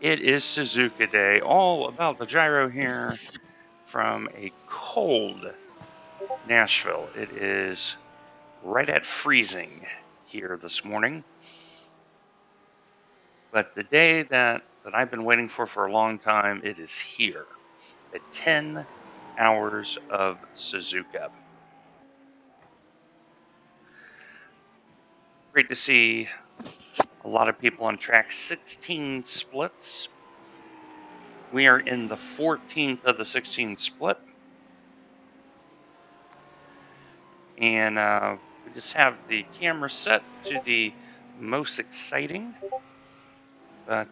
It is Suzuka Day, all about the gyro here from a cold Nashville. It is right at freezing here this morning. But the day that I've been waiting for a long time, it is here. The 10 hours of Suzuka. Great to see a lot of people on track. 16 splits. We are in the 14th of the 16 split. And we just have the camera set to the most exciting. But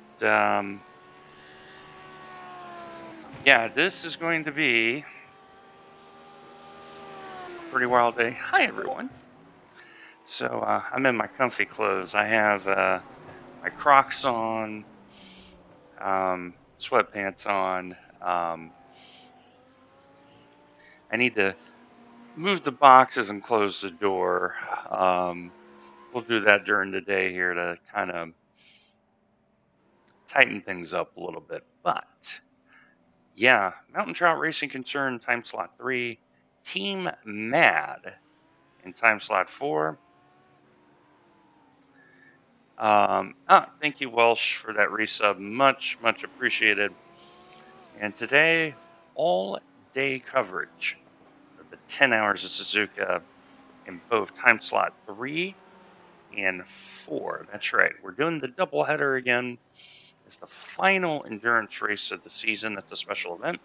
yeah, this is going to be a pretty wild day. Hi, everyone. So I'm in my comfy clothes. I have my Crocs on, sweatpants on. I need to move the boxes and close the door. We'll do that during the day here to kind of tighten things up a little bit. But yeah, Mountain Trout Racing Concern time slot 3, Team Mad in time slot 4. Thank you, Welsh, for that resub. Much, much appreciated. And today, all day coverage of the 10 hours of Suzuka in both time slot 3 and 4. That's right. We're doing the doubleheader again. It's the final endurance race of the season. That's a special event.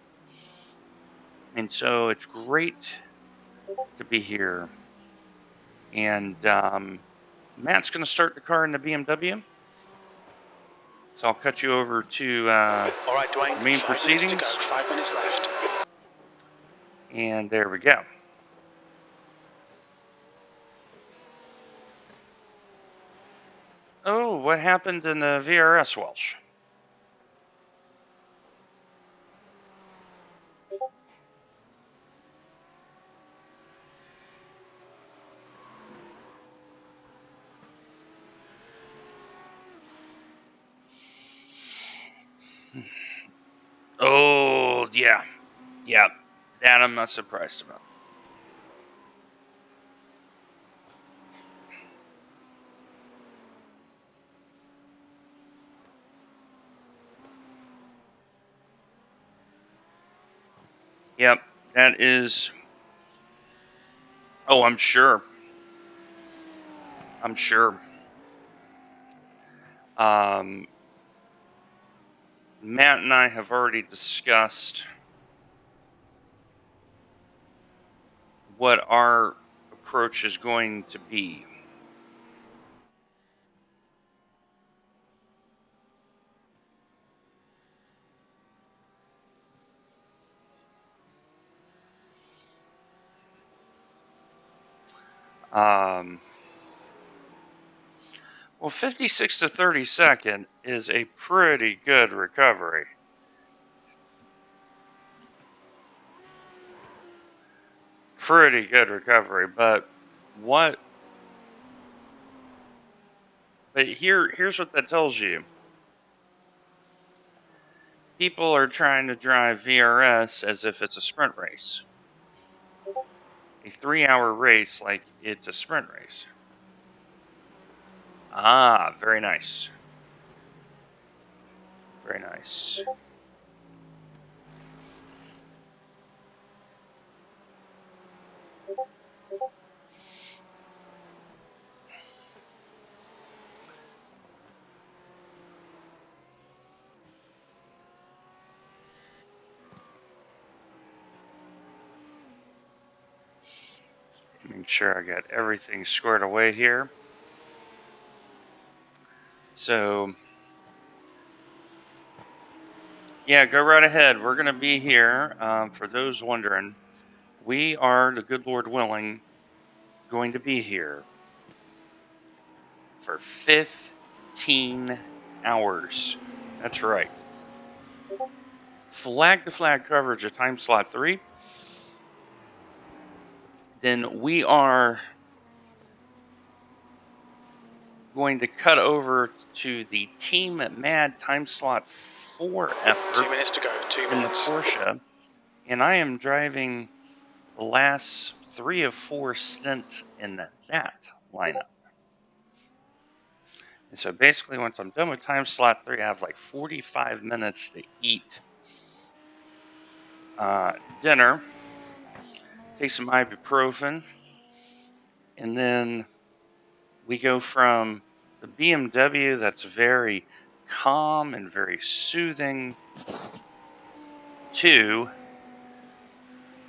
And so it's great to be here. And Matt's going to start the car in the BMW. So I'll cut you over to all right, Dwayne, main 5 proceedings. minutes to go, 5 minutes left. And there we go. Oh, what happened in the VRS, Welsh? Oh, yeah. Yeah, that I'm not surprised about. Yep, that is... Oh, I'm sure. I'm sure. Matt and I have already discussed what our approach is going to be. Well, 56 to 32nd is a pretty good recovery. Pretty good recovery, but what? But here's what that tells you. People are trying to drive VRS as if it's a sprint race. A 3-hour race like it's a sprint race. Ah, very nice. Very nice. Make sure I got everything squared away here. So, yeah, go right ahead. We're going to be here. For those wondering, we are, the good Lord willing, going to be here for 15 hours. That's right. Flag to flag coverage of time slot 3. Then we are going to cut over to the Team Mad time slot 4 effort 2 minutes to go. 2 in the minutes. Porsche, and I am driving the last 3 of 4 stints in that lineup. And so basically, once I'm done with time slot 3, I have like 45 minutes to eat dinner, take some ibuprofen, and then we go from the BMW that's very calm and very soothing to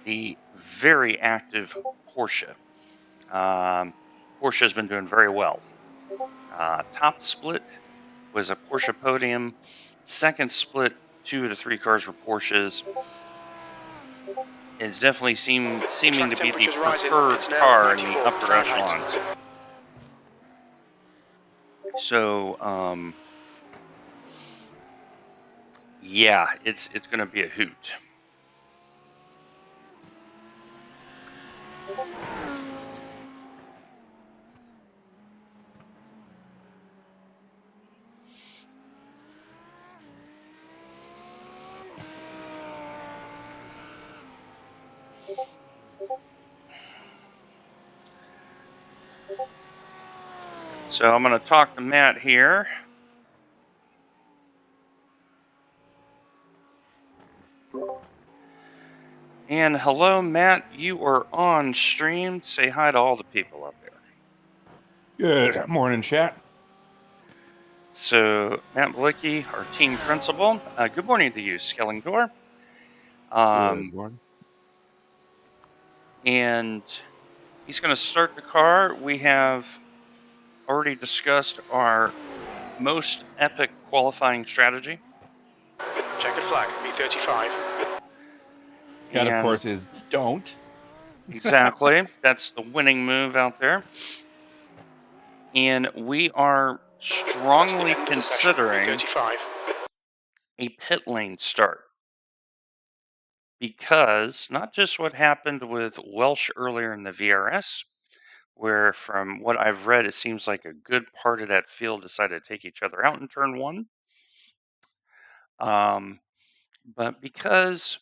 the very active Porsche. Porsche has been doing very well. Top split was a Porsche podium. Second split, 2 of the 3 cars were Porsches. It's definitely seeming Track to be the temperature's rising. preferred It's now car in the 94 upper Fahrenheit. echelons. So, yeah, it's going to be a hoot. So I'm going to talk to Matt here. And hello, Matt. You are on stream. Say hi to all the people out there. Good morning, chat. So, Matt Malicki, our team principal. Good morning to you, Skellingdor. Good morning. And he's going to start the car. We have already discussed our most epic qualifying strategy. Checkered flag, B35. That, of And course, is don't. exactly. That's the winning move out there. And we are strongly considering B35. a pit lane start. Because not just what happened with Welsh earlier in the VRS, where from what I've read, it seems like a good part of that field decided to take each other out in turn 1. But because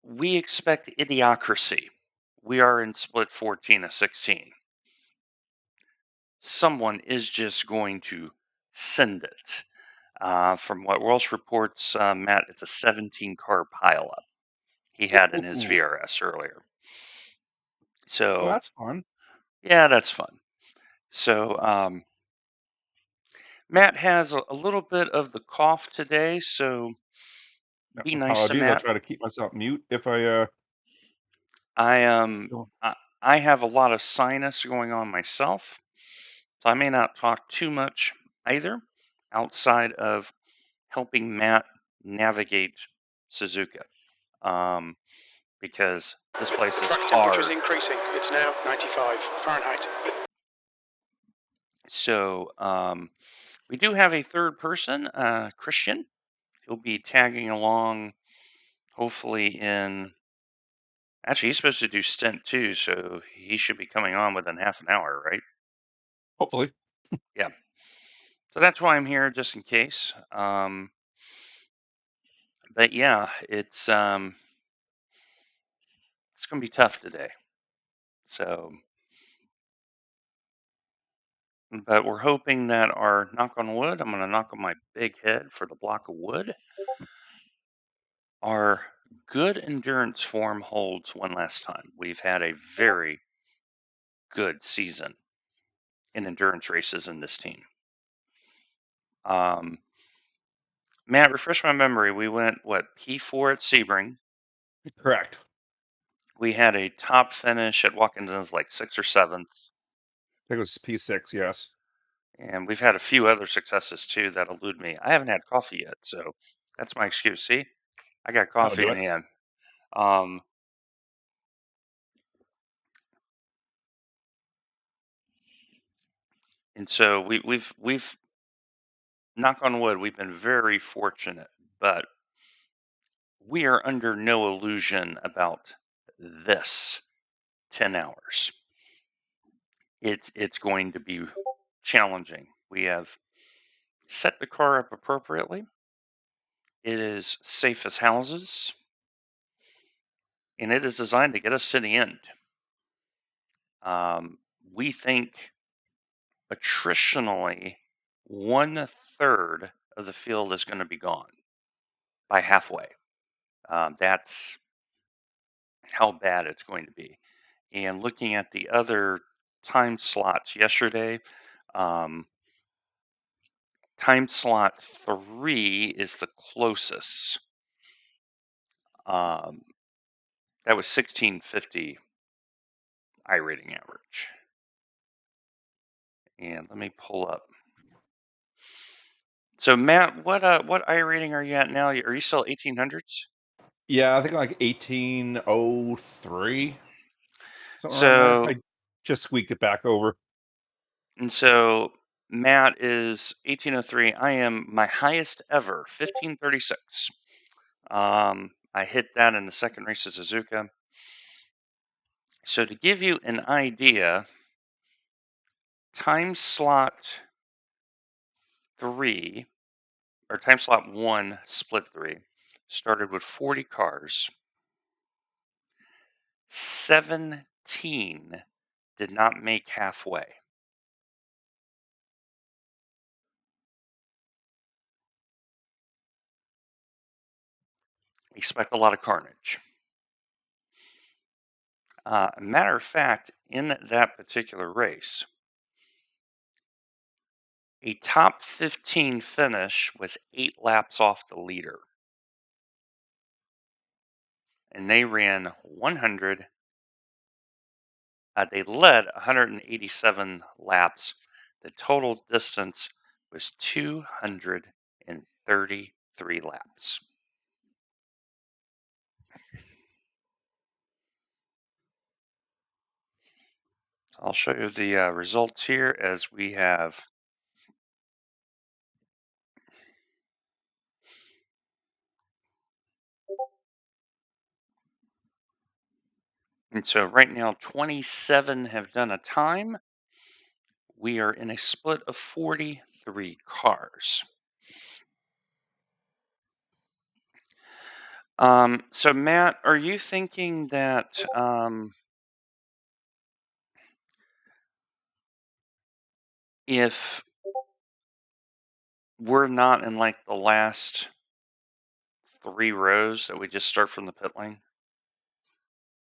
we expect idiocracy, we are in split 14 of 16. Someone is just going to send it. From what Welsh reports, Matt, it's a 17 car pileup he had in his Ooh. VRS earlier. So Well, that's fun. yeah, that's fun. So Matt has a little bit of the cough today, so be nice to Apologies. I'll Matt. try to keep myself mute if I don't. I have a lot of sinus going on myself, so I may not talk too much either, outside of helping Matt navigate Suzuka, because this place is Track temperature's hard. increasing. It's now 95 Fahrenheit. So we do have a third person, Christian. He'll be tagging along, hopefully in. Actually, he's supposed to do stint too, so he should be coming on within half an hour, right? Hopefully. Yeah. So that's why I'm here, just in case. But yeah, it's going to be tough today. So, but we're hoping that our knock on wood. I'm going to knock on my big head for the block of wood. Our good endurance form holds one last time. We've had a very good season in endurance races in this team. Matt, refresh my memory. We went, what, P4 at Sebring? Correct. We had a top finish at Watkins, like 6th or 7th. I think it was P6, yes. And we've had a few other successes too that elude me. I haven't had coffee yet, so that's my excuse. See, I got That'll coffee do in it. hand. And so we've knock on wood, we've been very fortunate, but we are under no illusion about this 10 hours. It's going to be challenging. We have set the car up appropriately. It is safe as houses, and it is designed to get us to the end. We think attritionally, 1/3 of the field is going to be gone by halfway. That's how bad it's going to be. And looking at the other time slots yesterday, um, time slot 3 is the closest. Um, that was 1650 iRating average. And let me pull up. So Matt, what iRating are you at now? Are you still 1800s? Yeah, I think like 1803, something around there. So I just squeaked it back over. so Matt is 1803. I am my highest ever, 1536. I hit that in the second race of Suzuka. So to give you an idea, time slot 3 or time slot 1 split 3 started with 40 cars. 17 did not make halfway. Expect a lot of carnage. Matter of fact, in that particular race, a top 15 finish was 8 laps off the leader. And they ran 100. They led 187 laps. The total distance was 233 laps. I'll show you the results here as we have. And so right now, 27 have done a time. We are in a split of 43 cars. So Matt, are you thinking that if we're not in like the last 3 rows that we just start from the pit lane?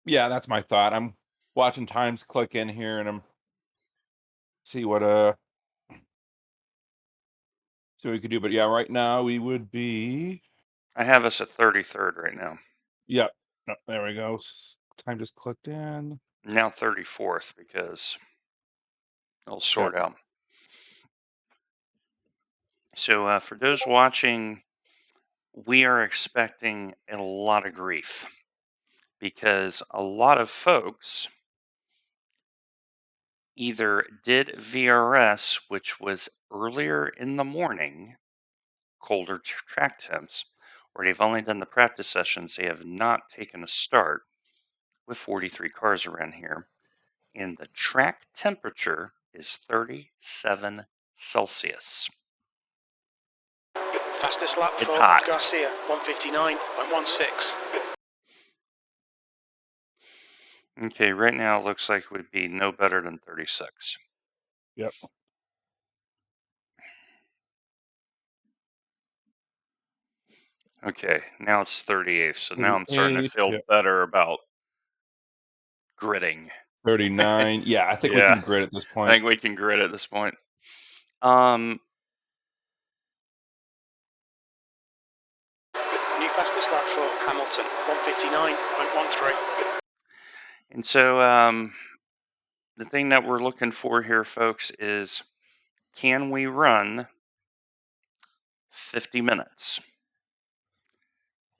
Yeah, that's my thought. I'm watching times click in here, and I'm see what we could do. But yeah, right now we would be. I have us at 33rd right now. Yep. No, there we go. Time just clicked in. Now 34th because it'll Yep. sort out. So for those watching, we are expecting a lot of grief because a lot of folks either did VRS, which was earlier in the morning, colder track temps, or they've only done the practice sessions. They have not taken a start with 43 cars around here. And the track temperature is 37 Celsius. Fastest lap It's for hot. Garcia, 159.16. Okay, right now it looks like it would be no better than 36. Yep. Okay, now it's 38. So now I'm starting to 38. feel Yep. better about gridding. 39. Yeah, I think we Yeah, can grid at this I point. think we can grid at this point. Um, New fastest lap for Hamilton, 159.13. and so the thing that we're looking for here, folks, is can we run 50 minutes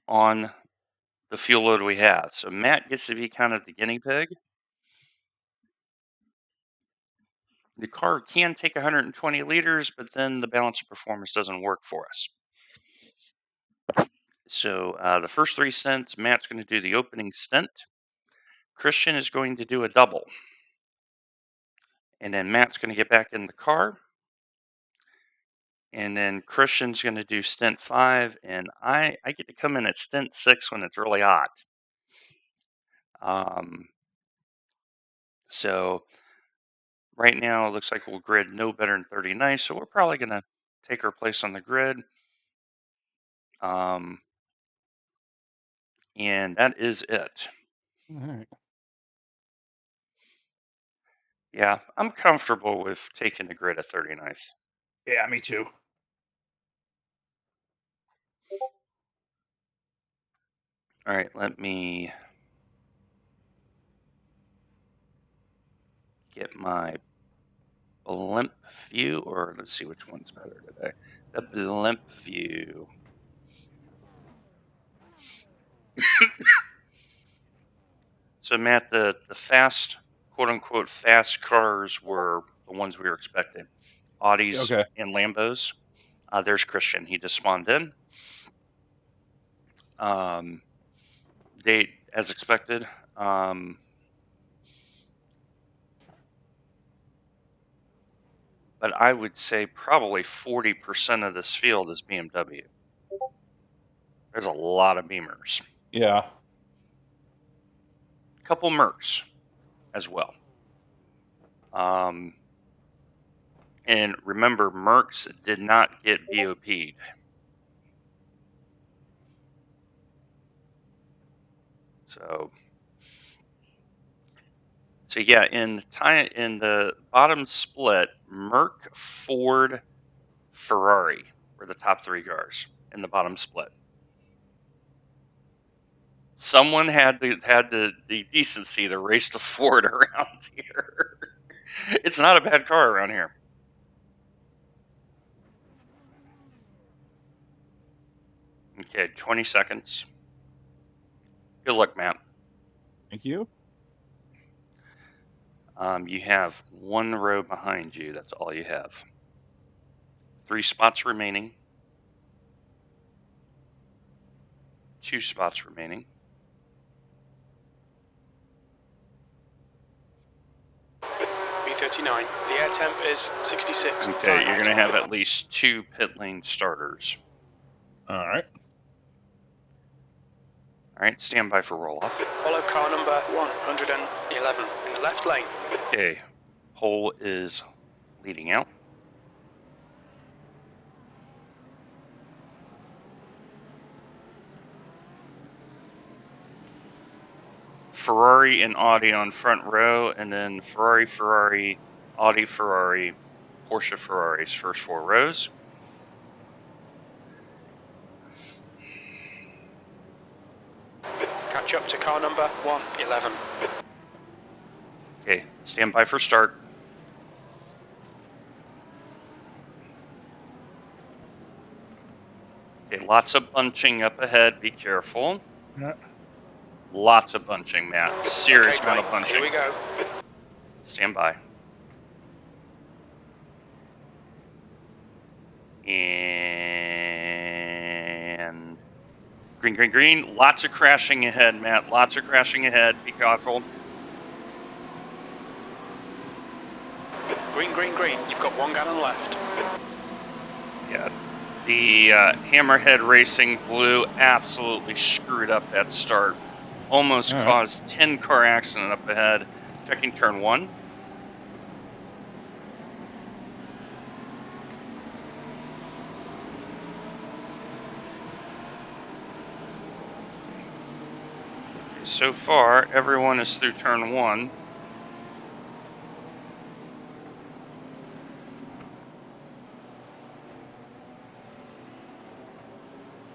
on the fuel load we have? So Matt gets to be kind of the guinea pig. The car can take 120 liters, but then the balance of performance doesn't work for us. So the first 3 stints, Matt's going to do the opening stint. Christian is going to do a double. And then Matt's going to get back in the car. And then Christian's going to do stint 5, and I get to come in at stint 6 when it's really hot. So right now it looks like we'll grid no better than 39, so we're probably going to take our place on the grid. And that is it. All right. Yeah, I'm comfortable with taking the grid at 39th. Yeah, me too. All right, let me get my blimp view, or let's see which one's better today. The blimp view. So, Matt, the fast, quote unquote, fast cars were the ones we were expecting. Audis Okay. and Lambos. There's Christian. He just spawned in. They, as expected. But I would say probably 40% of this field is BMW. There's a lot of Beamers. Yeah. A couple Mercs as well. And remember, Mercs did not get BOP'd. So yeah, in the bottom split, Merc, Ford, Ferrari were the top 3 cars in the bottom split. Someone had the decency to race the Ford around here. It's not a bad car around here. Okay, 20 seconds. Good luck, Matt. Thank you. You have 1 row behind you. That's all you have. 3 spots remaining. 2 spots remaining. B39. The air temp is 66. Okay, you're going to have at least 2 pit lane starters. All right. All right, stand by for roll off. Follow car number 111 in the left lane. Okay, pole is leading out. Ferrari and Audi on front row, and then Ferrari, Audi, Ferrari, Porsche, Ferrari's first 4 rows. Catch up to car number 111. Okay, stand by for start. Okay, lots of bunching up ahead. Be careful. Yeah. Lots of bunching, Matt. Serious amount of bunching. Here we go. Stand by. And green, green, green. Lots of crashing ahead, Matt. Lots of crashing ahead. Be careful. Green, green, green. You've got 1 gallon left. Yeah. The Hammerhead Racing Blue absolutely screwed up that start. Almost caused 10-car accident up ahead. Checking turn 1. So far, everyone is through turn 1.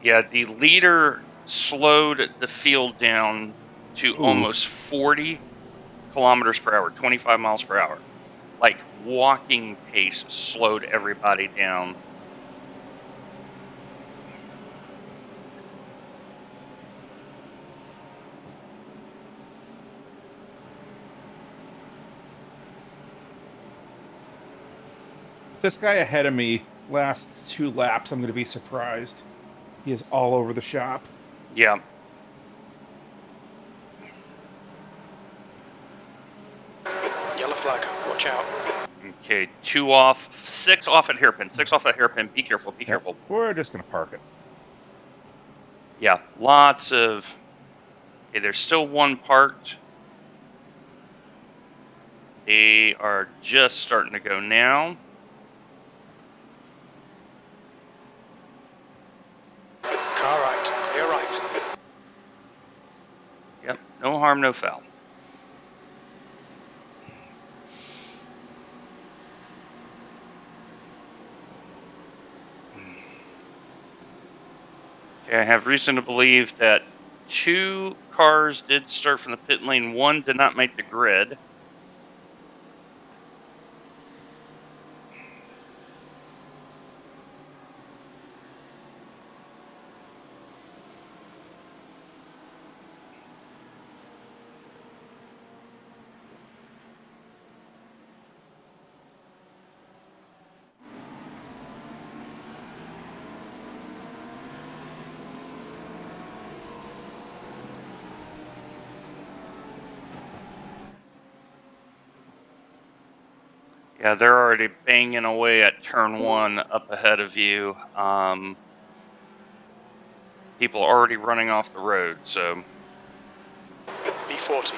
Yeah, the leader slowed the field down to almost 40 kilometers per hour, 25 miles per hour. Like walking pace slowed everybody down. If this guy ahead of me lasts 2 laps, I'm going to be surprised. He is all over the shop. Yeah. Yellow flag. Watch out. Okay, 2 off, 6 off at hairpin. 6 off at hairpin. Be careful. Be careful. We're just gonna park it. Yeah, lots of. Okay, there's still one parked. They are just starting to go now. Car right, clear right. Yep, no harm, no foul. Okay, I have reason to believe that 2 cars did start from the pit lane. 1 did not make the grid. Yeah, they're already banging away at turn 1 up ahead of you. People are already running off the road, so. B40.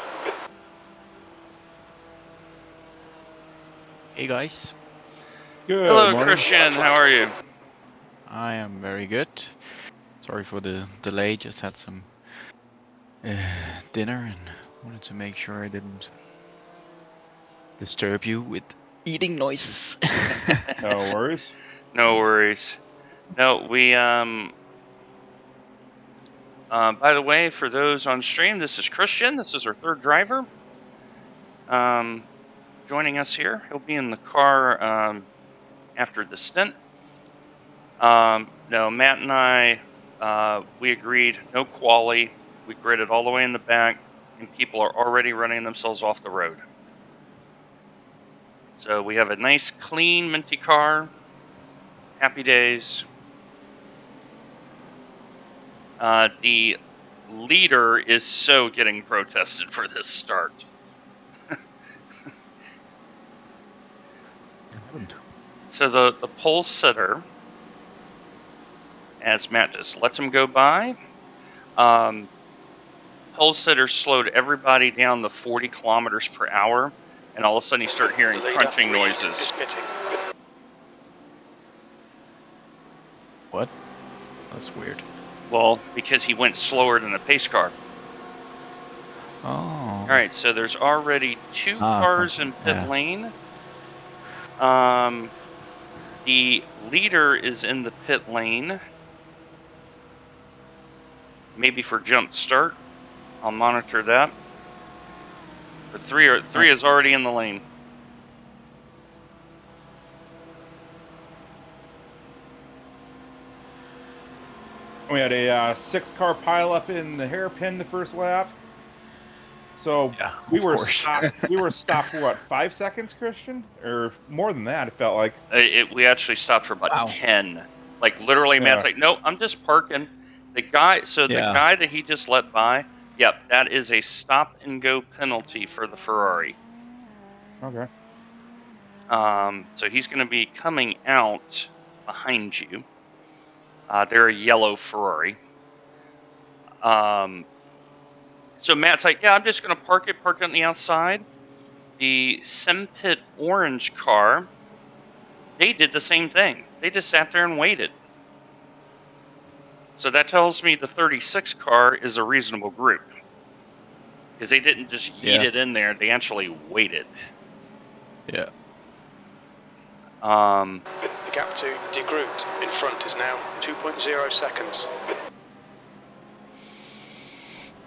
Hey guys, Good Hello, morning. Christian. How are you? I am very good. Sorry for the delay, just had some dinner and wanted to make sure I didn't disturb you with eating noises. No worries. No worries. No, we by the way, for those on stream, this is Christian. This is our 3rd driver. Joining us here. He'll be in the car after the stint. No, Matt and I, we agreed no quali. We gridded all the way in the back, and people are already running themselves off the road. So we have a nice, clean, minty car. Happy days. The leader is so getting protested for this start. So the pole sitter, as Matt just lets him go by, pole sitter slowed everybody down to 40 kilometers per hour, and all of a sudden you start hearing The leader, crunching Reed, noises. is pitting. What? That's weird. Well, because he went slower than a pace car. Oh. All right, so there's already 2 cars in pit yeah. lane. The leader is in the pit lane. Maybe for jump start. I'll monitor that. But 3 is already in the lane. We had a 6-car pileup in the hairpin the first lap. So Yeah, we of were course. stopped. We were stopped for what, 5 seconds, Christian, or more than that? It felt like. We actually stopped for about Wow. 10. Like literally, Yeah. Matt's like, "No, I'm just parking." The guy Yeah. that he just let by, yep, that is a stop and go penalty for the Ferrari. Okay. So he's going to be coming out behind you. They're a yellow Ferrari. So Matt's like, "Yeah, I'm just going to park it on the outside." The Sempit orange car, they did the same thing. They just sat there and waited. So that tells me the 36 car is a reasonable group. Because they didn't just yeet it in there, they actually waited. Yeah. The gap to De Groot in front is now 2.0 seconds.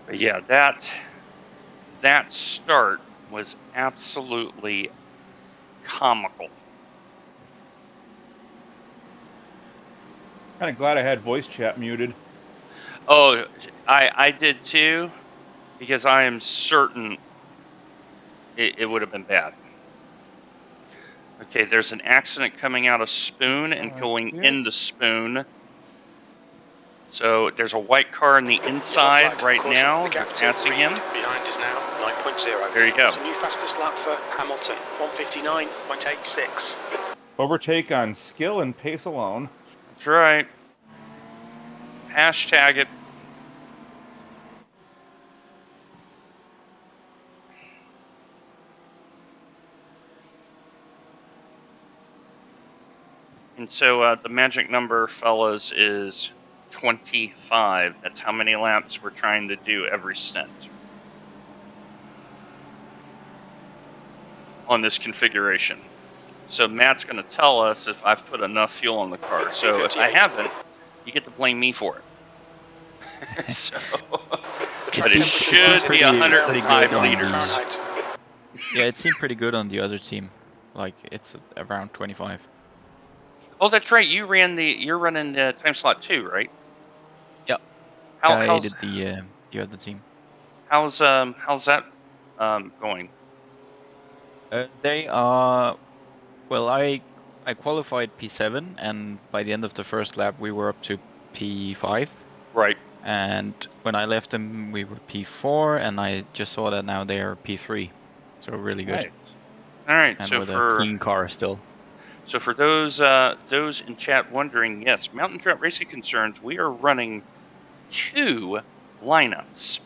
But yeah, that start was absolutely comical. Kind of glad I had voice chat muted. Oh, I did too, because I am certain it would have been bad. Okay, there's an accident coming out of Spoon and going into Spoon. So there's a white car on the Yellow inside flag. right Caution, now. the They're gap to passing Reed him. behind is now 9.0. There you go. It's a new fastest lap for Hamilton, 1:59.86. Overtake on skill and pace alone. That's right. Hashtag it. And so the magic number, fellas, is 25. That's how many laps we're trying to do every stint on this configuration. So Matt's going to tell us if I've put enough fuel on the car. So if I haven't, you get to blame me for it. So, but it should be 105 liters. Yeah, it seemed pretty good on the other team. Like it's around 25. Oh, that's right. You're running the time slot 2, right? Yep. I How's did the other team. how's that going? They are well. I qualified P7, and by the end of the first lap, we were up to P5. Right. And when I left them, we were P4, and I just saw that now they are P3. So really good. Nice. All right. And So with a clean car still. So for those in chat wondering, yes, Mountain Drought Racing Concerns, we are running 2 lineups.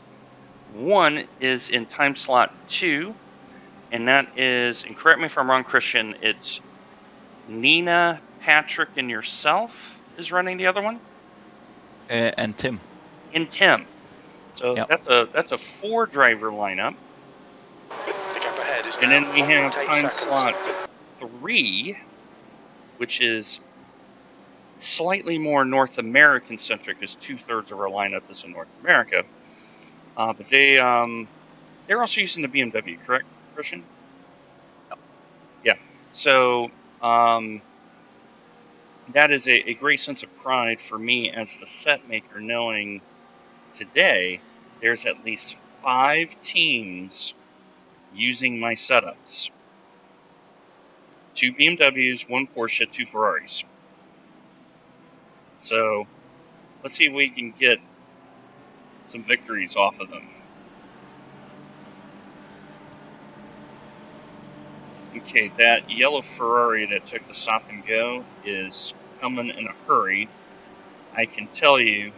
One is in time slot 2, and that is, and correct me if I'm wrong, Christian, it's Nina, Patrick, and yourself is running the other one? And Tim. And Tim. So Yep. that's a 4-driver lineup. The gap ahead is And now then we have 1.8 time seconds. slot 3, which is slightly more North American centric, as 2/3 of our lineup is in North America. But they're also using the BMW, correct, Christian? Yeah. So that is a great sense of pride for me as the set maker, knowing today there's at least 5 teams using my setups. 2 BMWs, 1 Porsche, 2 Ferraris. So let's see if we can get some victories off of them. Okay, that yellow Ferrari that took the stop and go is coming in a hurry. I can tell you,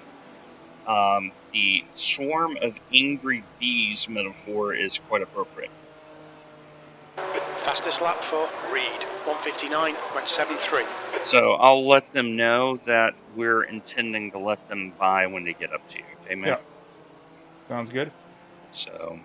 the swarm of angry bees metaphor is quite appropriate. Fastest lap for Reed, 1:59.73. So I'll let them know that we're intending to let them by when they get up to you. Okay, man? Yeah. Sounds good. So.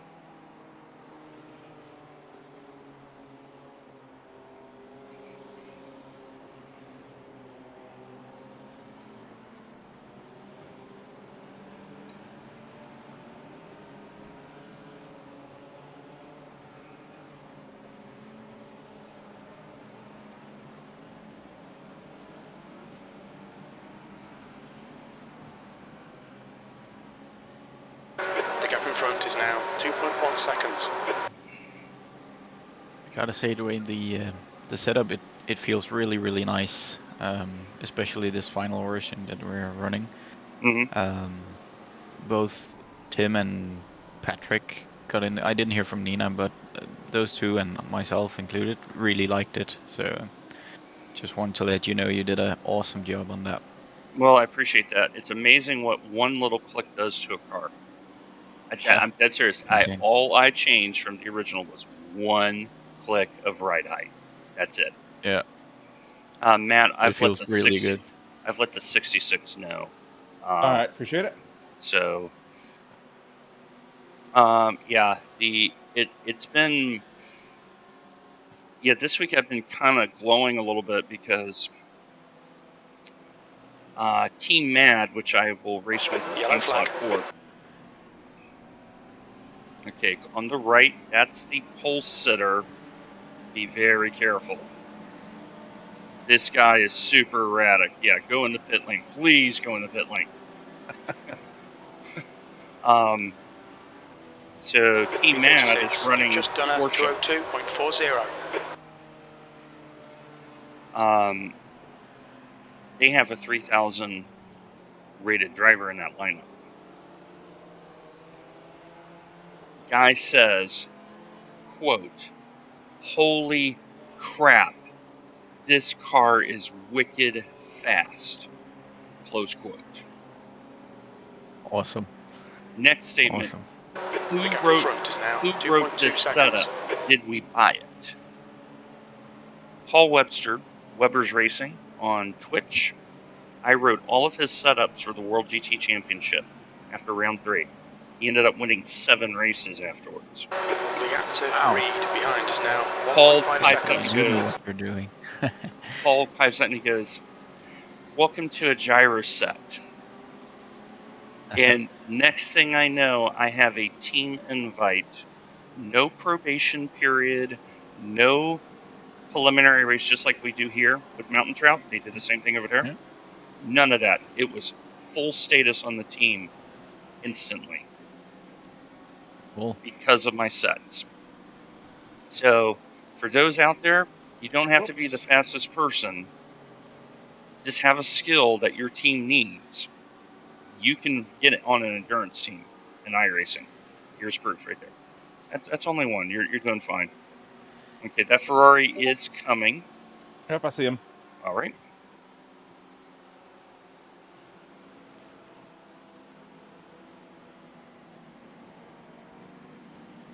The gap in front is now 2.1 seconds. I gotta say, the way the setup, it feels really nice. Especially this final version that we're running. Mm-hmm. Both Tim and Patrick got in. I didn't hear from Nina, but those two and myself included really liked it. So just want to let you know you did an awesome job on that. Well, I appreciate that. It's amazing what one little click does to a car. I'm dead serious. All I changed from the original was 1 click of ride height. That's it. Yeah. Matt, I've let feels the really 60, good. I've let the 66 know. All right, appreciate it. So, yeah, it's been, yeah, this week I've been kind of glowing a little bit because Team Mad, which I will race with in time slot 4. Okay, on the right, that's the pole sitter. Be very careful. This guy is super erratic. Yeah, go in the pit lane. Please go in the pit lane. So Team Mad is running just done a Porsche. 202.40. They have a 3,000 rated driver in that lineup. Guy says, quote, "Holy crap, this car is wicked fast," close quote. Awesome. Next statement, Awesome. who The gap in wrote front is now who 2.2 wrote this seconds. setup? Did we buy it? Paul Webster, Weber's Racing on Twitch. I wrote all of his setups for the World GT Championship after round 3. He ended up winning 7 races afterwards. The gap to Wow. Reed behind is now Paul 1.5 pipes up seconds. and You know goes, what you're doing. Paul pipes up and he goes, "Welcome to a gyro set." And next thing I know, I have a team invite. No probation period, no preliminary race, just like we do here with Mountain Trout. They did the same thing over there. Yeah. None of that. It was full status on the team instantly Cool. because of my sets. So, for those out there, you don't have to be the Oops. fastest person. Just have a skill that your team needs. You can get it on an endurance team in iRacing. Here's proof right there. That's only one. You're doing fine. Okay, that Ferrari is coming. Yep, I see him. All right.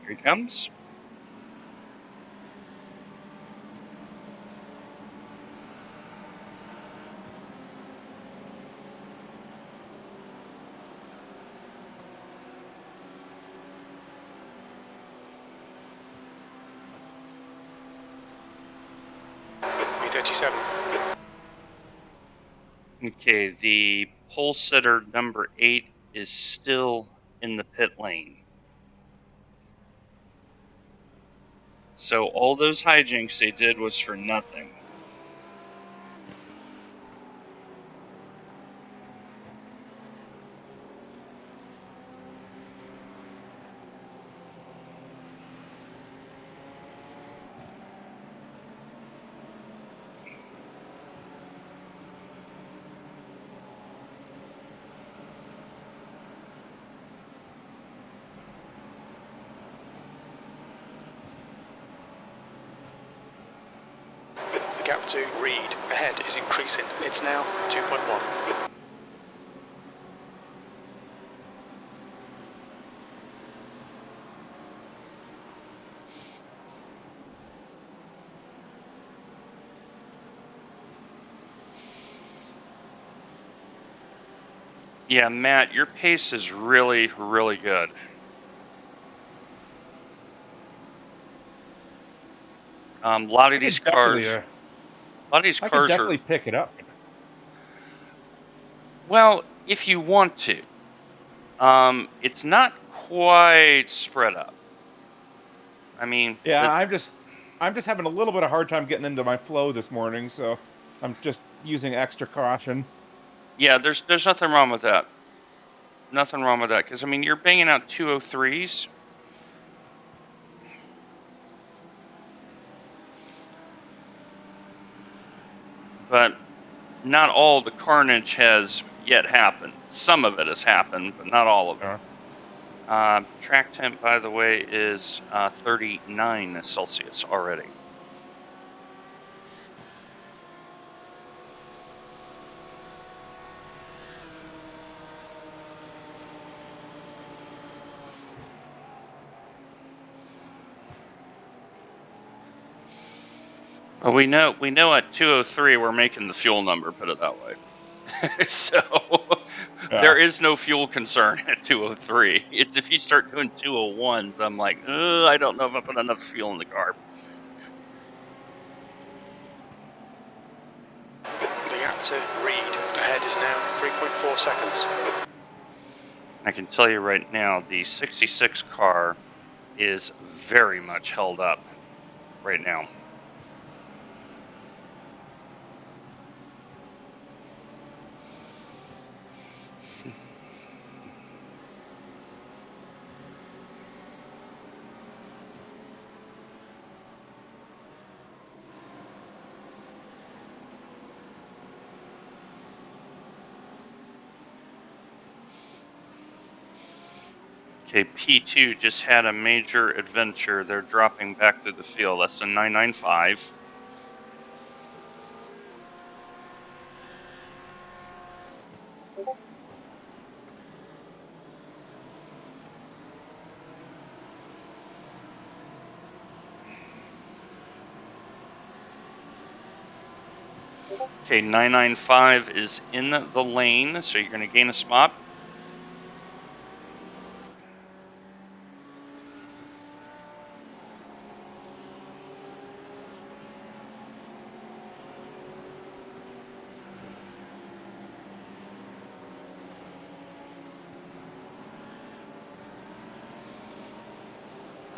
Here he comes. V37. Okay, the pole sitter number 8 is still in the pit lane. So all those hijinks they did was for nothing. The gap to Reed ahead is increasing. It's now 2.1. Yeah, Matt, your pace is really, really good. A lot of these cars, a lot of these I could cars definitely are, pick it up. well, if you want to. It's not quite spread up. I mean, Yeah, I'm just having a little bit of hard time getting into my flow this morning, so I'm just using extra caution. yeah, there's nothing wrong with that. Nothing wrong with that because I mean you're banging out 203s. But not all the carnage has yet happened. Some of it has happened, but not all of it. Track temp, by the way, is 39 Celsius already. Well, we know at 203 we're making the fuel number. Put it that way. So there is no fuel concern at 203. It's if you start doing 201s, I'm like, I don't know if I put enough fuel in the car. The gap to Reed ahead is now 3.4 seconds. I can tell you right now, the 66 car is very much held up right now. Okay, P2 just had a major adventure. They're dropping back through the field. That's a 995. Okay, 995 is in the lane, so you're going to gain a spot.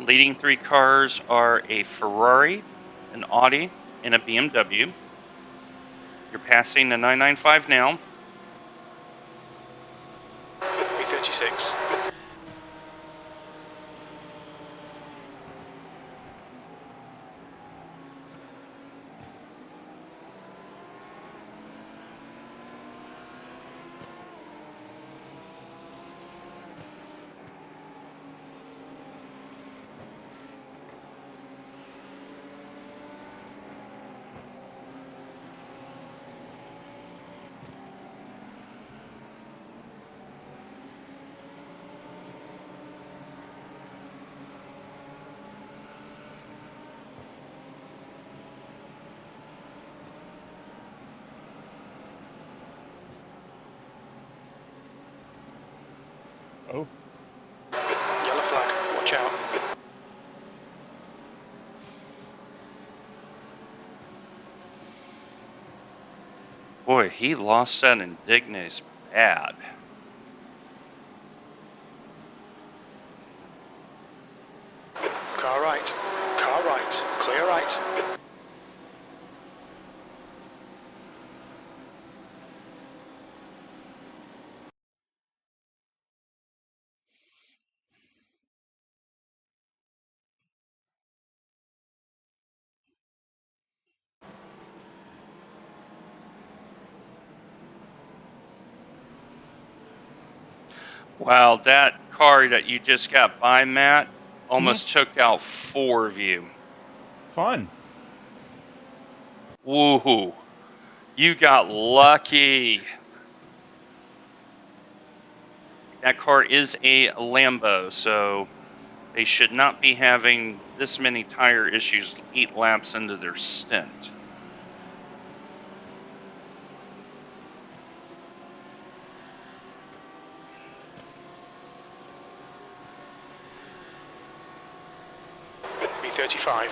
Leading three cars are a Ferrari, an Audi, and a BMW. You're passing the 995 now. B36. Oh, Yellow flag. Watch out. Boy, he lost that Indignes bad. Car right. Car right. Clear right. Wow, that car that you just got by, Matt, almost took out 4 of you. fun. Woohoo. You got lucky. That car is a Lambo, so they should not be having this many tire issues 8 laps into their stint. B35.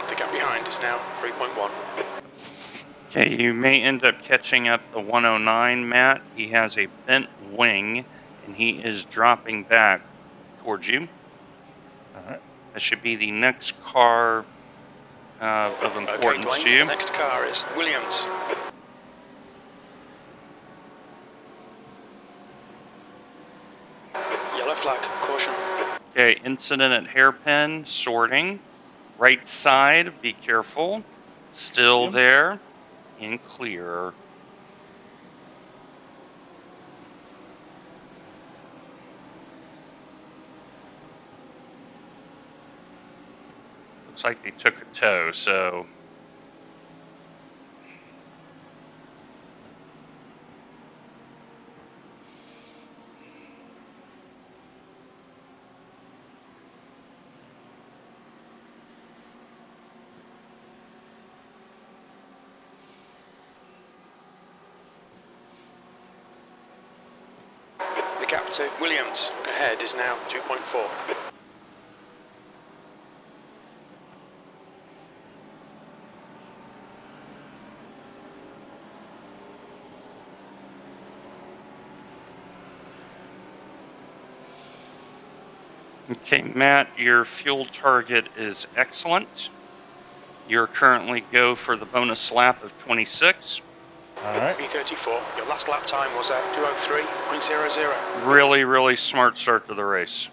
The gap behind is now 3.1. Okay, you may end up catching up the 109, Matt. He has a bent wing, and he is dropping back towards you. All right. That should be the next car of importance Okay, to you. the next car is Williams. Yellow flag. Caution. Okay, incident at hairpin, sorting. Right side, be careful. Still Yep. there, in clear. Looks like they took a tow, so The gap to Williams ahead is now 2.4. Okay, Matt, your fuel target is excellent. You're currently go for the bonus lap of 26. All right. P34, your last lap time was at 2:03.00. Really, really smart start to the race.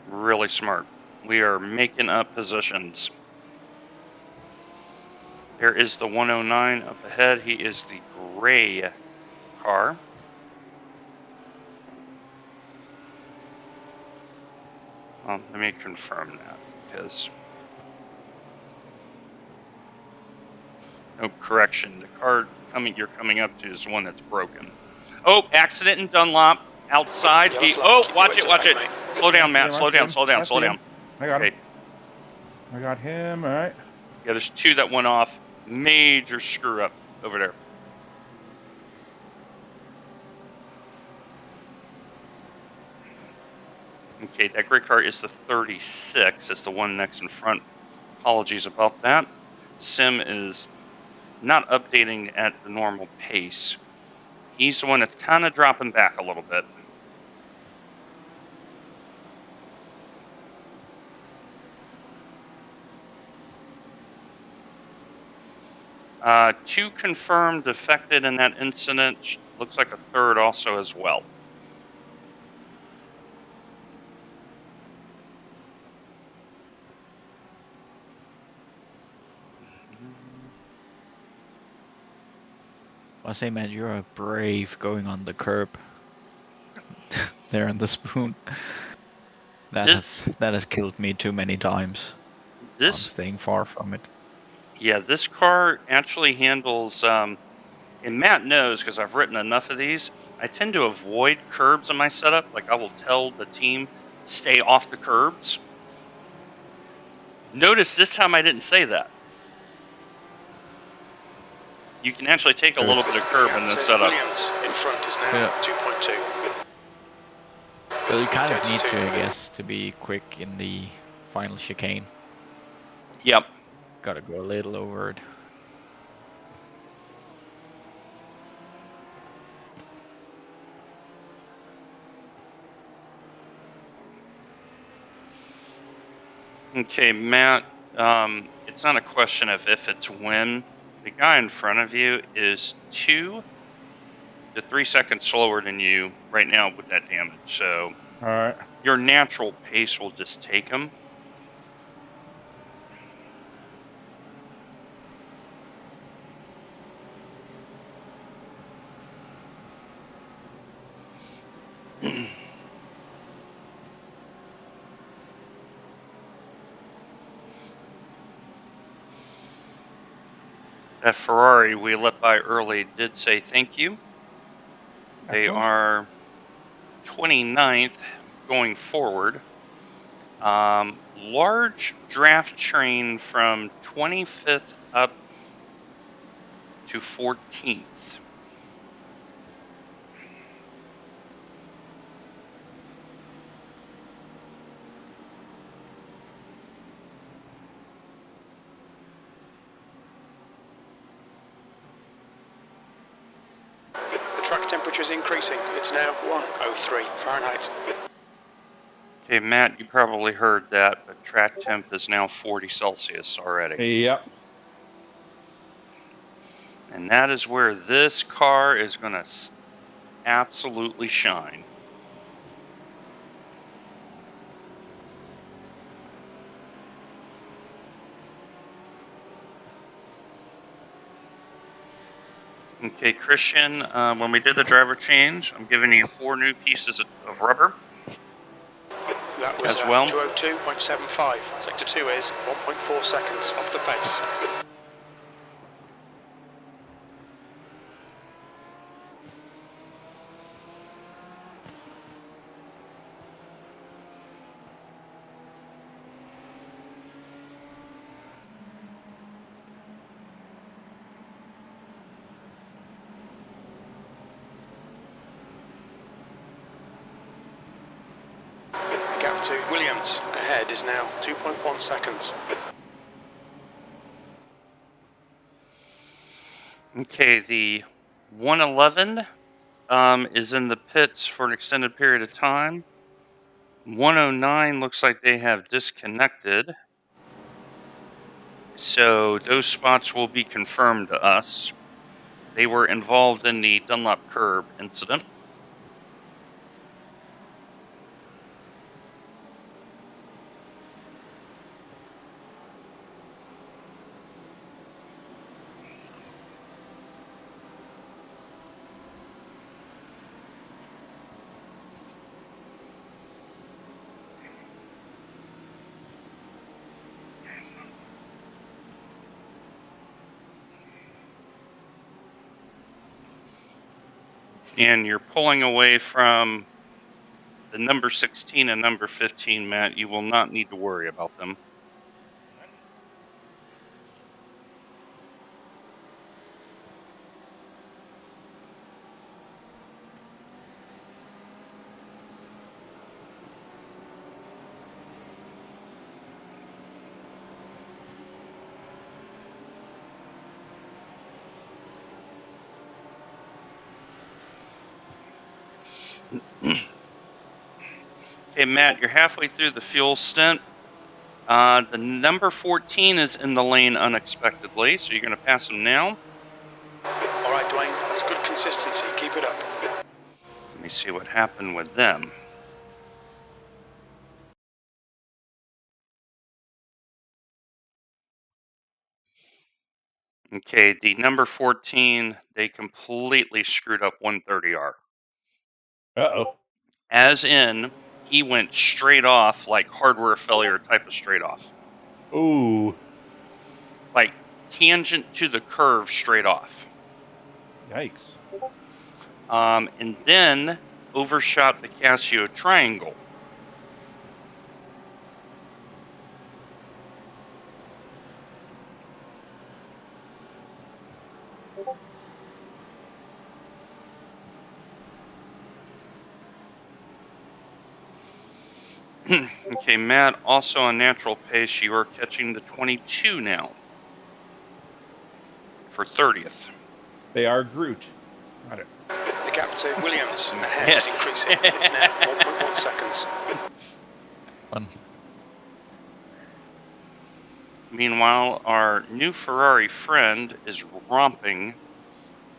Really smart. We are making up positions. There is the 109 up ahead. He is the gray car. Let me confirm that because no correction. The car you're coming up to is the one that's broken. Oh, accident in Dunlop outside. Watch it. Mate. Slow down, I Matt. see Slow him, down. I see him. I got him. Okay. I got him. All right. Yeah, there's two that went off. Major screw up over there. Okay, that gray car is the 36. It's the one next in front. Apologies about that. Sim is not updating at the normal pace. He's the one that's kind of dropping back a little bit. Two confirmed affected in that incident. Looks like a third also as well. I say, man, you're brave going on the curb. There on the spoon. That has killed me too many times. I'm staying far from it. Yeah, this car actually handles, and Matt knows because I've written enough of these, I tend to avoid curbs in my setup. Like I will tell the team, stay off the curbs. Notice this time I didn't say that. You can actually take a little bit of curb in this setup. Williams in front is now 2.2. Well, you kind of need to, I guess, to be quick in the final chicane. Yep. Gotta go a little over it. Okay, Matt, it's not a question of if, it's when. The guy in front of you is 2 to 3 seconds slower than you right now with that damage. So All right. your natural pace will just take him. That Ferrari we let by early did say thank you. They Excellent. are 29th going forward. Large draft train from 25th up to 14th. Track temperature is increasing. It's now 103 Fahrenheit. Okay, Matt, you probably heard that, but track temp is now 40 Celsius already. Yep. And that is where this car is going to absolutely shine. Okay, Christian, when we did the driver change, I'm giving you 4 new pieces of rubber. That was as well. 202.75. Sector 2 is 1.4 seconds off the pace. Gap to Williams ahead is now 2.1 seconds. Okay, the 111 is in the pits for an extended period of time. 109 looks like they have disconnected. So those spots will be confirmed to us. They were involved in the Dunlop curb incident. And you're pulling away from the number 16 and number 15, Matt. You will not need to worry about them. Okay, Matt, you're halfway through the fuel stint. The number 14 is in the lane unexpectedly, so you're going to pass him now. All right, Dwayne, that's good consistency. Keep it up. Let me see what happened with them. Okay, the number 14, they completely screwed up 130R. Uh-oh. As in, he went straight off, like hardware failure type of straight off. Ooh. Like tangent to the curve straight off. Yikes. And then overshot the Casio triangle. Okay, Matt, also on natural pace, you are catching the 22 now for 30th. They are Groot. Got it. The gap to Williams ahead Yes. is increasing. It's now 1.1 seconds. Fun. Meanwhile, our new Ferrari friend is romping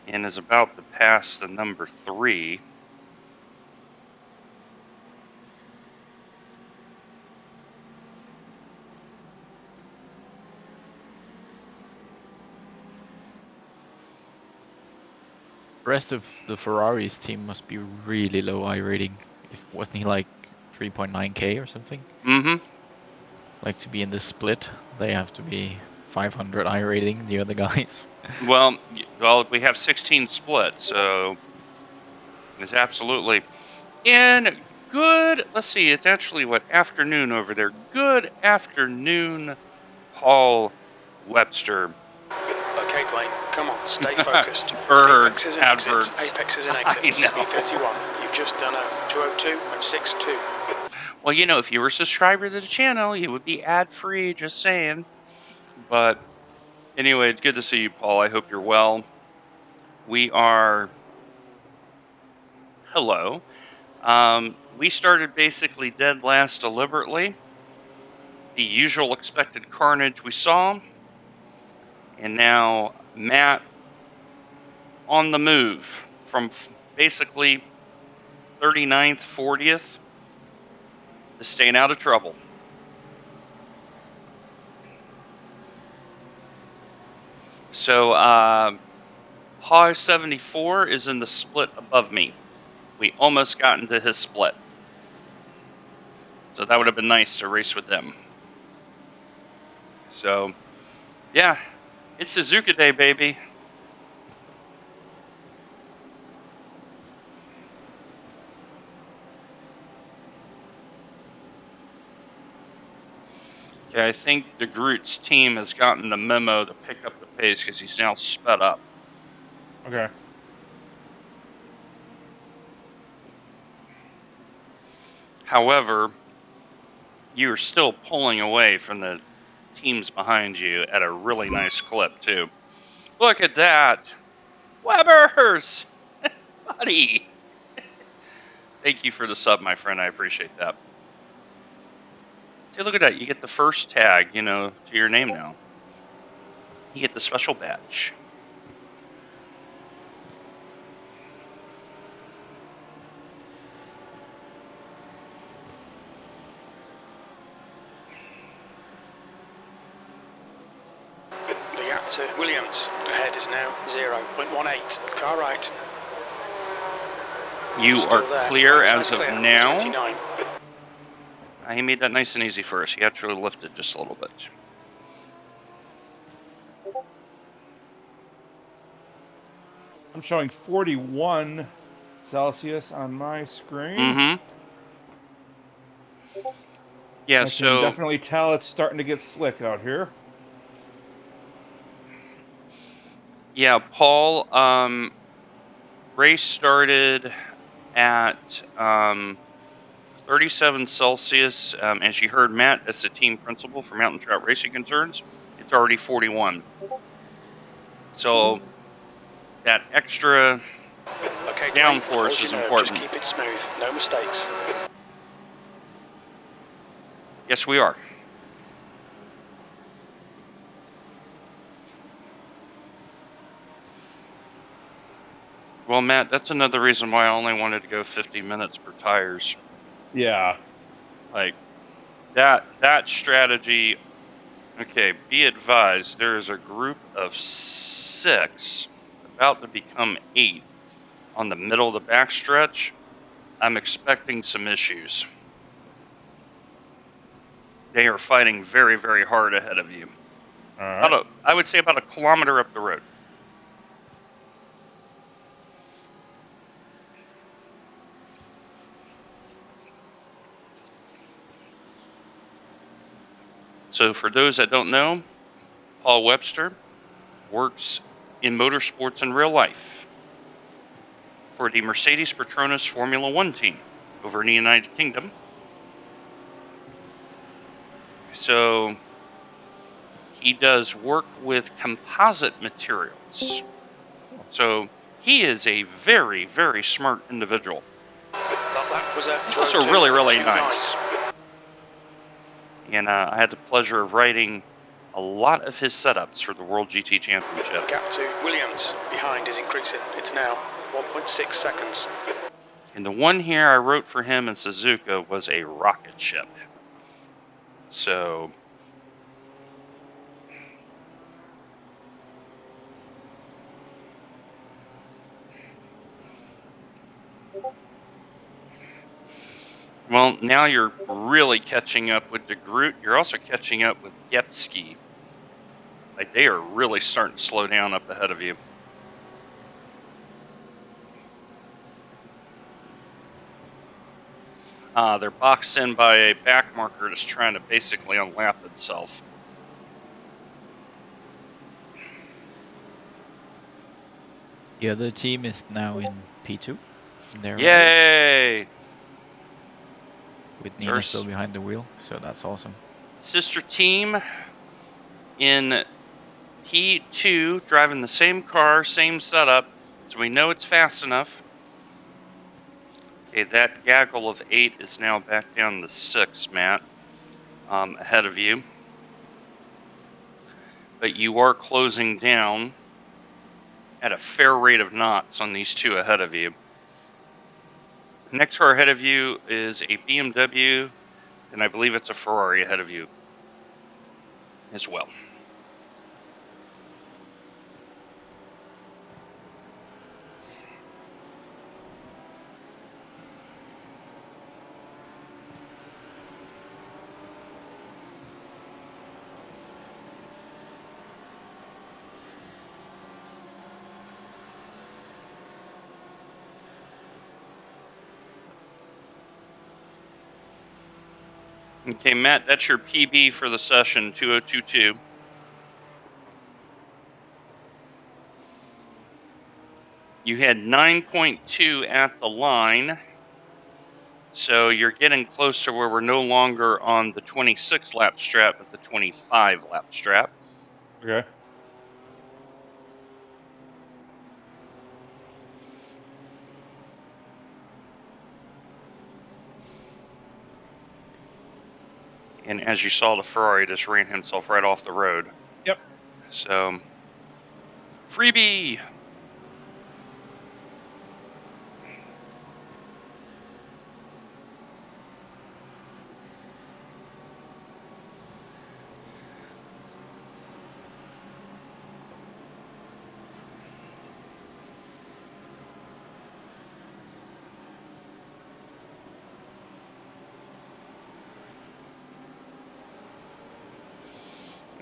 and is about to pass the number 3. The rest of the Ferrari's team must be really low I rating. Wasn't he like 3.9k or something? Mm-hmm. Like to be in this split, they have to be 500 I rating, the other guys. Well, we have 16 split, so it's absolutely in good. Let's see, it's actually what afternoon over there. Good afternoon, Paul Webster. Okay, Dwayne, come on, stay focused. Bird Apexes and adverts. exits. Apexes and I exits. know. E31. You've just done a 202 and 62. Well, you know, if you were a subscriber to the channel, you would be ad-free, just saying. But anyway, it's good to see you, Paul. I hope you're well. We are... Hello. We started basically dead last deliberately. The usual expected carnage we saw. And now Matt on the move from basically 39th, 40th to staying out of trouble. So, Haw 74 is in the split above me. We almost got into his split. So that would have been nice to race with them. So, yeah, it's Suzuka Day, baby. Okay, I think the Groot's team has gotten the memo to pick up the pace because he's now sped up. Okay. However, you're still pulling away from the teams behind you at a really nice clip, too. Look at that. Webbers! Buddy! Thank you for the sub, my friend. I appreciate that. See, look at that. You get the first tag, to your name now. You get the special badge. The gap to Williams ahead is now 0.18. Car right. You Still are there. clear Outside as of clear, now. 29. He made that nice and easy for us. He actually lifted just a little bit. I'm showing 41 Celsius on my screen. Mm-hmm. Yeah, I so can definitely tell it's starting to get slick out here. yeah, Paul, race started at 37 Celsius. As you heard Matt, that's the team principal for Mountain Trout Racing Concerns. It's already 41. So that extra Okay, downforce hold is your nerve. Just important. keep it smooth. No mistakes. Yes, we are. Well, Matt, that's another reason why I only wanted to go 50 minutes for tires. Yeah. Like that strategy. Okay, be advised, there is a group of 6 about to become 8 on the middle of the backstretch. I'm expecting some issues. They are fighting very, very hard ahead of you. All right. I would say about a kilometer up the road. So for those that don't know, Paul Webster works in motorsports in real life for the Mercedes Petronas Formula One team over in the United Kingdom. So he does work with composite materials. So he is a very, very smart individual. That was a He's also really, really nice. And I had the pleasure of writing a lot of his setups for the World GT Championship. Gap to Williams behind is increasing. It's now 1.6 seconds. And the one here I wrote for him in Suzuka was a rocket ship. So well, now you're really catching up with De Groot. You're also catching up with Gepsky. Like, they are really starting to slow down up ahead of you. They're boxed in by a back marker that's trying to basically unlap itself. The other team is now in P2. Yay! With Nina still behind the wheel, so that's awesome. Sister team in P2, driving the same car, same setup, so we know it's fast enough. Okay, that gaggle of 8 is now back down to 6, Matt, ahead of you. But you are closing down at a fair rate of knots on these 2 ahead of you. The next car ahead of you is a BMW, and I believe it's a Ferrari ahead of you as well. Okay, Matt, that's your PB for the session, 2022. You had 9.2 at the line, so you're getting close to where we're no longer on the 26 lap strap, but the 25 lap strap. Okay. And as you saw, the Ferrari just ran himself right off the road. Yep. So, freebie!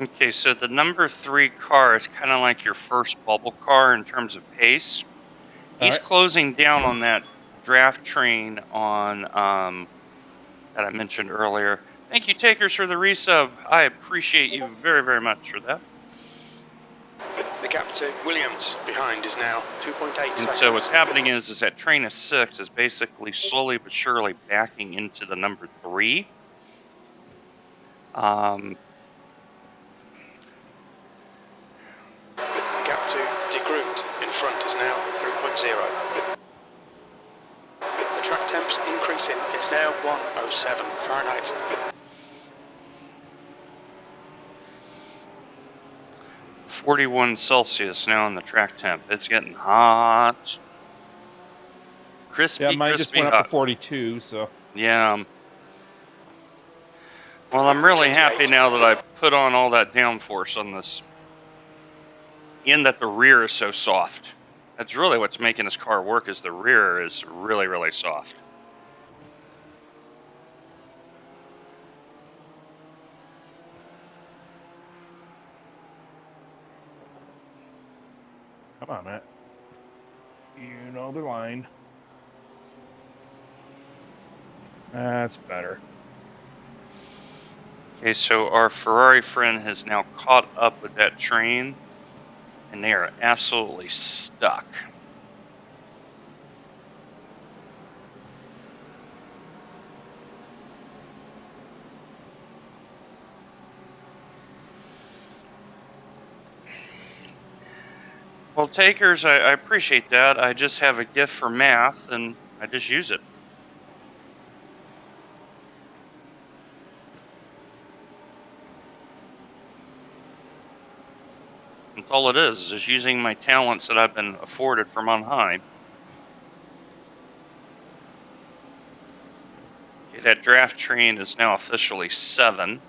Okay, so the number 3 car is kind of like your first bubble car in terms of pace. He's Alright. closing down on that draft train on that I mentioned earlier. Thank you, takers, for the resub. I appreciate you very, very much for that. The gap to Williams behind is now 2.8 seconds. And so what's happening is that train of 6 is basically slowly but surely backing into the number 3. The gap to De Groot in front is now 3.0. The track temp's increasing. It's now 107 Fahrenheit. 41 Celsius now in the track temp. It's getting hot. Crispy, Yeah, mine crispy just went hot. up to 42, so. Yeah. Well, I'm really happy now that I put on all that downforce on this. In that the rear is so soft. That's really what's making this car work, is the rear is really, really soft. Come on, Matt. You know the line. That's better. Okay, so our Ferrari friend has now caught up with that train, and they are absolutely stuck. Well, takers, I appreciate that. I just have a gift for math, and I just use it. That's all it is just using my talents that I've been afforded from on high. Okay, that draft train is now officially 7.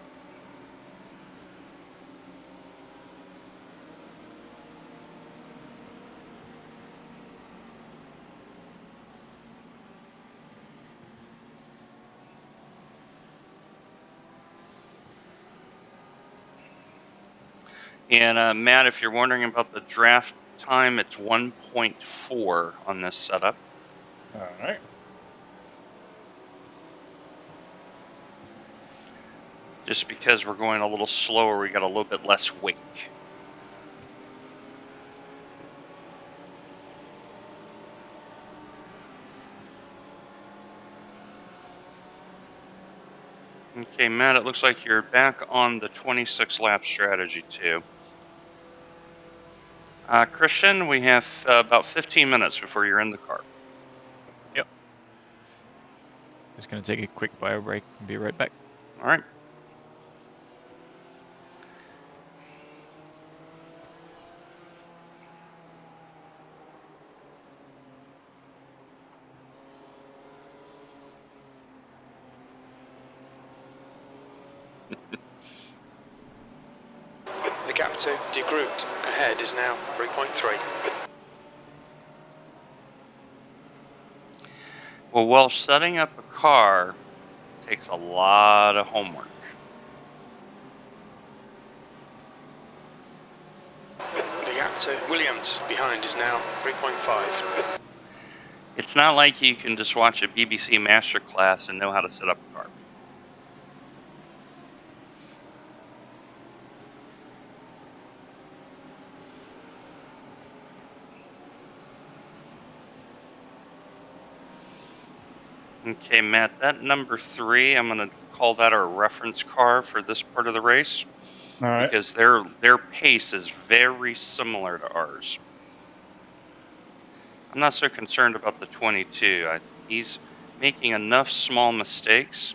And Matt, if you're wondering about the draft time, it's 1.4 on this setup. All right. Just because we're going a little slower, we got a little bit less wake. Okay, Matt, it looks like you're back on the 26 lap strategy too. Christian, we have about 15 minutes before you're in the car. Yep. Just gonna take a quick bio break and be right back. All right. The gap to De Groot ahead is now 3.3. Well, while setting up a car takes a lot of homework. The gap to Williams behind is now 3.5. It's not like you can just watch a BBC masterclass and know how to set up a car. Okay, Matt, that number 3, I'm going to call that our reference car for this part of the race. All right. Because their pace is very similar to ours. I'm not so concerned about the 22. He's making enough small mistakes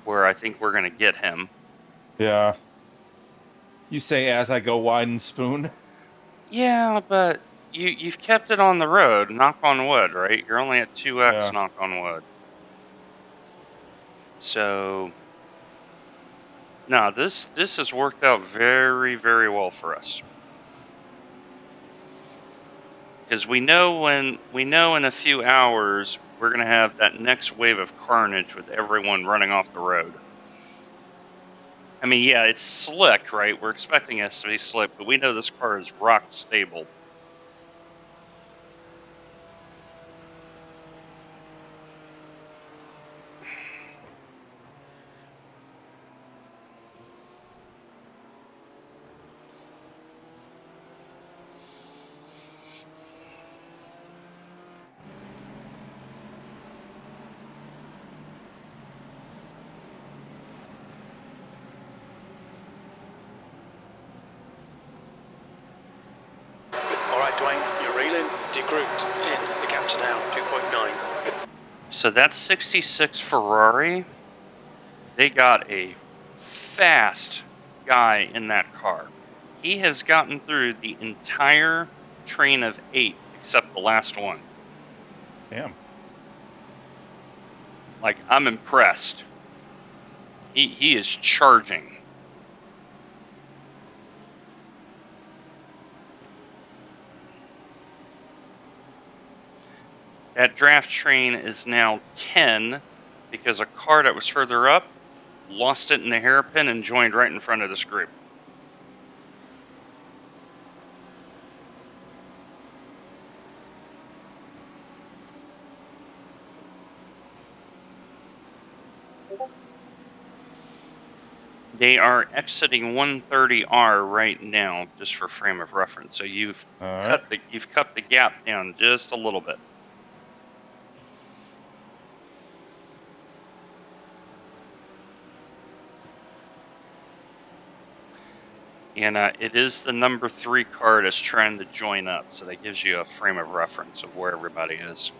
where I think we're going to get him. Yeah. You say as I go wide and spoon. Yeah, but you've kept it on the road. Knock on wood, right? You're only at 2x. Yeah. Knock on wood. So no, this has worked out very, very well for us. Because we know in a few hours we're gonna have that next wave of carnage with everyone running off the road. I mean, yeah, it's slick, right? We're expecting it to be slick, but we know this car is rock stable. Alright, Dwayne, you're reeling. Degrouped in. The gap's now 2.9. So that's 66 Ferrari. They got a fast guy in that car. He has gotten through the entire train of 8 except the last one. Damn. Like, I'm impressed. He is charging. That draft train is now 10 because a car that was further up lost it in the hairpin and joined right in front of this group. They are exiting 130R right now, just for frame of reference. So you've All right. cut the gap down just a little bit. And it is the number 3 car that's trying to join up, so that gives you a frame of reference of where everybody is.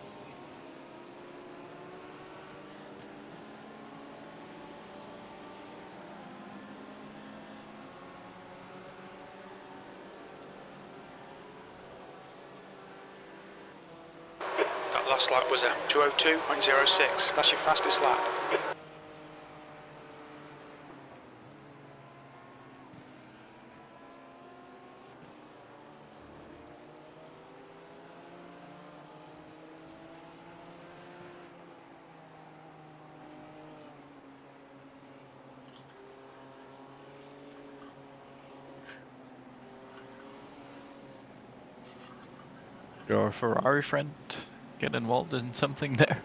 That last lap was a 2:02.06. That's your fastest lap. Your Ferrari friend get involved in something there?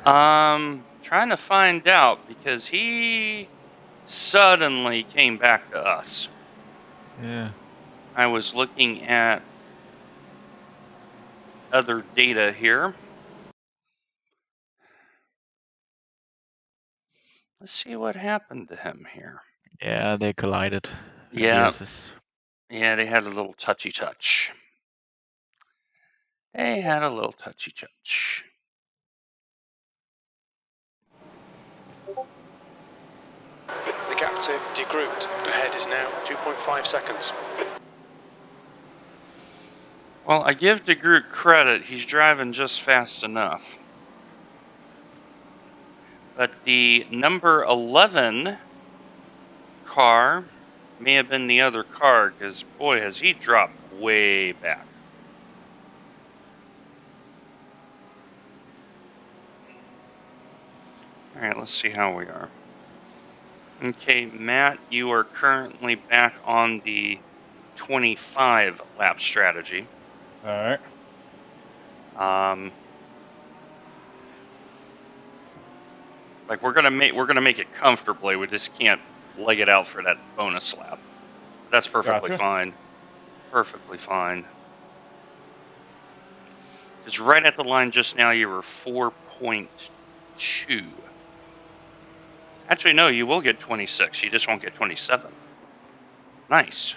Trying to find out because he suddenly came back to us. Yeah. I was looking at other data here. Let's see what happened to him here. Yeah, they collided. Yeah, Yes. yeah, they had a little touchy touch. They had a little touchy touch. The gap to degrouped ahead is now 2.5 seconds. Well, I give DeGroot credit. He's driving just fast enough. But the number 11 car may have been the other car, because, boy, has he dropped way back. All right, let's see how we are. Okay, Matt, you are currently back on the 25 lap strategy. All right. Like we're gonna make it comfortably. We just can't leg it out for that bonus lap. That's perfectly Gotcha. fine. Perfectly fine. Because right at the line just now, you were 4.2. Actually, no, you will get 26. You just won't get 27. Nice.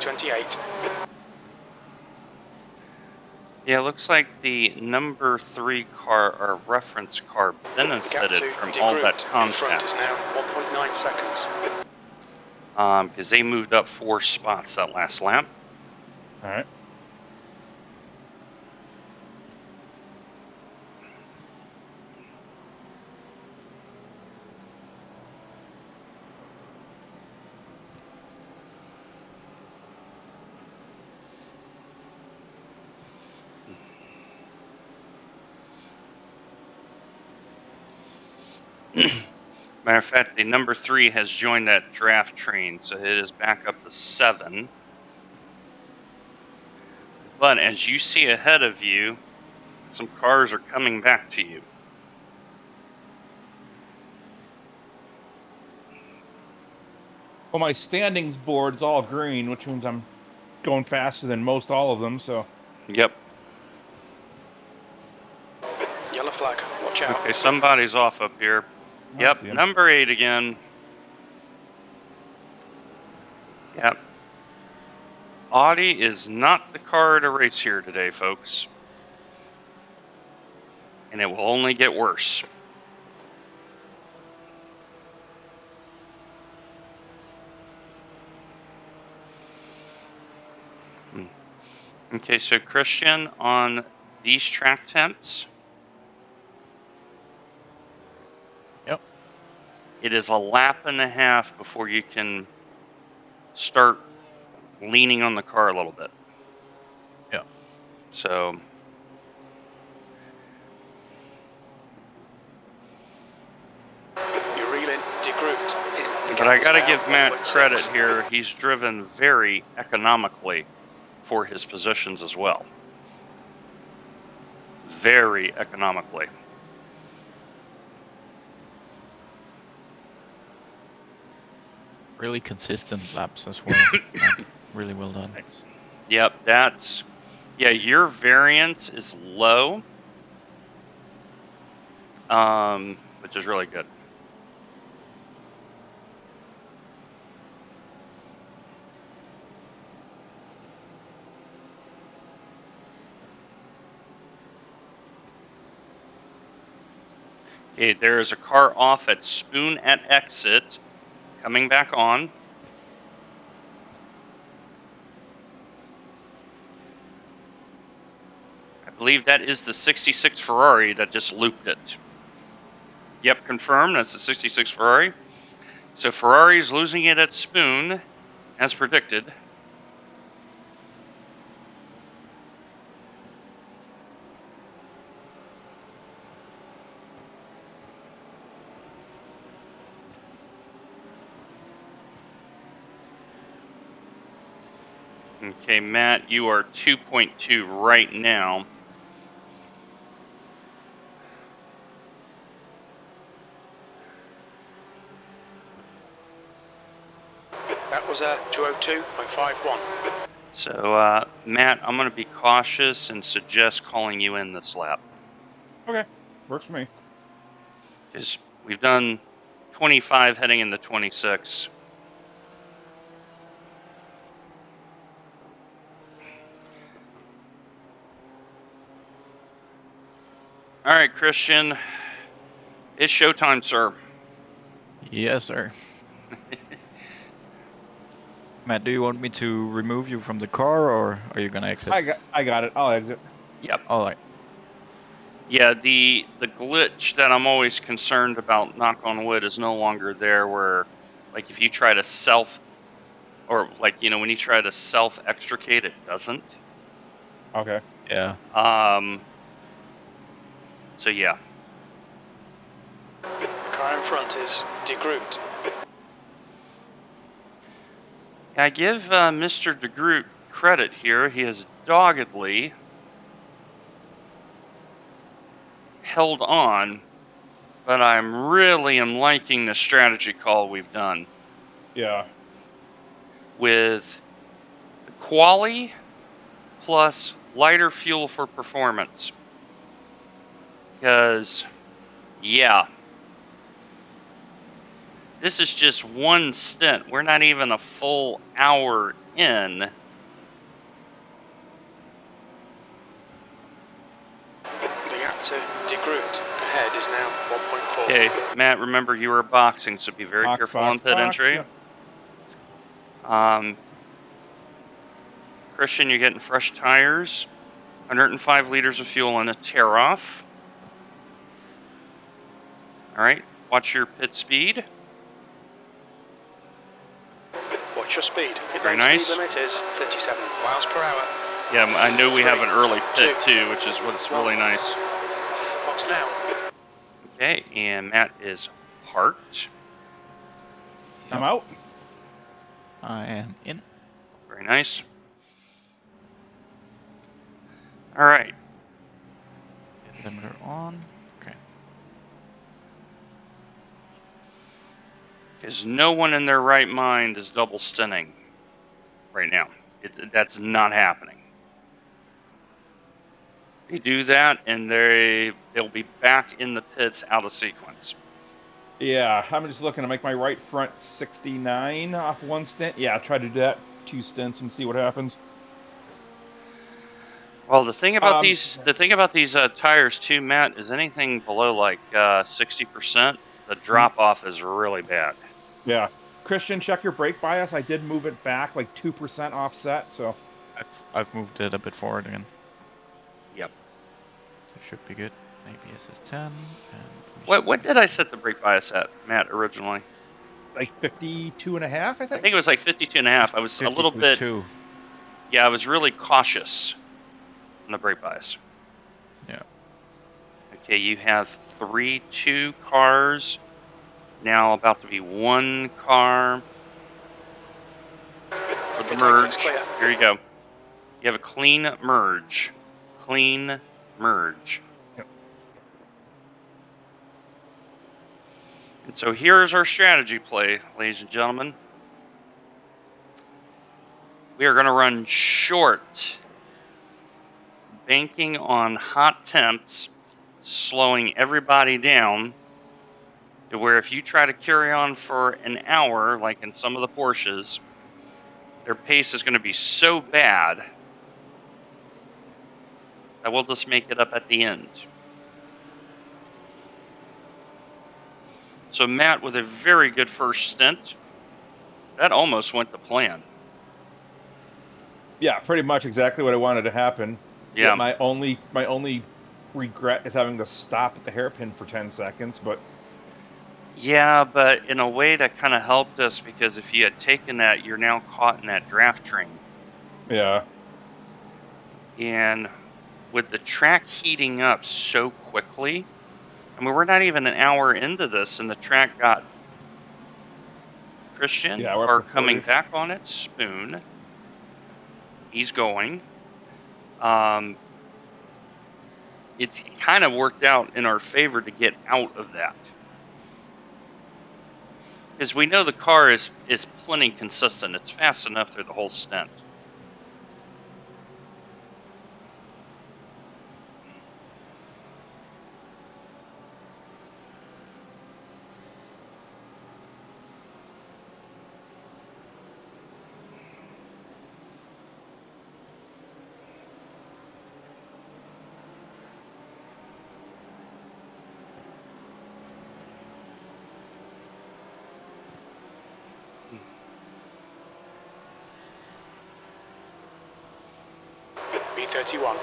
3:28. Yeah, it looks like the number 3 car or reference car The gap benefited to from De all that Groot in front contact is now 1.9 seconds. because they moved up 4 spots that last lap. All right. Matter of fact, the number 3 has joined that draft train, so it is back up to 7. But as you see ahead of you, some cars are coming back to you. Well, my standings board's all green, which means I'm going faster than most all of them. So Yep. Yellow flag, watch out. Okay, somebody's off up here. I Yep, see 'em. number 8 again. Yep. Audi is not the car to race here today, folks. And it will only get worse. Okay, so Christian, on these track temps, Yep. it is a lap and a half before you can start leaning on the car a little bit. Yeah. So, You reel in De Groot. but I got to give Matt credit here. He's driven very economically for his positions as well. Very economically. Really consistent laps as well. Really well done. Nice. Yep, that's... Yeah, your variance is low. Which is really good. Okay, there is a car off at Spoon at exit, coming back on. I believe that is the 66 Ferrari that just looped it. Yep, confirmed, that's the 66 Ferrari. So Ferrari's losing it at Spoon, as predicted. Okay, Matt, you are 2.2 right now. That was a 202.51. So, Matt, I'm going to be cautious and suggest calling you in this lap. Okay, works for me. Because we've done 25 heading into 26. All right, Christian. It's showtime, sir. Yes, sir. Matt, do you want me to remove you from the car, or are you gonna exit? I got it. I'll exit. Yep. All right. Yeah, the glitch that I'm always concerned about, knock on wood, is no longer there where, like, if you try to when you try to self-extricate, it doesn't. Okay. Yeah. So, yeah. The car in front is De Groot. I give Mr. De Groot credit here. He has doggedly held on, but I'm really liking the strategy call we've done Yeah. with the quali plus lighter fuel for performance. Because, yeah, this is just one stint. We're not even a full hour in. The gap to De Groot ahead is now 1.4. Okay, Matt, remember you were boxing, so be very careful on pit entry. yeah. Christian, you're getting fresh tires, 105 liters of fuel on a tear-off. All right, watch your pit speed. Watch your speed. Very Inline nice. speed limit is 37 miles per hour. Yeah, I know we have an early pit 2, too, which is what's really nice. Box now. Okay, and Matt is parked. I'm out. I am in. Very nice. All right. Limiter on. Okay. Because no one in their right mind is double stinting right now. That's not happening. You do that, and they'll be back in the pits out of sequence. Yeah, I'm just looking to make my right front 69 off one stint. Yeah, try to do that 2 stints and see what happens. Well, the thing about these tires too, Matt, is anything below like 60%, the drop off is really bad. Yeah. Christian, check your brake bias. I did move it back like 2% offset, so. I've moved it a bit forward again. Yep. So it should be good. ABS is 10. And What did I set the brake bias at, Matt, originally? Like 52 and a half, I I think? think it was like 52 and a half. I was a little bit. 52. Yeah, I was really cautious on the brake bias. Yeah. Okay, you have 2 cars. Now about to be 1 car for the Pit merge. exit's clear. Here you go. You have a clean merge. Clean merge. Yep. And so here's our strategy play, ladies and gentlemen. We are going to run short, banking on hot temps, slowing everybody down to where if you try to carry on for an hour, like in some of the Porsches, their pace is going to be so bad that we'll just make it up at the end. So Matt, with a very good first stint, that almost went to plan. Yeah, pretty much exactly what I wanted to happen. Yeah. Yet my only regret is having to stop at the hairpin for 10 seconds, but Yeah, but in a way that kind of helped us because if you had taken that, you're now caught in that draft train. yeah. And with the track heating up so quickly, I mean, we're not even an hour into this, and the track got Christian, Yeah, we're are up to coming 40. back on it. Spoon. He's going. It's kind of worked out in our favor to get out of that. Because we know the car is plenty consistent. It's fast enough through the whole stint. B31.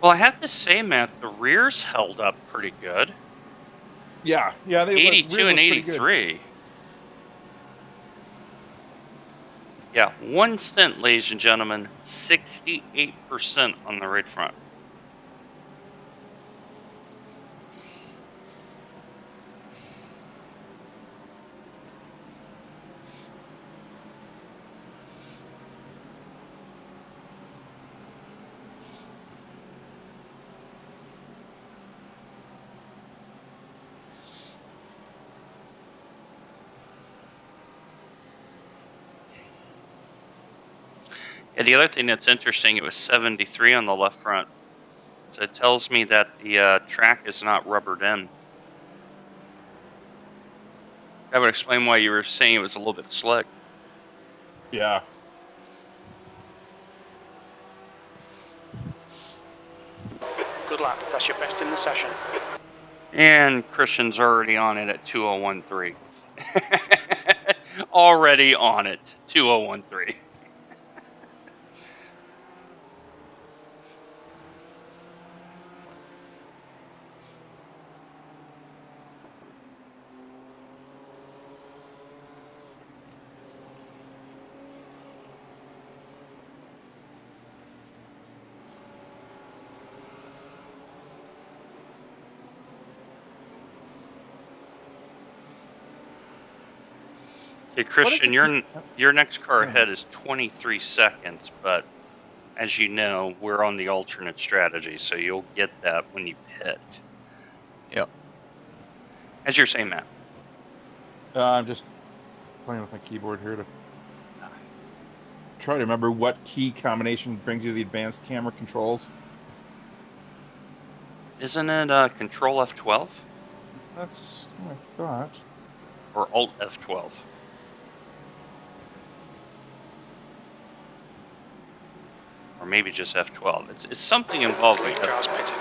Well, I have to say, Matt, the rears held up pretty good. Yeah, the 82 rears and look pretty good. 83. Yeah, one stint, ladies and gentlemen, 68% on the right front. Yeah, the other thing that's interesting, it was 73 on the left front. So it tells me that the track is not rubbered in. That would explain why you were saying it was a little bit slick. Yeah. Good lap. That's your best in the session. And Christian's already on it at 2013. Already on it, 2013. Okay, Christian, your next car ahead is 23 seconds, but as you know, we're on the alternate strategy, so you'll get that when you pit. Yep. As you're saying, Matt. I'm just playing with my keyboard here to try to remember what key combination brings you the advanced camera controls. Isn't it Control F12? That's what I thought. Or Alt F12? Or maybe just F12. It's something involving Three cars F12. pitting.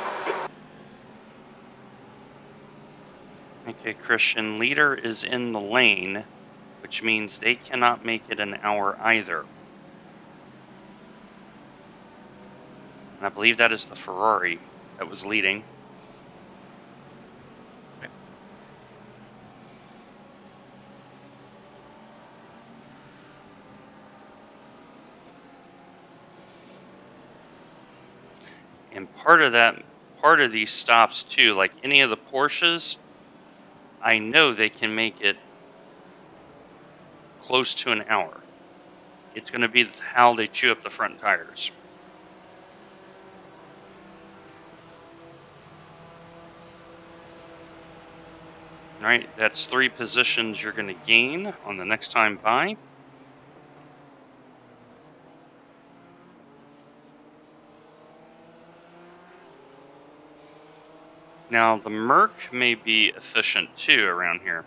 Okay, Christian, leader is in the lane, which means they cannot make it an hour either. And I believe that is the Ferrari that was leading. And part of these stops too, like any of the Porsches, I know they can make it close to an hour. It's going to be how they chew up the front tires. All right, that's 3 positions you're going to gain on the next time by. Now, the Merc may be efficient too around here.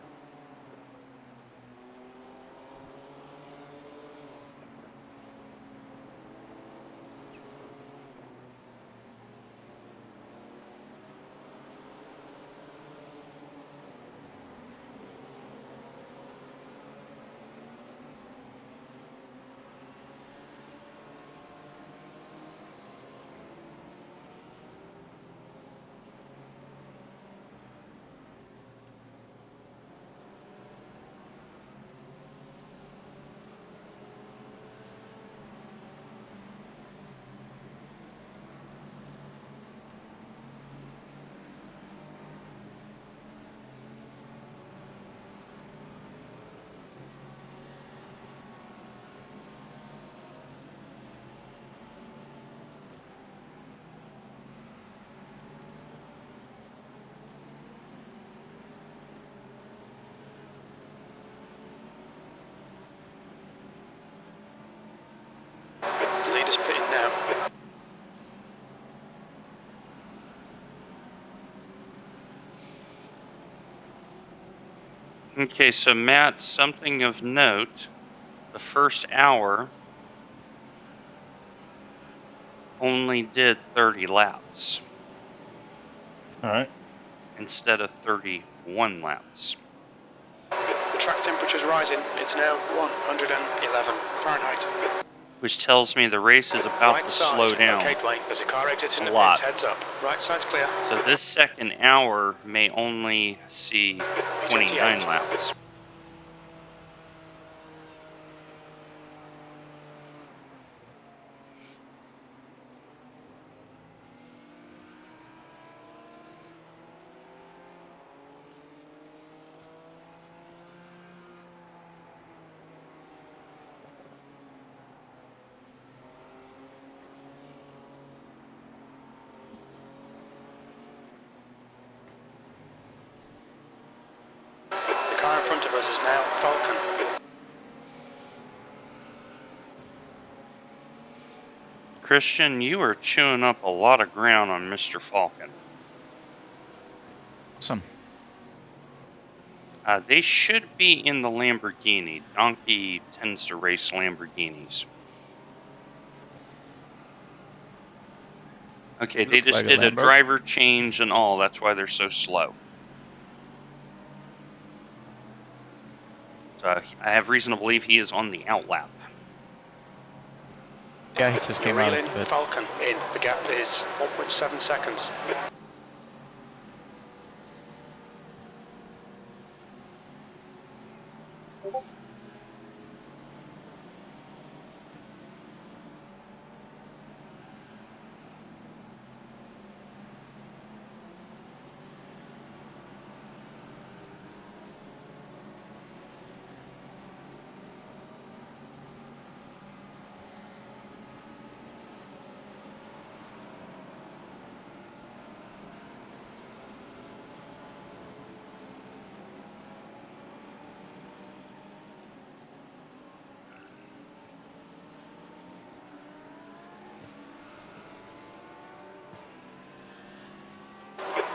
The leader's pitting now. Okay, so Matt, something of note, the first hour only did 30 laps. All right. Instead of 31 laps. The track temperature's rising. It's now 111 Fahrenheit. which tells me the race is about Right to side. slow down. Okay, Blaine. There's a car exiting A the lot. pits. Heads up. Right side's clear. So this second hour may only see 29 28. laps. The car in front of us is now Falcon. Christian, you are chewing up a lot of ground on Mr. Falcon. Awesome. They should be in the Lamborghini. Donkey tends to race Lamborghinis. Okay, they Looks just like a did a Lambo. driver change and all. That's why they're so slow. So I have reason to believe he is on the outlap. Yeah, he just You're came out of reeling. the pits. Falcon in. The gap is 1.7 seconds.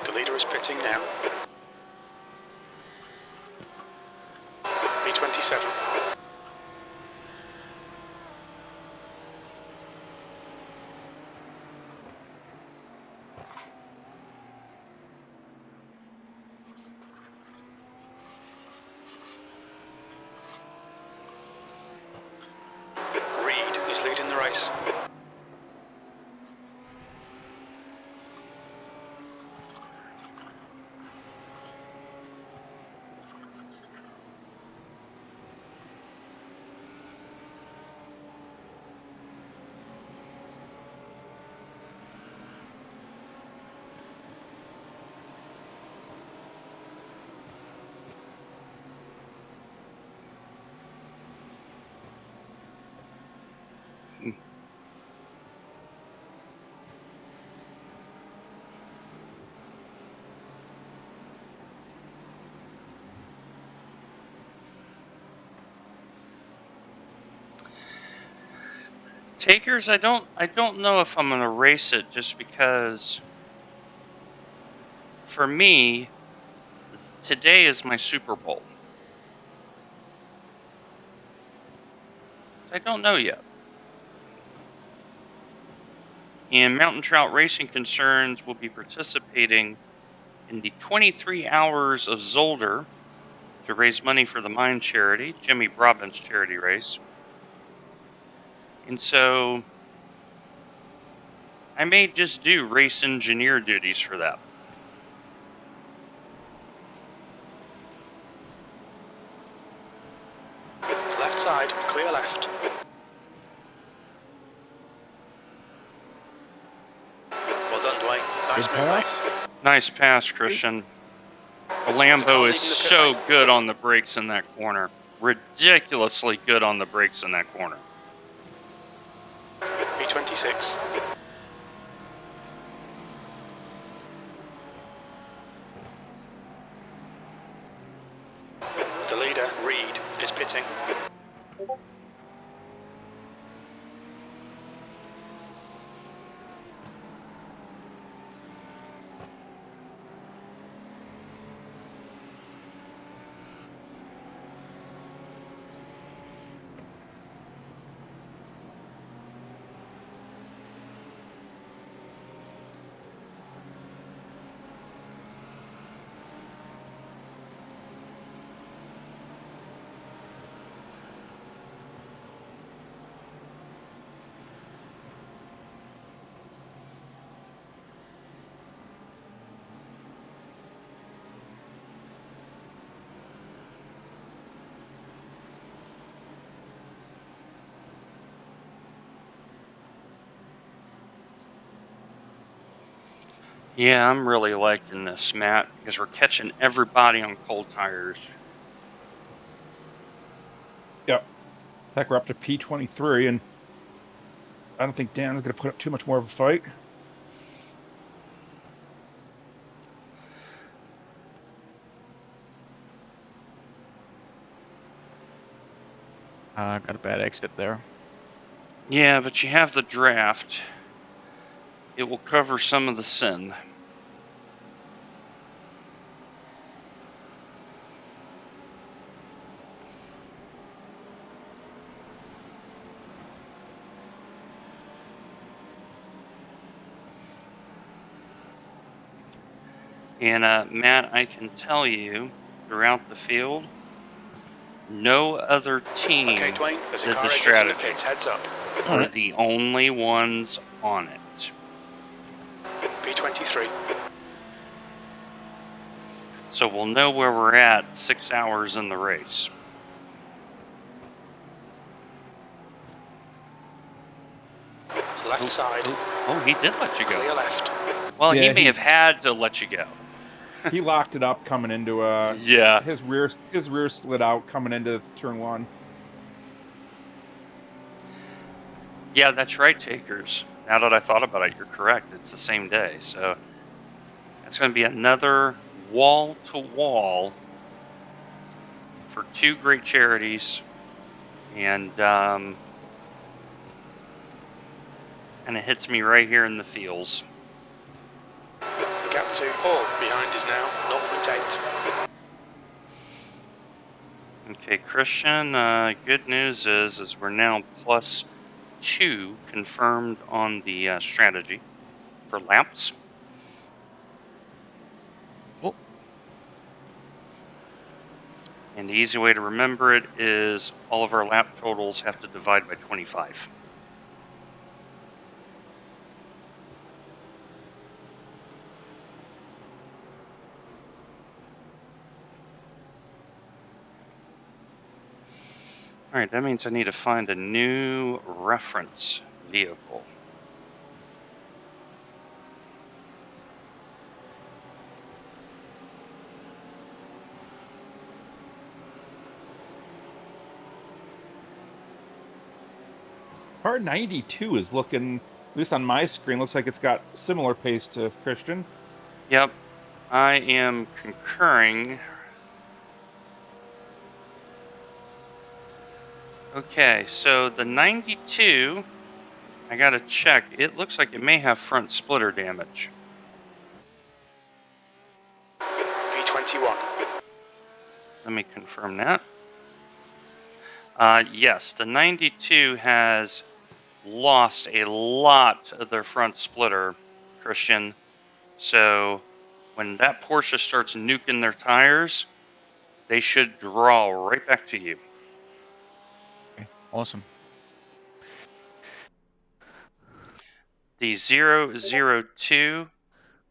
The leader is pitting now. B27. Reed is leading the race. Takers, I don't know if I'm gonna race it just because for me, today is my Super Bowl. I don't know yet. And Mountain Trout Racing Concerns will be participating in the 23 Hours of Zolder to raise money for the Mine charity, Jimmy Robbins charity race. And so I may just do race engineer duties for that. Left side, clear left. Well done, Dwayne. Nice Good move, mate. pass. Nice pass, Christian. The Lambo is so good on the brakes in that corner. Ridiculously good on the brakes in that corner. B26. The leader, Reed, is pitting. Yeah, I'm really liking this, Matt, because we're catching everybody on cold tires. Yep. Heck, we're up to P23, and I don't think Dan's going to put up too much more of a fight. Got a bad exit there. Yeah, but you have the draft. It will cover some of the sin. And Matt, I can tell you, throughout the field, no other team Okay, Dwayne, there's a did car the exiting the strategy. pits. Heads up. All We're right. the only ones on it. P23. So we'll know where we're at 6 hours in the race. Left side. Oh, he did let you Clear go. left. Well, he Yeah, may have had to let you go. He locked it up coming into Yeah. his rear slid out coming into turn 1. Yeah, that's right, Takers. Now that I thought about it, you're correct. It's the same day. So it's going to be another wall to wall for 2 great charities. And it hits me right here in the feels. The gap to Hall behind is now 0.8. Okay, Christian, good news is we're now +2 confirmed on the strategy for laps. Oh. And the easy way to remember it is all of our lap totals have to divide by 25. All right, that means I need to find a new reference vehicle. Car 92 is looking, at least on my screen, looks like it's got similar pace to Christian. Yep, I am concurring. Okay, so the 92, I gotta check. It looks like it may have front splitter damage. P21. Let me confirm that. Yes, the 92 has lost a lot of their front splitter, Christian. So when that Porsche starts nuking their tires, they should draw right back to you. Okay, awesome. The 002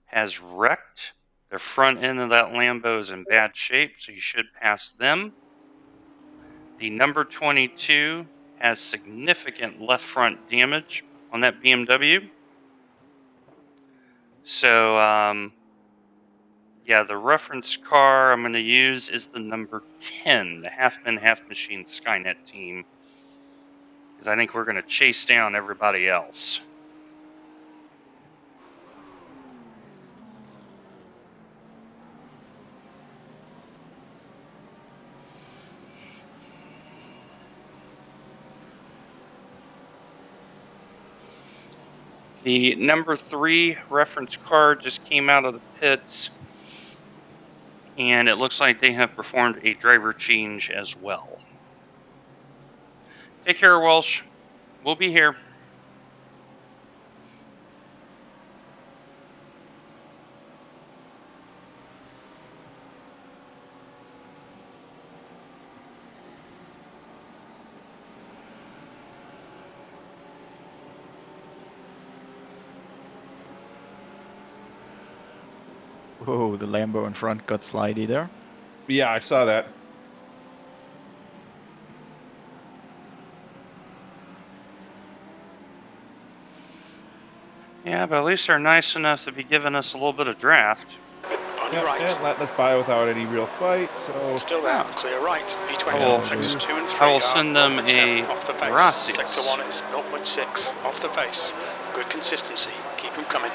has wrecked. The front end of that Lambo is in bad shape, so you should pass them. The number 22 has significant left front damage on that BMW. So, yeah, the reference car I'm going to use is the number 10, the Half Man, Half Machine Skynet team, because I think we're going to chase down everybody else. The number 3 reference car just came out of the pits, and it looks like they have performed a driver change as well. Take care, Walsh. We'll be here. Whoa, the Lambo in front got slidey there. Yeah, I saw that. Yeah, but at least they're nice enough to be giving us a little bit of draft. On your Yep, right. and letting us by without any real fight. So Still there, Oh. clear right, B20. will- Sectors 2 and 3 I will are send them 0.7 a off the pace. Gracias. Sector 1 is 0.6 off the pace. Good consistency, keep them coming.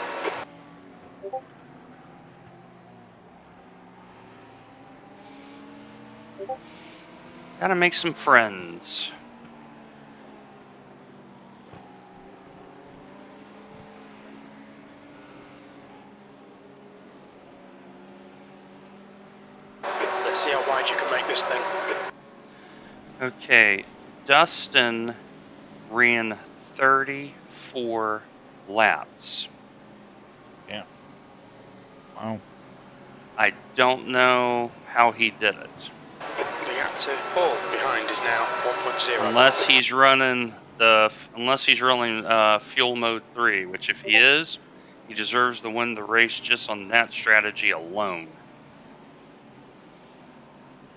Gotta make some friends. Let's see how wide you can make this thing. Okay, Dustin ran 34 laps. yeah. Wow. I don't know how he did it. The gap to Paul behind is now 1.0. Unless he's running fuel mode 3, which if he is, he deserves to win the race just on that strategy alone.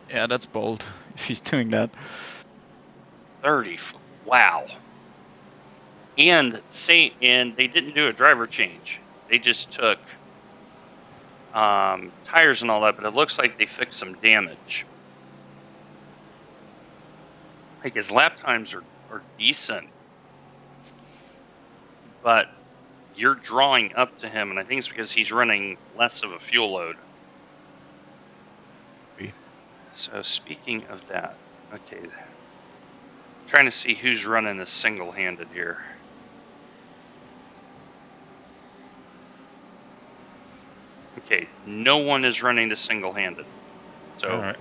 Yeah, that's bold if he's doing that. 30. Wow. And they didn't do a driver change. They just took tires and all that, but it looks like they fixed some damage. Like his lap times are decent, but you're drawing up to him, and I think it's because he's running less of a fuel load. So speaking of that, okay, trying to see who's running this single-handed here. Okay, no one is running this single-handed. So, All right.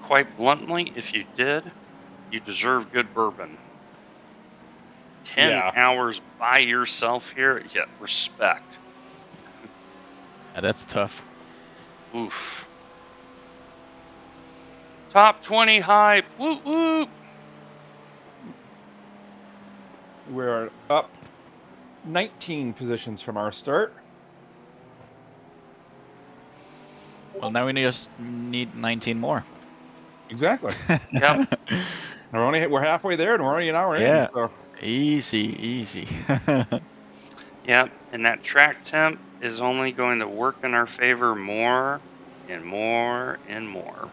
quite bluntly, if you did, you deserve good bourbon. 10 Yeah. hours by yourself here, yeah, respect. Yeah, that's tough. Oof. Top 20 hype, whoop whoop. We're up 19 positions from our start. Well, now we just need 19 more. Exactly. Yep. We're halfway there, and we're only an hour Yeah. in. So Easy. Yep, and that track temp is only going to work in our favor more and more and more.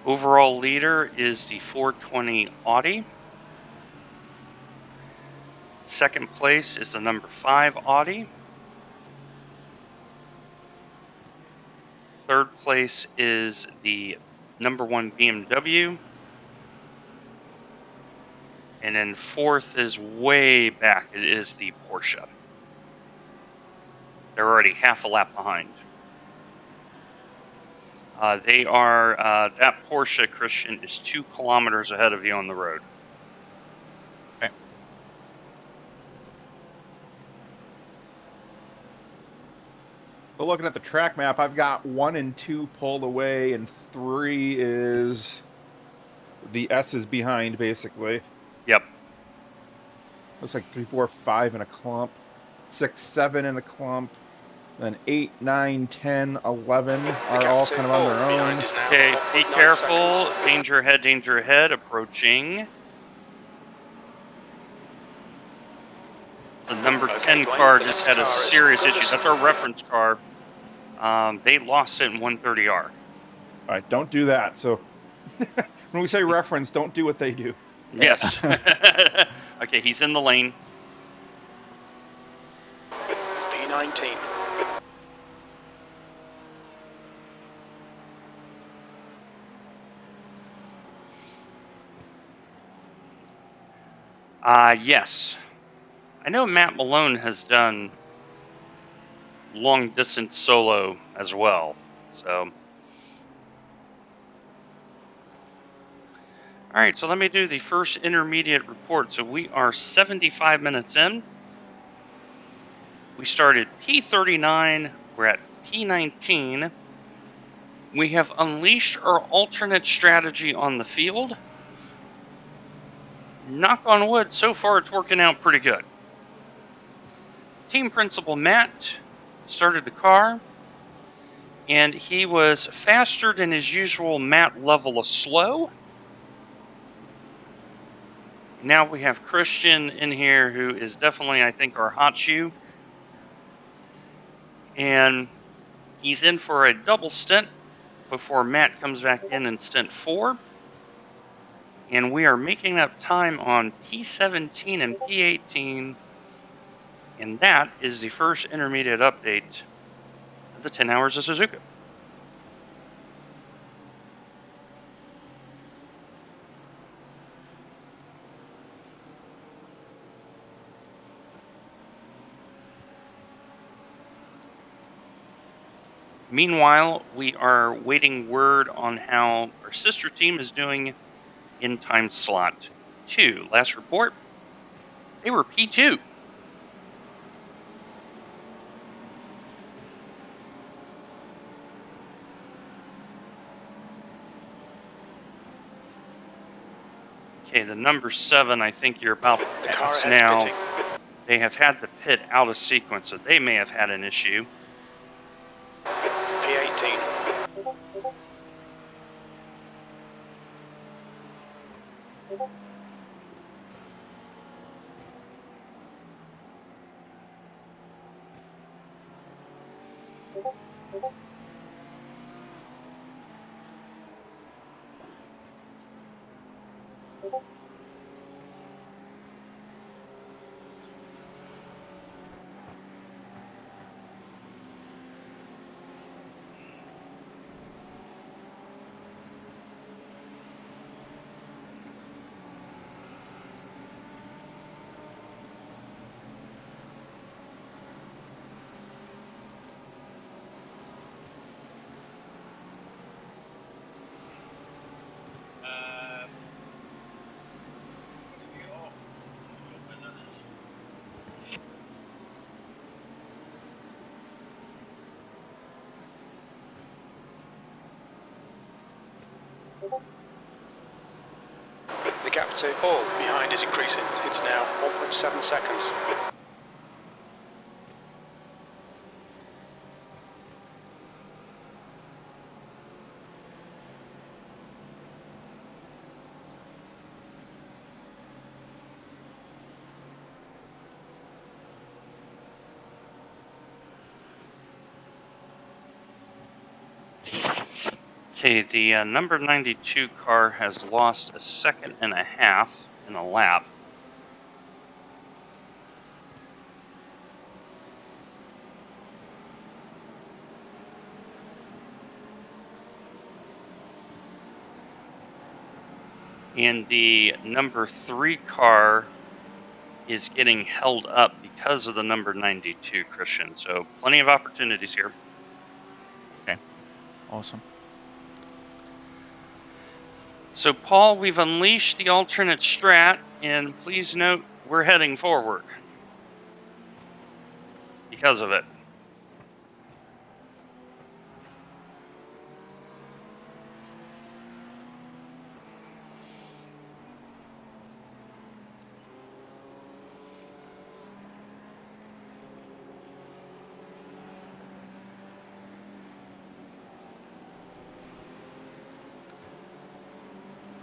Overall leader is the 420 Audi. Second place is the number 5 Audi. Third place is the number 1 BMW. And then fourth is way back. It is the Porsche. They're already half a lap behind. That Porsche, Christian, is 2 kilometers ahead of you on the road. Okay. But looking at the track map, I've got 1 and 2 pulled away, and 3 is the S is behind, basically. Yep. Looks like 3, 4, 5 in a clump, 6, 7 in a clump, then 8, 9, 10, 11 are all kind of on their own. Okay, be careful. Danger ahead, approaching. The number 10 car just had a serious issue. That's our reference car. They lost it in 130R. All right, don't do that. So when we say reference, don't do what they do. Yes. Okay, he's in the lane. B19. Yes. I know Matt Malone has done long distance solo as well. So, all right, so let me do the first intermediate report. So we are 75 minutes in. We started P39. We're at P19. We have unleashed our alternate strategy on the field. Knock on wood, so far it's working out pretty good. Team principal Matt started the car. and he was faster than his usual mat level of slow. Now we have Christian in here, who is definitely, I think, our hot shoe. And he's in for a double stint before Matt comes back in stint 4. And we are making up time on P17 and P18. And that is the first intermediate update of the 10 hours of Suzuka. Meanwhile, we are waiting word on how our sister team is doing in time slot 2. Last report, they were P2. Okay, the number 7, I think you're about The car past ahead's now. pitting. They have had the pit out of sequence, so they may have had an issue. P18. The gap to Hall behind is increasing. It's now 1.7 seconds. Okay, the number 92 car has lost a second and a half in a lap. And the number 3 car is getting held up because of the number 92, Christian. So plenty of opportunities here. Awesome. So, Paul, we've unleashed the alternate strat, and please note we're heading forward because of it.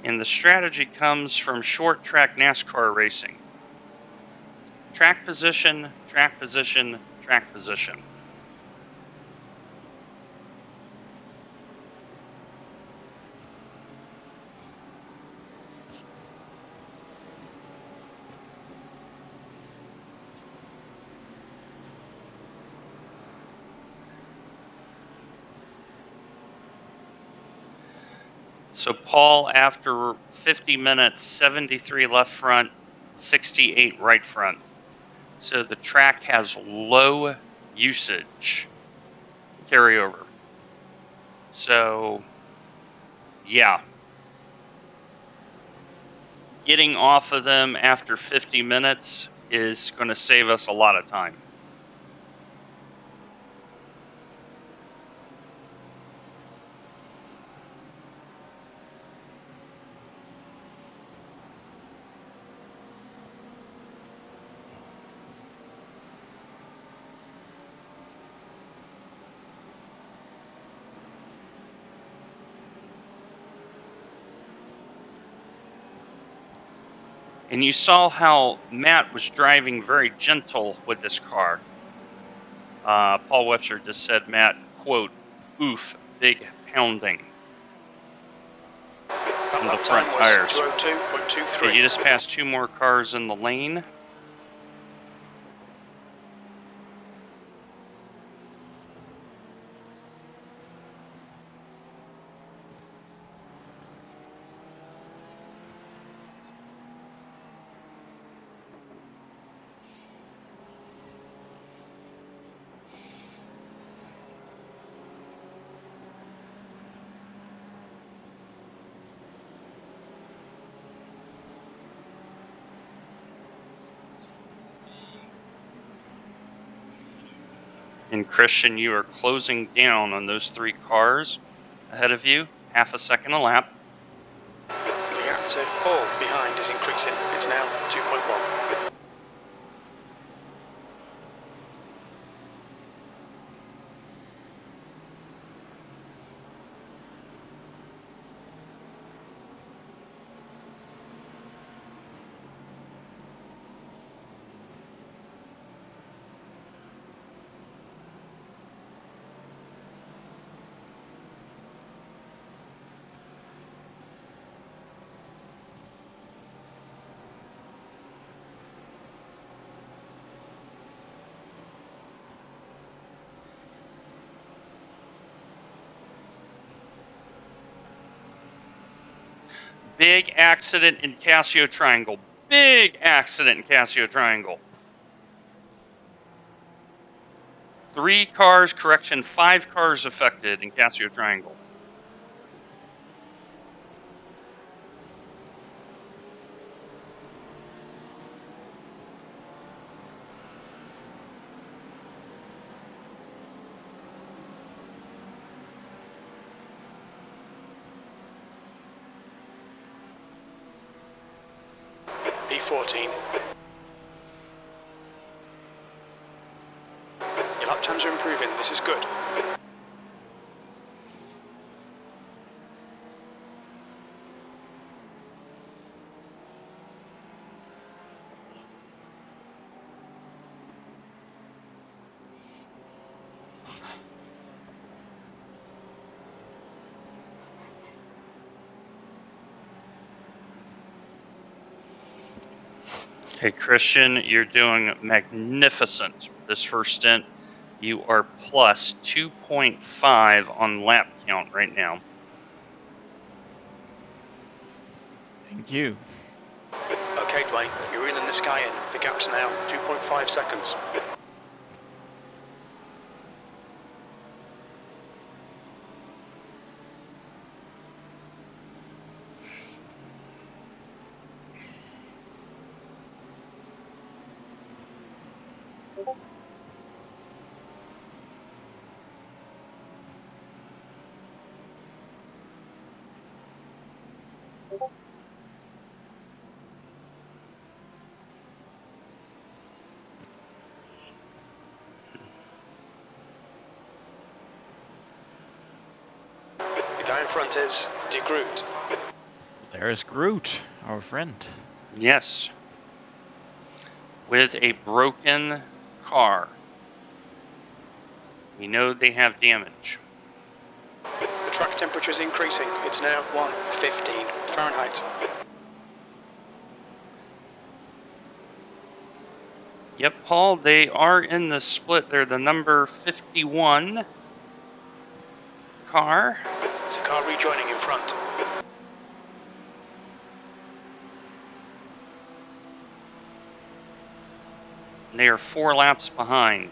And the strategy comes from short track NASCAR racing. Track position, track position, track position. So Paul, after 50 minutes, 73 left front, 68 right front. So the track has low usage carryover. So, yeah. Getting off of them after 50 minutes is going to save us a lot of time. And you saw how Matt was driving very gentle with this car. Paul Webster just said, Matt, quote, oof, big pounding from the front tires. 202.23. Did you just pass 2 more cars in the lane? And Christian, you are closing down on those 3 cars ahead of you, half a second a lap. The gap to all behind is increasing. It's now 2.1. Big accident in Casio Triangle. Big accident in Casio Triangle. 3 cars, correction, 5 cars affected in Casio Triangle. E14. Your lap times are improving. This is good. Okay, Christian, you're doing magnificent this first stint. You are plus 2.5 on lap count right now. Thank you. Okay, Dwayne, you're reeling this guy in. The gap's now 2.5 seconds. The guy in front is De Groot. There's Groot, our friend. Yes. With a broken car. We know they have damage. The track temperature is increasing. It's now 115 Fahrenheit. Yep, Paul, they are in the split. They're the number 51 car. There's a car rejoining in front. They are 4 laps behind.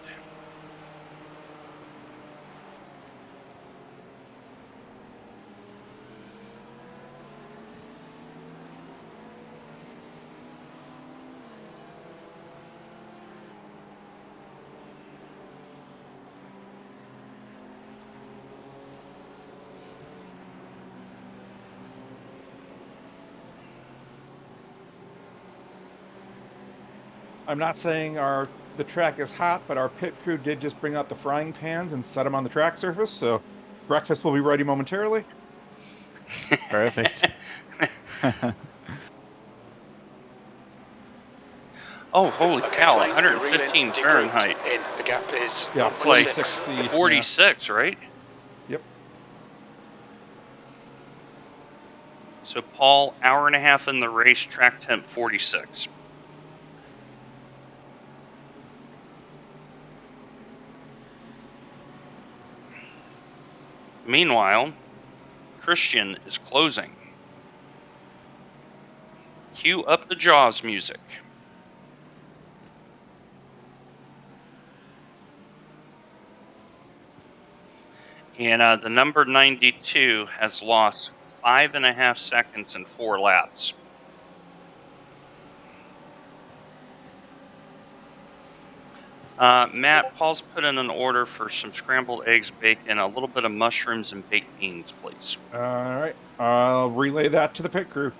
I'm not saying the track is hot, but our pit crew did just bring out the frying pans and set them on the track surface, so breakfast will be ready momentarily. Perfect. Oh, holy Okay, cow, plane, you're 115 reeling, Fahrenheit. degrouped in. The gap is Yeah, 1.6. 46 C. 46, right? Yep. So, Paul, hour and a half in the race, track temp 46. Meanwhile, Christian is closing. Cue up the Jaws music. And the number 92 has lost 5.5 seconds in 4 laps. Matt, Paul's put in an order for some scrambled eggs, bacon, a little bit of mushrooms, and baked beans, please. All right. I'll relay that to the pit crew.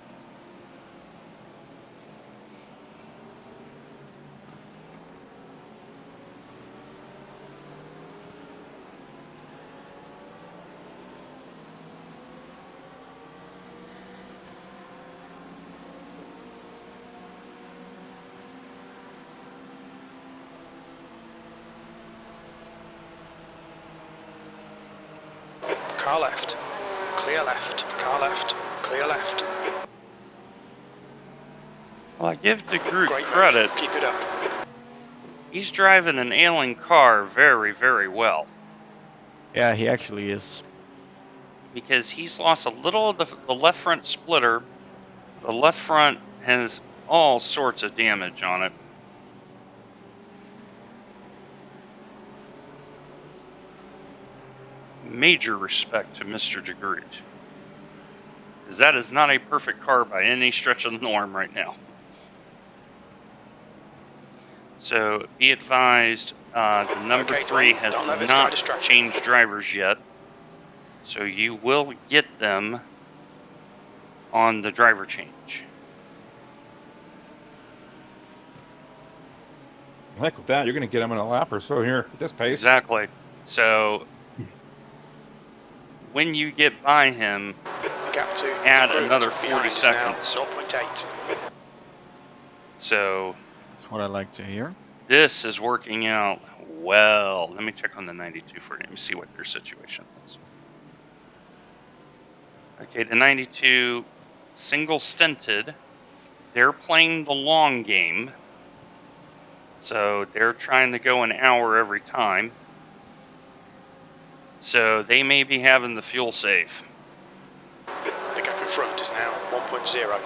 Car left. Clear left. Car left. Clear left. Well, I give DeGroot Great credit. move. Keep it up. He's driving an ailing car very, very well. Yeah, he actually is. Because he's lost a little of the left front splitter. The left front has all sorts of damage on it. Major respect to Mr. DeGroot. Because that is not a perfect car by any stretch of the norm right now. So be advised, the number Okay, 3 Dwayne, has don't let this guy not distract you. changed drivers yet. So you will get them on the driver change. Heck with that, you're going to get them in a lap or so here at this pace. Exactly. So when you get by him, The gap to add DeGroot another 40 behind is now seconds. 0.8. So That's what I like to hear. this is working out well. Let me check on the 92 for you. Let me see what their situation is. Okay, the 92 single stinted. They're playing the long game. So they're trying to go an hour every time. So they may be having the fuel save. The gap in front is now 1.0.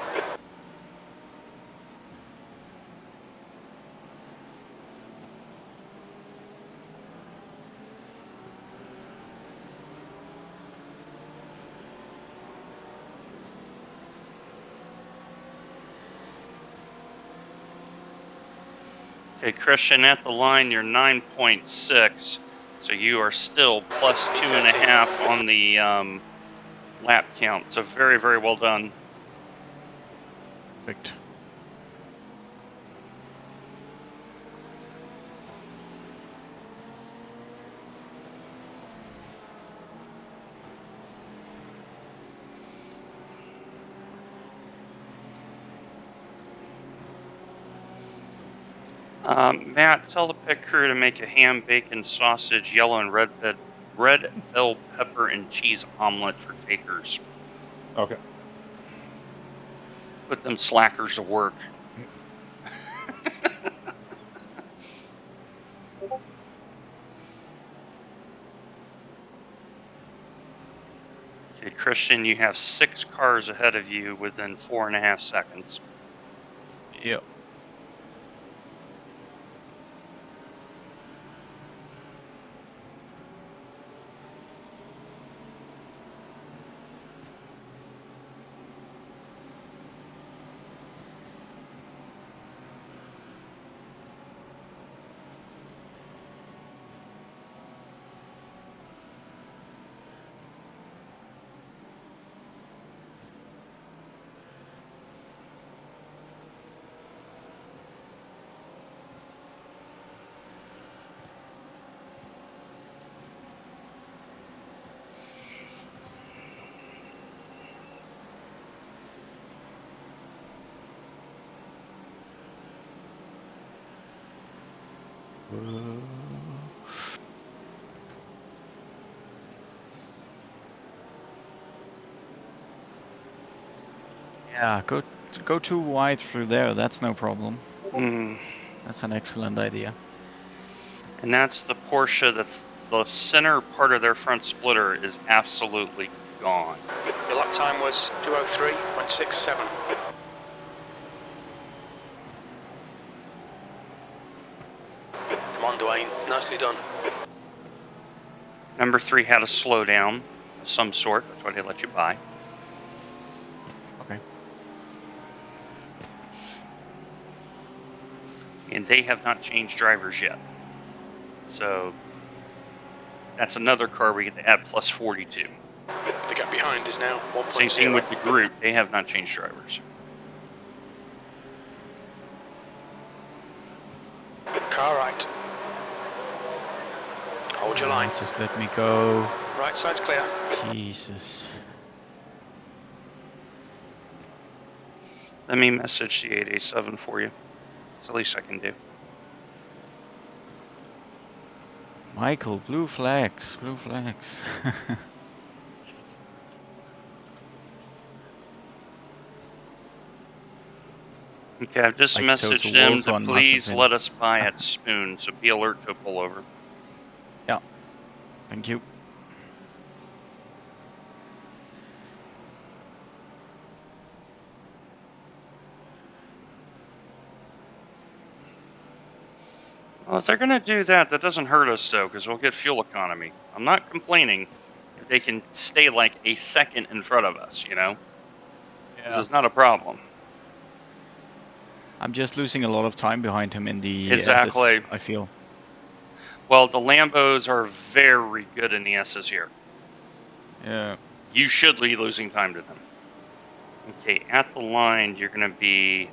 Okay, Christian, at the line, you're 9.6. So you are still plus 2.5 on the lap count. So very, very well done. Perfect. Matt, tell the pit crew to make a ham, bacon, sausage, yellow and red bell pepper, and cheese omelet for takers. Okay. Put them slackers to work. Okay, Christian, you have 6 cars ahead of you within 4.5 seconds. Yep. Yeah, go too wide through there. That's no problem. Mm. That's an excellent idea. And that's the Porsche that's the center part of their front splitter is absolutely gone. Your lap time was 2:03.67. Come on, Dwayne. Nicely done. Number 3 had a slowdown of some sort. That's why they let you by. Okay. And they have not changed drivers yet. So that's another car we get to add plus 42. The gap behind is now 1.0. Same thing with the group. They have not changed drivers. Car right. Hold your line. Just let me go. Right side's clear. Jesus. Let me message the 887 for you. It's the least I can do. Michael, blue flags, blue flags. Okay, I've just Like messaged Total him Wolf to on please Mazepin. let us by at Spoon, so be alert to a pullover. Yeah. Thank you. Well, if they're going to do that, that doesn't hurt us, though, because we'll get fuel economy. I'm not complaining if they can stay like a second in front of us, you know? This is not a problem. I'm just losing a lot of time behind him in the Exactly. SS, I feel. Well, the Lambos are very good in the S's here. Yeah. You should be losing time to them. Okay, at the line, you're going to be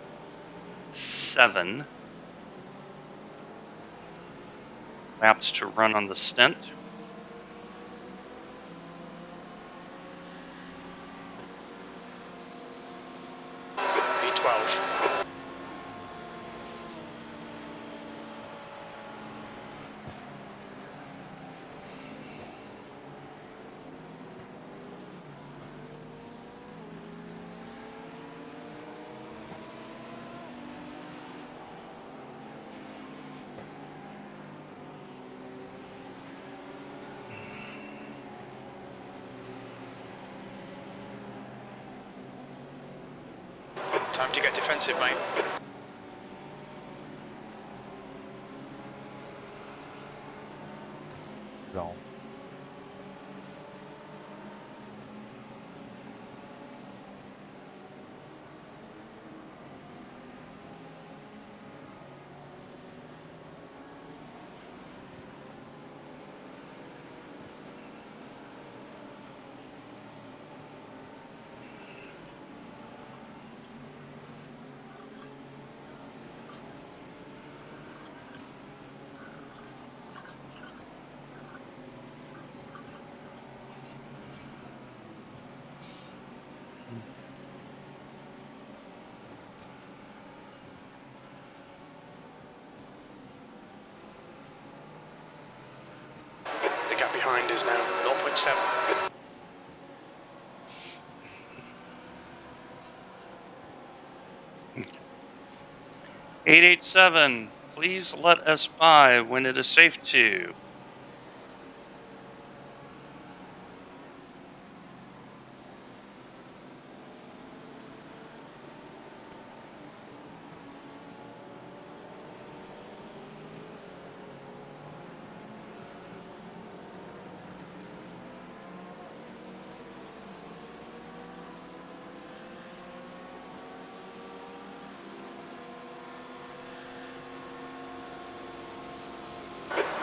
7 laps to run on the stint. B12. Time to get defensive, mate. No. The gap behind is now 0.7. "887, please let us by when it is safe to."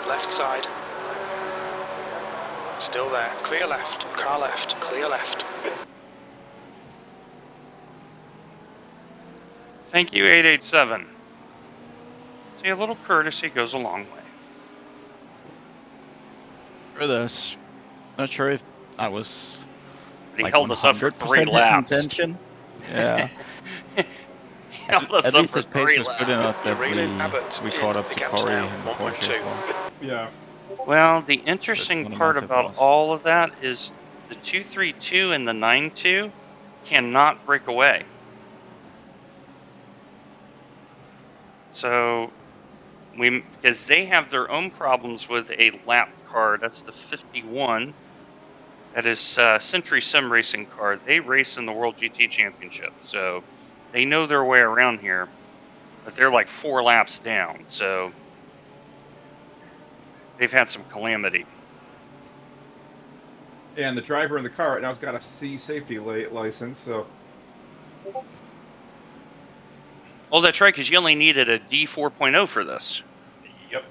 Left side. Still there. Clear left. Car left. Clear left. Thank you, 887. See, a little courtesy goes a long way. For this. Not sure if I was But he like held us up for 3 100% laps. intention. Yeah. all of us At up least for his pace 3 was good laps. enough You're that reeling Abbott we in. caught up The to gap's Corey now in the Porsche as 1.2. well. Yeah. Well, the So interesting it's not a part massive about loss. all of that is the 232 and the 92 cannot break away. So because they have their own problems with a lap car. That's the 51. That is Century Sim Racing car. They race in the World GT Championship, so they know their way around here. But they're like 4 laps down, so they've had some calamity. And the driver in the car right now has got a C safety license, so Oh, that's right, because you only needed a D 4.0 for this. yep.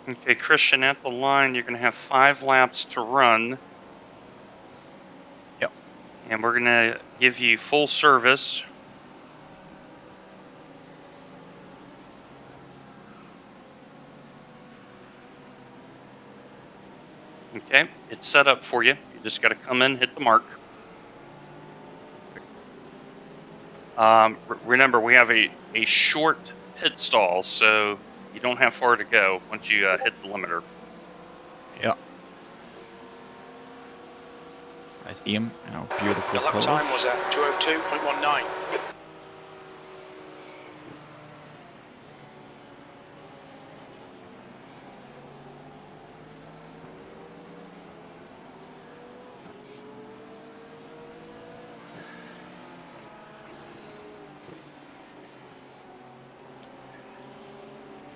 Okay, Christian, at the line, you're going to have 5 laps to run. Yep. And we're going to give you full service. Okay, it's set up for you. You just got to come in, hit the mark. Remember, we have a short pit stall, so you don't have far to go once you hit the limiter. Yeah. I see him. Oh, beautiful The lap curve. time was at 2:02.19.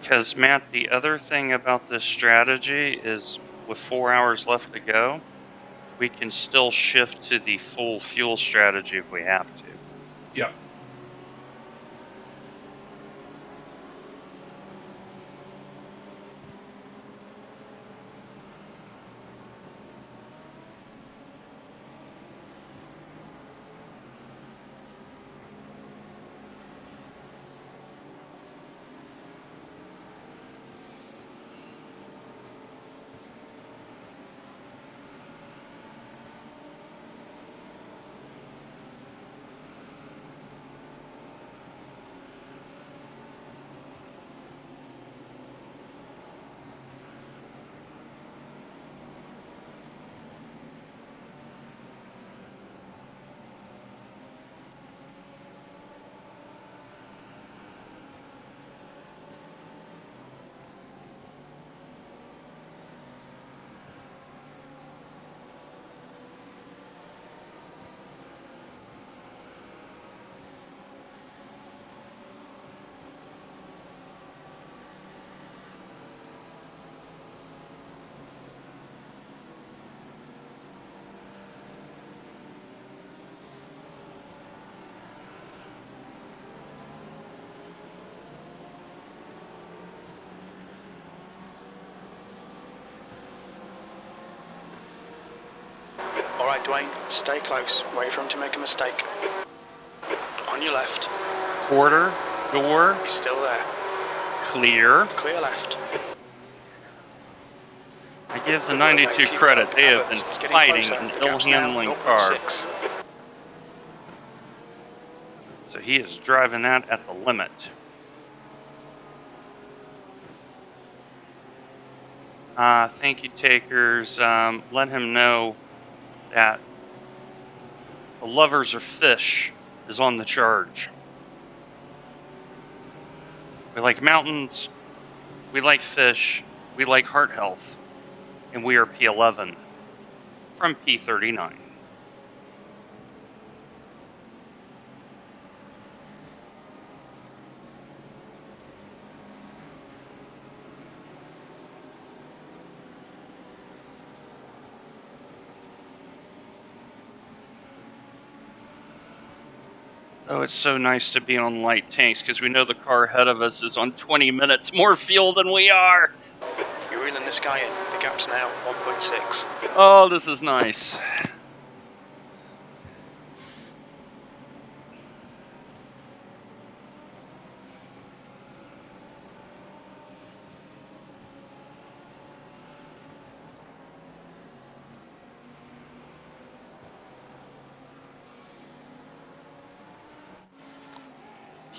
Because, Matt, the other thing about this strategy is with 4 hours left to go, we can still shift to the full fuel strategy if we have to. Yep. Alright, Dwayne, stay close. Wait for him to make a mistake. On your left. Quarter, door, He's still there. clear. Clear left. I give the Good work, 92 mate. Keep credit. it up. They have Abbott been is getting fighting closer. an The gap's now ill-handling car. 0.6. So he is driving that at the limit. Thank you, takers. Let him know that the lovers of fish is on the charge. We like mountains, we like fish, we like heart health, and we are P11 from P39. Oh, it's so nice to be on light tanks because we know the car ahead of us is on 20 minutes more fuel than we are. You're reeling this guy in. The gap's now 1.6. Oh, this is nice.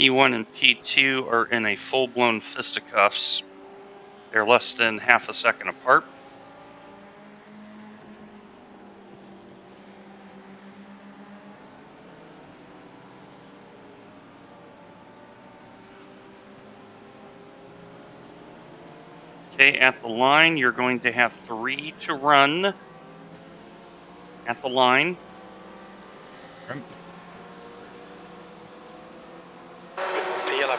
P1 and P2 are in a full-blown fisticuffs. They're less than half a second apart. Okay, at the line, you're going to have 3 to run at the line. P11.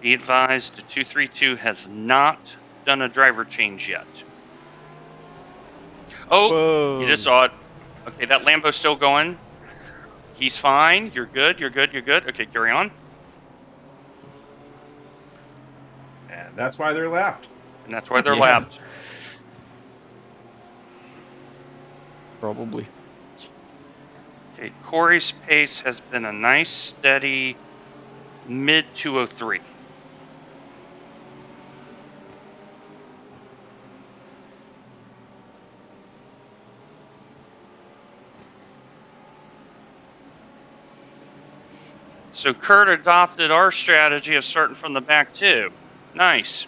Be advised, the 232 has not done a driver change yet. Oh, Whoa. you just saw it. Okay, that Lambo's still going. He's fine. You're good. You're good. You're good. Okay, carry on. And that's why they're lapped. And that's why they're Yeah. lapped. Probably. Okay, Corey's pace has been a nice, steady mid 203. So Kurt adopted our strategy of starting from the back too. Nice.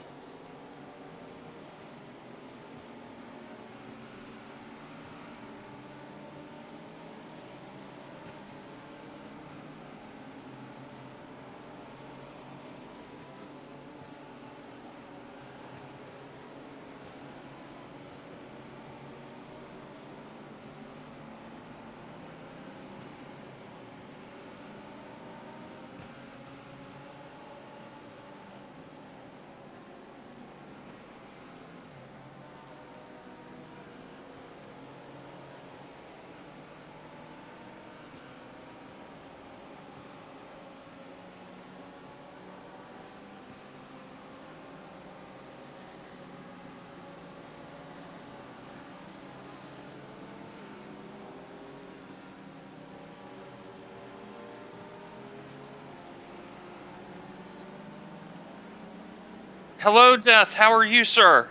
Hello, Death. How are you, sir?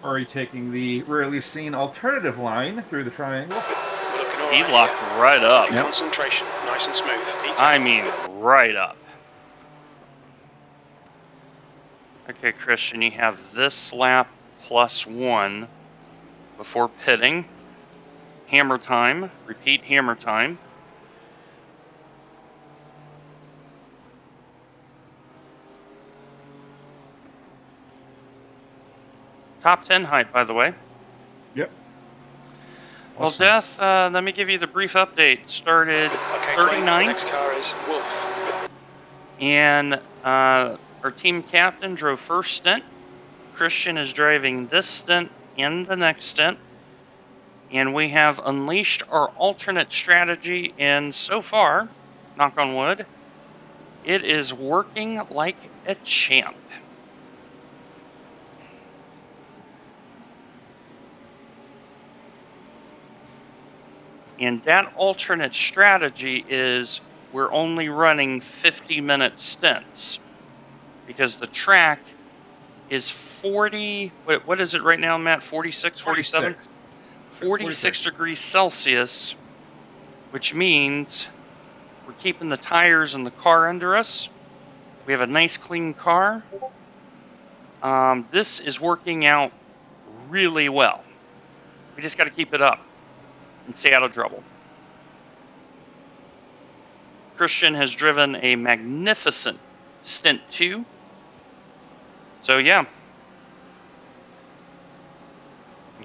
Already taking the rarely seen alternative line through the triangle. We're looking all He right locked here. right up. Yep. Concentration, nice and smooth. E10. I mean, right up. Okay, Christian, you have this lap +1 before pitting. Hammer time. Repeat hammer time. Top 10 height, by the way. Yep. Well, Awesome. Death, let me give you the brief update. Started Okay, Quinn, the 39th, next car is Wolf. and our team captain drove first stint. Christian is driving this stint and the next stint. And we have unleashed our alternate strategy, and so far, knock on wood, it is working like a champ. And that alternate strategy is we're only running 50-minute stints because the track is 40, what is it right now, Matt? 46, 47? 46 degrees Celsius, which means we're keeping the tires in the car under us. We have a nice clean car. This is working out really well. We just got to keep it up and stay out of trouble. Christian has driven a magnificent stint 2. So yeah.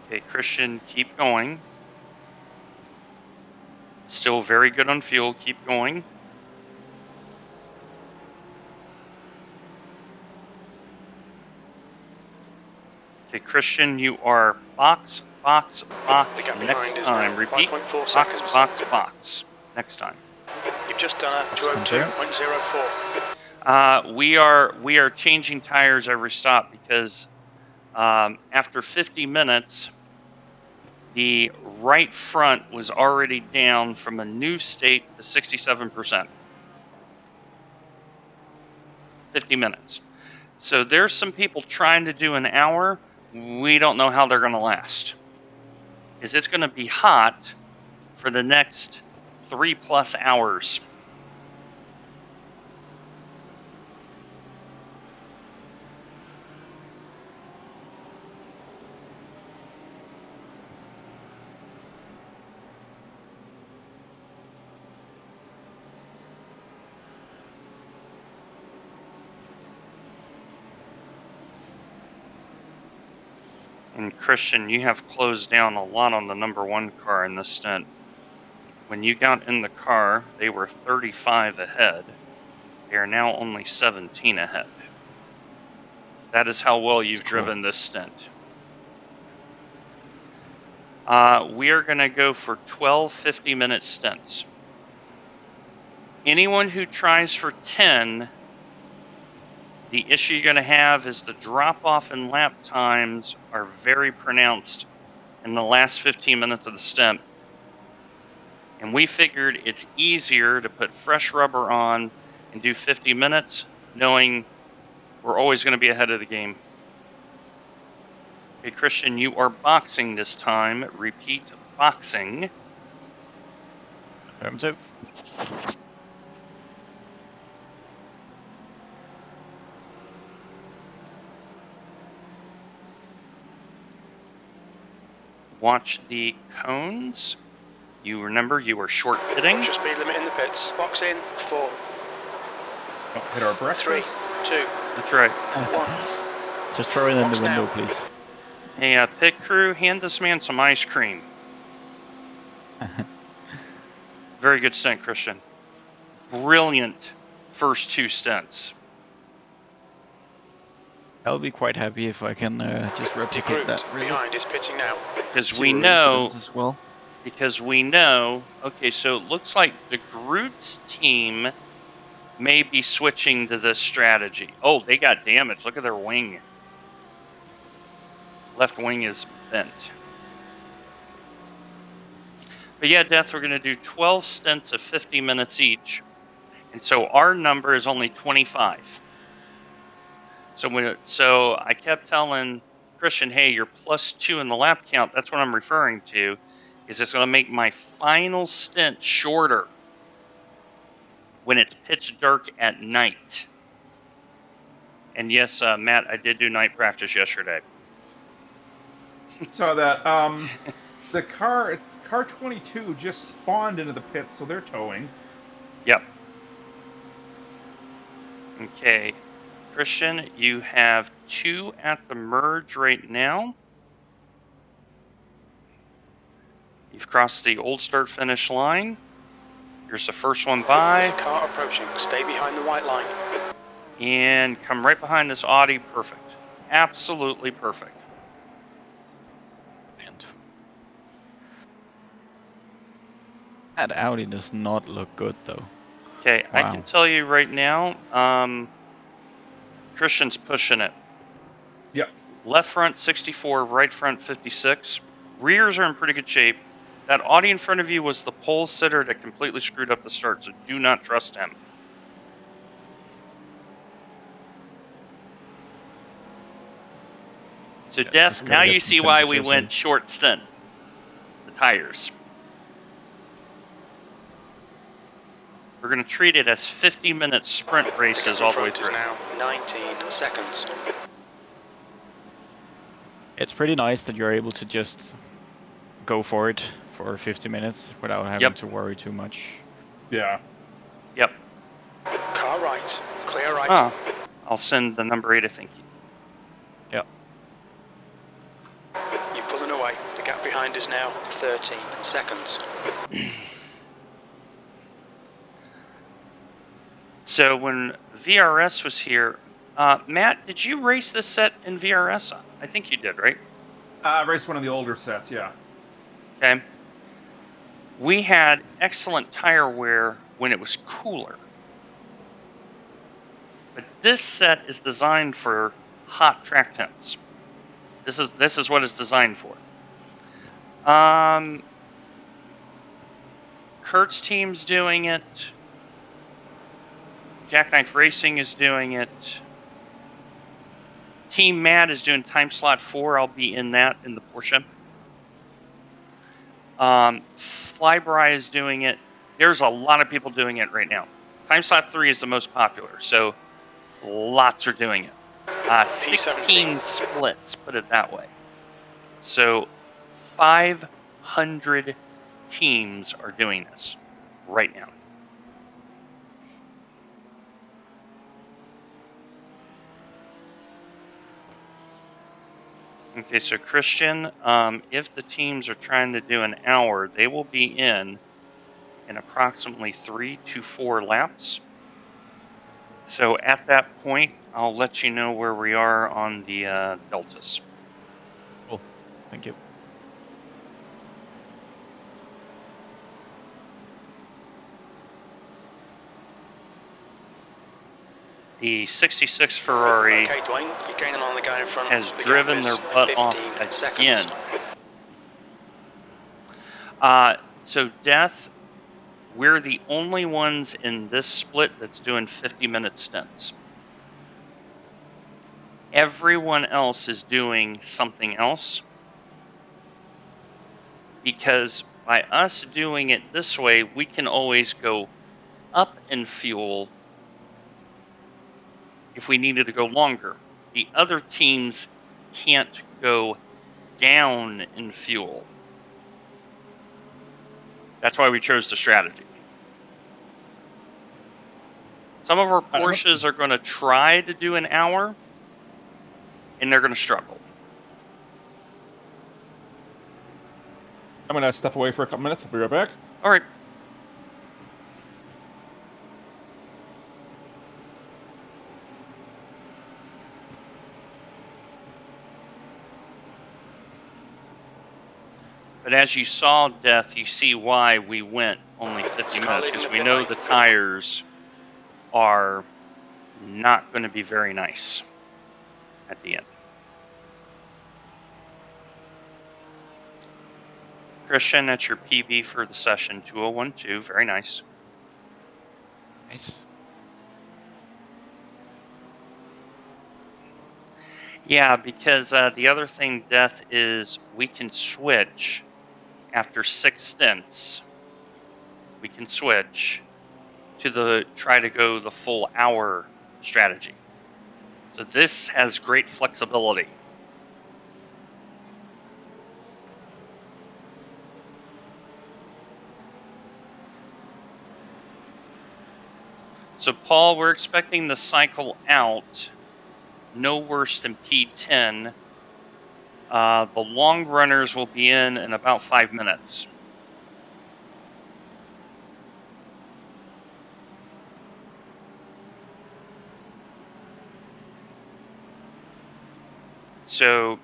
Okay, Christian, keep going. Still very good on fuel, keep going. Okay, Christian, you are box, box, box The gap next behind is time. now Repeat, 5.4 box, seconds. box, box next time. You've just done a 202.04. We are changing tires every stop because after 50 minutes, the right front was already down from a new state to 67%. 50 minutes. So there's some people trying to do an hour. we don't know how they're going to last. Because it's going to be hot for the next 3+ hours. And Christian, you have closed down a lot on the number 1 car in this stint. When you got in the car, they were 35 ahead. They are now only 17 ahead. That is how well you've driven this stint. We are going to go for 12 50-minute stints. Anyone who tries for 10, the issue you're going to have is the drop-off in lap times are very pronounced in the last 15 minutes of the stint. And we figured it's easier to put fresh rubber on and do 50 minutes, knowing we're always going to be ahead of the game. Okay, Christian, you are boxing this time. Repeat, boxing. Affirmative. Watch the cones. You remember you are short pitting. Watch your speed limit in the pits. Box in, 4. Don't hit our breakfast. 3, 2, That's right. 1. Just throw it in Box the window, now. please. Hey, pit crew, hand this man some ice cream. Very good stunt, Christian. Brilliant first 2 stunts. I'll be quite happy if I can just replicate that. Degrouped. Really. Behind is pitting now. Because we Zero know, incidents as well. okay, so it looks like the Groot's team may be switching to this strategy. Oh, they got damaged. Look at their wing. Left wing is bent. But yeah, Death, we're going to do 12 stints of 50 minutes each. And so our number is only 25. So I kept telling Christian, hey, you're +2 in the lap count. That's what I'm referring to. Is it's going to make my final stint shorter when it's pitch dark at night. And yes, Matt, I did do night practice yesterday. So that the car 22 just spawned into the pit, so they're towing. Yep. Okay. Christian, you have 2 at the merge right now. You've crossed the old start finish line. Here's the first one by. There's a car approaching. Stay behind the white line. And come right behind this Audi. Perfect. Absolutely perfect. And that Audi does not look good though. Okay, I Wow. can tell you right now, Christian's pushing it. Yep. Left front 64, right front 56. Rears are in pretty good shape. That Audi in front of you was the pole sitter that completely screwed up the start, so do not trust him. So, Yeah, Death, just gotta now get you some see why we temperatures went in. short stint. The tires. We're going to treat it as 50-minute sprint races all the way Front is through. now 19 seconds. It's pretty nice that you're able to just go for it for 50 minutes without having Yep. to worry too much. Yeah. Yep. Car right. Clear right. Oh, I'll send the number 8, I think. Yep. You're pulling away. The gap behind is now 13 seconds. So when VRS was here, Matt, did you race this set in VRS? I think you did, right? I raced one of the older sets, yeah. Okay. We had excellent tire wear when it was cooler. But this set is designed for hot track temps. This is what it's designed for. Kurt's team's doing it. Jackknife Racing is doing it. Team Mad is doing time slot 4. I'll be in that in the Porsche. Flyby is doing it. There's a lot of people doing it right now. Time slot 3 is the most popular, so lots are doing it. 16 splits, put it that way. So 500 teams are doing this right now. Okay, so Christian, if the teams are trying to do an hour, they will be in approximately 3 to 4 laps. So at that point, I'll let you know where we are on the deltas. Cool. Thank you. The 66 Ferrari Okay, Dwayne, you're gaining on the guy in front. has The driven gap their is butt off 15 seconds. again. So Death, we're the only ones in this split that's doing 50-minute stints. Everyone else is doing something else, because by us doing it this way, we can always go up in fuel if we needed to go longer. The other teams can't go down in fuel. That's why we chose the strategy. Some of our Porsches are going to try to do an hour, and they're going to struggle. I'm going to step away for a couple minutes. I'll be right back. All right. But as you saw, Death, you see why we went only 50 minutes, because we know the tires are not going to be very nice at the end. Christian, that's your PB for the session, 2012. Very nice. Nice. Yeah, because the other thing, Death, is we can switch after 6 stints. We can switch to try to go the full hour strategy. So this has great flexibility. So Paul, we're expecting the cycle out no worse than P10. The long runners will be in about 5 minutes. So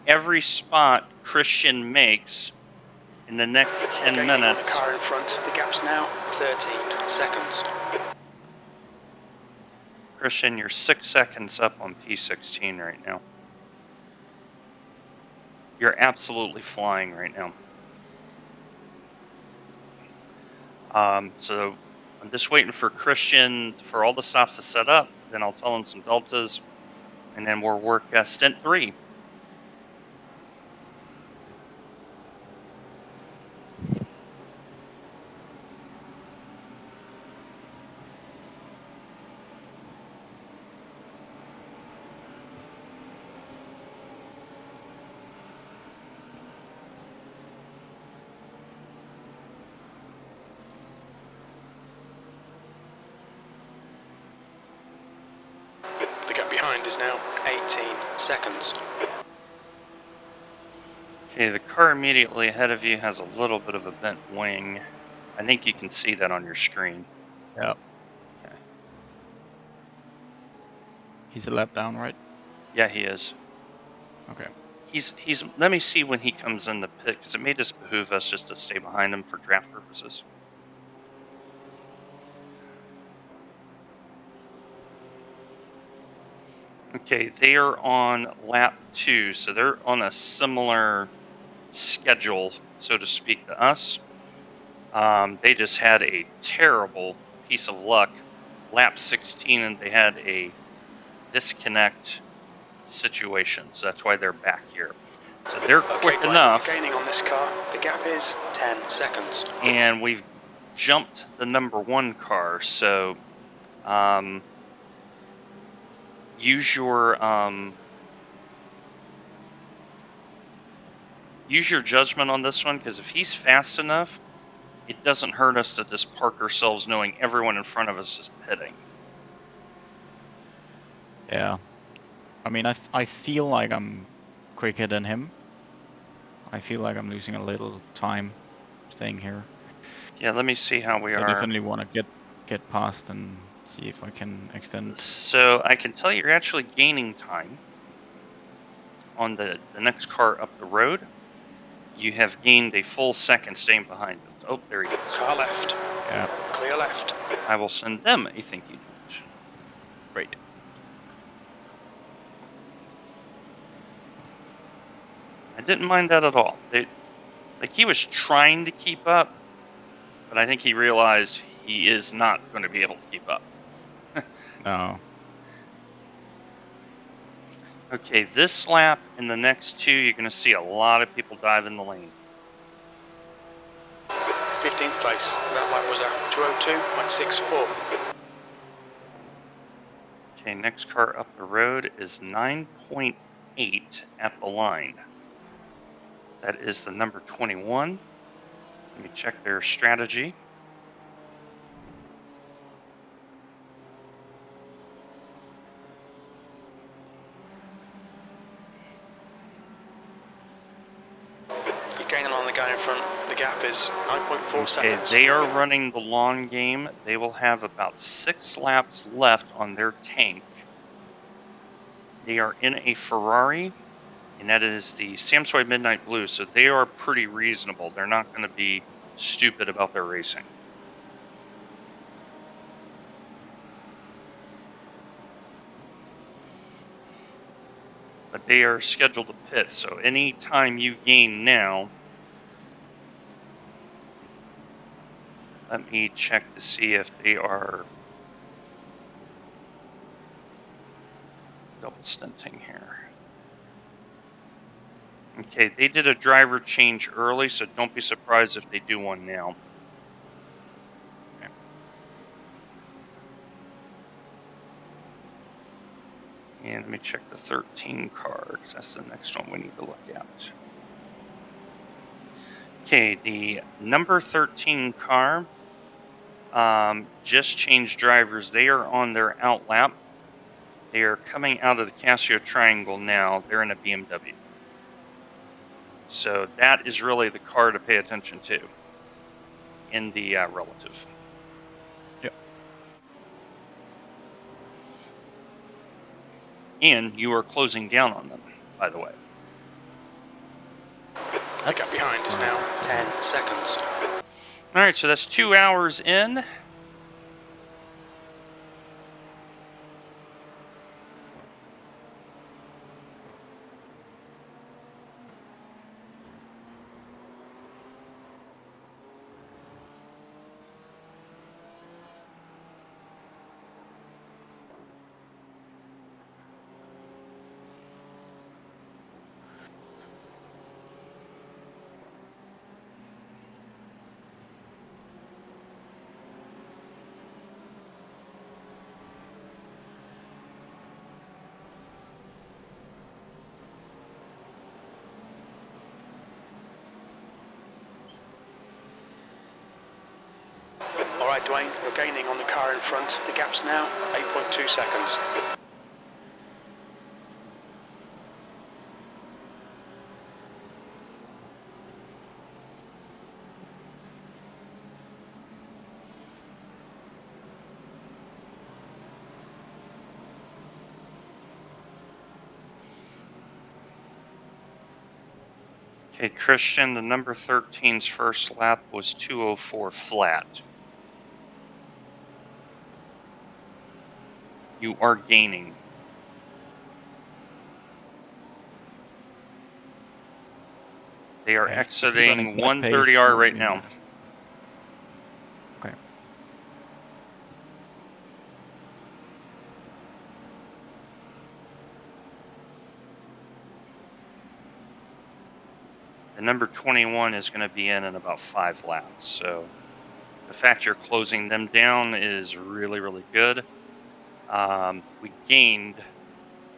every spot Christian makes in the next 10 minutes. The car in front, the gap's now 13 seconds. Christian, you're 6 seconds up on P16 right now. You're absolutely flying right now. So I'm just waiting for Christian for all the stops to set up. Then I'll tell him some deltas, and then we'll work stint 3. The gap behind is now 18 seconds. Okay, the car immediately ahead of you has a little bit of a bent wing. I think you can see that on your screen. Yeah. Okay. He's a lap down, right? Yeah, he is. Okay. He's. Let me see when he comes in the pit, because it may just behoove us just to stay behind him for draft purposes. Okay, they are on lap 2, so they're on a similar schedule, so to speak, to us. They just had a terrible piece of luck. Lap 16, and they had a disconnect situations. That's why they're back here. So they're quick Dwayne, enough. you're gaining on this car. The gap is 10 seconds. And we've jumped the number 1 car, so use your judgment on this one, because if he's fast enough, it doesn't hurt us to just park ourselves knowing everyone in front of us is pitting. Yeah. I mean, I feel like I'm quicker than him. I feel like I'm losing a little time staying here. Yeah, let me see how we So are. I definitely want to get past and see if I can extend. So I can tell you're actually gaining time on the next car up the road. You have gained a full second staying behind them. Oh, there he goes. Car left. Yeah. Clear left. I will send them a thank you note. Great. I didn't mind that at all. Like, he was trying to keep up, but I think he realized he is not going to be able to keep up. No. Okay, this lap and the next 2, you're going to see a lot of people dive in the lane. 15th place. That lap was at 2:02.64. Okay, next car up the road is 9.8 at the line. That is the number 21. Let me check their strategy. You're gaining on the guy in front. The gap is 9.4 Okay, seconds. they are running the long game. They will have about 6 laps left on their tank. They are in a Ferrari, and that is the Samsoy Midnight Blue, so they are pretty reasonable. They're not going to be stupid about their racing. But they are scheduled to pit, so any time you gain now, let me check to see if they are double stinting here. Okay, they did a driver change early, so don't be surprised if they do one now. Okay. And let me check the 13 car, because that's the next one we need to look at. Okay, the number 13 car just changed drivers. They are on their out lap. They are coming out of the Casio Triangle now. They're in a BMW. So that is really the car to pay attention to in the relative. Yep. And you are closing down on them, by the way. The gap behind is now 10 seconds. All right, so that's 2 hours in. Alright, Dwayne, you're gaining on the car in front. The gap's now 8.2 seconds. Okay, Christian, the number 13's first lap was 2:04 flat. You are gaining. They are Okay, exiting keep running that 130R pace, right now. Okay. And number 21 is going to be in about 5 laps. So the fact you're closing them down is really, really good. We gained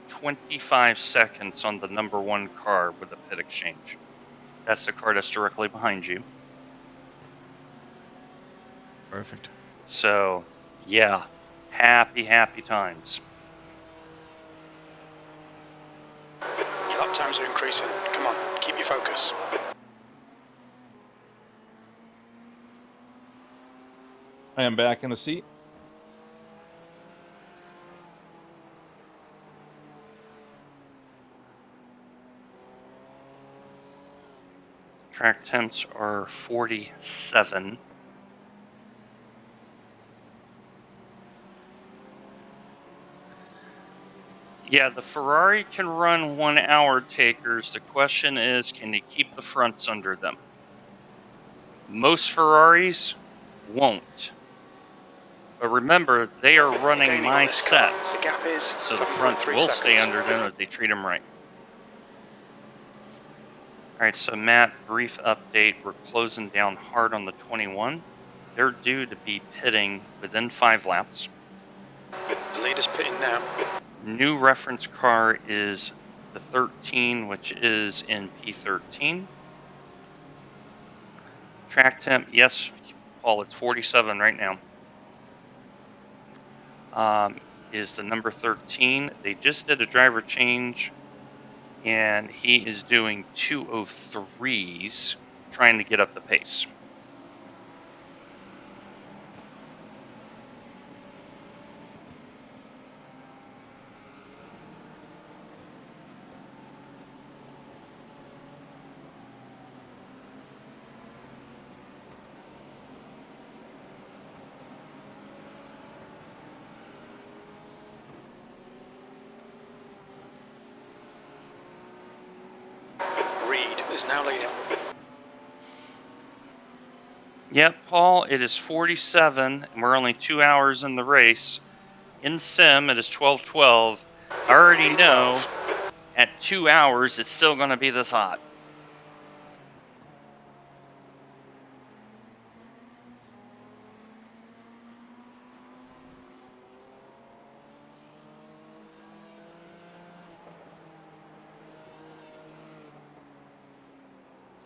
25 seconds on the number 1 car with a pit exchange. That's the car that's directly behind you. Perfect. So, yeah, happy times. Your lap times are increasing. Come on, keep your focus. I am back in the seat. Track temps are 47. Yeah, the Ferrari can run 1 hour takers. The question is, can they keep the fronts under them? Most Ferraris won't. But remember, they are running Gaining on my this set. car. The gap is So the 7.3 front will seconds. stay under them if they treat them right. All right, so Matt, brief update. We're closing down hard on the 21. They're due to be pitting within 5 laps. The leader's pitting now. New reference car is the 13, which is in P13. Track temp, yes, Paul, it's 47 right now. Is the number 13. They just did a driver change, and he is doing 203s, trying to get up the pace. Reed is now leading. Yep, Paul, it is 47, and we're only 2 hours in the race. In sim, it is 12:12. I already know at 2 hours it's still going to be this hot.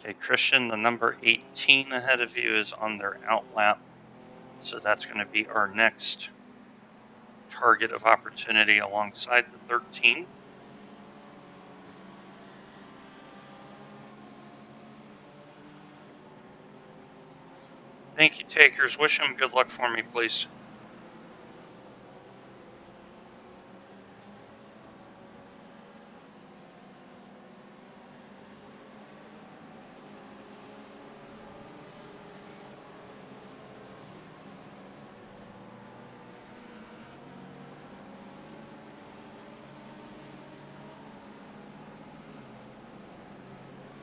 Okay, Christian, the number 18 ahead of you is on their out lap. So that's going to be our next target of opportunity alongside the 13. Thank you, takers. Wish them good luck for me, please.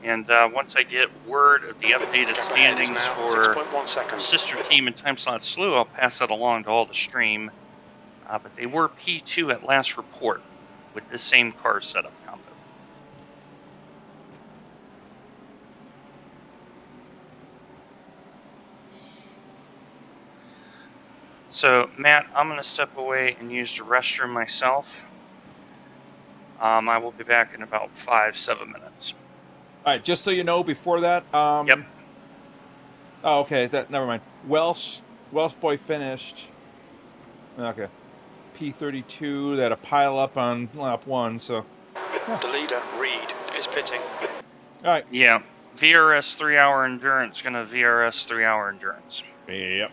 And once I get word of the updated standings for 6.1 seconds. sister team and time slot slew, I'll pass that along to all the stream. But they were P2 at last report with this same car setup combo. So, Matt, I'm going to step away and use the restroom myself. I will be back in about 5-7 minutes. All right, just so you know, before that, Yep. Oh, okay. Never mind. Welsh boy finished. Okay. P32. They had a pile up on lap 1. So. The leader, Reed, is pitting. All right. Yeah. VRS 3-hour endurance gonna VRS 3-hour endurance. Yep.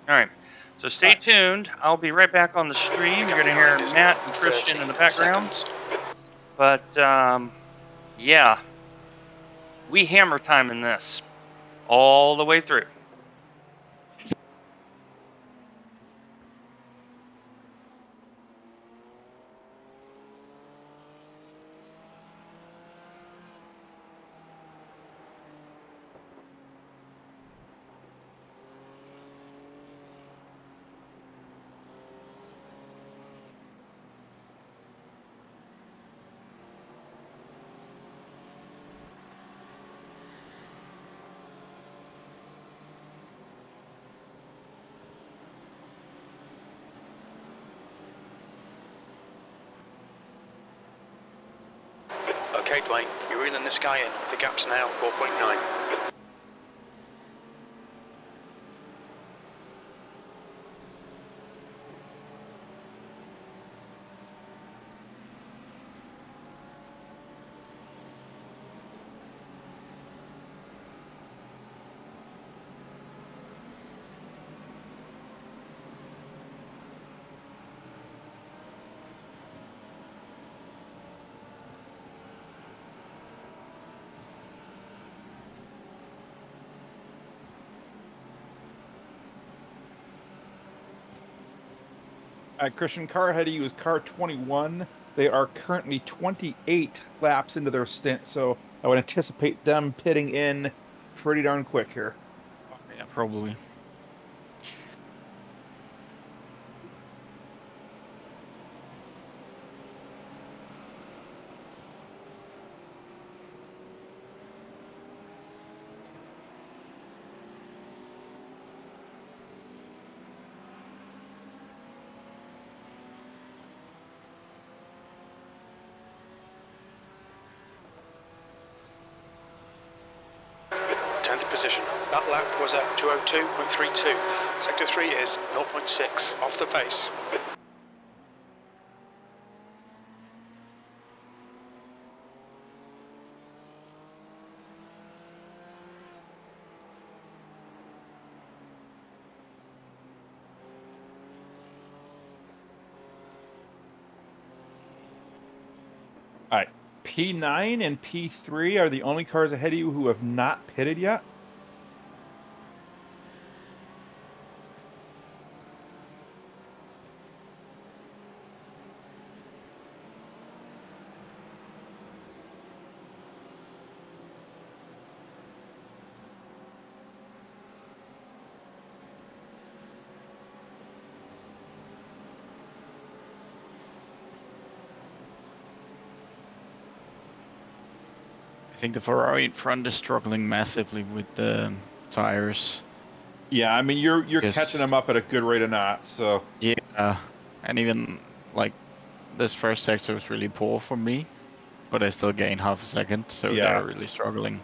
All right. So stay tuned. I'll be right back on the stream. You're gonna hear Matt and Christian in the background. Seconds. But yeah, we hammer time in this all the way through. Okay, Dwayne, you're reeling this guy in. The gap's now 4.9. Christian, car ahead of you is car 21. They are currently 28 laps into their stint, so I would anticipate them pitting in pretty darn quick here. Yeah, probably. Position. That lap was at 2:02.32. Sector 3 is 0.6 off the pace. All right. P9 and P3 are the only cars ahead of you who have not pitted yet. I think the Ferrari in front is struggling massively with the tires. Yeah, I mean you're Yes. catching them up at a good rate of knots, so Yeah, and even like this first sector was really poor for me, but I still gained half a second, so yeah. they're really struggling.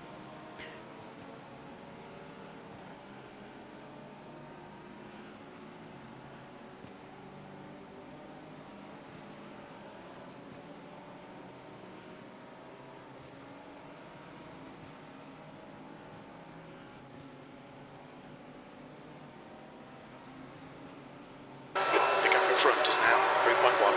The gap in front is now 3.1.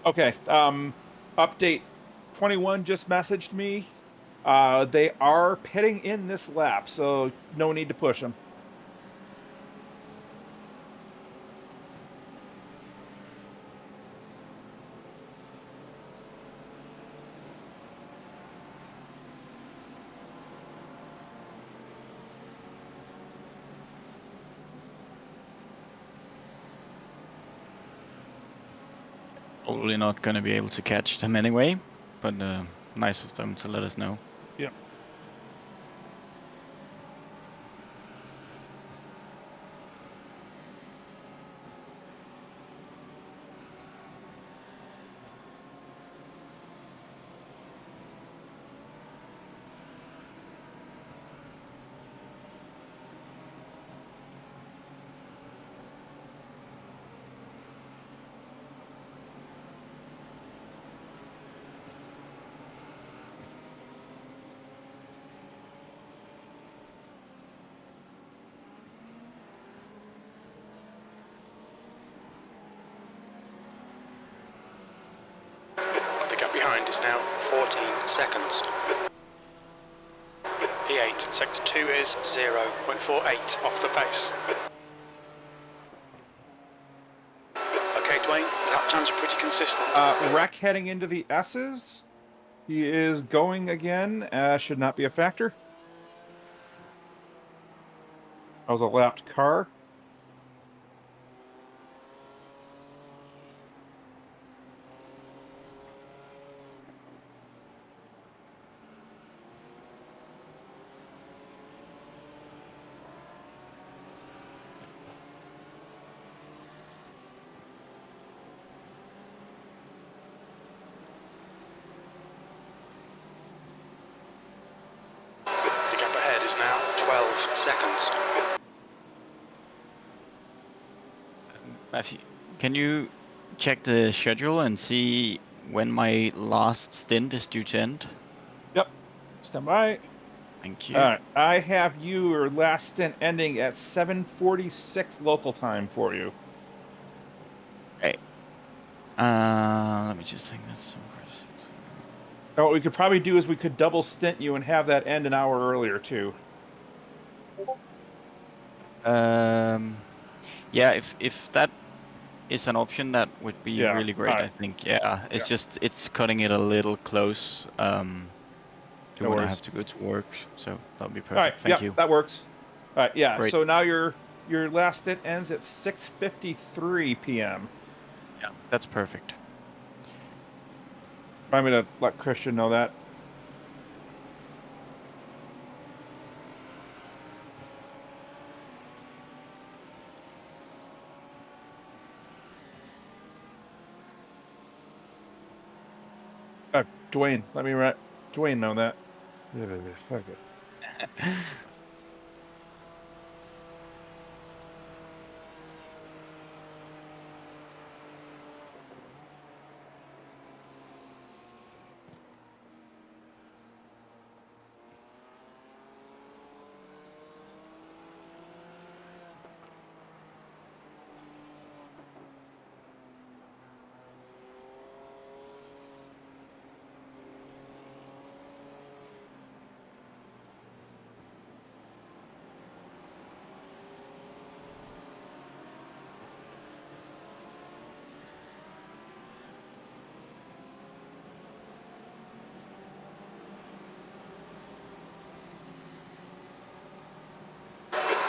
Okay. Update 21 just messaged me. They are pitting in this lap, so no need to push them. Probably not going to be able to catch them anyway, but nice of them to let us know. Yeah. end is now 14 seconds. P8, sector 2 is 0.48 off the pace. Okay, Dwayne, lap times are pretty consistent. Wreck heading into the S's. He is going again. Should not be a factor. That was a lapped car. The gap ahead is now 12 seconds. Matthew, can you check the schedule and see when my last stint is due to end? Yep. Stand by. Thank you. All right. I have your last stint ending at 7:46 local time for you. Okay. Let me just think. That's Now, what we could probably do is we could double stint you and have that end an hour earlier too. yeah. If that is an option, that would be Yeah, really great. alright. I think. Yeah. It's Yeah. just it's cutting it a little close. To No when I worries. have to go to work. So that would be perfect. All right. Thank Yep, you. that works. All right. Yeah. Great. So now your last stint ends at 6:53 p.m. Yeah, that's perfect. I'm gonna let Christian know that. Dwayne, let me let Dwayne know that. Okay.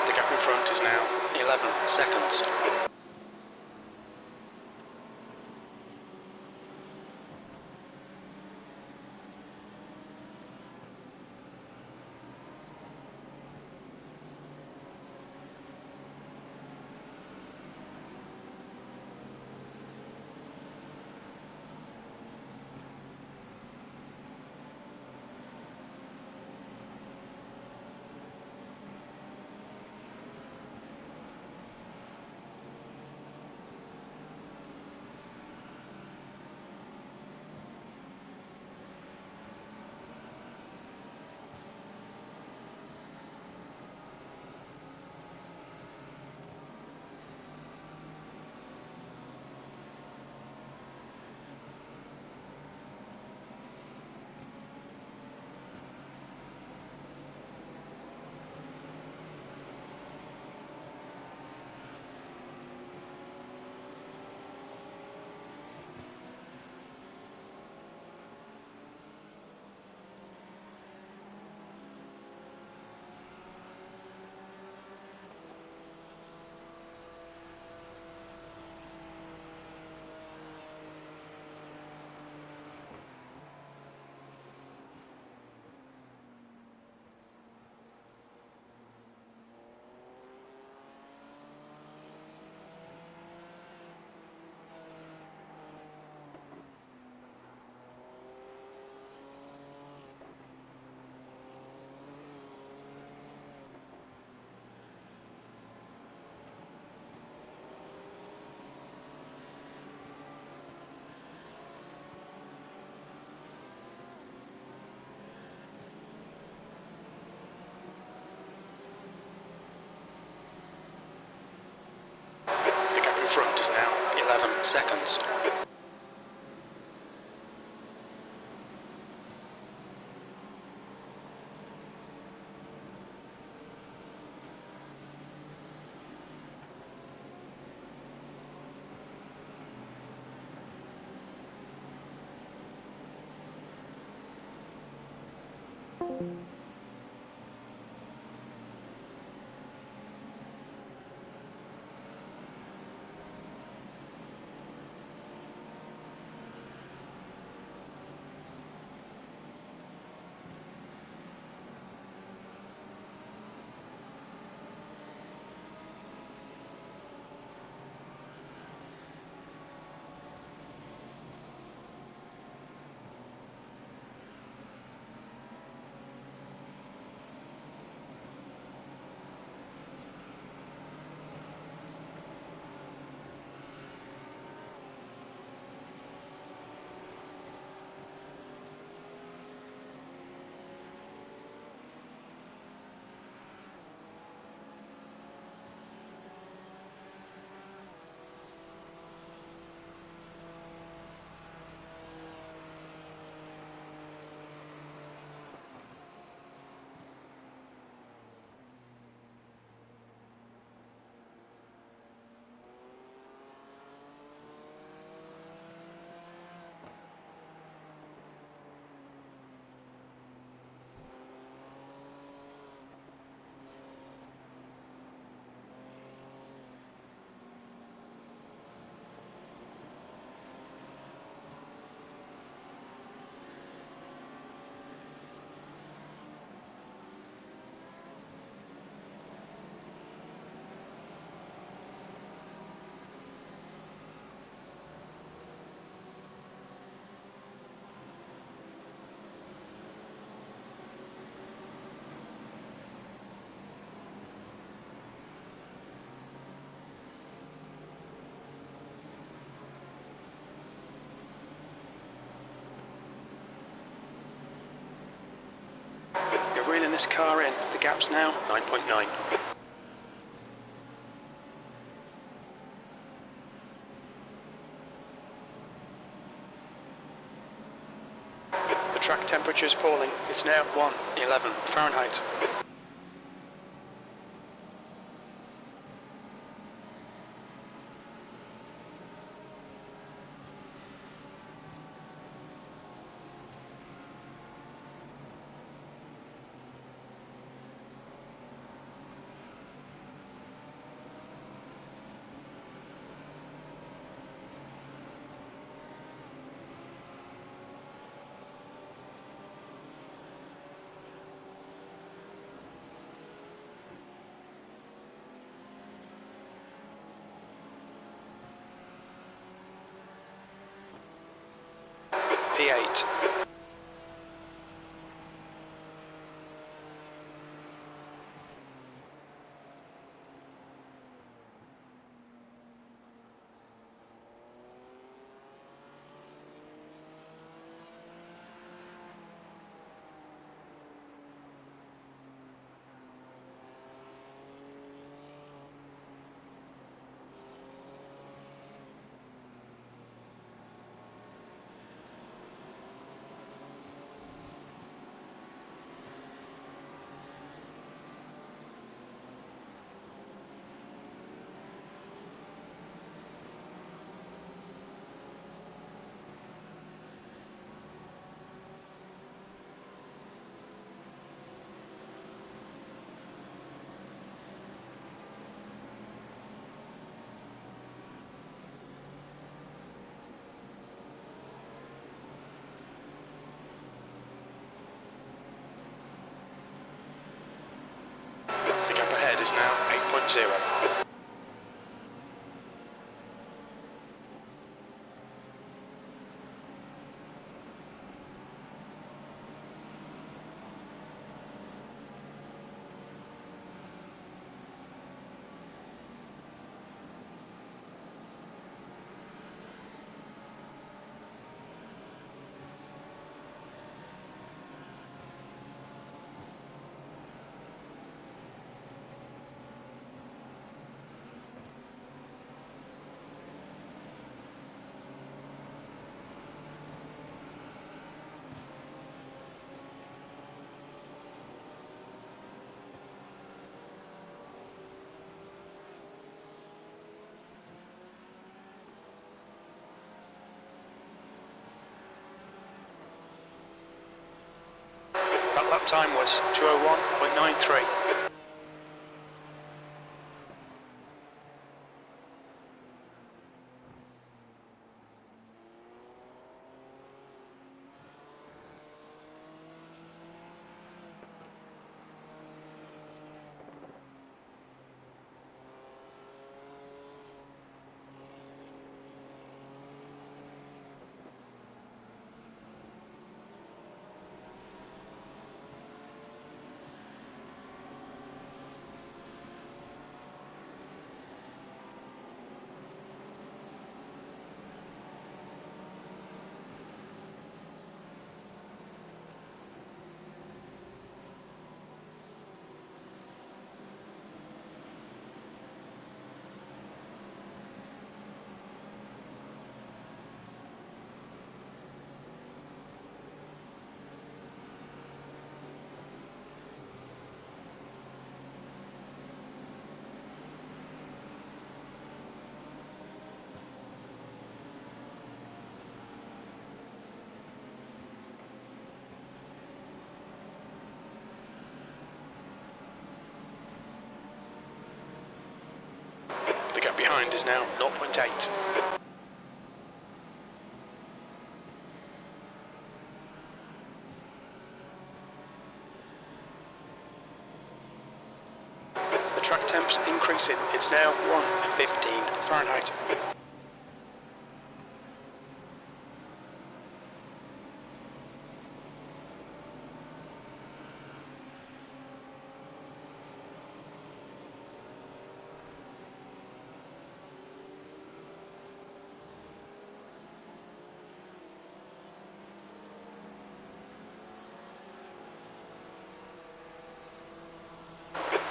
The gap in front is now 11 seconds. The gap in front is now 11 seconds. You're reeling this car in. The gap's now 9.9. The track temperature's falling. It's now 111 Fahrenheit. P8. The gap ahead is now 8.0. That lap time was 2:01.93. The gap behind is now 0.8. The track temp's increasing. It's now 1:15 Fahrenheit.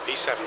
P7.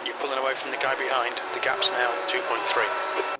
You're pulling away from the guy behind. The gap's now 2.3.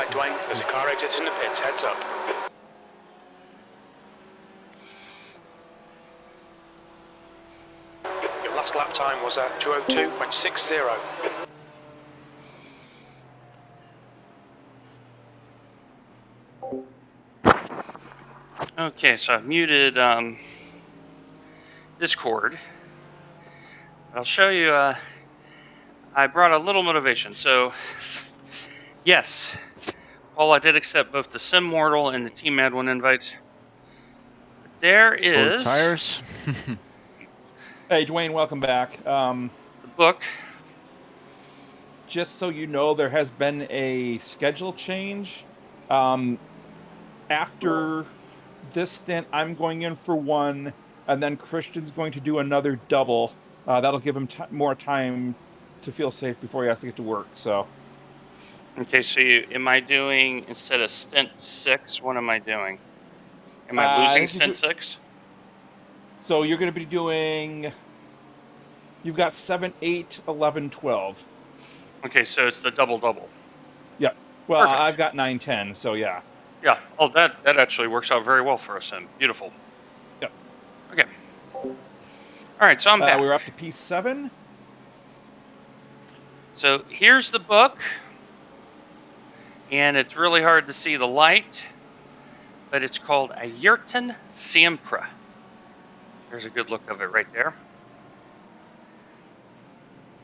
right, Dwayne. There's a car exiting the pits. Heads up. Your last lap time was 2:02.60. Okay, so I've muted Discord. I'll show you. I brought a little motivation. So, yes, Paul, I did accept both the Sim Mortal and the Team Mad One invites. But there Both is tires. Hey, Dwayne, welcome back. the book. Just so you know, there has been a schedule change. After this stint, I'm going in for one, and then Christian's going to do another double. That'll give him more time to feel safe before he has to get to work. So, Okay, so am I doing, instead of stint 6, what am I doing? Am I I losing think stint 6? so you're going to be doing. You've got 7, 8, 11, 12. Okay, so it's the double. Yeah. Well, Perfect. I've got 9, 10. So yeah. Yeah. Oh, that actually works out very well for us then. Beautiful. Yep. Okay. All right, so I'm back. We're up to P7. So here's the book, and it's really hard to see the light, but it's called Ayrton Siempre. There's a good look of it right there.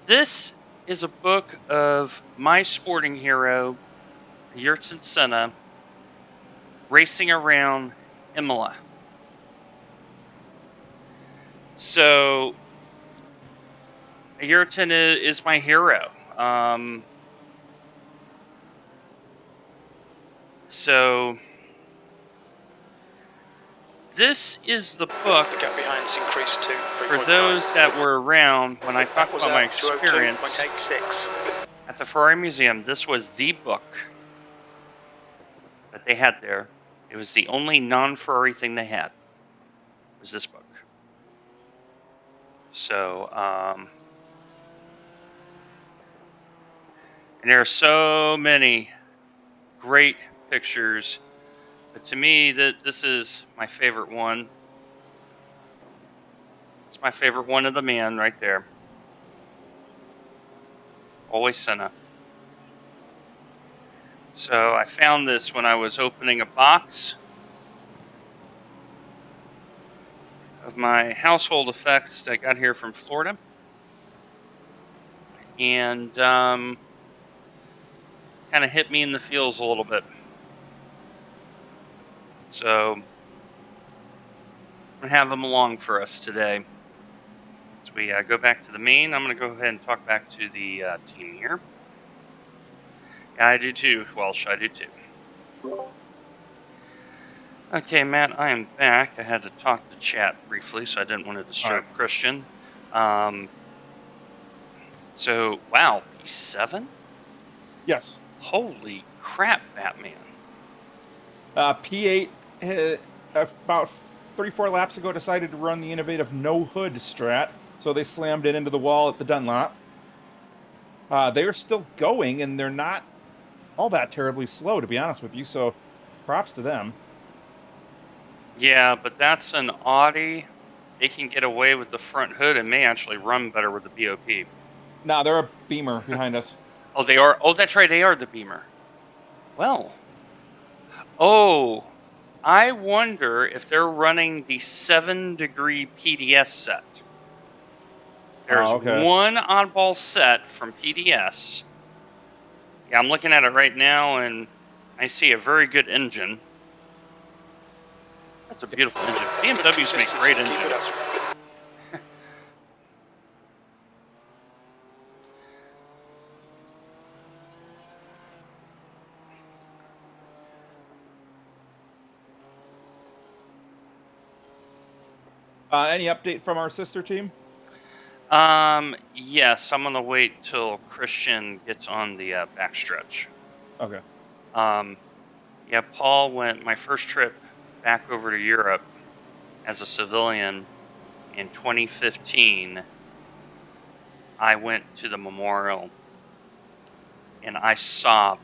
This is a book of my sporting hero, Ayrton Senna, racing around Imola. So Ayrton is my hero. So this is the book. The gap behind's increased to 3.9. For those that were around when I talked about my experience 2:02.86. at the Ferrari Museum, this was the book that they had there. It was the only non-Ferrari thing they had. Was this book. So, and there are so many great pictures, but to me, this is my favorite one. It's my favorite one of the man right there. Always Senna. So I found this when I was opening a box of my household effects that I got here from Florida. And kind of hit me in the feels a little bit. So I'm going to have them along for us today. As we go back to the main, I'm going to go ahead and talk back to the team here. Yeah, I do too, Welsh, I do too. Okay, Matt, I am back. I had to talk to chat briefly, so I didn't want to disturb Christian. So, wow, P7? Yes. Holy crap, Batman. P8 about 34 laps ago decided to run the innovative no hood strat, so they slammed it into the wall at the Dunlop. They are still going, and they're not all that terribly slow, to be honest with you, so props to them. Yeah, but that's an Audi. They can get away with the front hood and may actually run better with the BOP. Nah, they're a Beamer behind us. Oh, they are? Oh, that's right, they are the Beamer. Well. Oh, I wonder if they're running the 7-degree PDS set. There's one oddball set from PDS. Yeah, I'm looking at it right now, and I see a very good engine. That's a beautiful engine. BMWs make great engines. Any update from our sister team? Yes, I'm gonna wait till Christian gets on the backstretch. Okay. Yeah, Paul went my first trip back over to Europe as a civilian in 2015. I went to the memorial and I sobbed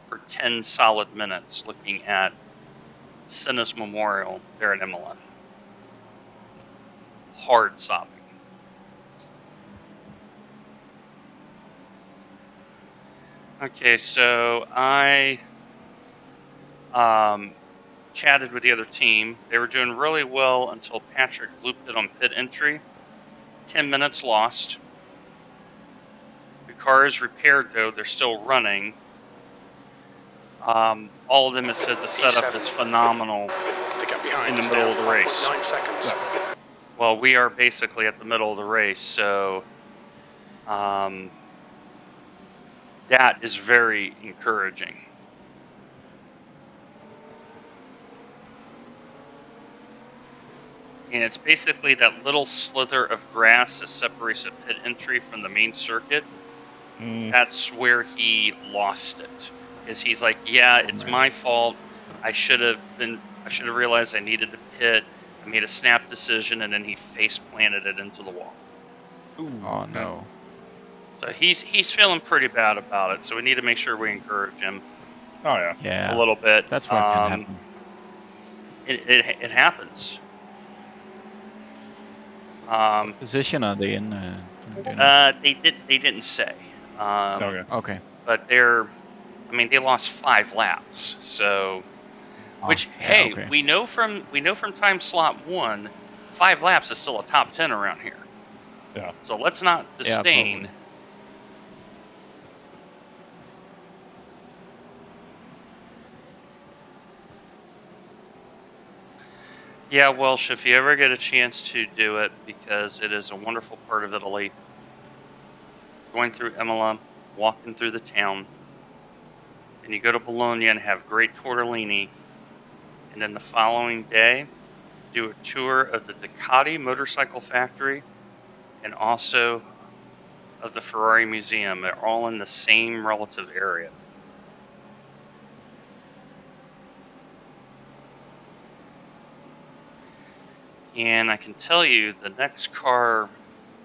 for 10 solid minutes looking at Senna's Memorial there in Imola. Hard sobbing. Okay, so I chatted with the other team. They were doing really well until Patrick looped it on pit entry. 10 minutes lost. The car is repaired, though. They're still running. All of them have said the setup is phenomenal in the middle of the race. 9 seconds. Well, we are basically at the middle of the race, so that is very encouraging. And it's basically that little slither of grass that separates the pit entry from the main circuit. That's where he lost it. Is he's like, yeah, it's my fault. I should have realized I needed to pit. I made a snap decision, and then he face planted it into the wall. Ooh, Oh no. So he's feeling pretty bad about it. So we need to make sure we encourage him. Oh yeah. Yeah. A little bit. That's what can happen. It happens. What position are they in? Do you know? They didn't say. Okay. Okay. But they lost 5 laps. So, which okay. we know from time slot 1, 5 laps is still a top 10 around here. Yeah. So let's not disdain. probably. Yeah, Welsh, if you ever get a chance to do it, because it is a wonderful part of Italy, going through Imola, walking through the town, and you go to Bologna and have great tortellini, and then the following day, do a tour of the Ducati motorcycle factory, and also of the Ferrari Museum. They're all in the same relative area. And I can tell you the next car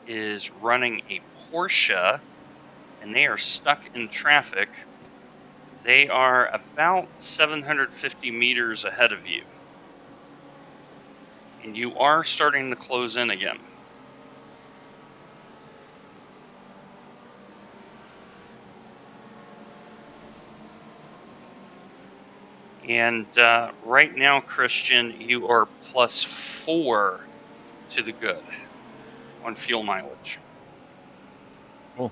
is running a Porsche, and they are stuck in traffic. They are about 750 meters ahead of you. And you are starting to close in again. And right now, Christian, you are +4 to the good on fuel mileage. Oh.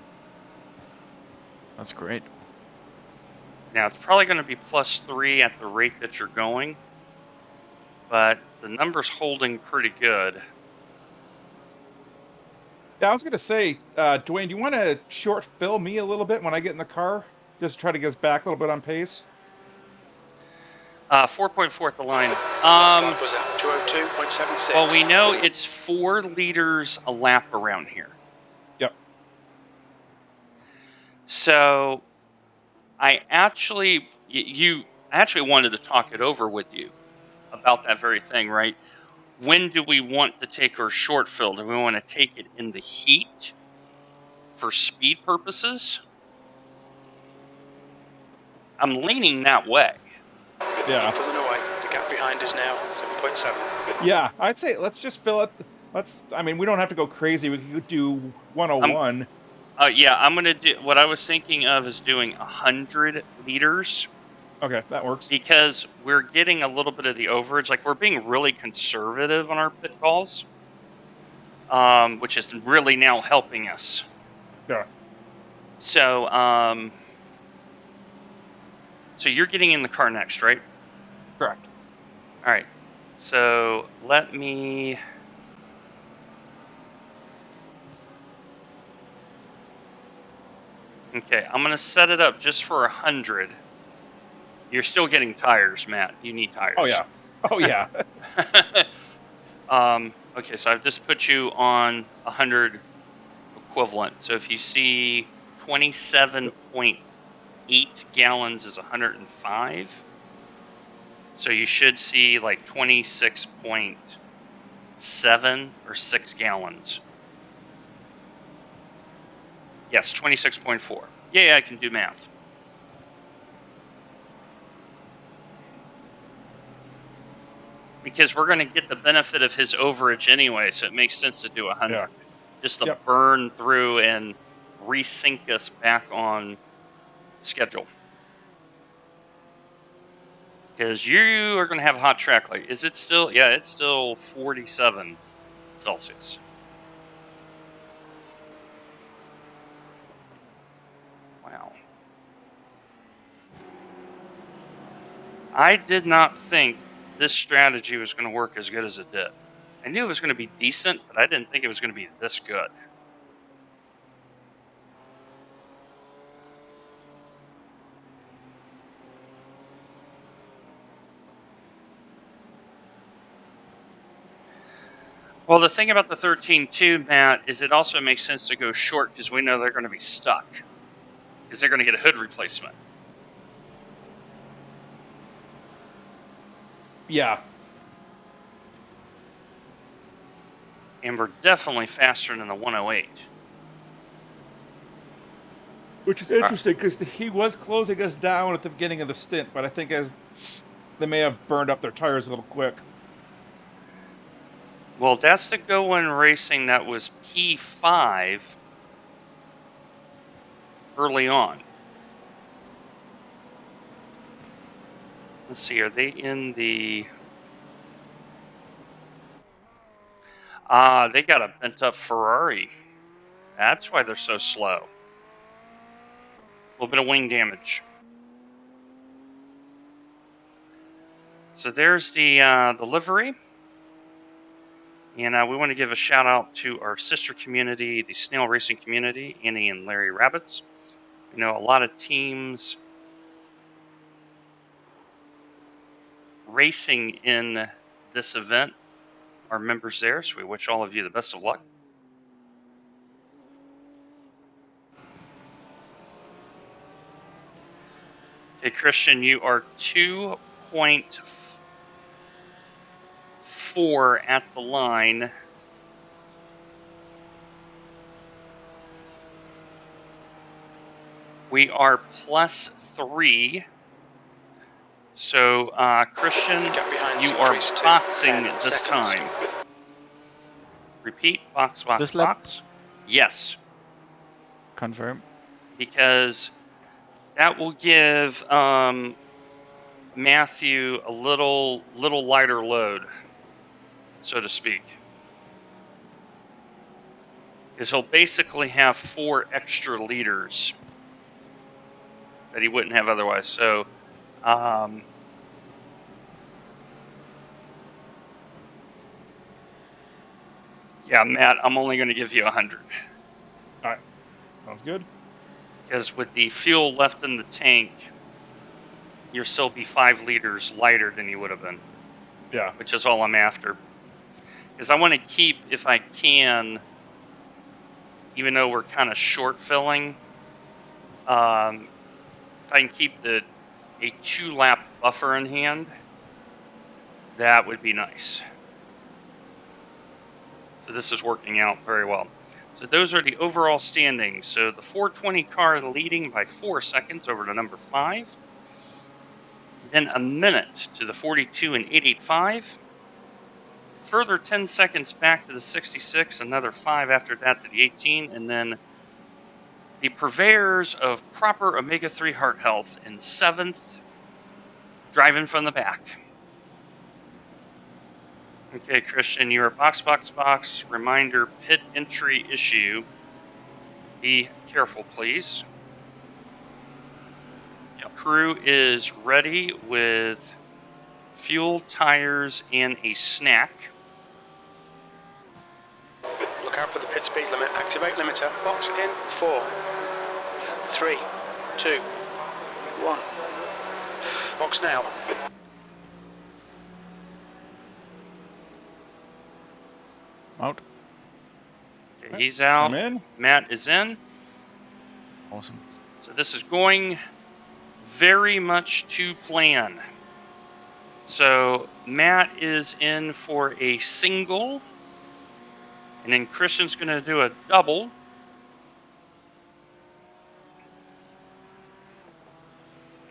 That's great. Now, it's probably going to be +3 at the rate that you're going, but the number's holding pretty good. Yeah, I was gonna say, Dwayne, do you want to short fill me a little bit when I get in the car? Just try to get us back a little bit on pace. 4.4 at the line. Last lap was at 202.76. Well, we know it's 4 liters a lap around here. Yep. So, I actually wanted to talk it over with you about that very thing, right? When do we want to take our short fill? Do we want to take it in the heat for speed purposes? I'm leaning that way. Yeah. Pulling away. The gap behind is now 7.7. Yeah, I'd say let's just fill it. We don't have to go crazy. We could do 101. Yeah, I'm going to do, what I was thinking of is doing 100 liters. Okay, that works. Because we're getting a little bit of the overage. Like, we're being really conservative on our pit calls, which is really now helping us. Yeah. So, so you're getting in the car next, right? Correct. All right. So let me... Okay, I'm going to set it up just for 100. You're still getting tires, Matt. You need tires. Oh, yeah. Oh, yeah. Okay, so I've just put you on 100 equivalent. So if you see 27.8 gallons is 105. So you should see like 26.7 or 6 gallons. Yes, 26.4. Yeah, I can do math. because we're going to get the benefit of his overage anyway, so it makes sense to do 100. Yeah. Just to Yep. burn through and resync us back on schedule. Because you are going to have a hot track. Like, is it still? Yeah, it's still 47 Celsius. Wow. I did not think this strategy was going to work as good as it did. I knew it was going to be decent, but I didn't think it was going to be this good. Well, the thing about the 13-2, Matt, is it also makes sense to go short because we know they're going to be stuck. Because they're going to get a hood replacement. Yeah. And we're definitely faster than the 108. Which is interesting because he was closing us down at the beginning of the stint, but I think as they may have burned up their tires a little quick. Well, that's the go-in racing that was P5 early on. Let's see, are they in the... they got a bent-up Ferrari. That's why they're so slow. A little bit of wing damage. So there's the livery. And we want to give a shout out to our sister community, the snail racing community, Annie and Larry Rabbits. You know, a lot of teams racing in this event are members there, so we wish all of you the best of luck. Okay, Christian, you are 2.4 at the line. We are +3. So, Christian, you are boxing this time. Repeat, box, box, This lap? box. Yes, Confirm. because that will give Matthew a little lighter load, so to speak. Because he'll basically have 4 extra liters that he wouldn't have otherwise. So, yeah, Matt, I'm only going to give you 100. All right. Sounds good. Because with the fuel left in the tank, you'll still be 5 liters lighter than you would have been. Yeah. Which is all I'm after. Because I want to keep, if I can, even though we're kind of short filling, if I can keep a 2-lap buffer in hand, that would be nice. So this is working out very well. So those are the overall standings. So the 420 car leading by 4 seconds over to number 5. Then a minute to the 42 and 885. Further 10 seconds back to the 66. Another 5 after that to the 18. And then the purveyors of proper omega-3 heart health in 7th, driving from the back. Okay, Christian, you are box, box, box. Reminder, pit entry issue. Be careful, please. Yep. Crew is ready with fuel, tires, and a snack. Look out for the pit speed limit. Activate limiter. Box in 4, 3, 2, 1. Box now. Out. Okay, he's out. I'm in. Matt is in. Awesome. So this is going very much to plan. So Matt is in for a single. And then Christian's going to do a double.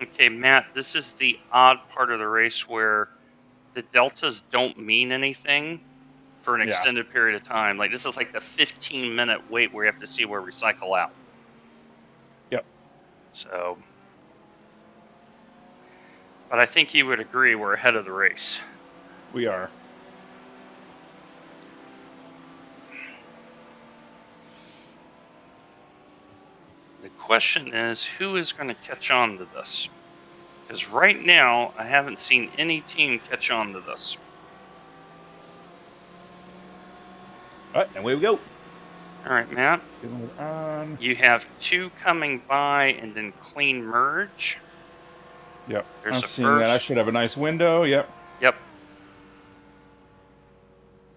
Okay, Matt, this is the odd part of the race where the deltas don't mean anything for an Yeah. extended period of time. Like this is like the 15-minute wait where you have to see where we cycle out. Yep. So, but I think you would agree we're ahead of the race. We are. The question is, who is going to catch on to this? Because right now, I haven't seen any team catch on to this. All right, and away we go. All right, Matt. On. You have 2 coming by and then clean merge. Yep. There's I'm a seeing that. I first. should have a nice window. Yep. Yep.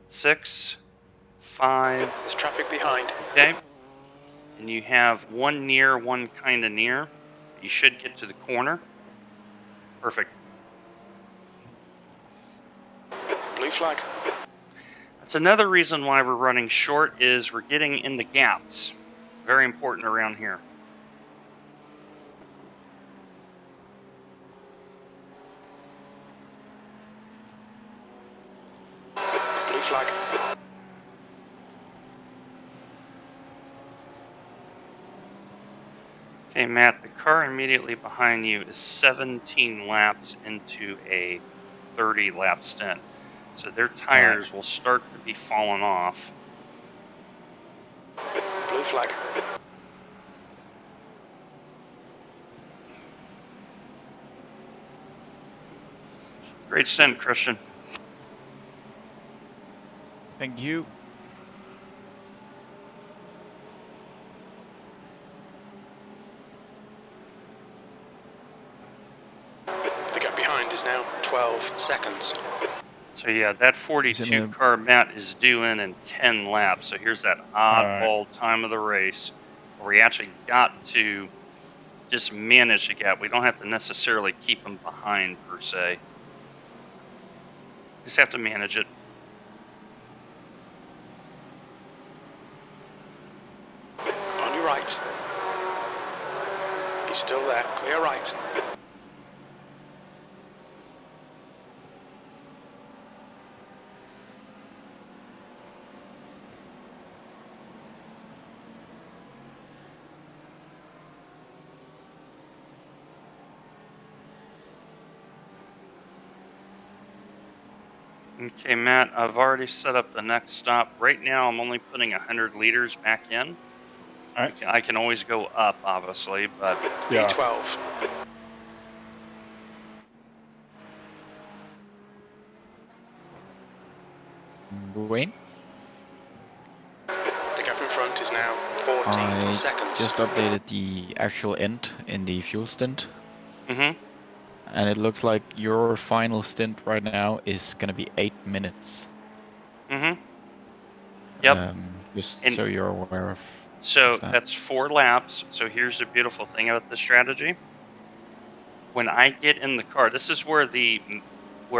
6, 5. There's traffic behind. Okay. And you have 1 near, 1 kind of near. You should get to the corner. Perfect. Blue flag. That's another reason why we're running short is we're getting in the gaps. Very important around here. Blue flag. Okay, Matt, the car immediately behind you is 17 laps into a 30-lap stint. So their tires will start to be falling off. Blue flag. Great stint, Christian. Thank you. The gap behind is now 12 seconds. So yeah, that 42 car, Matt, is due in 10 laps. So here's that oddball time of the race where we actually got to just manage the gap. We don't have to necessarily keep them behind per se. Just have to manage it. On your right. He's still there. Clear right. Okay, Matt, I've already set up the next stop. Right now, I'm only putting 100 liters back in. All right. I can always go up, obviously, but Yeah. B12. Wayne? The gap in front is now 14 I seconds. just updated the actual end in the fuel stint. Mm-hmm. And it looks like your final stint right now is going to be 8 minutes. Mm-hmm. Yep. Just And so you're aware of. So that. that's 4 laps. So here's the beautiful thing about this strategy. When I get in the car, this is where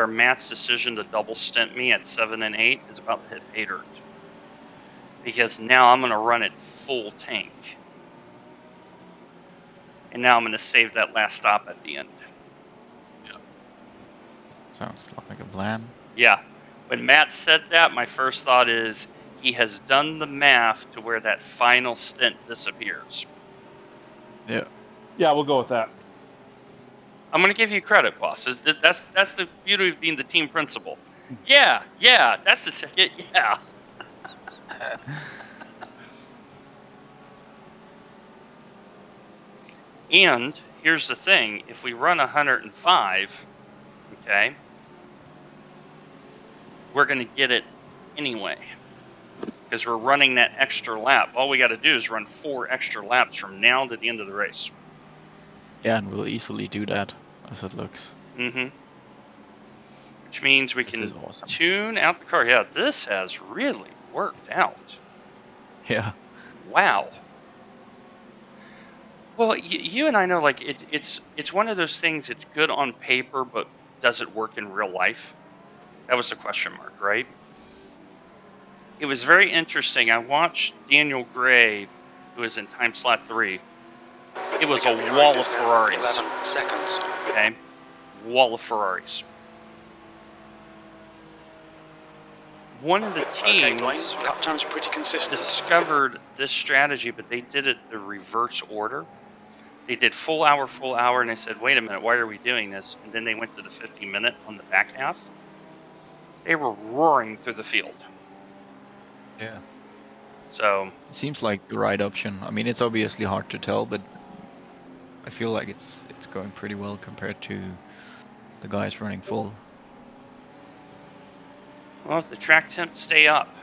Matt's decision to double stint me at 7 and 8 is about to hit pay dirt. Because now I'm going to run it full tank. And now I'm going to save that last stop at the end. Sounds like a plan. Yeah. When Matt said that, my first thought is he has done the math to where that final stint disappears. Yeah. Yeah, we'll go with that. I'm going to give you credit, boss. That's the beauty of being the team principal. Yeah, that's the ticket, yeah. And here's the thing. If we run 105, okay, we're going to get it anyway. Because we're running that extra lap. All we got to do is run 4 extra laps from now to the end of the race. Yeah, and we'll easily do that, as it looks. Mm-hmm. Which means we This can is awesome. tune out the car. Yeah, this has really worked out. Yeah. Wow. Well, you and I know, like, it's one of those things, it's good on paper, but does it work in real life? That was the question mark, right? It was very interesting. I watched Daniel Gray, who was in time slot 3. It was a wall of Ferraris. 11 seconds. Okay? Wall of Ferraris. one of the Okay, teams Dwayne, lap times are pretty consistent. discovered this strategy, but they did it the reverse order. They did full hour, and they said, wait a minute, why are we doing this? And then they went to the 50-minute on the back half. They were roaring through the field. Yeah. So It seems like the right option. I mean, it's obviously hard to tell, but I feel like it's going pretty well compared to the guys running full. well, if the track temps stay up,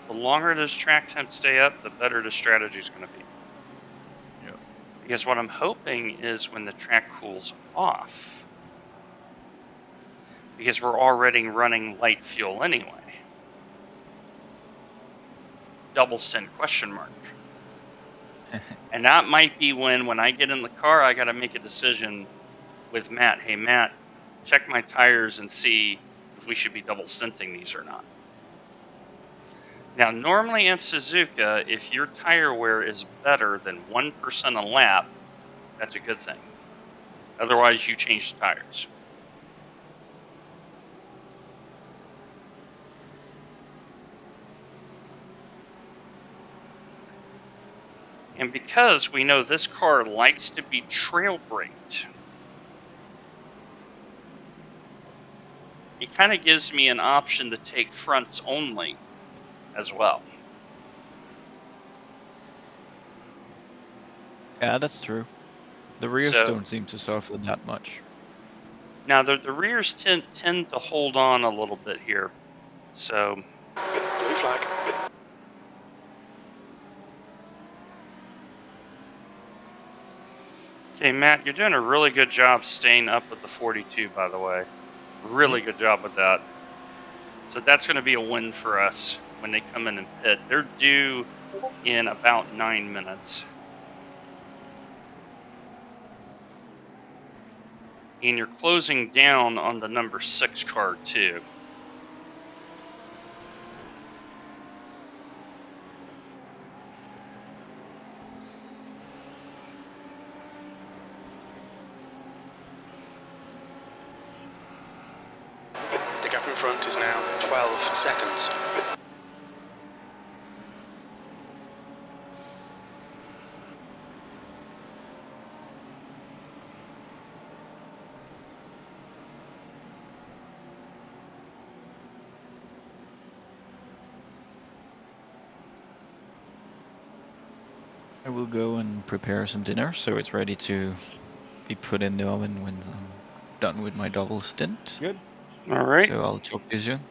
the longer those track temps stay up, the better the strategy is going to be. Yeah. Because what I'm hoping is when the track cools off, because we're already running light fuel anyway. Double stint question mark. And that might be when I get in the car, I got to make a decision with Matt. Hey, Matt, check my tires and see if we should be double stinting these or not. Now, normally at Suzuka, if your tire wear is better than 1% a lap, that's a good thing. Otherwise, you change the tires. And because we know this car likes to be trail braked, it kind of gives me an option to take fronts only as well. Yeah, that's true. The rears So don't seem to suffer that much. now the rears tend to hold on a little bit here. So Blue flag. okay, Matt, you're doing a really good job staying up with the 42, by the way. Really good job with that. So that's going to be a win for us when they come in and pit. They're due in about 9 minutes. And you're closing down on the number 6 car, too. The gap in front is now 12 seconds. I will go and prepare some dinner so it's ready to be put in the oven when I'm done with my double stint. Good. All right. So I'll talk to you soon.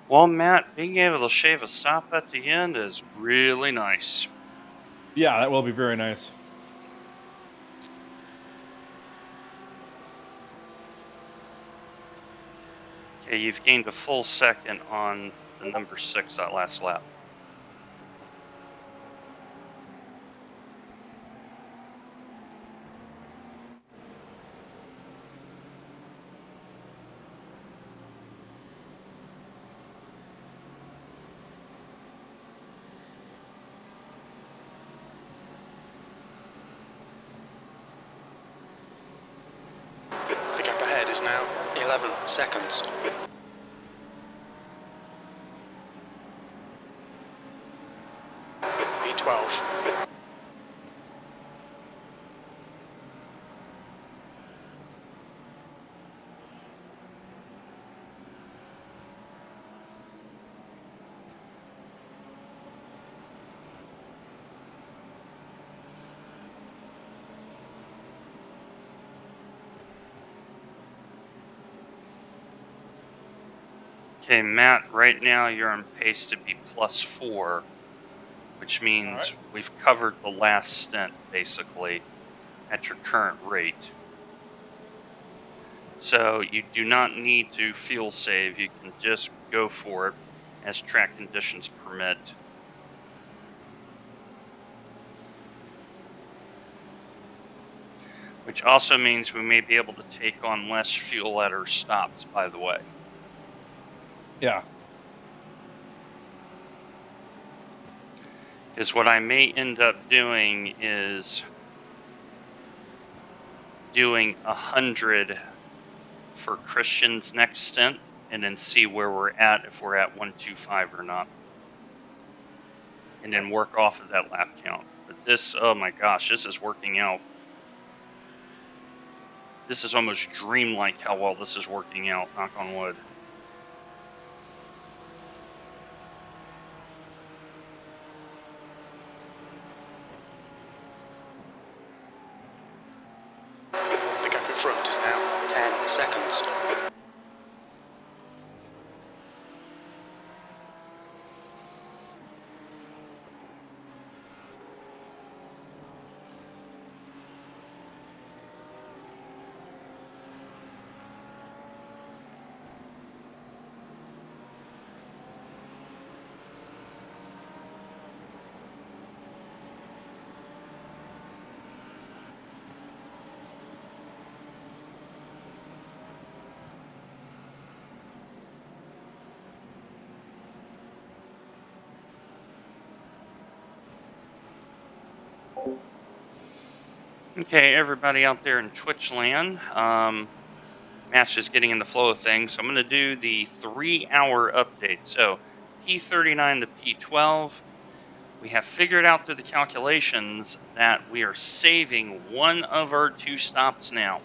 Well, Matt, being able to shave a stop at the end is really nice. Yeah, that will be very nice. Okay, you've gained a full second on the number 6 that last lap. The gap ahead is now 11 seconds. P12. Okay, Matt, right now you're on pace to be +4, which means we've covered the last stint, basically, at your current rate. So you do not need to fuel save. You can just go for it as track conditions permit. Which also means we may be able to take on less fuel at our stops, by the way. Yeah. Because what I may end up doing is doing 100 for Christian's next stint, and then see where we're at, if we're at 125 or not. And then work off of that lap count. But this, oh my gosh, this is working out. This is almost dreamlike how well this is working out, knock on wood. The gap in front is now 10 seconds. Okay, everybody out there in Twitch land, Matt's just getting in the flow of things. So I'm going to do the 3-hour update. So P39 to P12, we have figured out through the calculations that we are saving one of our 2 stops now,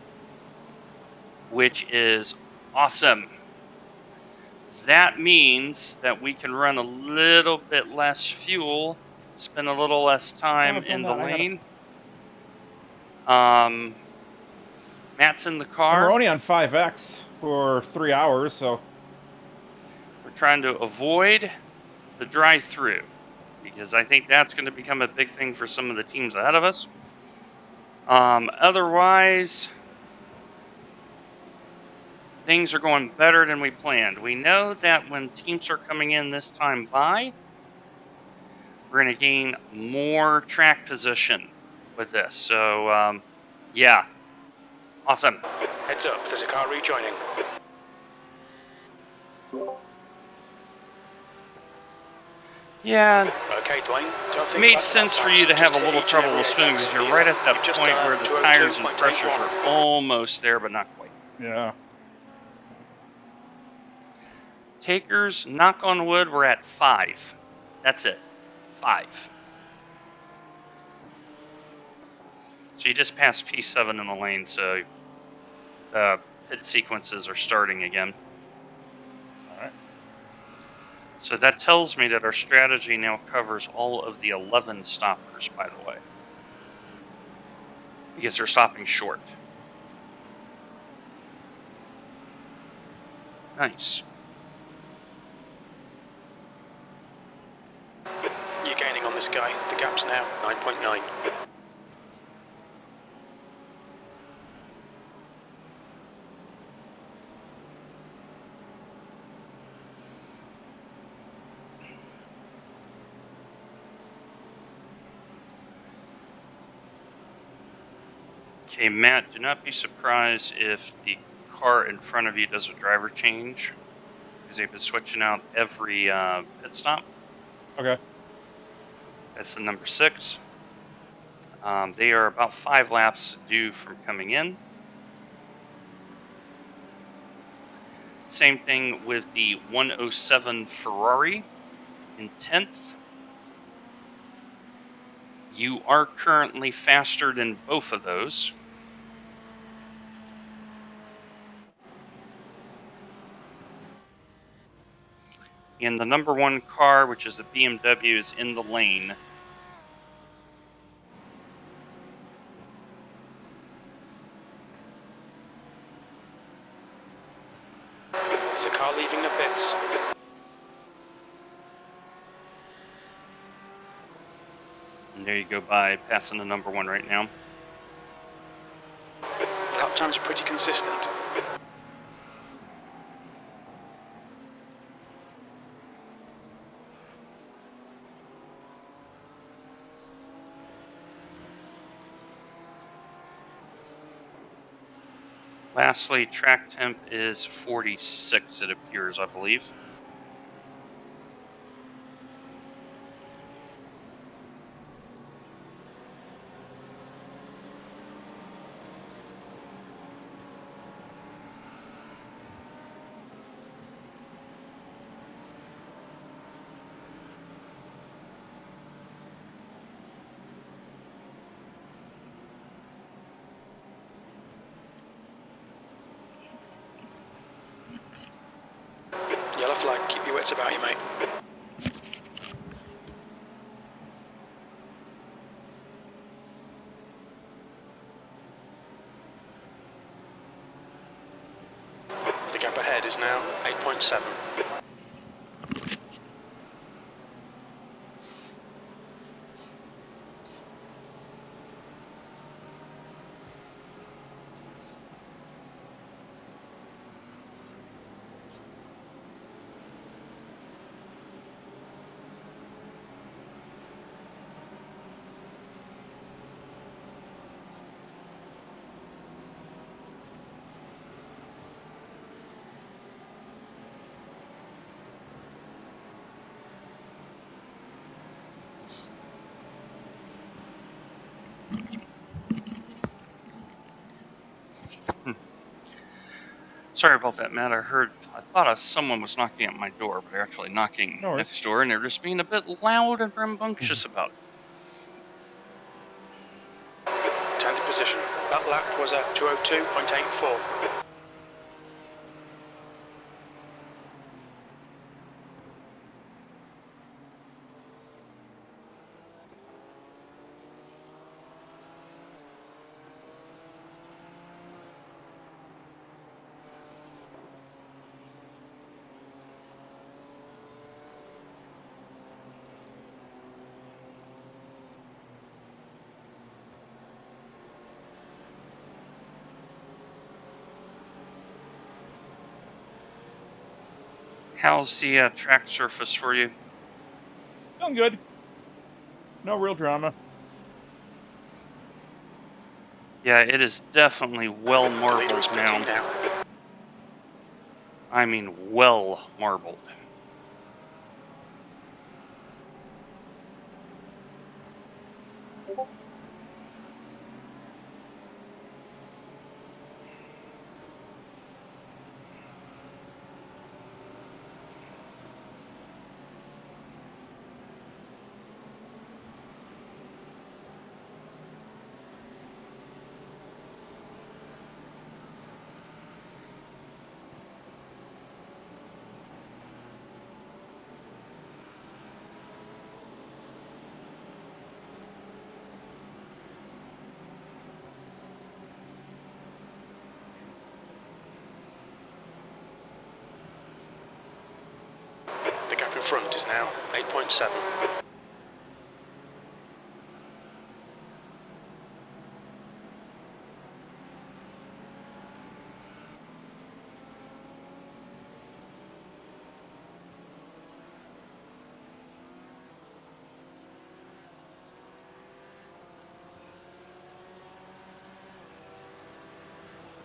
which is awesome. That means that we can run a little bit less fuel, spend a little less time in the lane. Matt's in the And car. we're only on 5X for 3 hours, so We're trying to avoid the drive-through, because I think that's going to become a big thing for some of the teams ahead of us. Otherwise, things are going better than we planned. We know that when teams are coming in this time by, we're going to gain more track position with this. So, yeah. Awesome. Heads up, there's a car rejoining. Yeah, Okay, Dwayne, don't it think made about sense that for you to fast. have a Just little hit each trouble and with every swimming, exit. because you're right at that You've just point where the tires and 202.81. pressures are almost there, but not quite. yeah. Takers, knock on wood, we're at 5. That's it. 5. So you just passed P7 in the lane, so pit sequences are starting again. Alright. So that tells me that our strategy now covers all of the 11 stoppers, by the way. Because they're stopping short. Nice. You're gaining on this guy. The gap's now 9.9. Okay, Matt, do not be surprised if the car in front of you does a driver change, because they've been switching out every pit stop. Okay. That's the number 6. They are about 5 laps due from coming in. Same thing with the 107 Ferrari in 10th. You are currently faster than both of those. And the number 1 car, which is the BMW, is in the lane. There's a car leaving the pits. And there you go by passing the number 1 right now. Lap times are pretty consistent. Lastly, track temp is 46, it appears, I believe. Yellow flag, keep your wits about you, mate. The gap ahead is now 8.7. Sorry about that, Matt. I thought someone was knocking at my door, but they're actually knocking No worries. next door, and they're just being a bit loud and rambunctious about it. 10th position. That lap was at 2:02.84. How's the track surface for you? Feeling good. No real drama. Yeah, it is definitely well The leader marbled is pitting now. now. I mean, well marbled. The gap in front is now 8.7.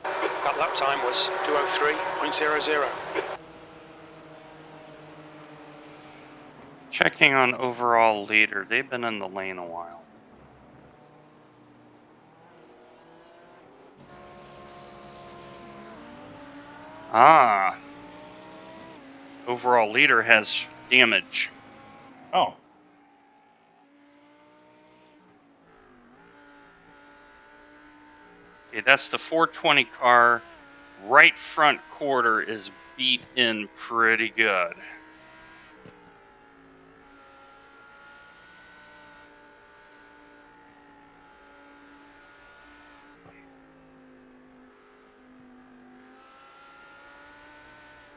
That lap time was 2:03.00. Checking on overall leader. They've been in the lane a while. Ah. Overall leader has damage. Oh, Okay, that's the 420 car. Right front quarter is beat in pretty good.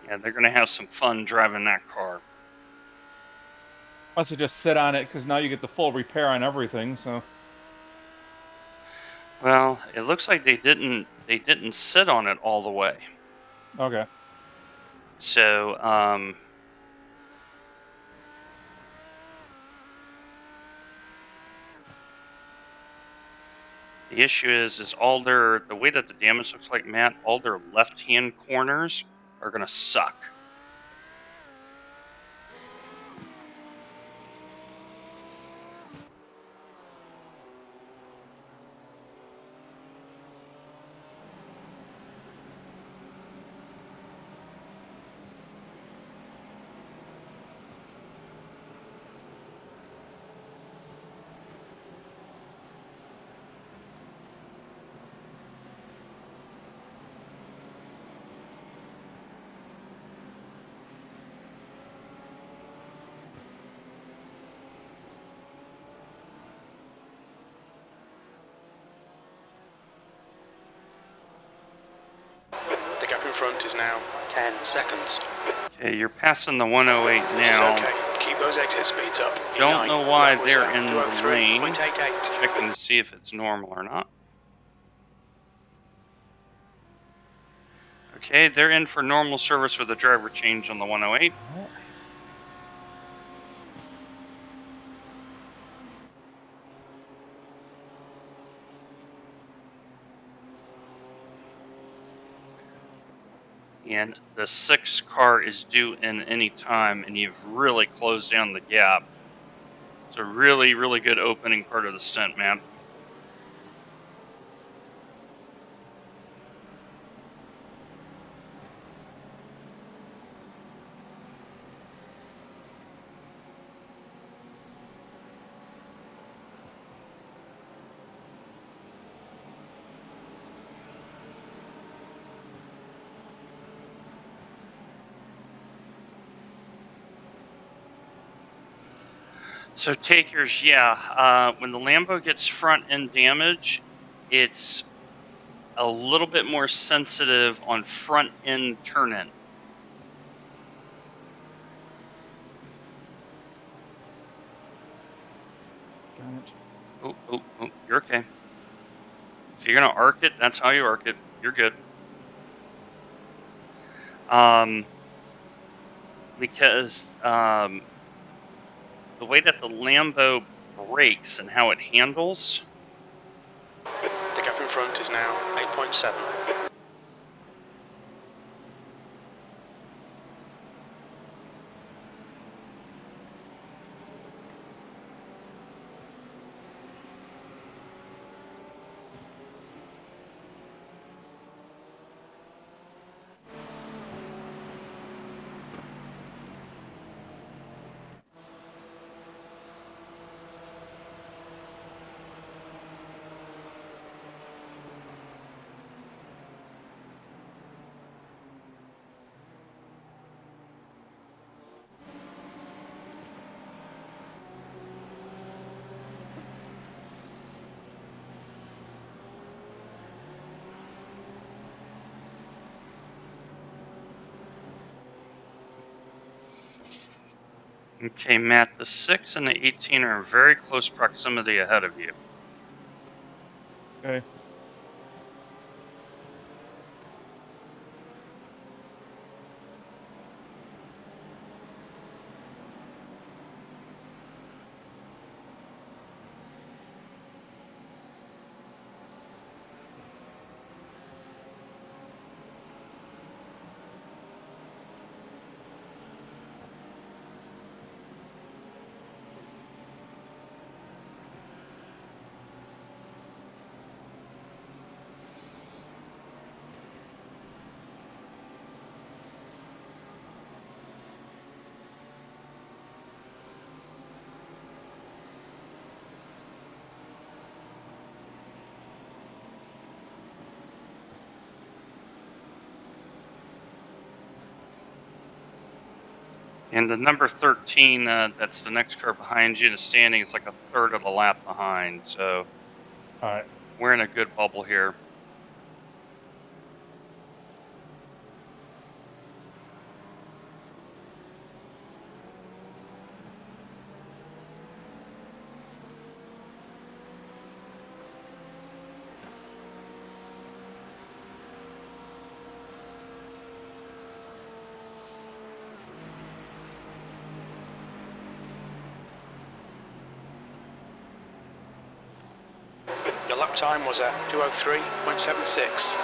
Yeah, they're going to have some fun driving that car. Unless you just sit on it, because now you get the full repair on everything. So Well, it looks like they didn't sit on it all the way. okay. So, the issue is all the way that the damage looks like, Matt, all their left-hand corners are going to suck. The gap in front is now 10 seconds. Okay, you're passing the 108 This is now. okay. Keep those exit speeds up. Don't know why Levels they're out. in the 203.88. lane. Checking to see if it's normal or not. Okay, they're in for normal service with a driver change on the 108. And the 6 car is due in any time, and you've really closed down the gap. It's a really, really good opening part of the stint, man. So takers, yeah, when the Lambo gets front end damage, it's a little bit more sensitive on front end turn in. Oh, you're okay. If you're gonna arc it, that's how you arc it. You're good. Because the way that the Lambo brakes and how it handles. The gap in front is now 8.7. Okay, Matt, the 6 and the 18 are in very close proximity ahead of you. Okay. And the number 13, that's the next car behind you in the standing, is like a third of a lap behind. So All right. we're in a good bubble here. Your lap time was at 2:03.76.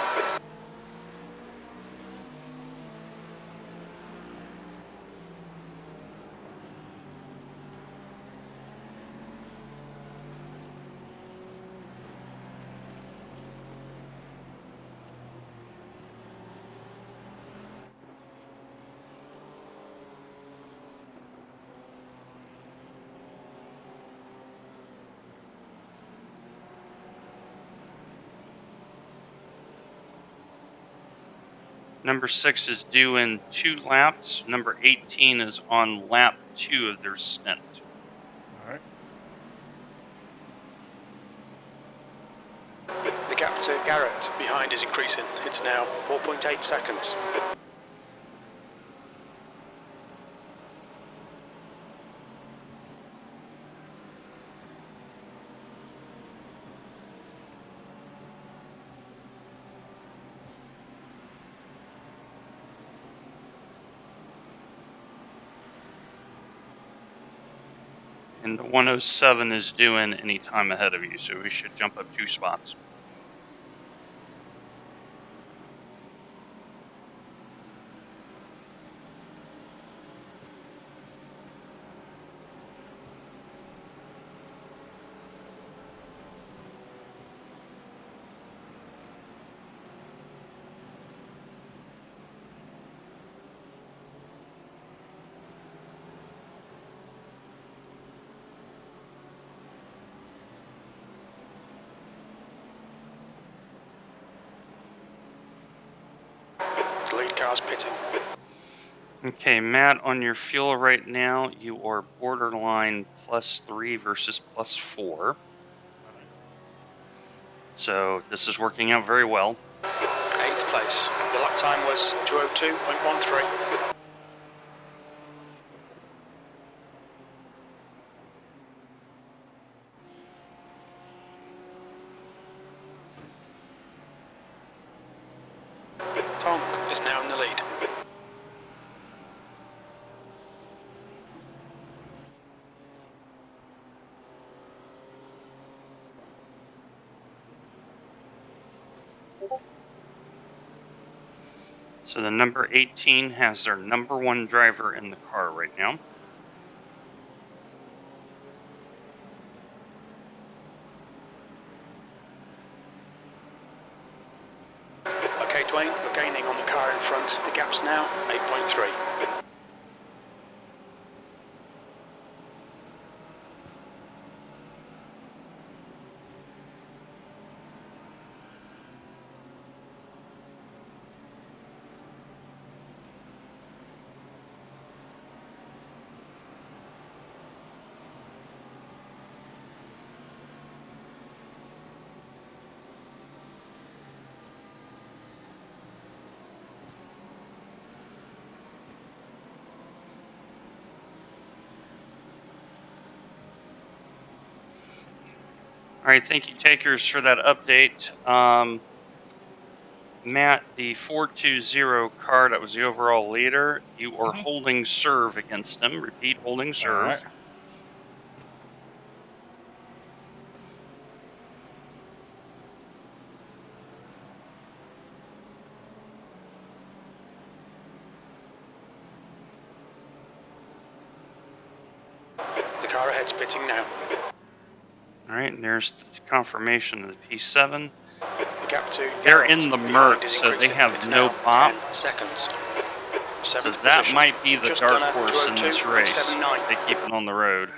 Number 6 is due in 2 laps. Number 18 is on lap 2 of their stint. All right. The gap to Garrett behind is increasing. It's now 4.8 seconds. And the 107 is due in any time ahead of you, so we should jump up 2 spots. The lead car's pitting. Okay, Matt, on your fuel right now, you are borderline +3 versus +4. So this is working out very well. 8th place. Your lap time was 2:02.13. Tong is now in the lead. So the number 18 has their number 1 driver in the car right now. Okay, Dwayne, we're gaining on the car in front. The gap's now 8.3. All right, thank you, takers, for that update. Matt, the 420 car that was the overall leader, you are holding serve against him. Repeat, holding All serve. right. The car ahead's pitting now. All right, and there's the confirmation of the P7. The gap to They're Garrett in the behind murk, is so they increasing. have It's no now bop. 10 seconds. So 7th that position. might be the Just dark done a horse in this race. 2:02.79. They keep it on the road.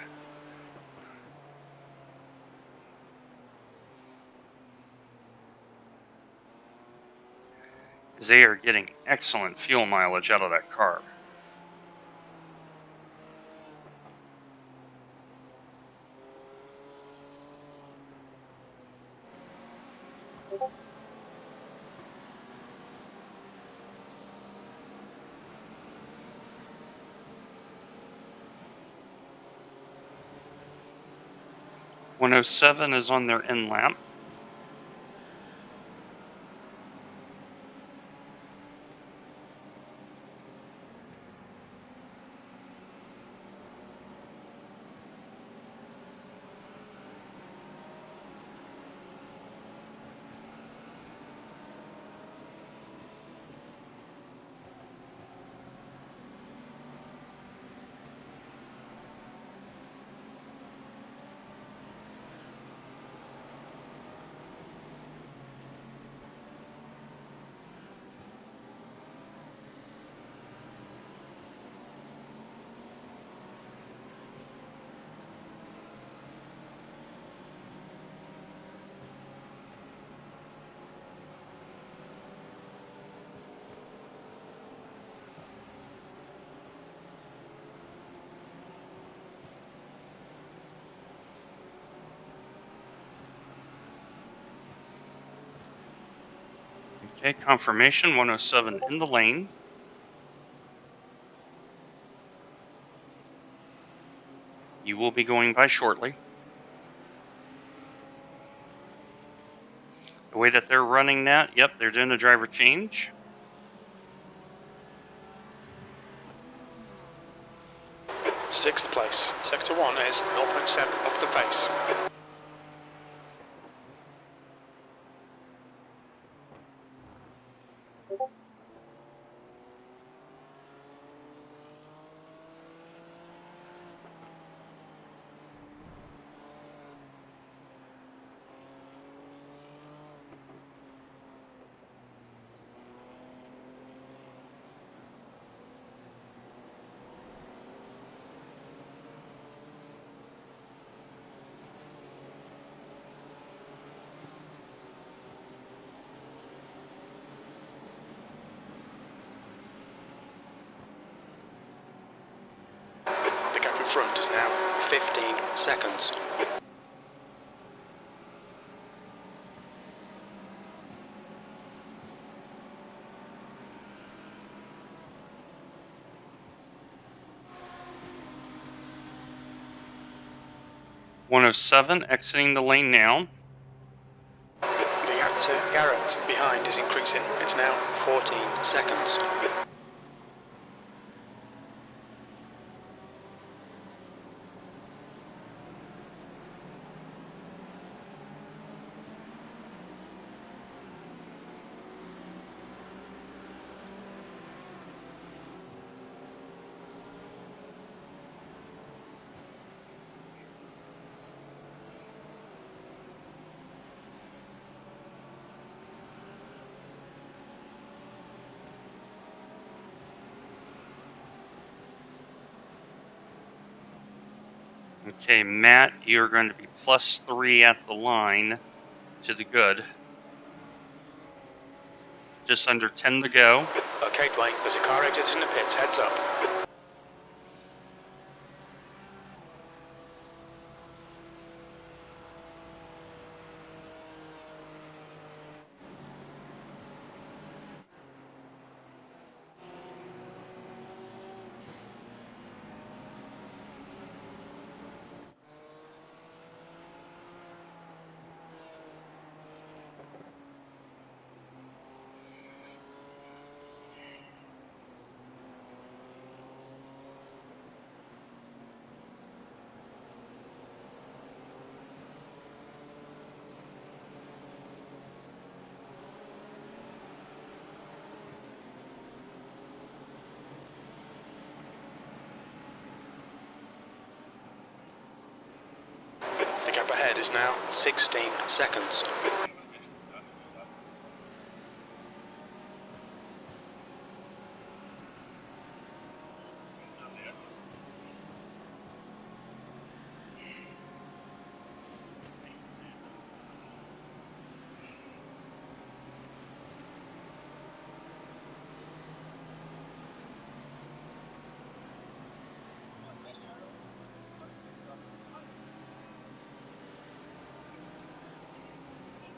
They are getting excellent fuel mileage out of that car. .107 is on their end lap. Okay, confirmation, 107 in the lane. You will be going by shortly. The way that they're running that, yep, they're doing a driver change. Sixth place. Sector 1 is 0.7 off the pace. The gap in front is now 15 seconds. .107 exiting the lane now. The gap to Garrett behind is increasing. It's now 14 seconds. Okay, Matt, you're going to be +3 at the line to the good. Just under 10 to go. Okay, Dwayne, there's a car exiting the pits. Heads up. The gap ahead is now 16 seconds.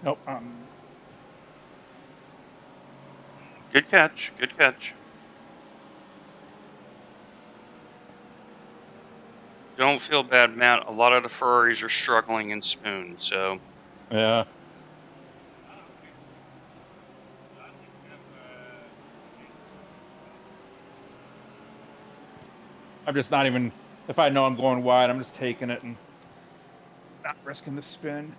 Nope. Good catch, good catch. Don't feel bad, Matt. A lot of the Ferraris are struggling in Spoon, so Yeah. I'm just not even. If I know I'm going wide, I'm just taking it and not risking the spin.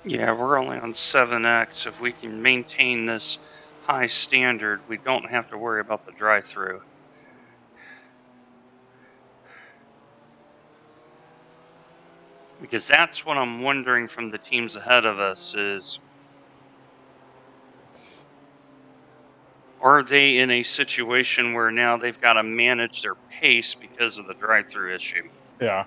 yeah, we're only on 7X. If we can maintain this high standard, we don't have to worry about the drive-through. Because that's what I'm wondering from the teams ahead of us is, are they in a situation where now they've got to manage their pace because of the drive-through issue? Yeah.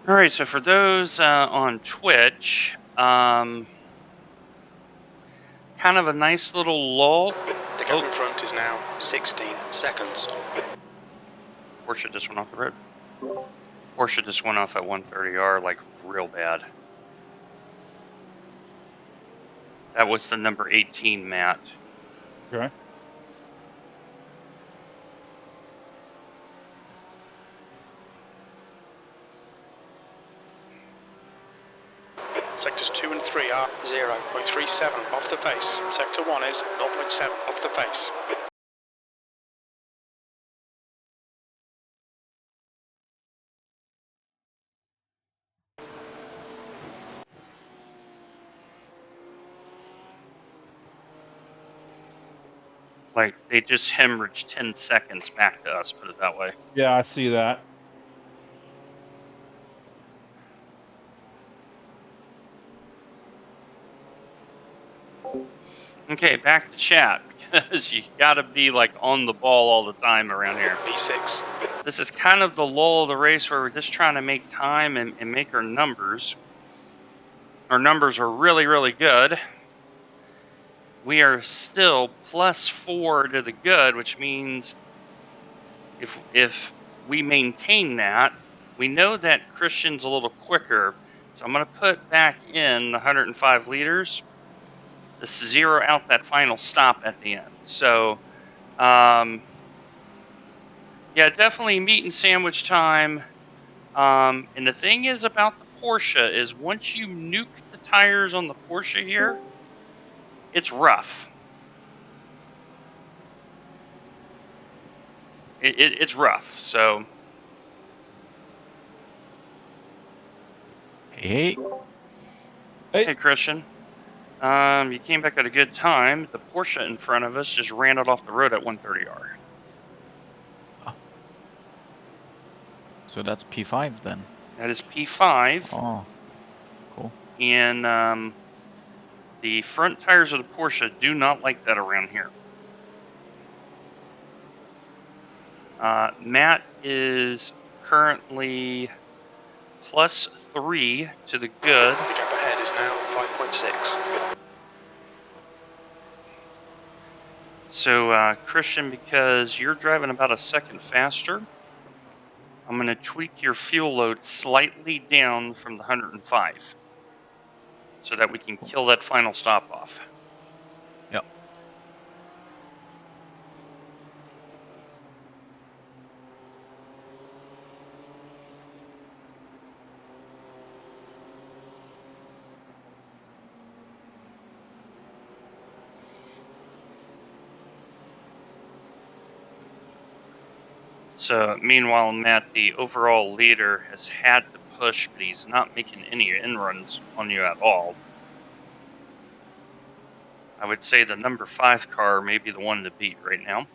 All right, so for those on Twitch, kind of a nice little lull. The gap in front is now 16 seconds. Porsche just went off the road. Porsche just went off at 130R, like real bad. That was the number 18, Matt. Okay. Sectors 2 and 3 are 0.37 off the pace. Sector 1 is 0.7 off the pace. Like, they just hemorrhaged 10 seconds back to us, put it that way. Yeah, I see that. Okay, back to chat, because you gotta be, like, on the ball all the time around here. B6. This is kind of the lull of the race where we're just trying to make time and make our numbers. Our numbers are really, really good. We are still +4 to the good, which means if we maintain that, we know that Christian's a little quicker. So I'm going to put back in the 105 liters to zero out that final stop at the end. So, yeah, definitely meat and sandwich time. And the thing is about the Porsche is once you nuke the tires on the Porsche here, it's rough. It's rough. So, Hey, hey Christian, you came back at a good time. The Porsche in front of us just ran it off the road at 130R. so that's P5 then. That is P5. Oh, cool. And the front tires of the Porsche do not like that around here. Matt is currently +3 to the good. The gap ahead is now 5.6. So, Christian, because you're driving about a second faster, I'm going to tweak your fuel load slightly down from the 105 so that we can kill that final stop off. Yep. So, meanwhile, Matt, the overall leader, has had to push, but he's not making any in-runs on you at all. I would say the number 5 car may be the one to beat right now.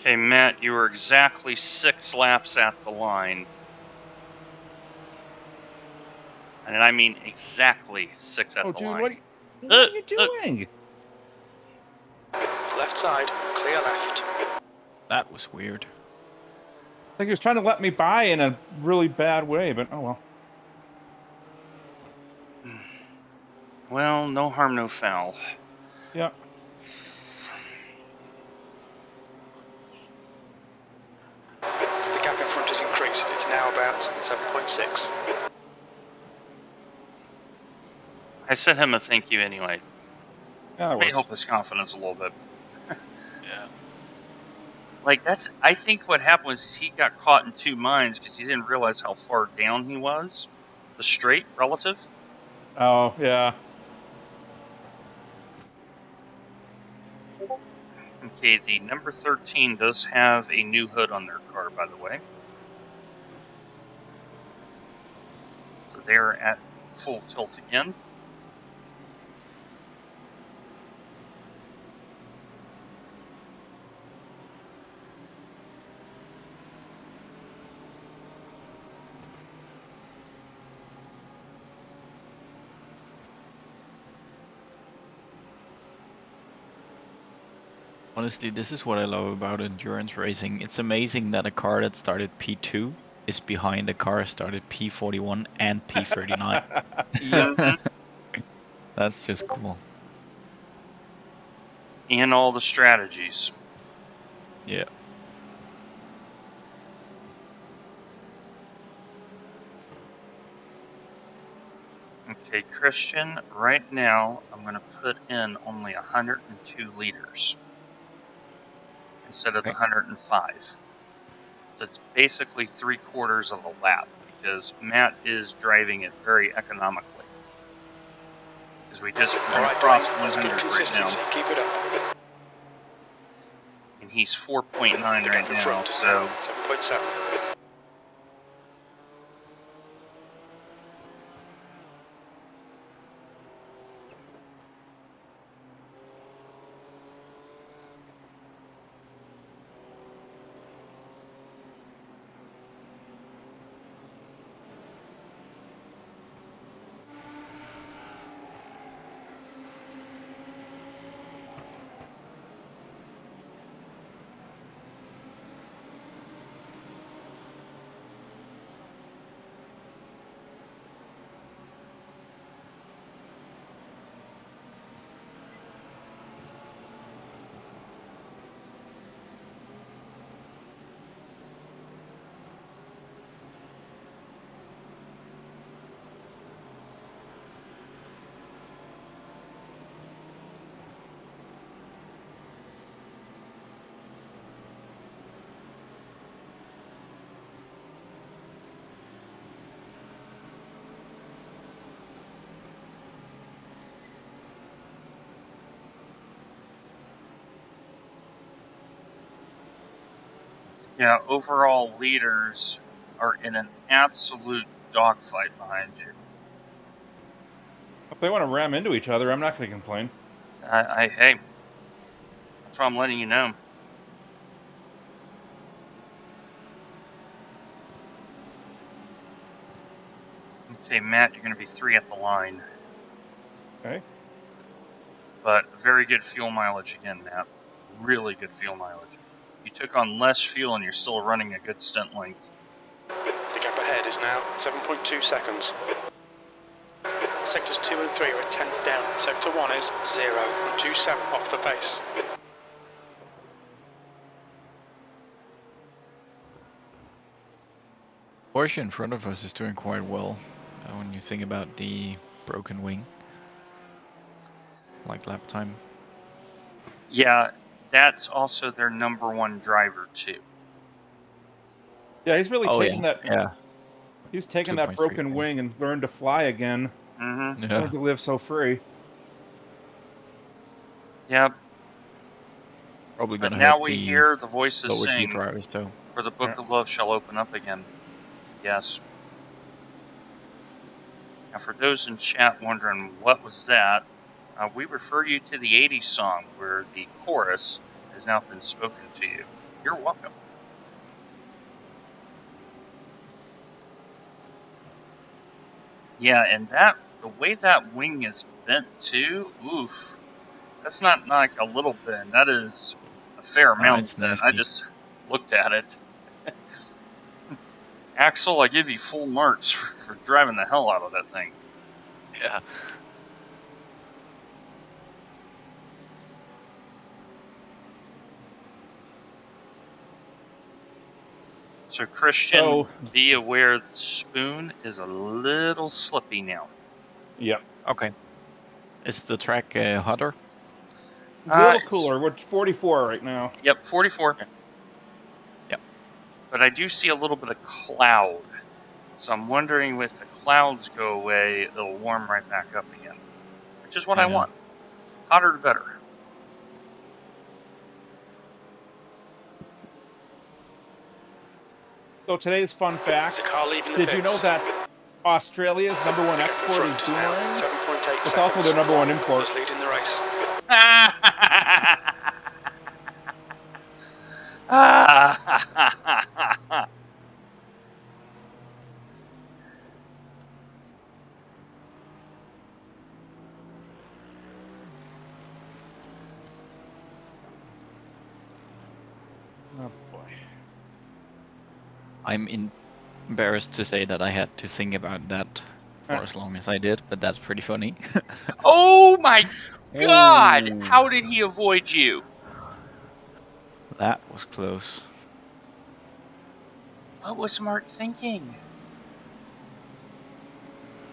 Okay, Matt, you were exactly 6 laps at the line. And I mean exactly 6 at Oh, the dude, line. what are you doing? Left side, clear left. That was weird. Like he was trying to let me by in a really bad way, but oh well. Well, no harm, no foul. Yeah. The gap in front has increased. It's now about 7.6. I sent him a thank you anyway. Yeah, that May works. help his confidence a little bit. Yeah. Like, I think what happened was he got caught in two minds because he didn't realize how far down he was, the straight relative. Oh, yeah. Okay, the number 13 does have a new hood on their car, by the way. So they're at full tilt again. Honestly, this is what I love about endurance racing. It's amazing that a car that started P2 is behind a car started P41 and P39. Yep. Mhm. That's just cool. And all the strategies. Yeah. Okay, Christian, right now I'm going to put in only 102 liters instead of the Okay. 105. So it's basically 3/4 of a lap because Matt is driving it very economically. Because we just All ran right, across Dwayne, that's good 100 right consistency. now, Keep it up. and he's 4.9 The right gap in now. front is So now 7.7. yeah, overall leaders are in an absolute dogfight behind you. If they want to ram into each other, I'm not going to complain. Hey, that's why I'm letting you know. Okay, Matt, you're going to be 3 at the line. Okay. But very good fuel mileage again, Matt. Really good fuel mileage. You took on less fuel and you're still running a good stint length. The gap ahead is now 7.2 seconds. Sectors 2 and 3 are a tenth down. Sector 1 is 0.27 off the pace. Porsche in front of us is doing quite well when you think about the broken wing, like lap time. Yeah, that's also their number one driver too. Yeah, he's really Oh taken yeah, that. yeah. He's taken that 2.3. broken wing and learned to fly again. Mm-hmm. Yeah. Learned to live so free. Yep. Probably But gonna now hurt we the hear the voices lower gear sing, drivers though. "For the Yeah. Book of Love shall open up again." Yes. Now, for those in chat wondering what was that, we refer you to the '80s song where the chorus has now been spoken to you. You're welcome. Yeah, and the way that wing is bent too, oof. That's not like a little bend. That is a fair amount It's of bend. I nasty. just looked at it. Axel, I give you full marks for driving the hell out of that thing. Yeah. So Christian, So- be aware the spoon is a little slippy now. Yep. Okay. Is the track hotter? A little It's- cooler. We're 44 right now. Yep, 44. Okay. Yep. But I do see a little bit of cloud. So I'm wondering if the clouds go away, it'll warm right back up again. Which is what I Yeah. want. Hotter the better. So today's fun There's fact. a car leaving the Did pits. you know that Australia's number one The export is front is now boomerangs? 7.8 It's also seconds. their number one One import. is leading the race. Oh boy. I'm embarrassed to say that I had to think about that for as long as I did, but that's pretty funny. Oh my god! Oh. How did he avoid you? That was close. What was Mark thinking?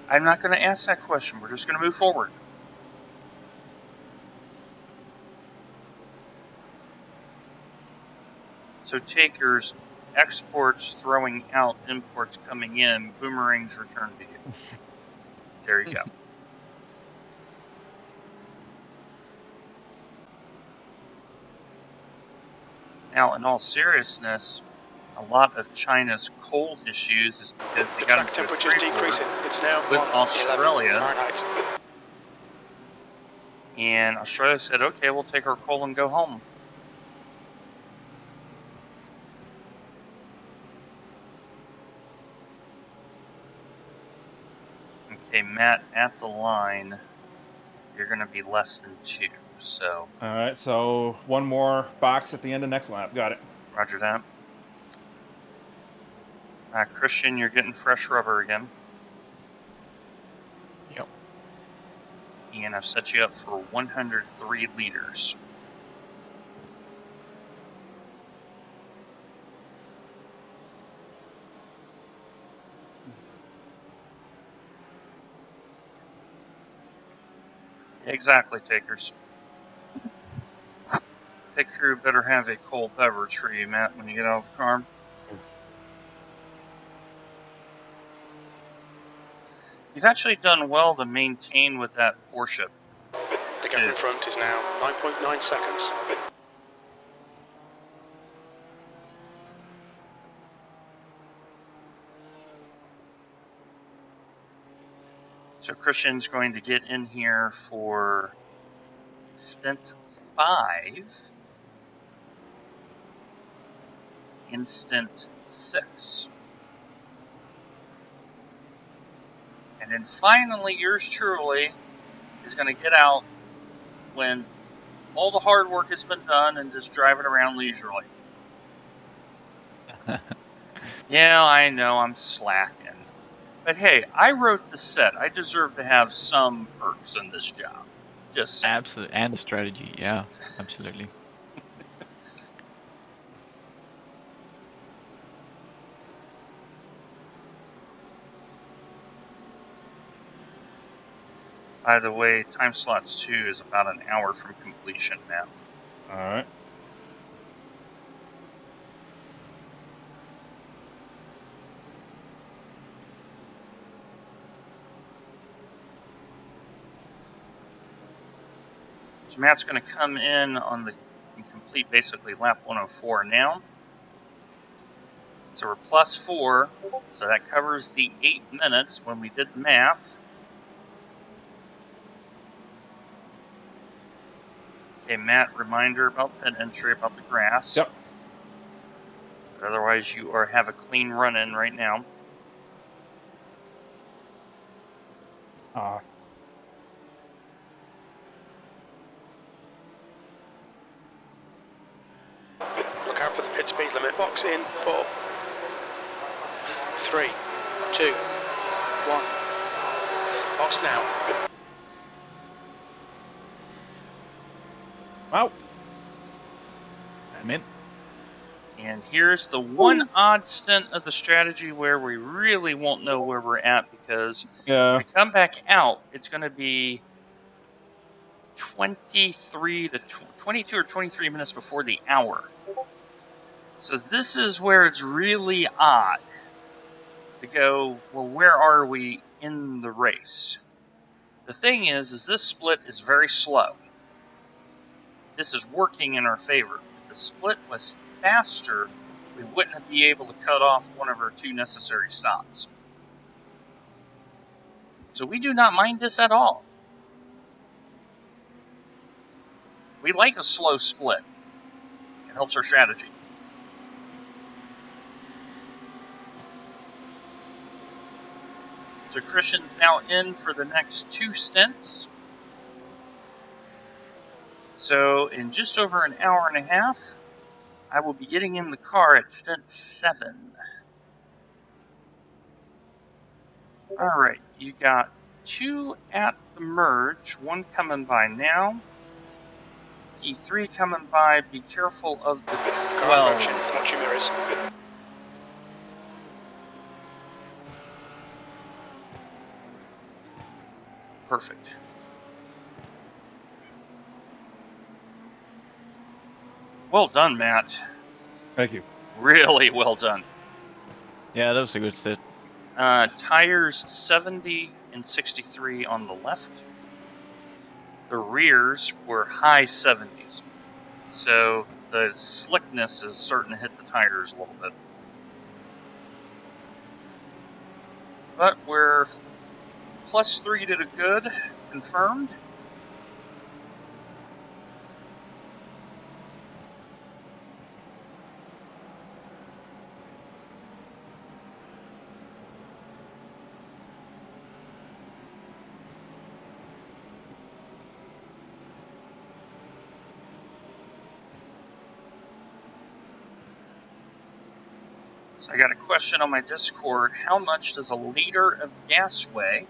I'm not going to ask that question. We're just going to move forward. So takers, exports throwing out, imports coming in, boomerangs return to you. There you go. Now, in all seriousness, a lot of China's coal issues is because they The got track into a temperature is trade war decreasing. It's now with 111 Australia. Fahrenheit. And Australia said, okay, we'll take our coal and go home. Okay, Matt, at the line, you're going to be less than 2. So, All right, so one more box at the end of next lap. Got it. roger that. Christian, you're getting fresh rubber again. Yep. And I've set you up for 103 liters. Exactly, takers. Pit crew better have a cold beverage for you, Matt, when you get out of the car. You've actually done well to maintain with that Porsche. The gap in front is now 9.9 seconds. So Christian's going to get in here for stint 5 and stint 6. And then finally, yours truly is going to get out when all the hard work has been done and just driving around leisurely. Yeah, I know I'm slacking. But hey, I wrote the set. I deserve to have some perks in this job. Just saying. Absolutely. And the strategy. Yeah, absolutely. By the way, time slots 2 is about an hour from completion now. All right. So Matt's going to come in on the complete basically lap 104 now. So we're plus 4, so that covers the 8 minutes when we did the math. Okay, Matt, reminder about pit entry, about the grass. Yep. But otherwise, you have a clean run-in right now. Look out for the pit speed limit. Box in 4, 3, 2, 1. Box now. Wow. I'm in. And here's the one odd stint of the strategy where we really won't know where we're at, because Yeah. when we come back out, it's going to be 23 to 22 or 23 minutes before the hour. So this is where it's really odd to go, well, where are we in the race? The thing is this split is very slow. This is working in our favor. If the split was faster, we wouldn't be able to cut off one of our 2 necessary stops. So we do not mind this at all. We like a slow split. It helps our strategy. So Christian's now in for the next 2 stints. So in just over an hour and a half, I will be getting in the car at stint 7. Alright, you got 2 at the merge, 1 coming by now. P3 coming by, be careful of the 12. Watch your mirrors. Perfect. Well done, Matt. Thank you. Really well done. Yeah, that was a good sit. Tires 70 and 63 on the left. The rears were high 70s. So the slickness is starting to hit the tires a little bit. But we're +3 to the good, confirmed. So I got a question on my Discord. How much does a liter of gas weigh?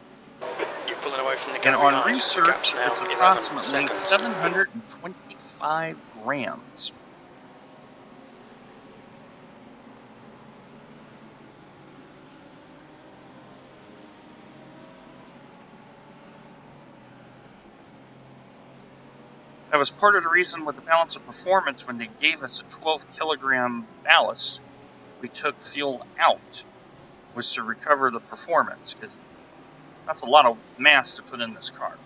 You're pulling away from the And gap on behind. research, Gap's now it's 11 approximately seconds. 725 grams. That was part of the reason with the balance of performance when they gave us a 12 kilogram ballast, we took fuel out, was to recover the performance, because that's a lot of mass to put in this car.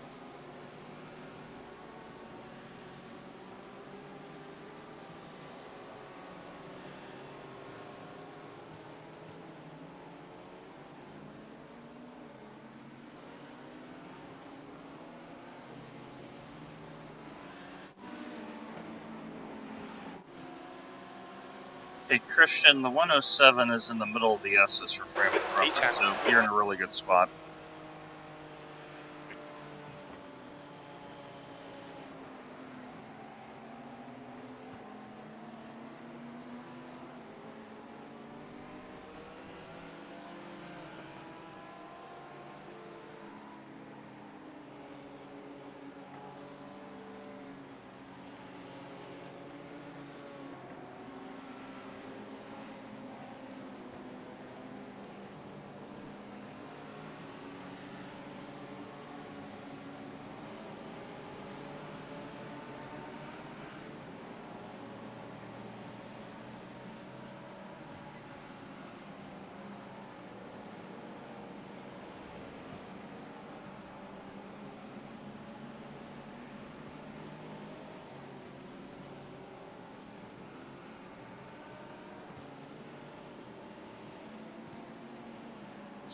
Okay, Christian, the 107 is in the middle of the S's for frame of reference, so you're in a really good spot.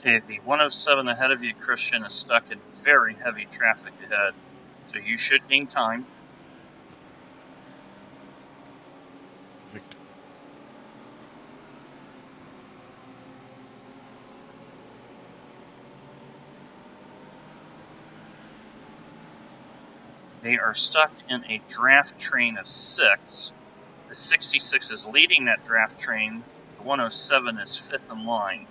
Okay, the 107 ahead of you, Christian, is stuck in very heavy traffic ahead, so you should gain time. Perfect. They are stuck in a draft train of 6. The 66 is leading that draft train. The 107 is 5th in line.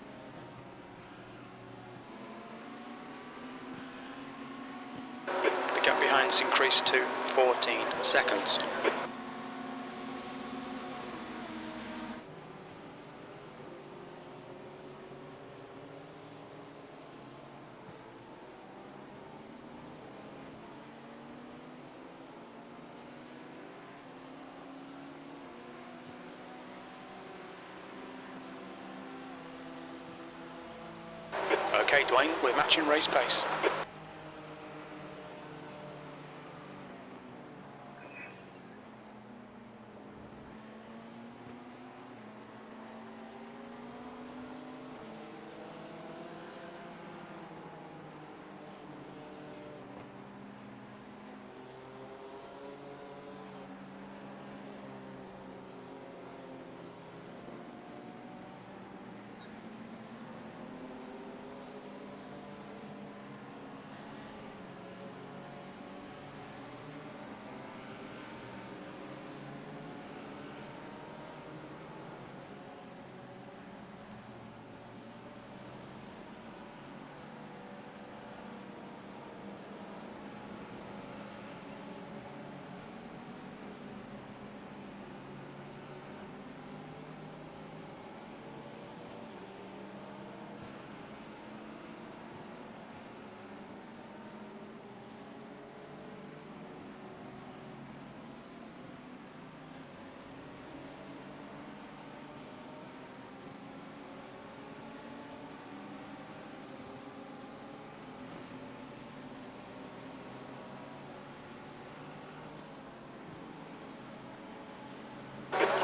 The gap behind's increased to 14 seconds. Okay, Dwayne, we're matching race pace.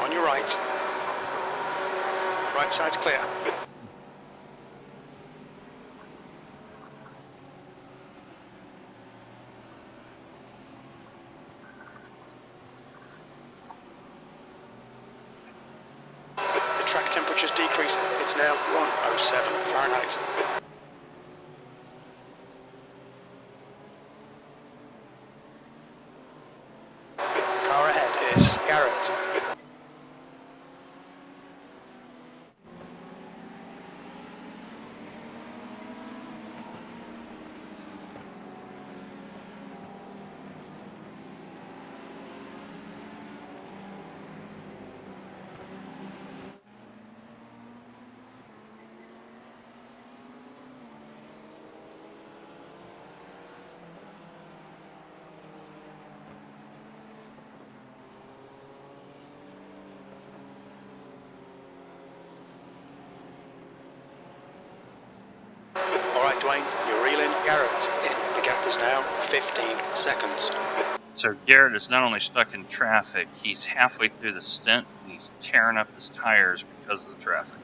On your right. Right side's clear. The track temperature's decreasing. It's now 107 Fahrenheit. Car ahead is Garrett. Alright, Dwayne, you're reeling Garrett in. The gap is now 15 seconds. So Garrett is not only stuck in traffic, he's halfway through the stint and he's tearing up his tires because of the traffic.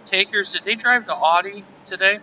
Takers, did they drive the Audi today?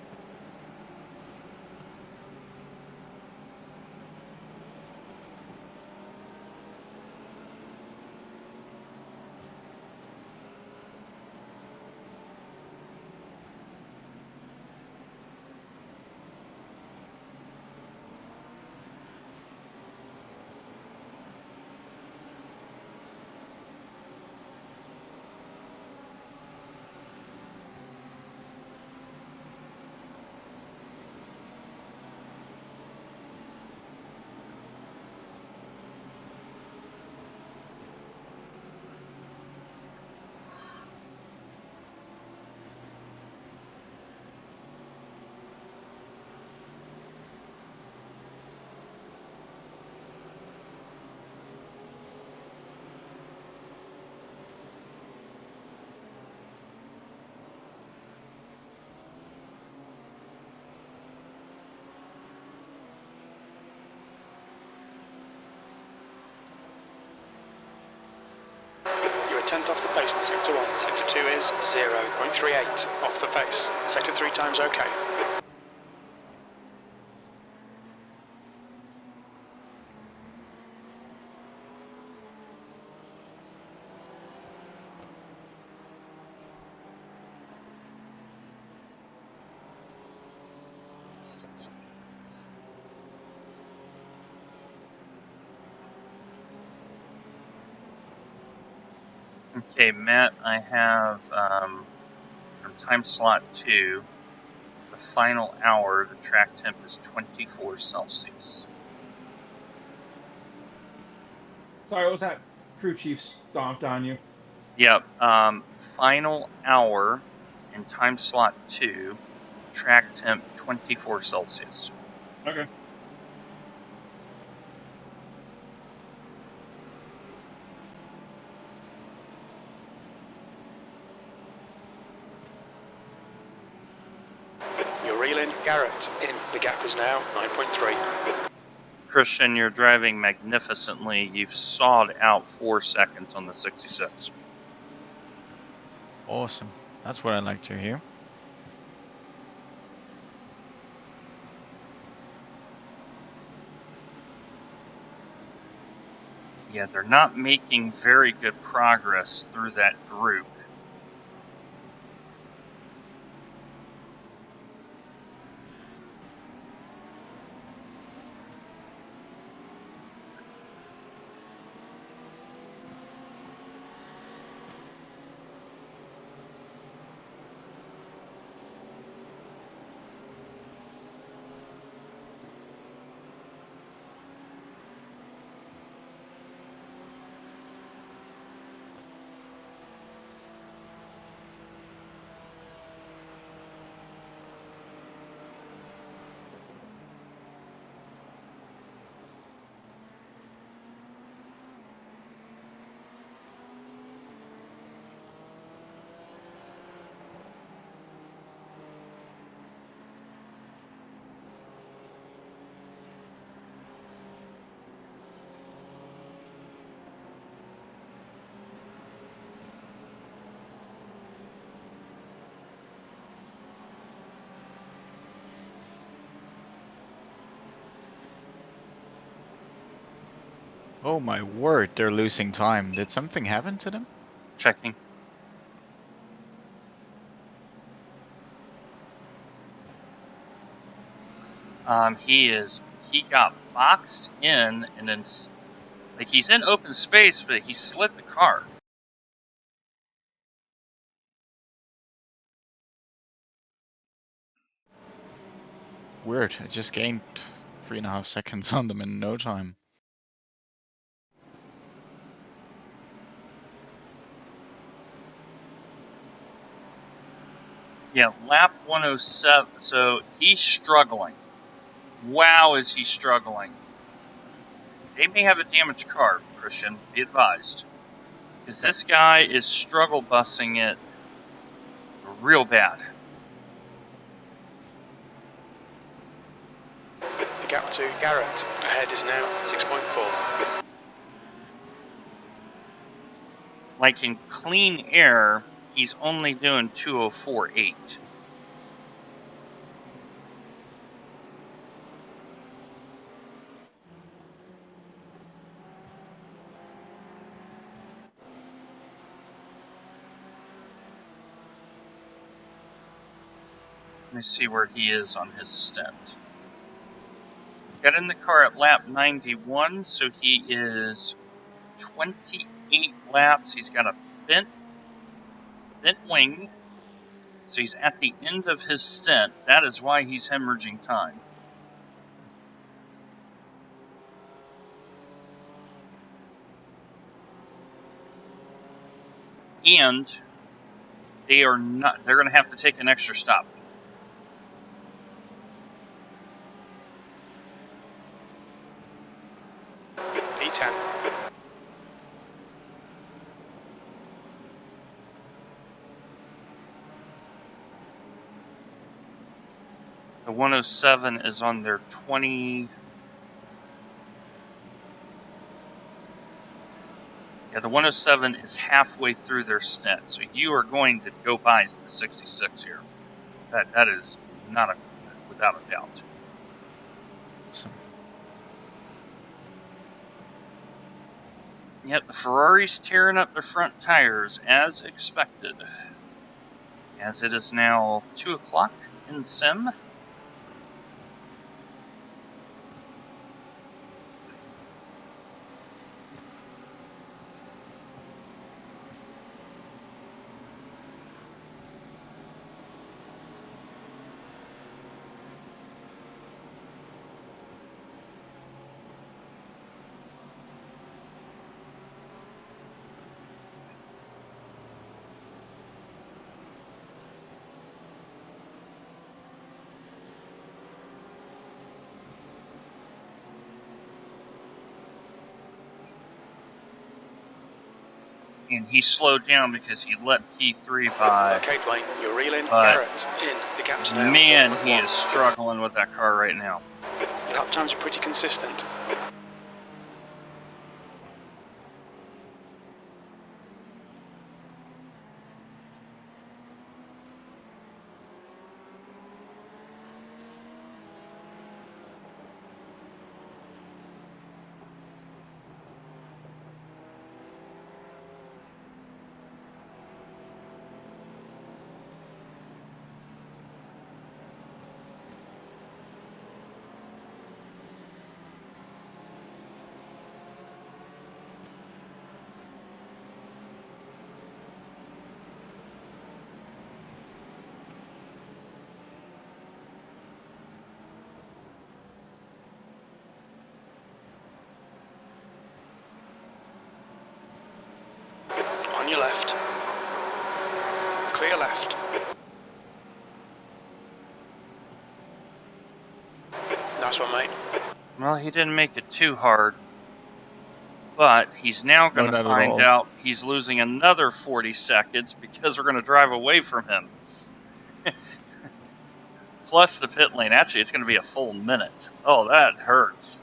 You're a tenth off the pace in Sector 1. Sector 2 is 0.38 off the pace. Sector 3 times okay. Okay, Matt, I have from time slot 2, the final hour, the track temp is 24 Celsius. Sorry, what was that? Crew chief stomped on you. Yep, final hour in time slot 2, track temp 24 Celsius. Okay. reel in Garrett in. The gap is now 9.3. Christian, you're driving magnificently. You've sawed out 4 seconds on the 66. Awesome. That's what I like to hear. Yeah, they're not making very good progress through that group. Oh my word, they're losing time. Did something happen to them? Checking. He got boxed in and then, like, he's in open space, but he slid the car. Weird, I just gained 3.5 seconds on them in no time. Yeah, lap 107. So he's struggling. Wow, is he struggling? They may have a damaged car, Christian. Be advised. Because this guy is struggle busing it real bad. The gap to Garrett ahead is now 6.4. Like in clean air, he's only doing 2:04.8. Let me see where he is on his stint. Got in the car at lap 91, so he is 28 laps. He's got a bent wing, so he's at the end of his stint. That is why he's hemorrhaging time. And they're going to have to take an extra stop. P10. The 107 is on their 20. Yeah, the 107 is halfway through their stint, so you are going to go by the 66 here. That is not without a doubt. Awesome. Yep, the Ferrari's tearing up their front tires as expected. As it is now 2 o'clock in Sim. and he slowed down because he let P3 by. Okay, Blaine, you're reeling. But Garrett in. The gap's now man, 1.1. he is struggling with that car right now. Lap times are pretty consistent. On your left. Clear left. Nice one, mate. Well, he didn't make it too hard, but he's now going to not at find all. out he's losing another 40 seconds because we're going to drive away from him. Plus the pit lane. Actually, it's going to be a full minute. Oh, that hurts.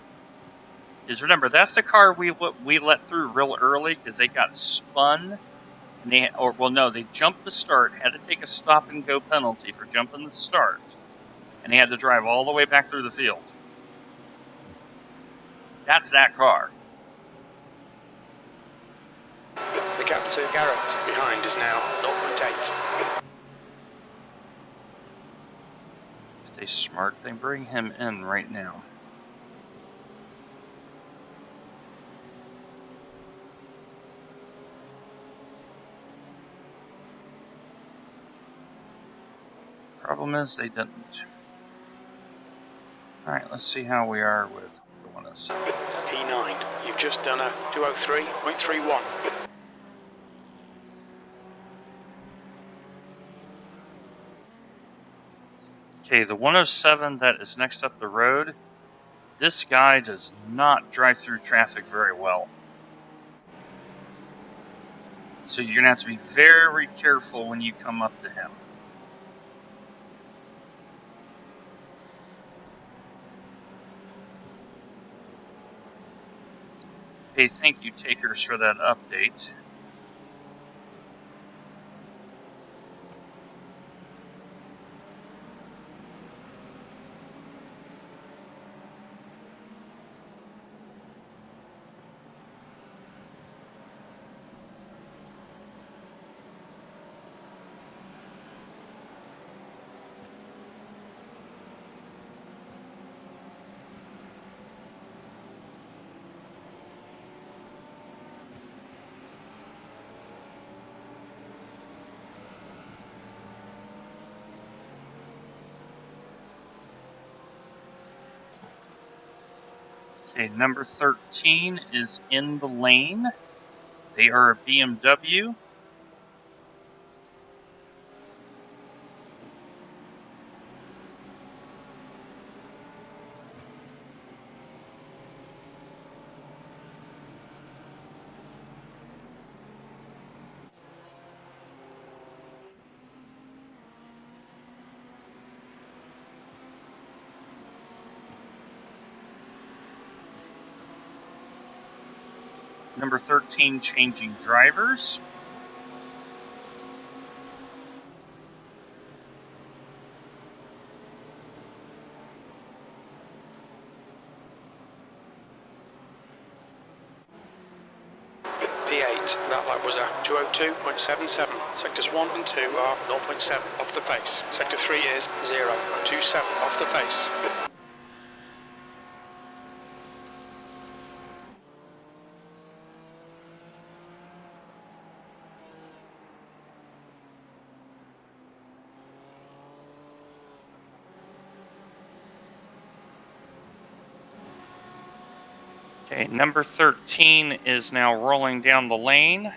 Because remember, that's the car we let through real early because they got spun. And they jumped the start, had to take a stop and go penalty for jumping the start. And they had to drive all the way back through the field. That's that car. The gap to Garrett behind is now 0.8. If they're smart, they bring him in right now. Problem is, they didn't. Alright, let's see how we are with the 107. P9, you've just done a 203.31. Okay, the 107 that is next up the road, this guy does not drive through traffic very well. So you're going to have to be very careful when you come up to him. Hey, thank you, takers, for that update. Okay, number 13 is in the lane. They are a BMW. Number 13 changing drivers. P8, that lap was a 202.77. Sectors 1 and 2 are 0.7 off the pace. Sector 3 is 0.27 off the pace. Okay, number 13 is now rolling down the lane.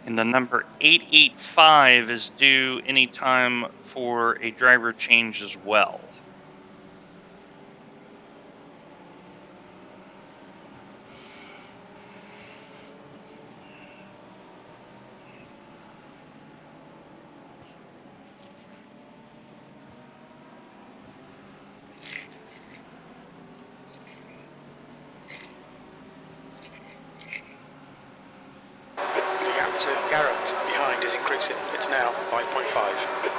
And the number 885 is due anytime for a driver change as well. The gap to Garrett behind is increasing. It's now 5.5.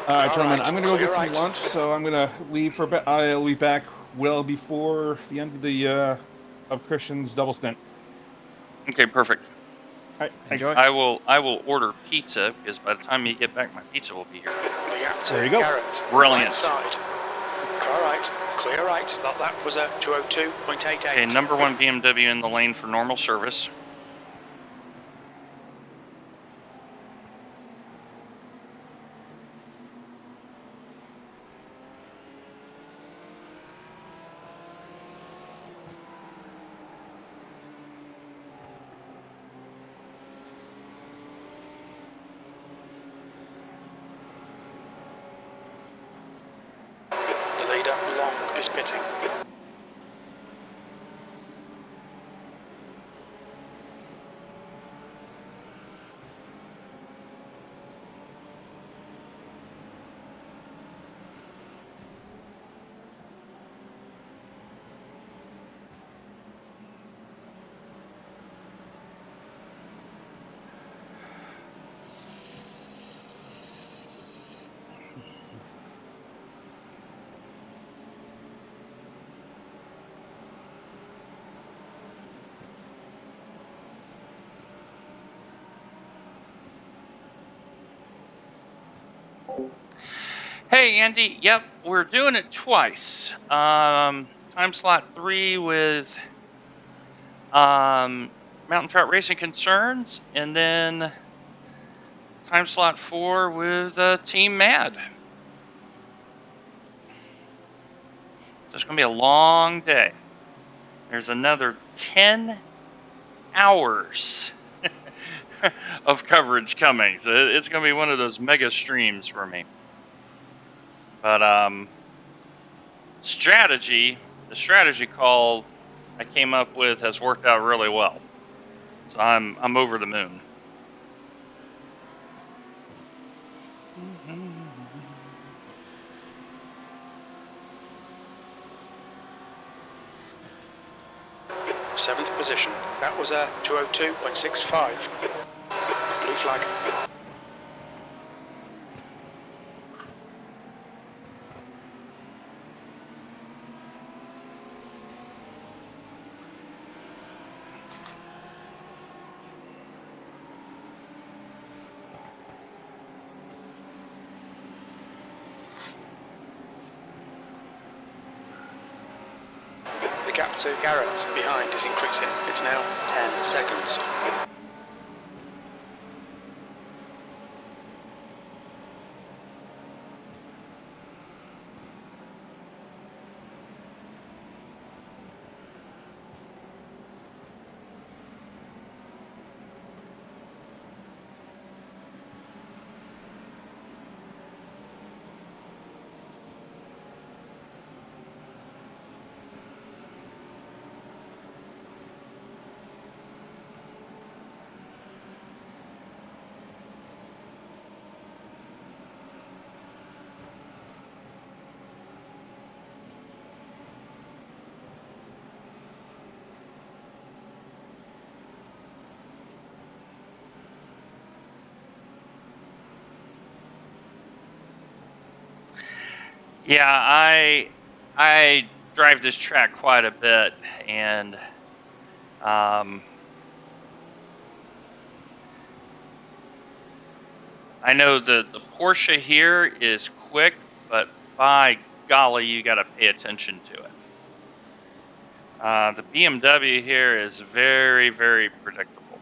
All right, gentlemen, Alright, I'm gonna go clear get some right. lunch, so I'm gonna leave for bed. I'll be back well before the end of the of Christian's double stint. Okay, perfect. All right, thanks. Enjoy. I will order pizza because by the time you get back, my pizza will be here. The gap to There you go. Garrett. Brilliant. Right side. Car right. Clear right. That was a 202.88. Okay, number 1 BMW in the lane for normal service. The leader, Long, is pitting. Hey, Andy. Yep, we're doing it twice. Time slot 3 with Mountain Trout Racing Concerns, and then time slot 4 with Team Mad. It's going to be a long day. There's another 10 hours of coverage coming. So it's going to be one of those mega streams for me. But the strategy call I came up with has worked out really well. So I'm over the moon. Seventh position. That was a 202.65. Blue flag. The gap to Garrett behind is increasing. It's now 10 seconds. Yeah, I drive this track quite a bit, and I know the Porsche here is quick, but by golly, you got to pay attention to it. The BMW here is very, very predictable.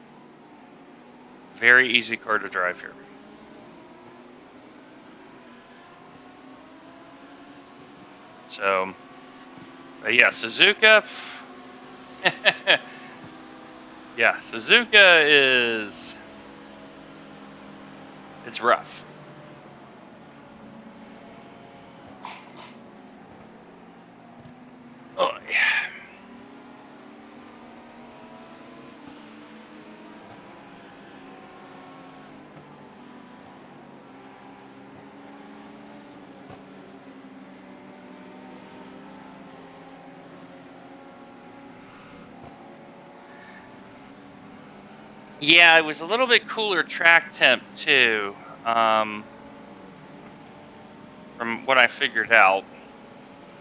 Very easy car to drive here. So, but yeah, Suzuka. Yeah, Suzuka is. It's rough. Oh, yeah. Yeah, it was a little bit cooler track temp too, from what I figured out.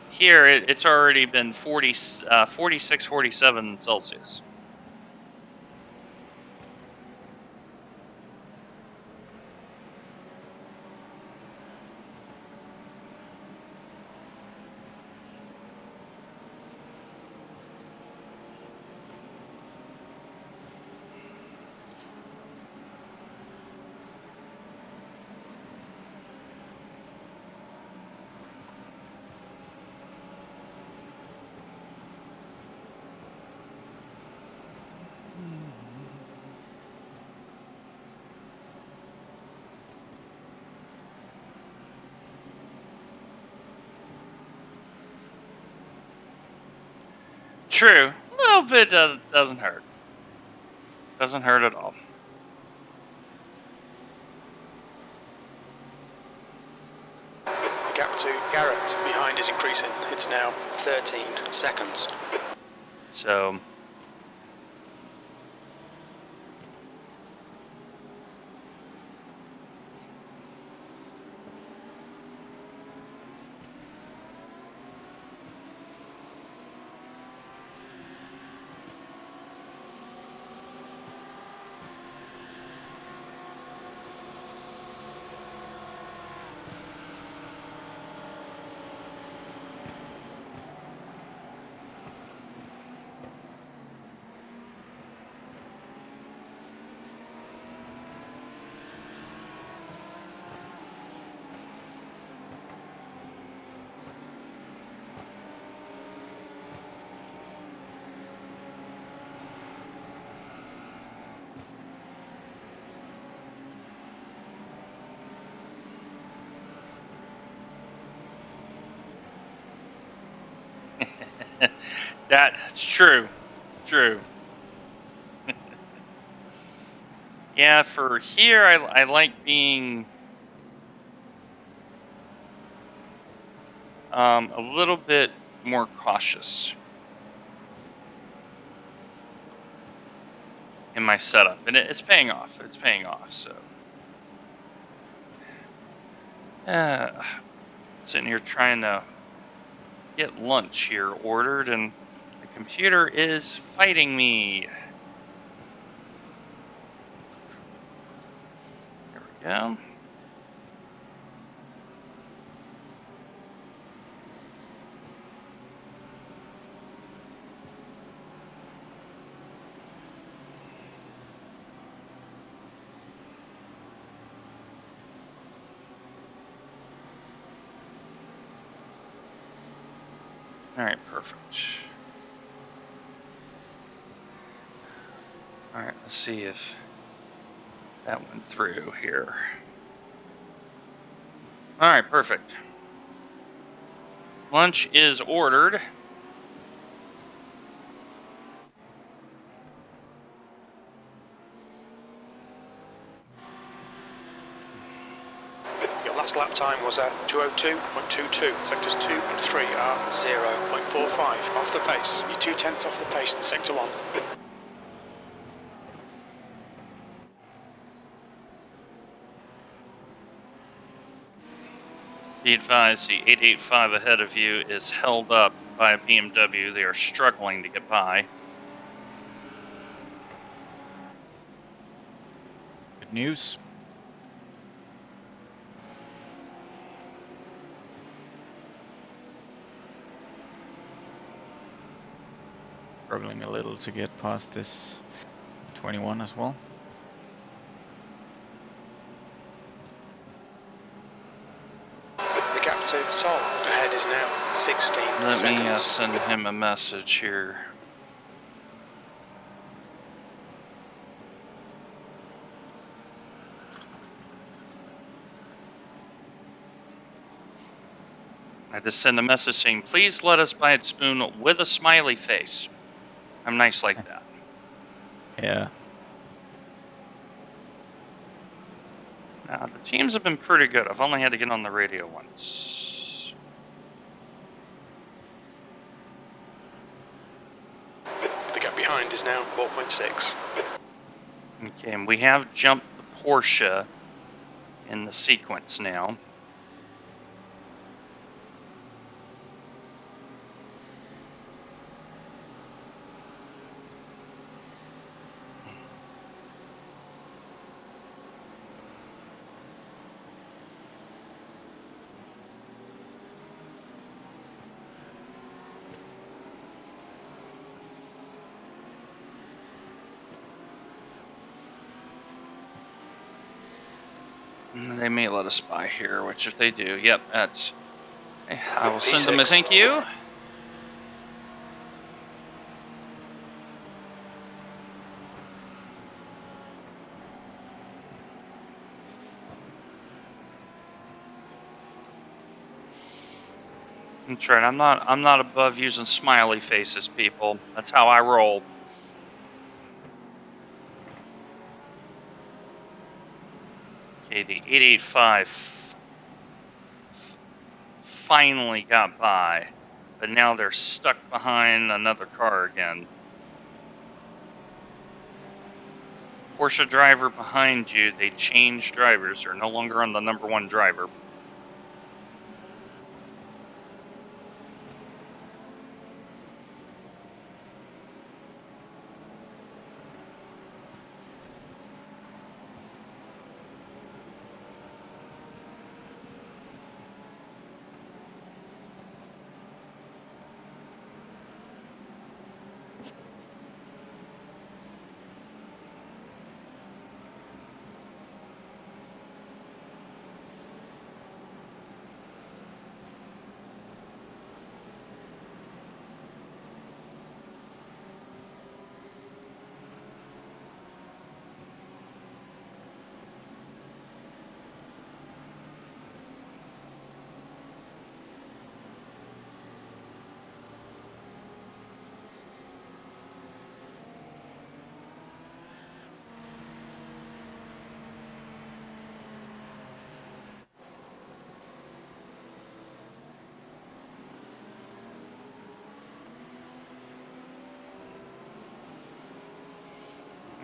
Here, it's already been 46, 47 Celsius. True, a little bit doesn't hurt. Doesn't hurt at all. The gap to Garrett behind is increasing. It's now 13 seconds. So, That's true. True. Yeah, for here, I like being a little bit more cautious in my setup, and it's paying off. It's paying off. So, sitting here trying to get lunch here ordered, and the computer is fighting me. There we go. All right, perfect. All right, let's see if that went through here. All right, perfect. Lunch is ordered. Your last lap time was at 2:02.22. Sectors 2 and 3 are 0.45 off the pace. You're 0.2 off the pace in Sector 1. Be advised, the 885 ahead of you is held up by a BMW. They are struggling to get by. Good news. Struggling a little to get past this 21 as well. The gap to Sol ahead is now 16 Let seconds. me send him a message here. I just send a message saying, please let us buy a spoon with a smiley face. I'm nice like that. Yeah. Now, the teams have been pretty good. I've only had to get on the radio once. The gap behind is now 4.6. Okay, and we have jumped the Porsche in the sequence now. They may let us buy here, which if they do, yep, that's... I will send them a thank you. That's right. I'm not above using smiley faces, people. That's how I roll. Okay, the 885 finally got by, but now they're stuck behind another car again. Porsche driver behind you, they changed drivers. They're no longer on the number one driver.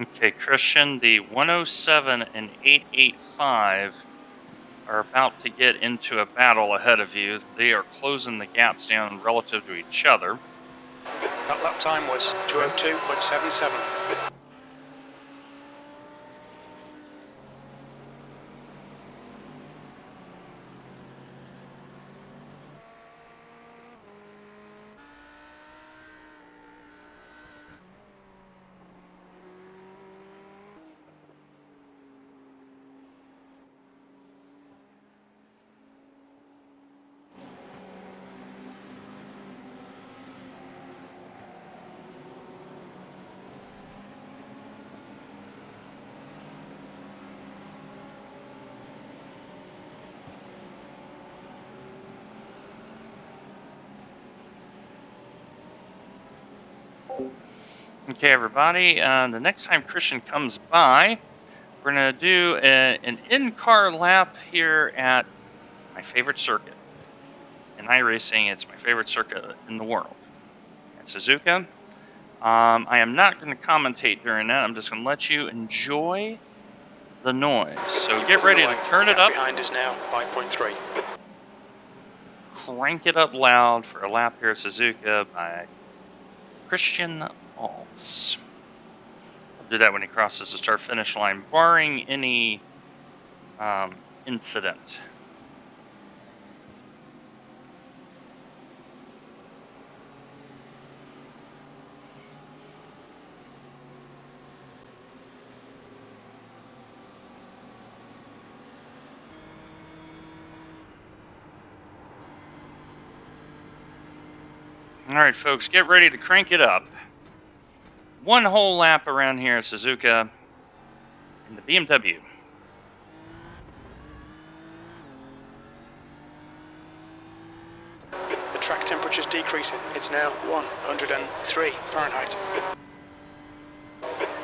Okay, Christian, the 107 and 885 are about to get into a battle ahead of you. They are closing the gaps down relative to each other. That lap time was 2:02.77. Okay, everybody, the next time Christian comes by, we're going to do an in-car lap here at my favorite circuit. In iRacing, it's my favorite circuit in the world. At Suzuka. I am not going to commentate during that. I'm just going to let you enjoy the noise. So get ready to turn it up. Behind is now 5.3. Crank it up loud for a lap here at Suzuka by Christian Alts. I'll do that when he crosses the start-finish line, barring any incident. All right, folks, get ready to crank it up. One whole lap around here at Suzuka in the BMW. The track temperature's decreasing. It's now 103 Fahrenheit.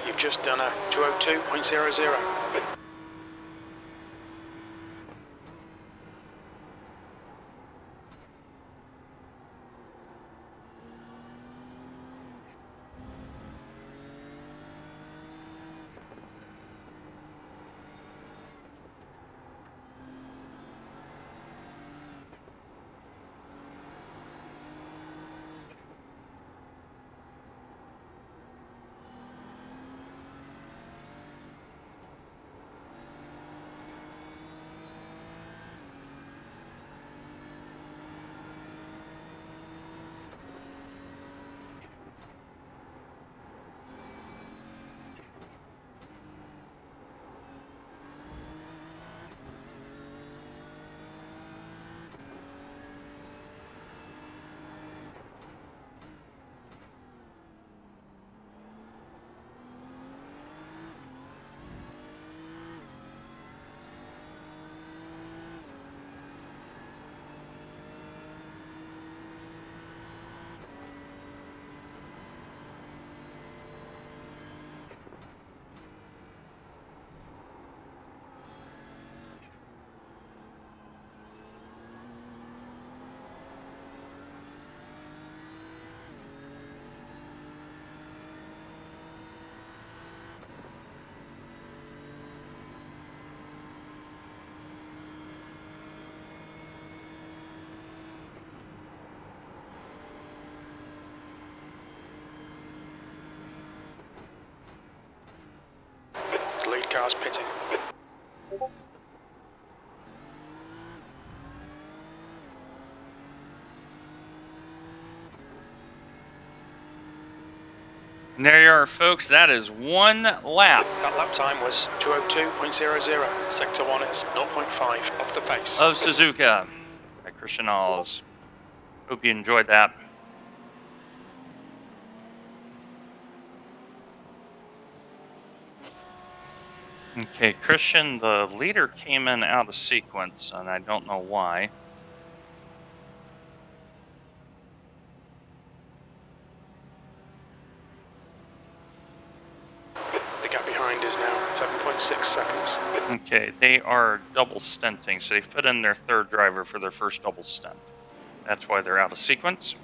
You've just done a 2:02.00. The lead car's pitting. And there you are, folks. That is one lap. That lap time was 2:02.00. Sector 1 is 0.5 off the pace. Of Suzuka by Christian Alls. Hope you enjoyed that. Okay, Christian, the leader came in out of sequence, and I don't know why. The gap behind is now 7.6 seconds. Okay, they are double stinting, so they've put in their third driver for their first double stint. That's why they're out of sequence.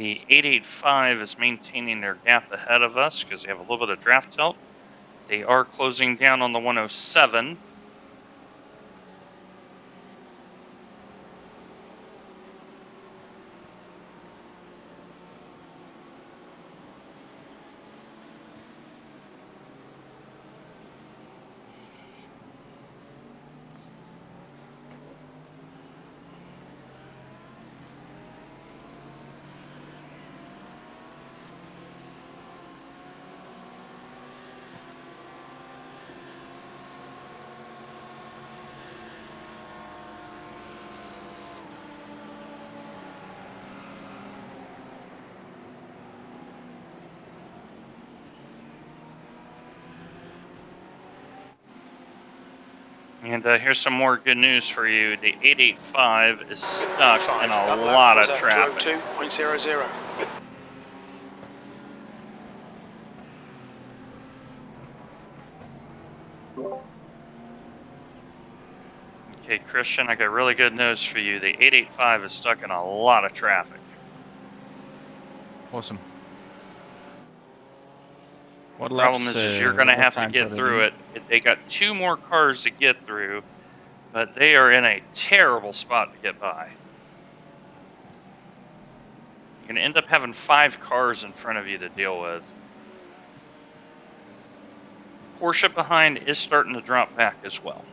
The 885 is maintaining their gap ahead of us because they have a little bit of draft tilt. They are closing down on the 107. And here's some more good news for you. The 885 is stuck in a lot of traffic. 202.00. Okay, Christian, I got really good news for you. The 885 is stuck in a lot of traffic. Awesome. What Problem laps, is you're going to what have to times are get they through doing? it. They got 2 more cars to get through, but they are in a terrible spot to get by. You're going to end up having 5 cars in front of you to deal with. Porsche behind is starting to drop back as well.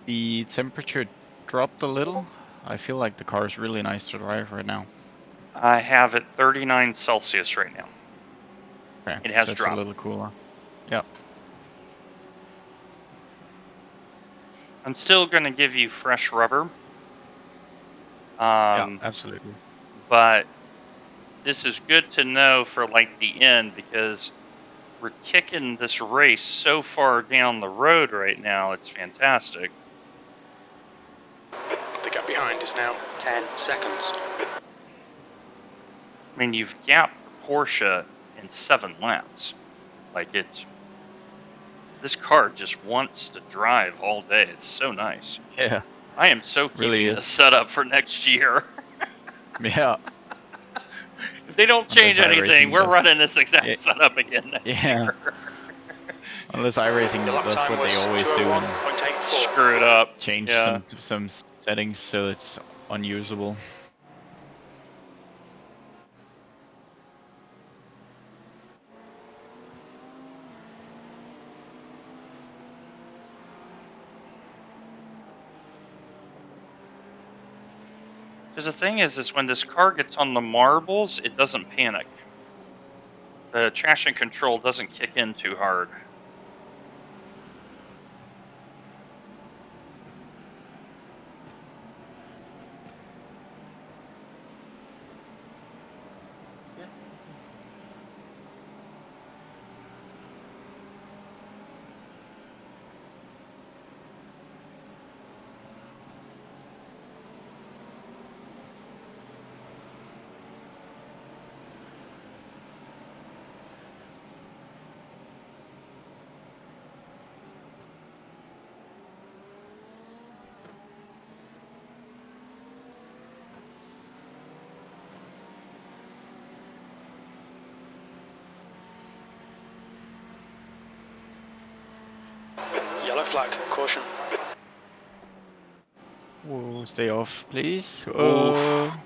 The temperature dropped a little. I feel like the car is really nice to drive right now. I have it 39 Celsius right now. Okay, It has so it's dropped. a little cooler. Yeah. I'm still going to give you fresh rubber. Yeah, absolutely. But this is good to know for like the end because we're kicking this race so far down the road right now. It's fantastic. The gap behind is now 10 seconds. I mean, you've gapped Porsche in 7 laps. Like this car just wants to drive all day. It's so nice. Yeah. I am so Really keeping is. this set up for next year. Yeah. If they don't change Unless anything, iRacing we're does. running this exact Yeah. setup again next Yeah. year. Unless iRacing Your lap does time what they was always do and 201.84. Screw it up. change Yeah. some settings so it's unusable. Because the thing is when this car gets on the marbles, it doesn't panic. The traction control doesn't kick in too hard. Yellow flag, caution. Whoa, stay off, please. Oof.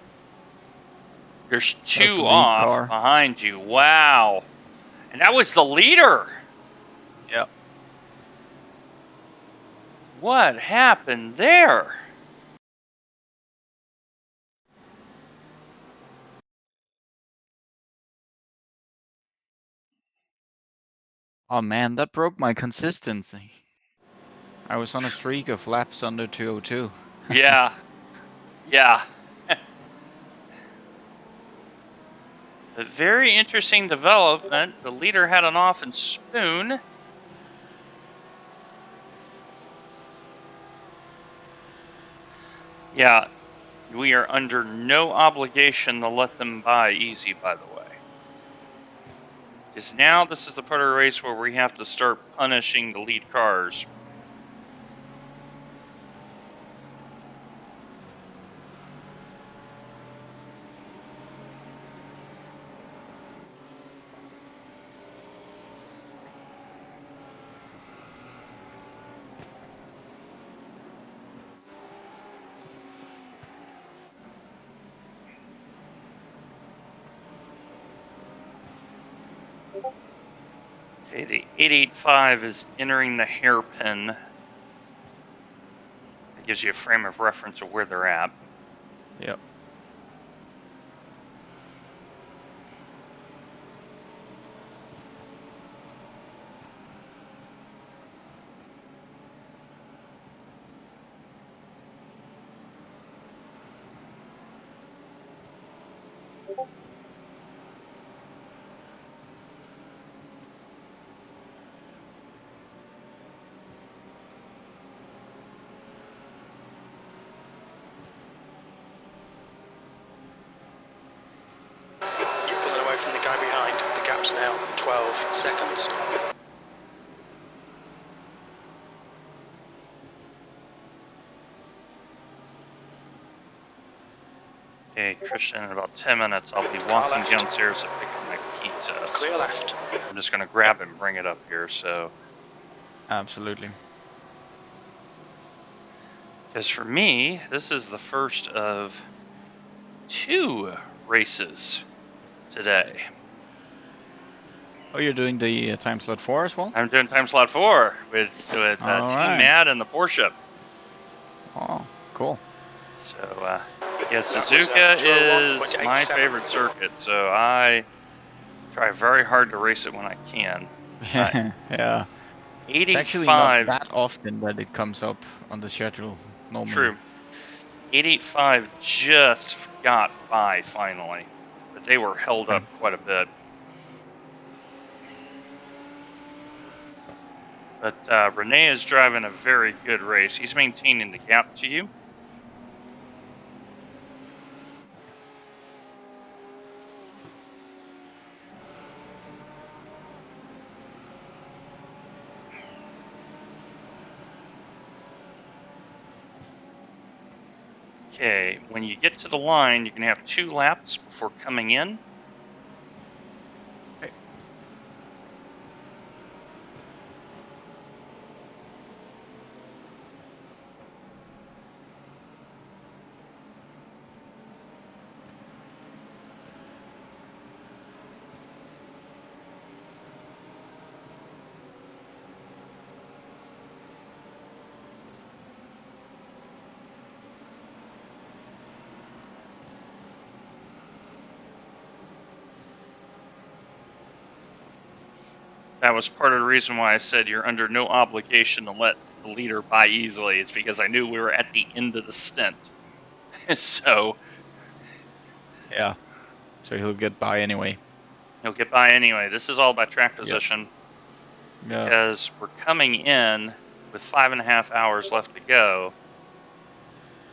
There's That's 2 the lead off car. behind you. Wow. And that was the leader. Yeah. What happened there? Oh man, that broke my consistency. I was on a streak of laps under 202. Yeah. Yeah. A very interesting development. The leader had an off and spoon. Yeah, we are under no obligation to let them by easy, by the way. Because now this is the part of the race where we have to start punishing the lead cars. Okay, the 885 is entering the hairpin. That gives you a frame of reference of where they're at. Yep. You're pulling away from the guy behind. The gap's now 12 seconds. Okay, Christian, in about 10 minutes, I'll be walking downstairs to pick up my pizza. Clear left. I'm just going to grab it and bring it up here, so... Absolutely. Because for me, this is the first of 2 races today. Oh, you're doing the time slot 4 as well? I'm doing time slot 4 with Team Alright. Mad and the Porsche. Oh, cool. So, yeah, was, Suzuka is 201.87. my favorite circuit, so I try very hard to race it when I can. Yeah. It's actually not 885, that often that it comes up on the schedule normally. true. 885 just got by finally, but they were held up quite a bit. But Rene is driving a very good race. He's maintaining the gap to you. Okay, when you get to the line, you can have 2 laps before coming in. Okay. That was part of the reason why I said you're under no obligation to let the leader by easily. It's because I knew we were at the end of the stint. So Yeah. So he'll get by anyway. he'll get by anyway. This is all about track position. Yeah. Because we're coming in with 5.5 hours left to go.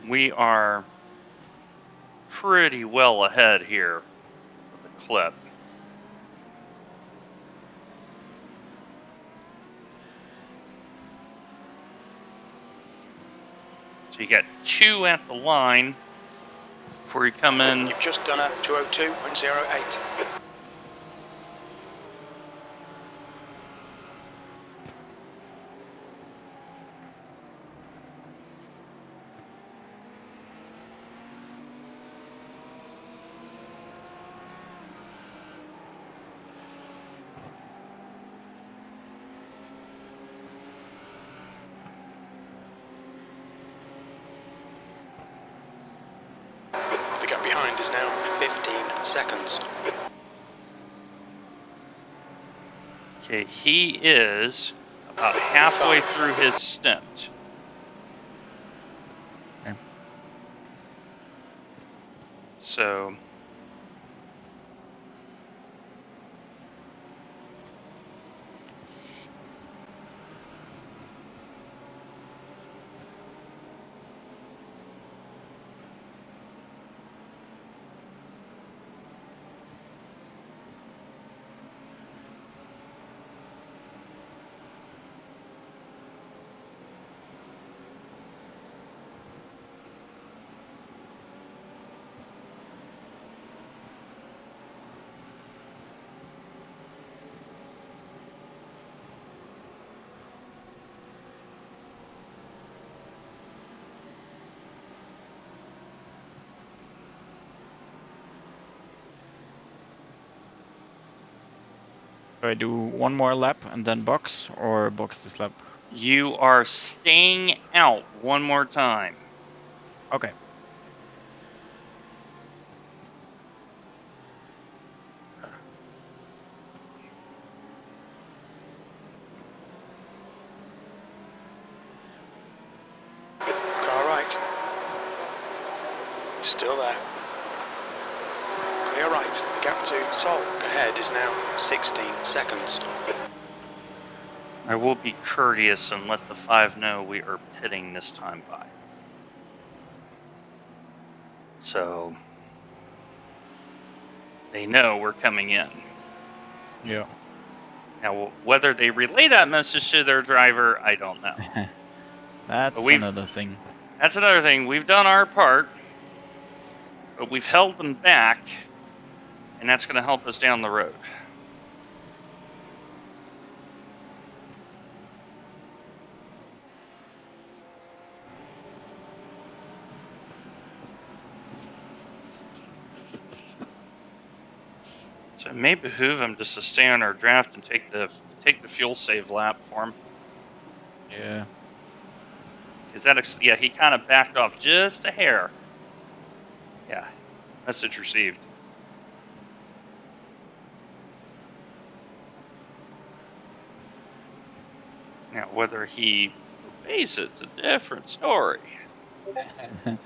We are pretty well ahead here of the clip. So you got 2 at the line before you come in. You've just done a 202.08. The gap behind is now 15 seconds. Okay, he is about halfway through his stint. Okay. So So I do one more lap and then box, or box this lap? You are staying out one more time. Okay. Car right. Still there. Clear right. Gap to Sol. Ahead is now 16 seconds. I will be courteous and let the 5 know we are pitting this time by. So they know we're coming in. Yeah. Now, whether they relay that message to their driver, I don't know. That's But another thing. That's another thing. We've done our part, but we've held them back, and that's going to help us down the road. So it may behoove him just to stay on our draft and take the fuel save lap for him. Yeah. Because he kind of backed off just a hair. Yeah, message received. Now, whether he obeys it's a different story. All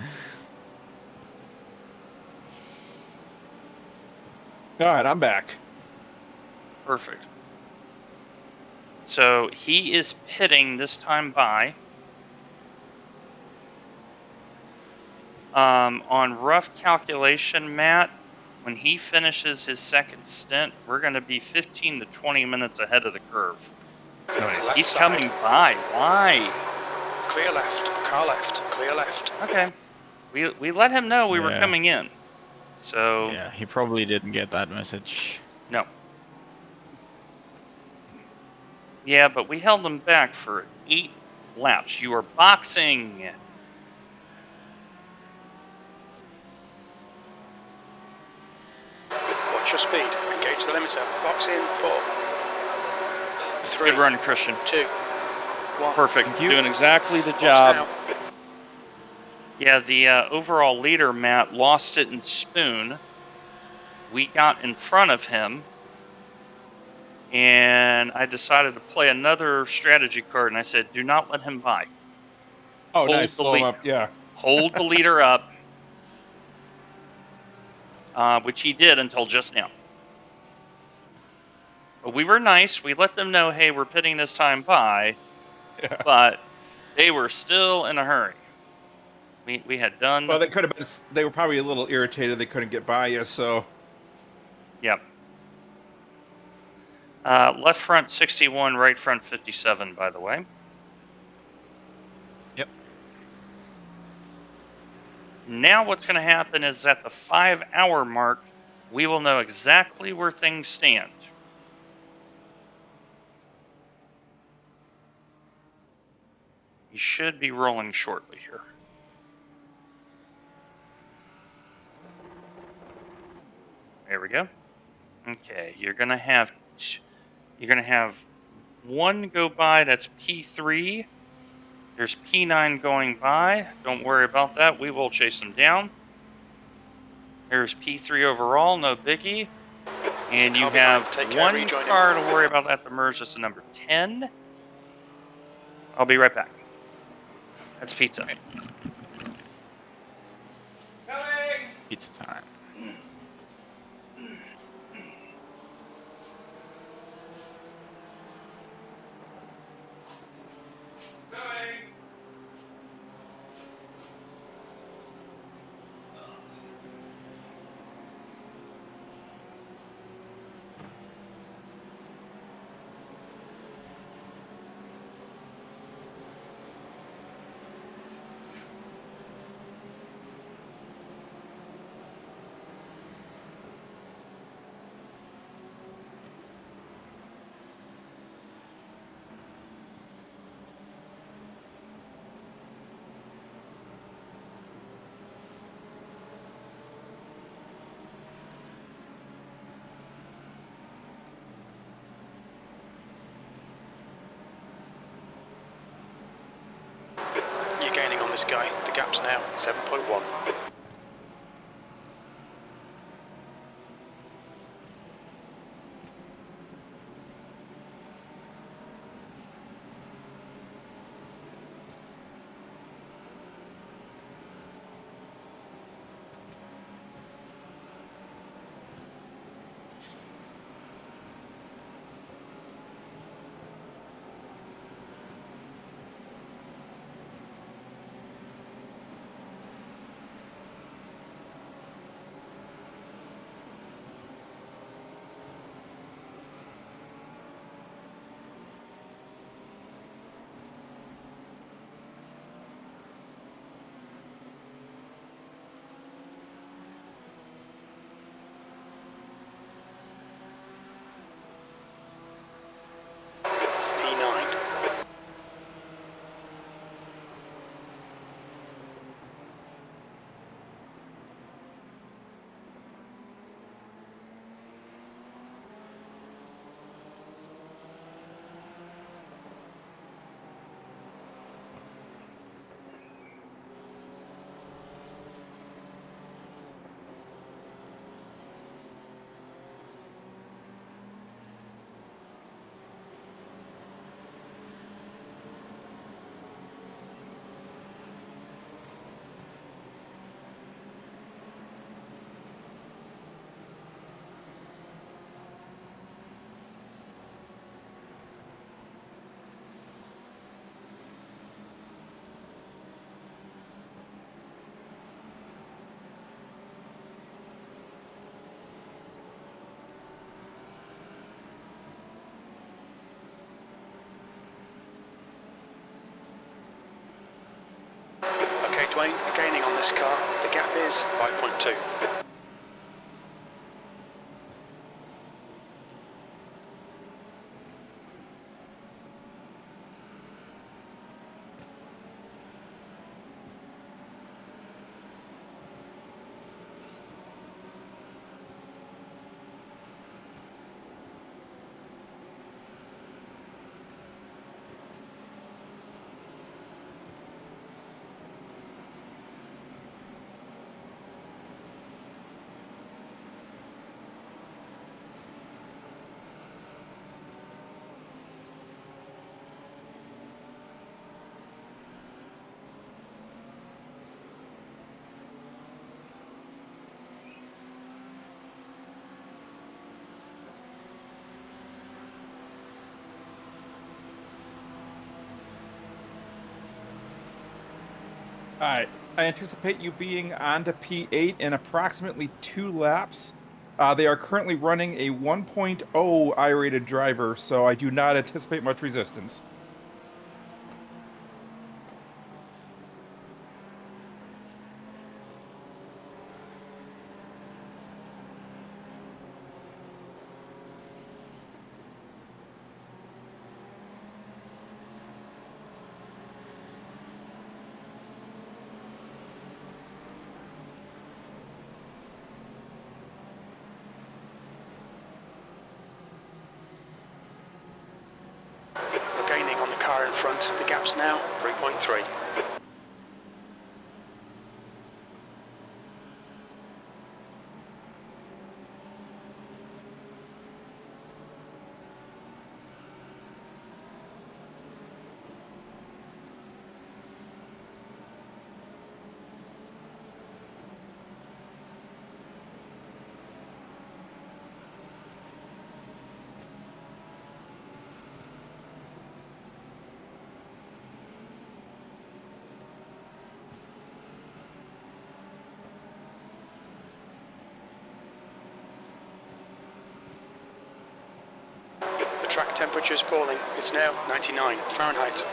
right, I'm back. Perfect. So he is pitting this time by. On rough calculation, Matt, when he finishes his second stint, we're going to be 15 to 20 minutes ahead of the curve. Nice. Left He's side. coming by. Why? Clear left. Car left. Clear left. Okay. We let him know we were Yeah. coming in. So, Yeah, he probably didn't get that message. no. Yeah, but we held him back for 8 laps. You are boxing. Watch your speed. Engage the limiter. Box in 4. 3. Good run, Christian. 2. 1. Perfect. Thank you. Doing exactly the Box job. now. Yeah, the overall leader, Matt, lost it in spoon. We got in front of him, and I decided to play another strategy card, and I said, do not let him by. Oh, Hold nice. the Slow him lead. up. Yeah. Hold the leader up, which he did until just now. But we were nice. We let them know, hey, we're pitting this time by, Yeah. but they were still in a hurry. We had done. Well, they could have been. They were probably a little irritated they couldn't get by you. So. Yep. Left front 61, right front 57, by the way. Yep. Now what's going to happen is at the 5-hour mark, we will know exactly where things stand. You should be rolling shortly here. There we go. Okay, you're gonna have one go by. That's P3. There's P9 going by. Don't worry about that. We will chase them down. There's P3 overall, no biggie. And you have one car to worry about at the merge. That's the number 10. I'll be right back. That's pizza. Pizza time. this guy. The gap's now 7.1. P9. Okay, Dwayne, gaining on this car. The gap is 5.2. All right. I anticipate you being on to P8 in approximately 2 laps. They are currently running a 1.0 I-rated driver, so I do not anticipate much resistance. We're gaining on the car in front. The gap's now 3.3. The track temperature is falling. It's now 99 Fahrenheit.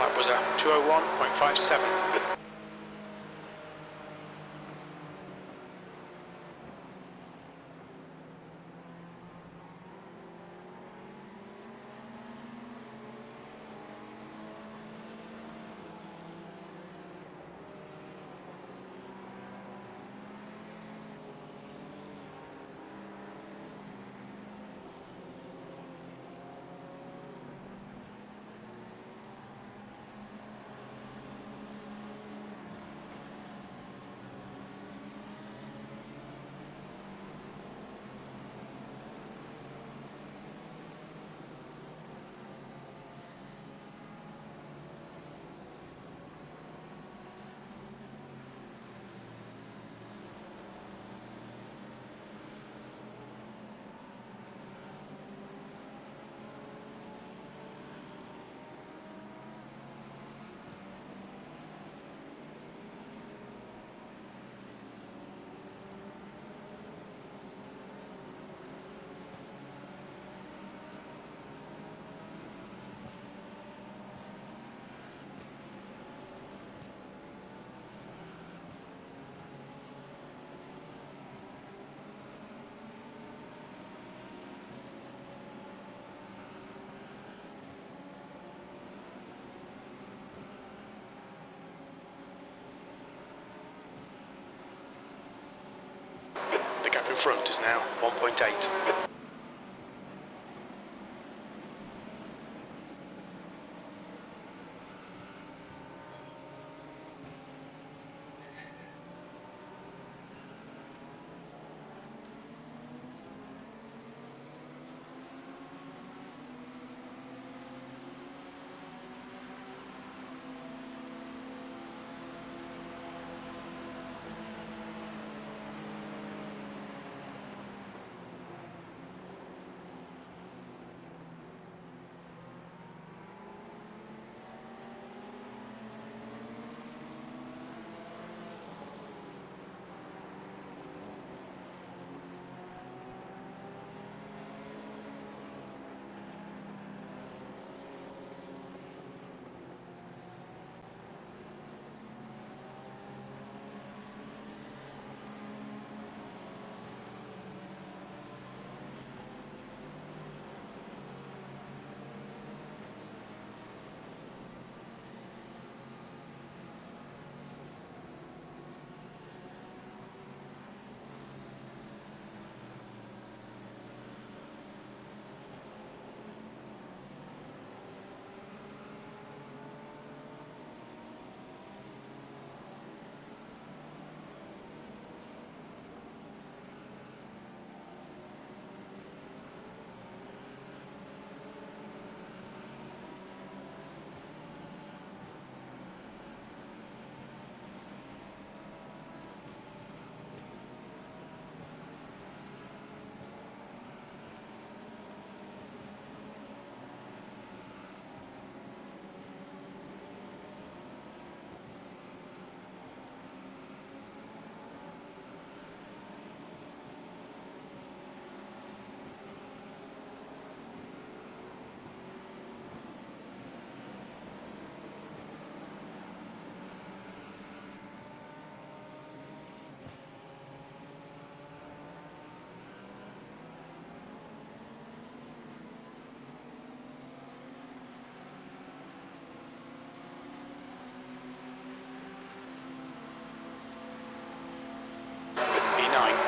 Lap was a 2:01.57. The gap in front is now 1.8.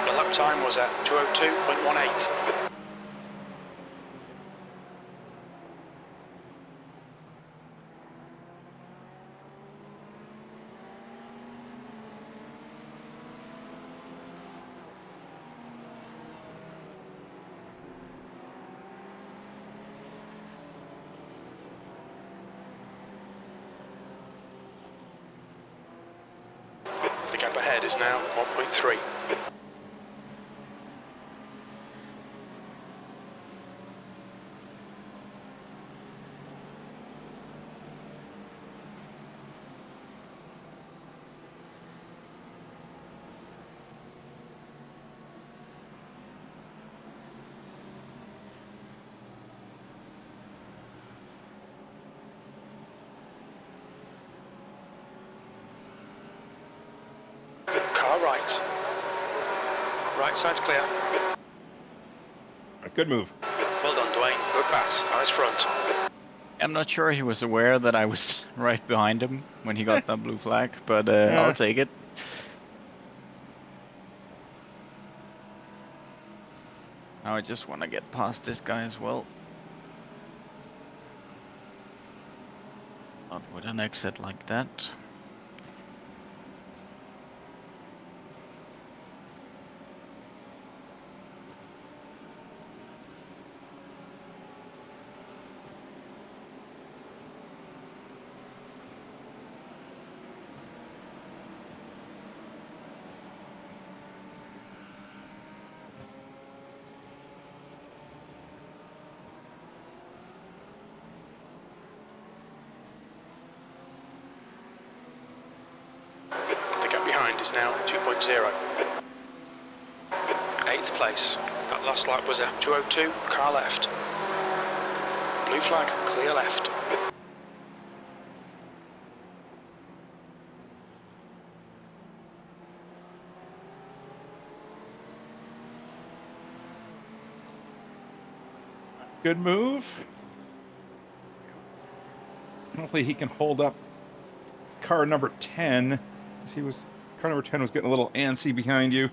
The lap time was at 2:02.18. The gap ahead is now 1.3. right. Right side's clear. Good move. Well done, Dwayne. Good pass. Eyes front. I'm not sure he was aware that I was right behind him when he got that blue flag, but Yeah. I'll take it. Now I just want to get past this guy as well. Not with an exit like that. The gap behind is now 2.0. 8th place. That last lap was a 2:02, car left. Blue flag, clear left. Good move. Hopefully he can hold up car number 10. Because car number 10 was getting a little antsy behind you.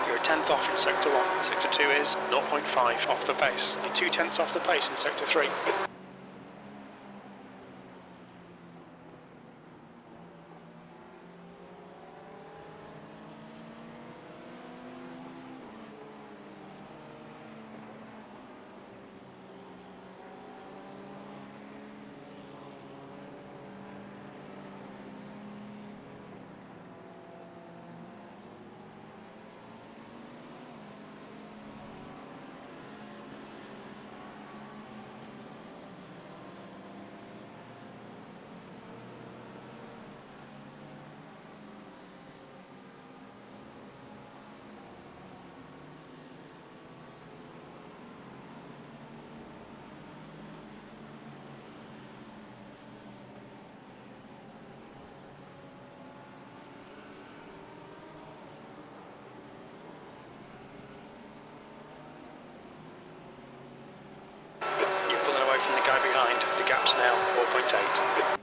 You're a 10th off in sector 1. Sector 2 is 0.5 off the pace. You're 2/10 off the pace in sector 3. You're pulling away from the guy behind. The gap's now 4.8.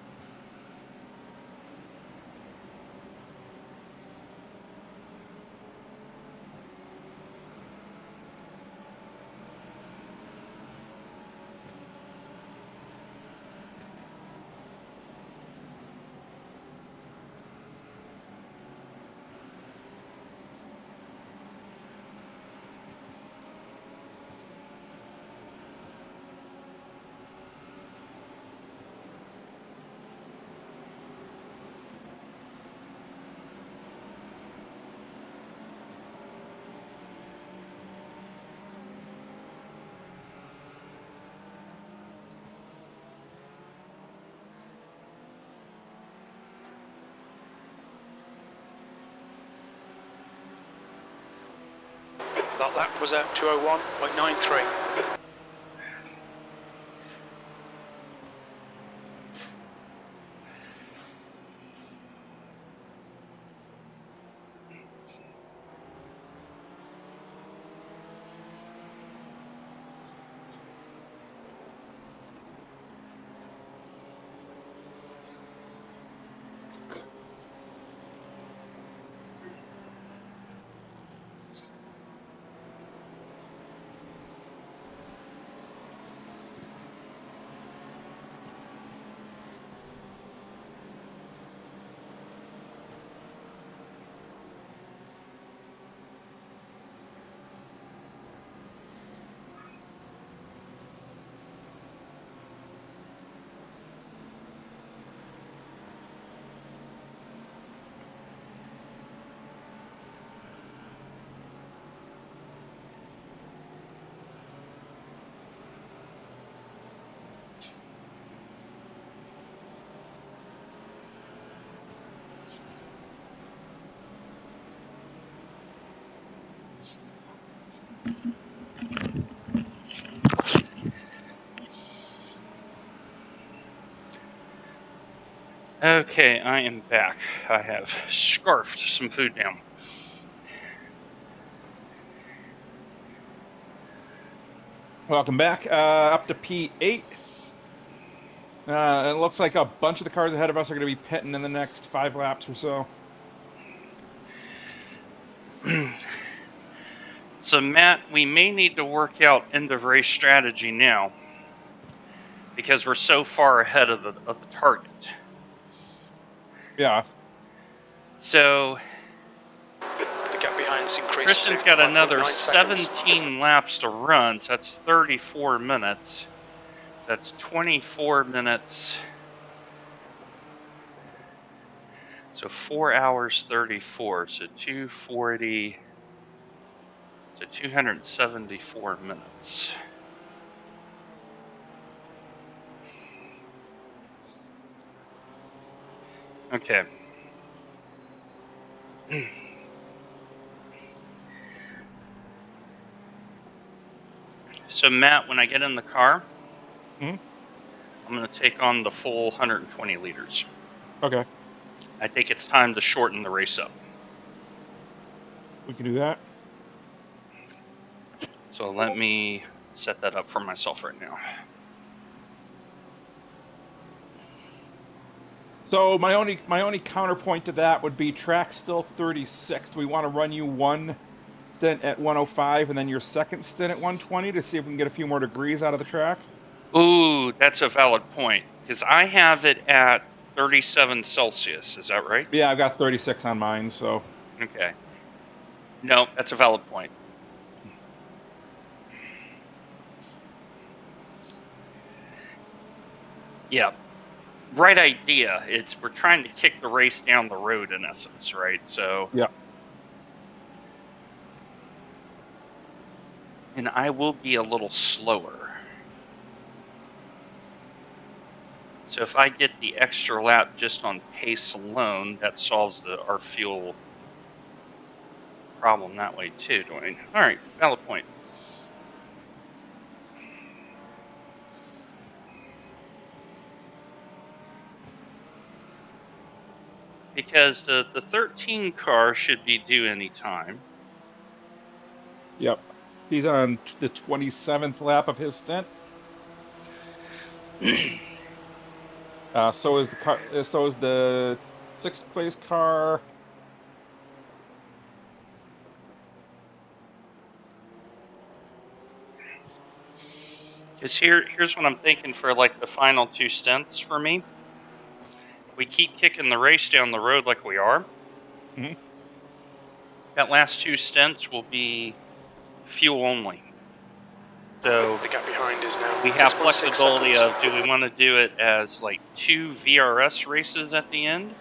That lap was at 2:01.93. Okay, I am back. I have scarfed some food down. Welcome back. Up to P8. It looks like a bunch of the cars ahead of us are going to be pitting in the next 5 laps or so. So, Matt, we may need to work out end of race strategy now because we're so far ahead of the target. Yeah. So, The gap behind's increased. Christian's to got 5.9 another seconds. 17 laps to run, so that's 34 minutes. So that's 24 minutes. So 4 hours 34. So 240. So 274 minutes. Okay. So Matt, when I get in the car, Mhm. I'm going to take on the full 120 liters. Okay. I think it's time to shorten the race up. We can do that. So let me set that up for myself right now. So my only counterpoint to that would be track's still 36. Do we want to run you one stint at 105 and then your second stint at 120 to see if we can get a few more degrees out of the track? Ooh, that's a valid point. Because I have it at 37 Celsius. Is that right? Yeah, I've got 36 on mine, so. Okay. No, that's a valid point. Yeah. Right idea. We're trying to kick the race down the road in essence, right? So. Yeah. And I will be a little slower. So if I get the extra lap just on pace alone, that solves our fuel problem that way too, Dwayne. All right, valid point. Because the 13 car should be due any time. Yep. He's on the 27th lap of his stint. So is the car. So is the 6th place car. Because here's what I'm thinking for like the final 2 stints for me. We keep kicking the race down the road like we are. Mhm. That last 2 stints will be fuel only. So the gap behind is now we have 6.6 flexibility seconds. of do we want to do it as like 2 VRS races at the end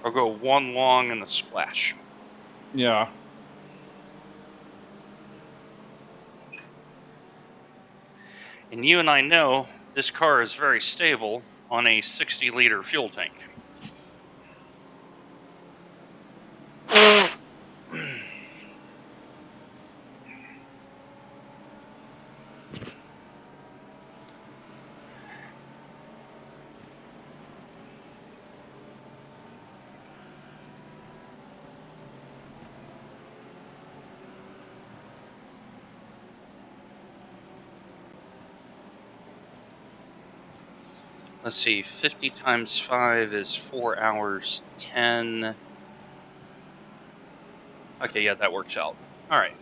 or go one long and a splash. Yeah. And you and I know this car is very stable on a 60-liter fuel tank. Let's see, 50 times 5 is 4 hours 10. Okay, yeah, that works out. All right.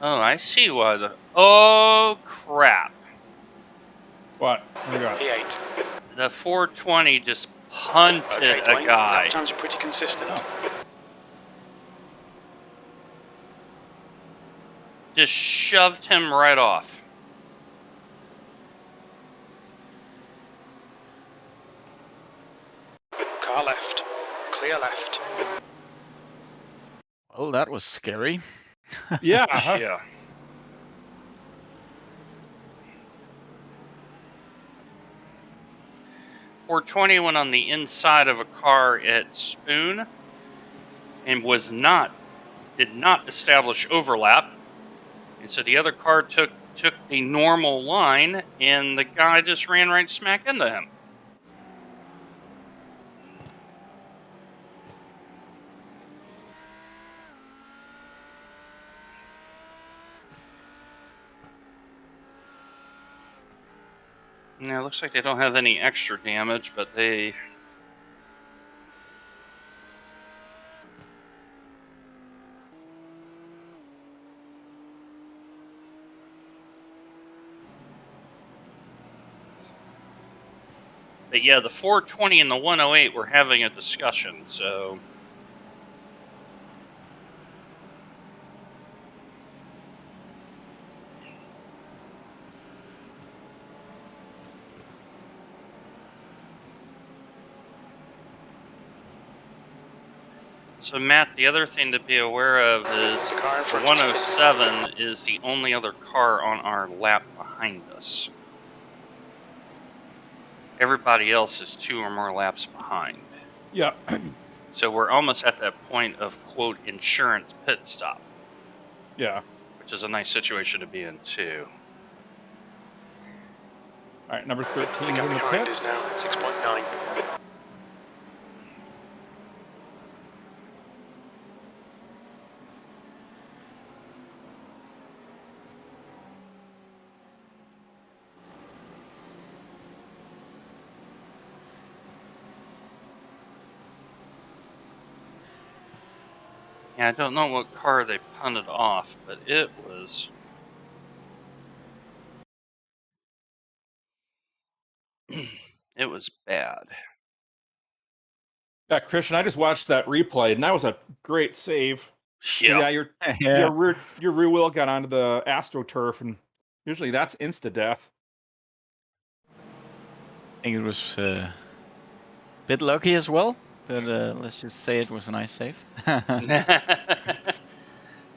Oh, I see why the... Oh, crap. What? What do we got? P8. The 420 just punted Okay, a Dwayne, guy. lap times are pretty consistent. Just shoved him right off. Car left. Clear left. Well, that was scary. Yeah. Yeah. .420 went on the inside of a car at Spoon and did not establish overlap. And so the other car took a normal line, and the guy just ran right smack into him. Yeah, it looks like they don't have any extra damage, but they... But yeah, the 420 and the 108 were having a discussion, so... So Matt, the other thing to be aware of is The car in the front 107 is the only other car on our lap behind us. Everybody else is 2 or more laps behind. Yeah. So we're almost at that point of, quote, insurance pit stop, Yeah. which is a nice situation to be in, too. All right, number 13 The in gap the behind is pits. now 6.9. Yeah, I don't know what car they punted off, but it was... it was bad. Yeah, Christian, I just watched that replay, and that was a great save. So, Yeah. yeah, your rear wheel got onto the AstroTurf, and usually that's insta death. I think it was a bit lucky as well, but let's just say it was a nice save.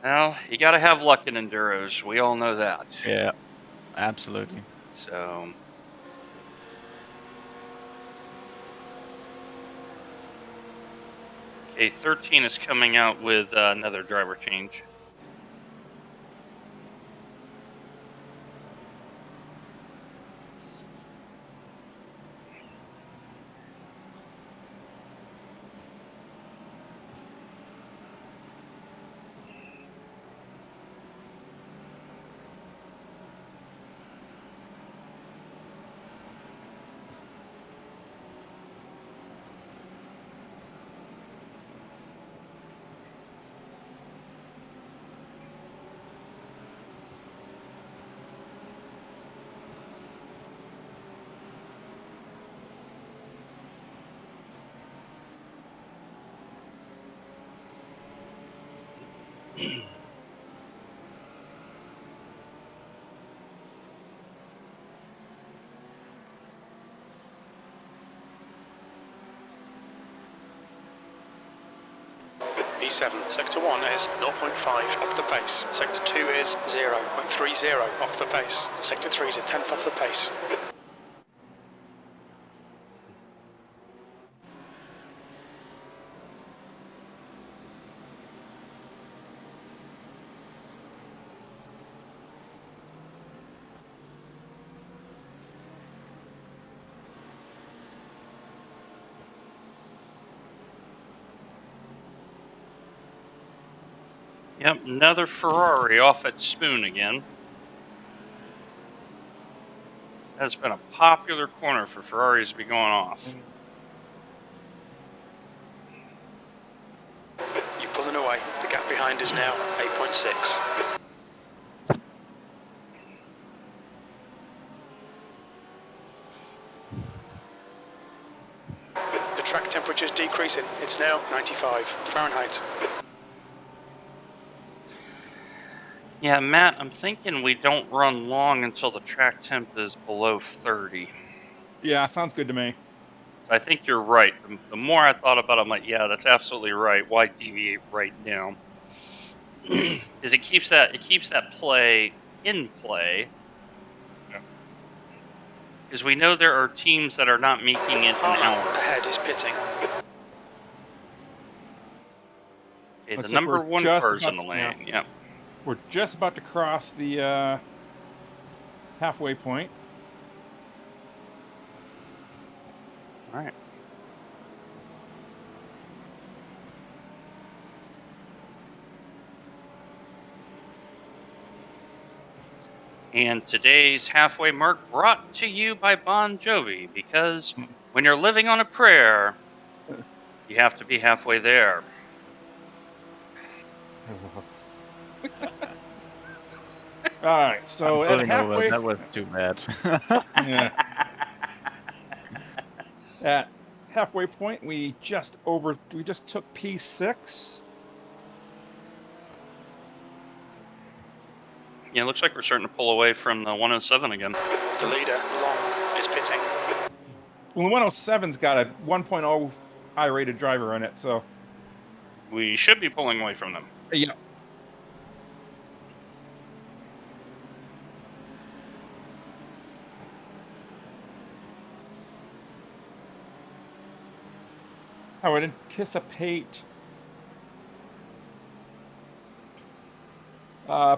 Well, you gotta have luck in enduros. We all know that. Yeah, absolutely. So... Okay, 13 is coming out with another driver change. P7, sector 1 is 0.5 off the pace. Sector 2 is 0.30 off the pace. Sector 3 is a tenth off the pace. Yep, another Ferrari off at Spoon again. That's been a popular corner for Ferraris to be going off. You're pulling away. The gap behind is now 8.6. The track temperature is decreasing. It's now 95 Fahrenheit. Yeah, Matt, I'm thinking we don't run long until the track temp is below 30. Yeah, sounds good to me. I think you're right. The more I thought about it, I'm like, yeah, that's absolutely right. Why deviate right now? Because it keeps that play in play. Because we know there are teams that are not making it an hour. Ahead is pitting. Okay, the Looks like number we're one just car's in about the to- yeah. lane. Yep. We're just about to cross the halfway point. All right. And today's halfway mark brought to you by Bon Jovi, because when you're living on a prayer, you have to be halfway there. All right, so I'm at pulling over. halfway, That was too bad. yeah, at halfway point, we just took P6. Yeah, it looks like we're starting to pull away from the 107 again. The leader, Long, is pitting. Well, the 107's got a 1.0 I-rated driver in it, so We should be pulling away from them. yeah. I would anticipate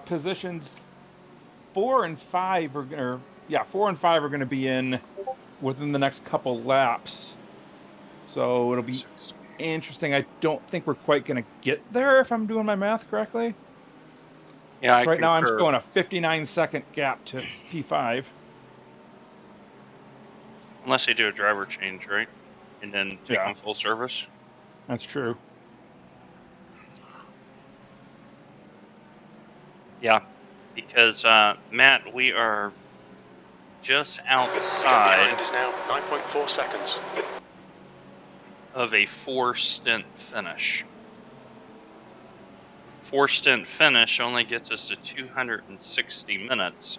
positions 4 and 5 are gonna, 4 and 5 are gonna be in within the next couple laps. So it'll be interesting. I don't think we're quite gonna get there if I'm doing my math correctly. Yeah, I So right now I'm concur. showing a 59-second gap to P5. Unless they do a driver change, right? And then take Yeah. on full service. That's true. Yeah, because Matt, we are just Gap outside behind is now 9.4 seconds. of a 4-stint finish. 4-stint finish only gets us to 260 minutes.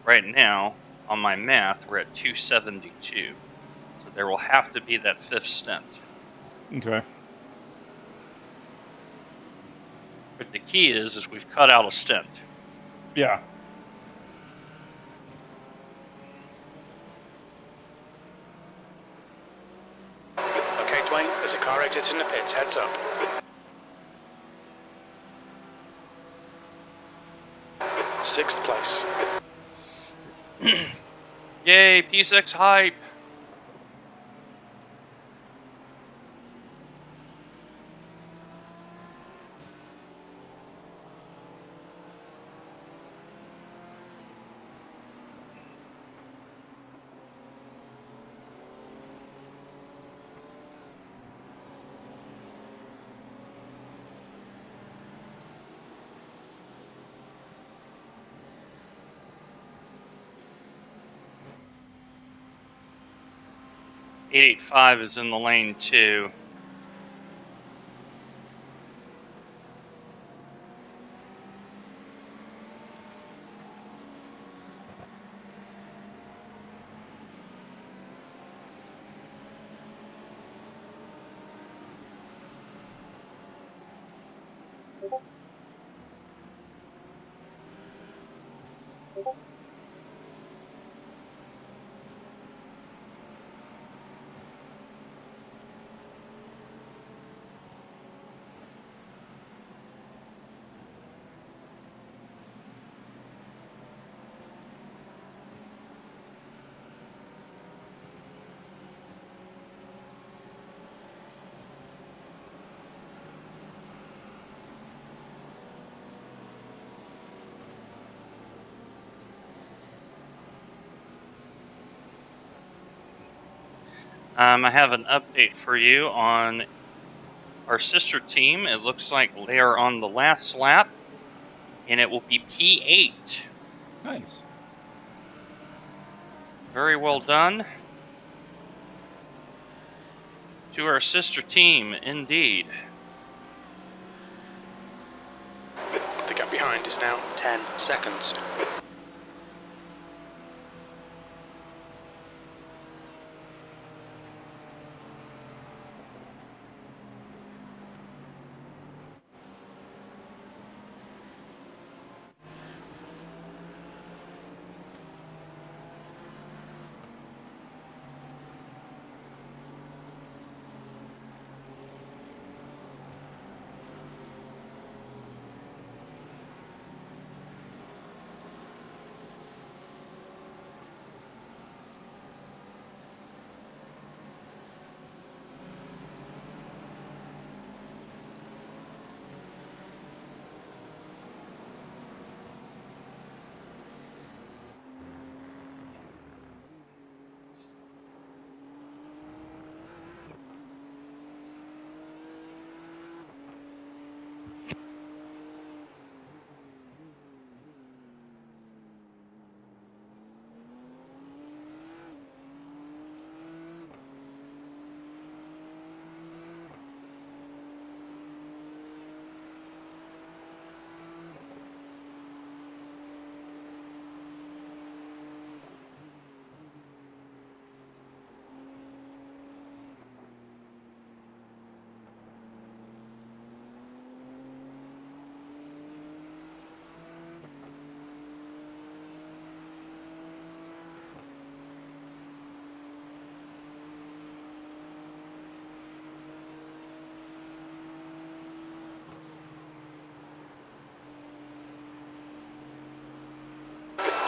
Right now, on my math, we're at 272. So there will have to be that 5th stint. Okay. But the key is we've cut out a stint. Yeah. Okay, Dwayne, there's a car exiting the pits. Heads up. Sixth place. Yay, P6 hype! .885 is in the lane too. I have an update for you on our sister team. It looks like they are on the last lap, and it will be P8. Nice. Very well done to our sister team, indeed. The gap behind is now 10 seconds.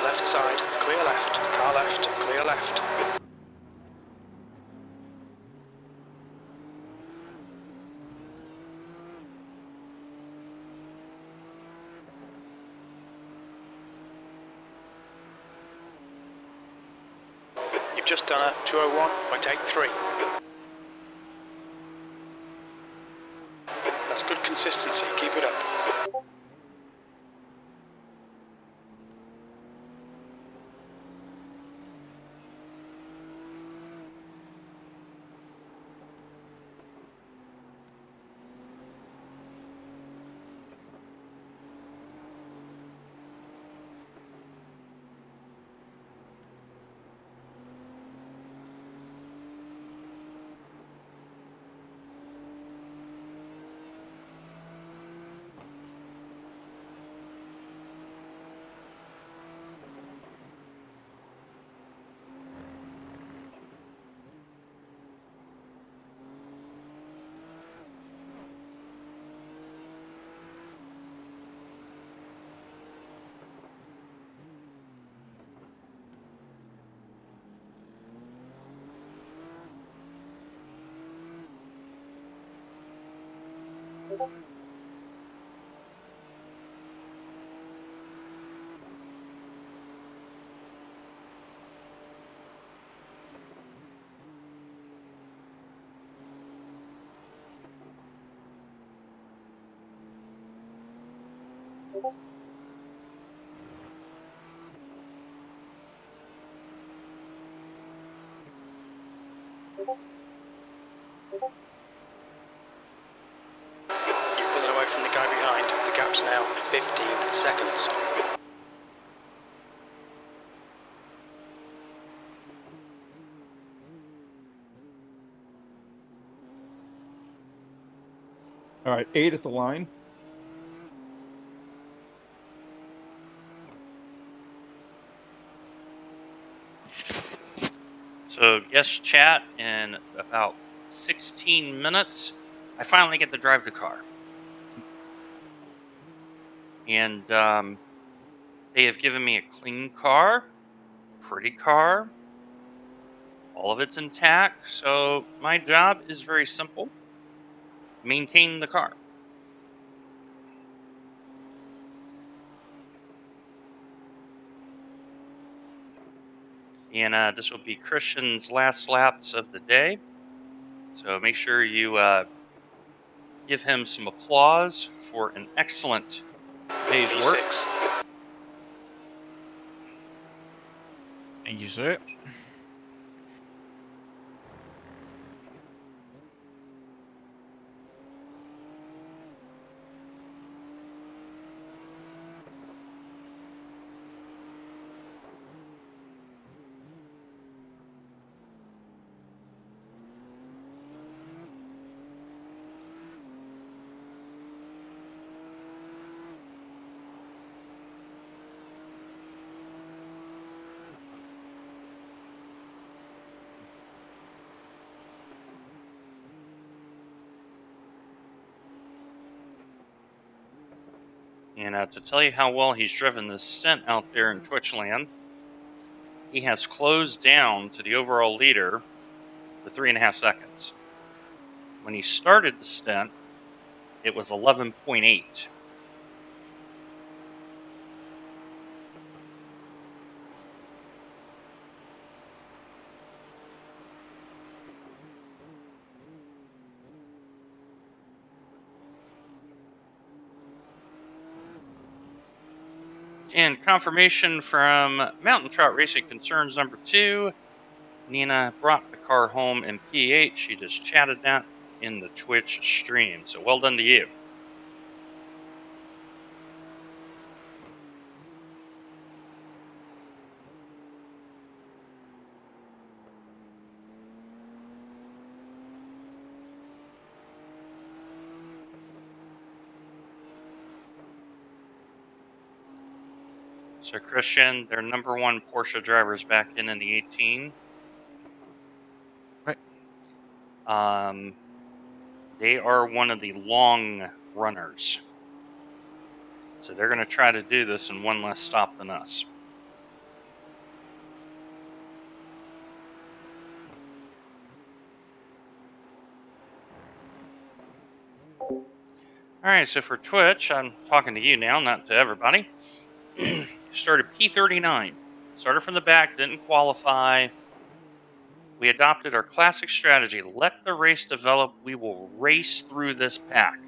Left side, clear left, car left, clear left. You've just done a 201 by take 3. That's good consistency, keep it up. You're pulling away from the guy behind. The gap's now 15 seconds. All right, 8 at the line. So, yes, chat, in about 16 minutes, I finally get to drive the car. And they have given me a clean car, pretty car, all of it's intact. So, my job is very simple: maintain the car. And this will be Christian's last laps of the day. So make sure you give him some applause for an excellent day's work. V6. Thank you, sir. And to tell you how well he's driven this stint out there in Twitchland, he has closed down to the overall leader with 3.5 seconds. When he started the stint, it was 11.8. And confirmation from Mountain Trout Racing Concerns number 2. Nina brought the car home in P8. She just chatted that in the Twitch stream. So well done to you. So Christian, their number 1 Porsche driver's back in the 18. Right. They are one of the long runners. So they're going to try to do this in one less stop than us. All right, so for Twitch, I'm talking to you now, not to everybody. Started P39. Started from the back, didn't qualify. We adopted our classic strategy. Let the race develop. We will race through this pack.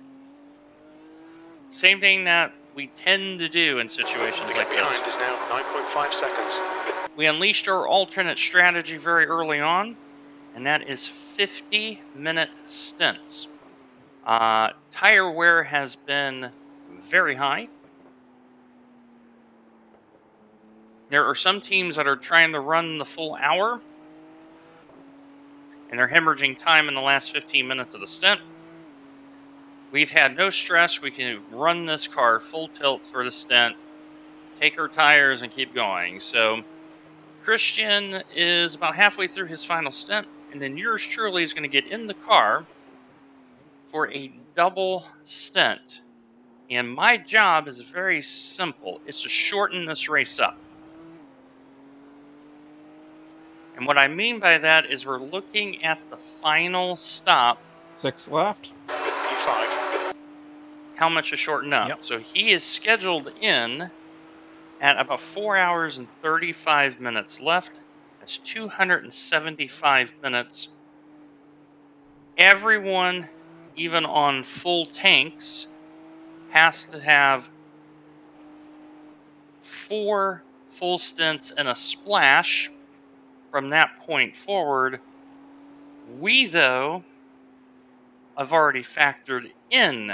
Same thing that we tend to do in situations The like gap behind this. is now 9.5 seconds. We unleashed our alternate strategy very early on, and that is 50-minute stints. Tire wear has been very high. There are some teams that are trying to run the full hour, and they're hemorrhaging time in the last 15 minutes of the stint. We've had no stress. We can run this car full tilt for the stint, take our tires, and keep going. So Christian is about halfway through his final stint, and then yours truly is going to get in the car for a double stint. And my job is very simple. It's to shorten this race up. And what I mean by that is we're looking at the final stop. 6 left. P5. How much to shorten up. Yep. So he is scheduled in at about 4 hours and 35 minutes left. That's 275 minutes. Everyone, even on full tanks, has to have 4 full stints and a splash from that point forward. We, though, have already factored in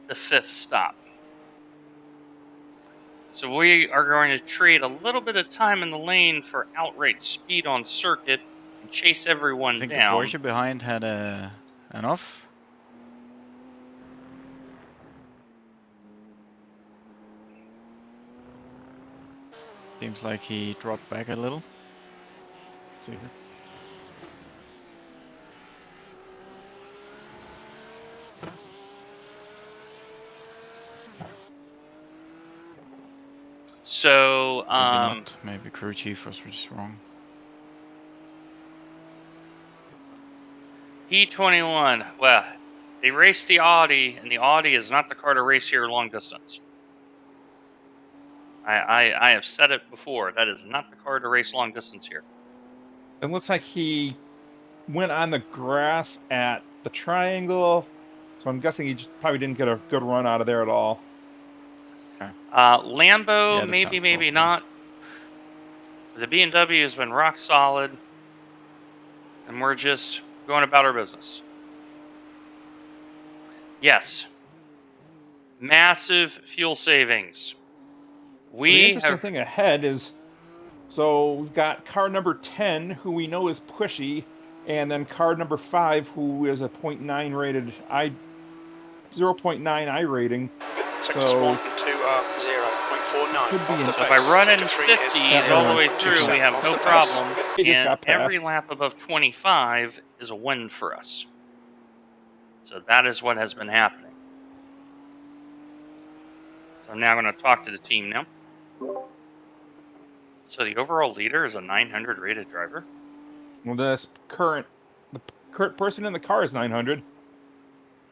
the 5th stop. So we are going to trade a little bit of time in the lane for outright speed on circuit and chase everyone I think down. the Porsche behind had an off. Seems like he dropped back a little. Let's see here. So, Maybe not. Maybe crew chief was just wrong. P21. Well, they raced the Audi, and the Audi is not the car to race here long distance. I have said it before. That is not the car to race long distance here. It looks like he went on the grass at the triangle, so I'm guessing he just probably didn't get a good run out of there at all. Lambo, Yeah, that maybe, sounds maybe plausible. not. The B&W has been rock solid, and we're just going about our business. Yes, massive fuel savings. Well, the We interesting have thing ahead is, so we've got car number 10, who we know is pushy, and then car number 5, who is a 0.9 rated 0.9 I rating. Sectors So 1 and 2 are 0.49 could be off an- the So pace. by running Sector 3 is 50s never all the mind. way 0.2% through, we have off no the pace. problem. He just And got every passed. lap above 25 is a win for us. So that is what has been happening. So I'm now going to talk to the team now. So the overall leader is a 900 rated driver. Well, the current person in the car is 900.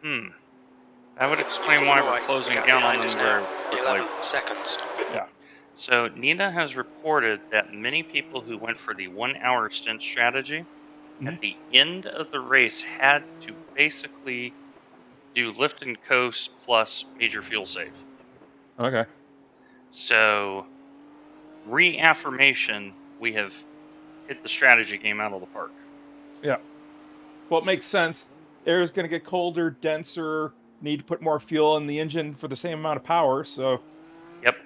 That would explain Pulling why we're away. closing The gap down on behind them is very now quickly. 11 seconds. Yeah. So Nina has reported that many people who went for the 1 hour stint strategy Mhm. at the end of the race had to basically do lift and coast plus major fuel save. Okay. So, reaffirmation, we have hit the strategy game out of the park. Yeah. Well, it makes sense. Air is going to get colder, denser, need to put more fuel in the engine for the same amount of power. So, Yep.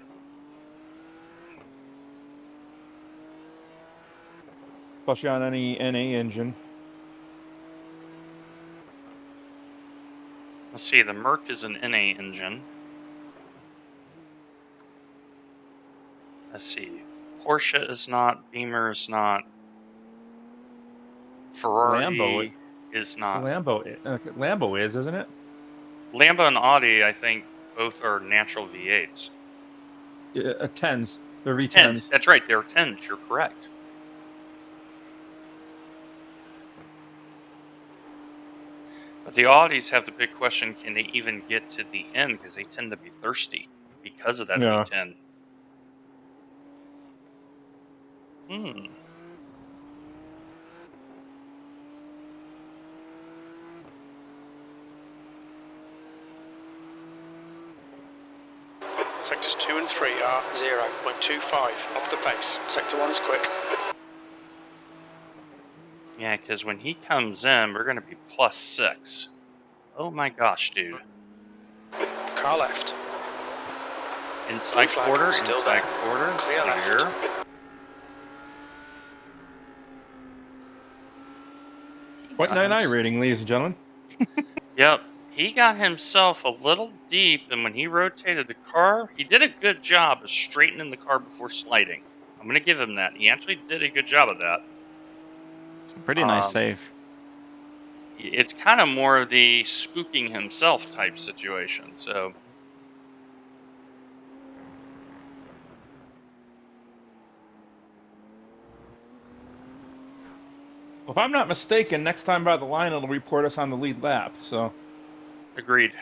especially on any NA engine. Let's see, the Merc is an NA engine. Let's see. Porsche is not, Beamer is not, Lambo, Ferrari is not. Lambo is, isn't it? Lambo and Audi, I think, both are natural V8s. Tens. They're 10s. V10s. That's right, they're 10s. You're correct. But the Audis have the big question, can they even get to the end? Because they tend to be thirsty because of that Yeah. V10. Hmm. Sectors 2 and 3 are 0.25 off the pace. Sector 1 is quick. Yeah, because when he comes in, we're going to be +6. Oh my gosh, dude. Car left. Inside Blue flag quarter, still inside there. quarter. Clear left. Clear. He got 0.9 I hims- rating, ladies and gentlemen. Yep. He got himself a little deep, and when he rotated the car, he did a good job of straightening the car before sliding. I'm going to give him that. He actually did a good job of that. It's a pretty nice Um, save. It's kind of more of the spooking himself type situation. So, Well, if I'm not mistaken, next time by the line, it'll report us on the lead lap. So agreed.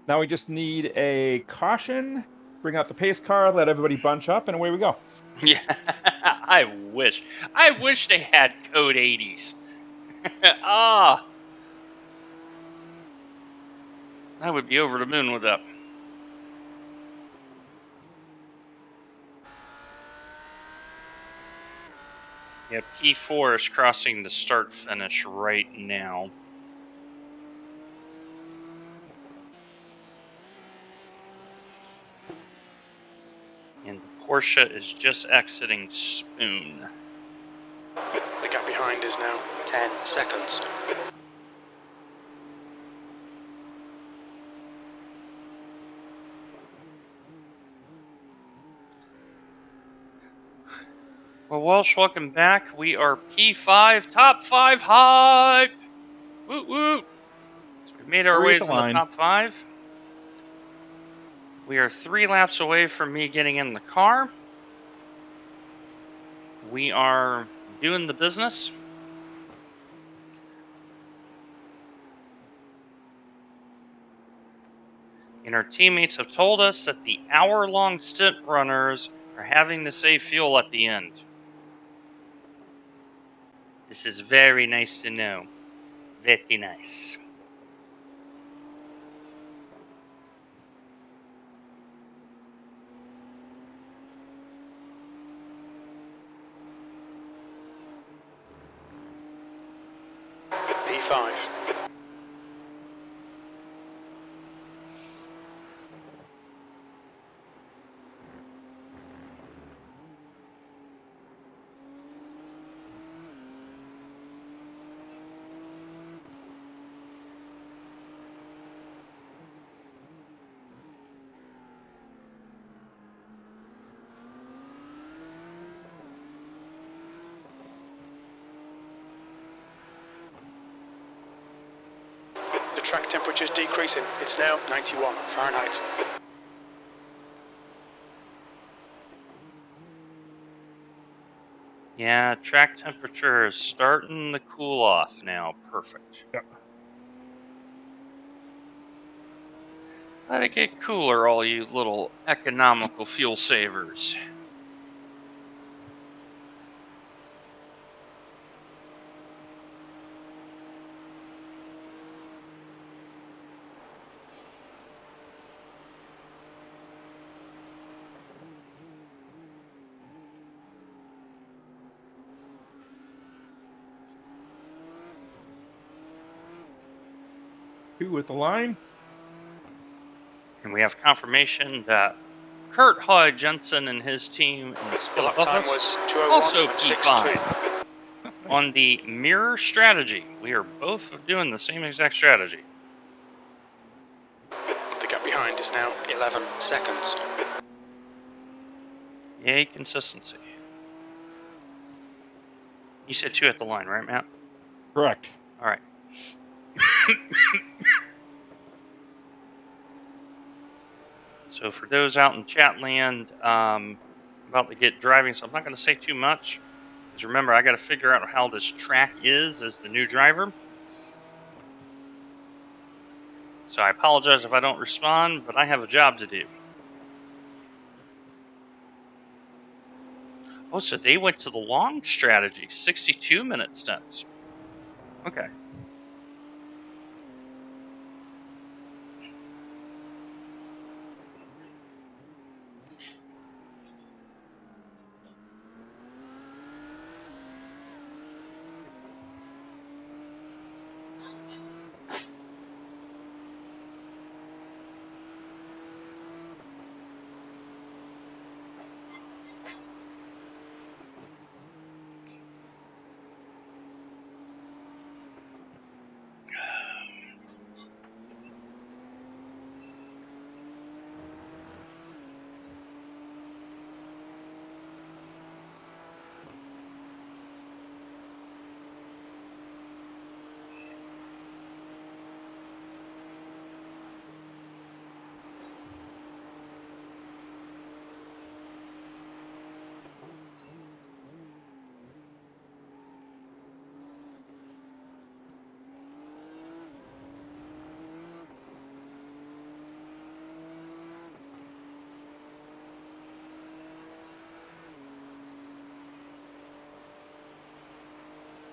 now we just need a caution, bring out the pace car, let everybody bunch up, and away we go. Yeah, I wish. I wish they had code 80s. Ah, I would be over the moon with that. Yeah, P4 is crossing the start finish right now. And the Porsche is just exiting Spoon. The gap behind is now 10 seconds. Well, Walsh, welcome back. We are P5, top 5 hype. Woot woot. So we've made our Three at ways the in the line. top 5. We are 3 laps away from me getting in the car. We are doing the business. and our teammates have told us that the hour-long stint runners are having to save fuel at the end. This is very nice to know. Very nice. P5. The track temperature is decreasing. It's now 91 Fahrenheit. Yeah, track temperature is starting to cool off now. Perfect. Yep. Let it get cooler, all you little economical fuel savers. Two at the line. And we have confirmation that Kurt Hoy Jensen and his team in the split Your lap above time us was 2:01 also and P5. 62. On the mirror strategy, we are both doing the same exact strategy. The gap behind is now 11 seconds. Yay, consistency. You said 2 at the line, right, Matt? Correct. All right. So for those out in chat land, I'm about to get driving, so I'm not going to say too much. Because remember, I got to figure out how this track is as the new driver. So I apologize if I don't respond, but I have a job to do. Oh, so they went to the long strategy, 62-minute stints. Okay.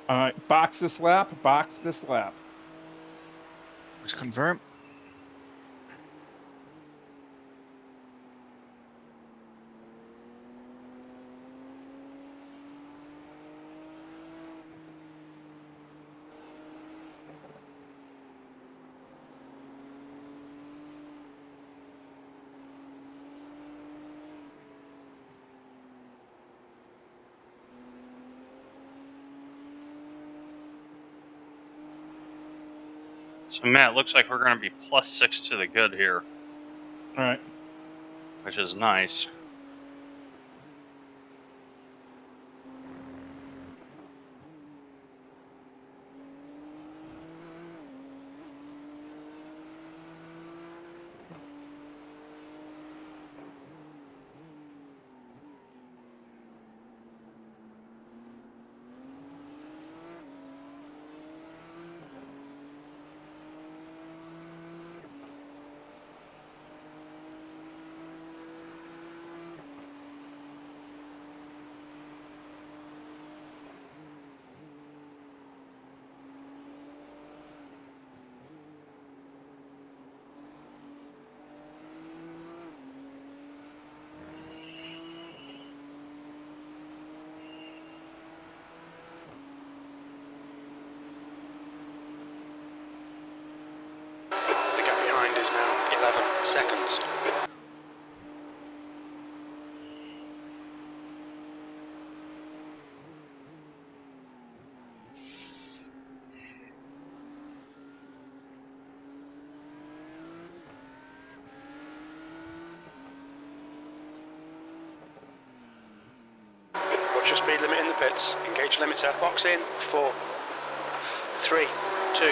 All right. Box this lap. Box this lap. Let's confirm. So, Matt, looks like we're going to be +6 to the good here, All right. which is nice. 11 seconds. Watch your speed limit in the pits. Engage limiter. Box in. 4, 3, 2,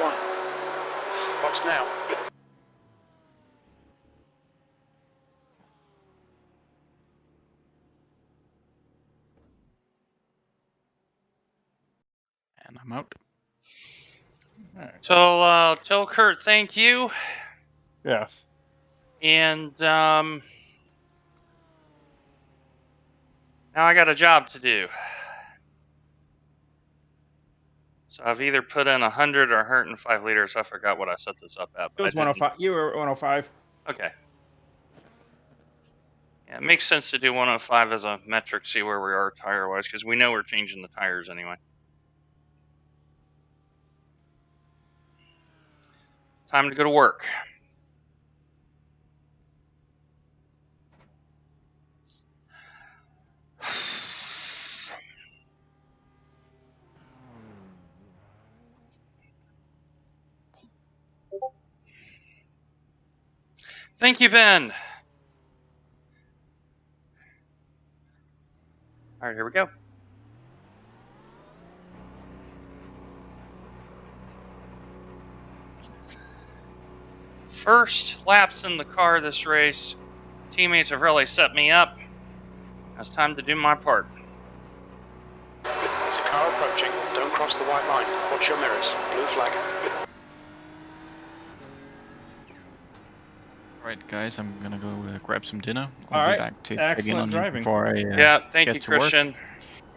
1. Box now. And I'm out. So, tell Kurt thank you. Yes. And now I got a job to do. So I've either put in 100 or 105 liters. I forgot what I set this up at. It was I didn't. 105. You were 105. Okay. Yeah, it makes sense to do 105 as a metric, see where we are tire-wise, because we know we're changing the tires anyway. Time to go to work. Thank you, Ben. All right, here we go. First laps in the car this race. Teammates have really set me up. Now it's time to do my part. There's a car approaching. Don't cross the white line. Watch your mirrors. Blue flag. Right, guys, I'm gonna go grab some dinner. All I'll right. be back to check in Excellent on you driving. before I Yeah, thank get you, to work. Christian.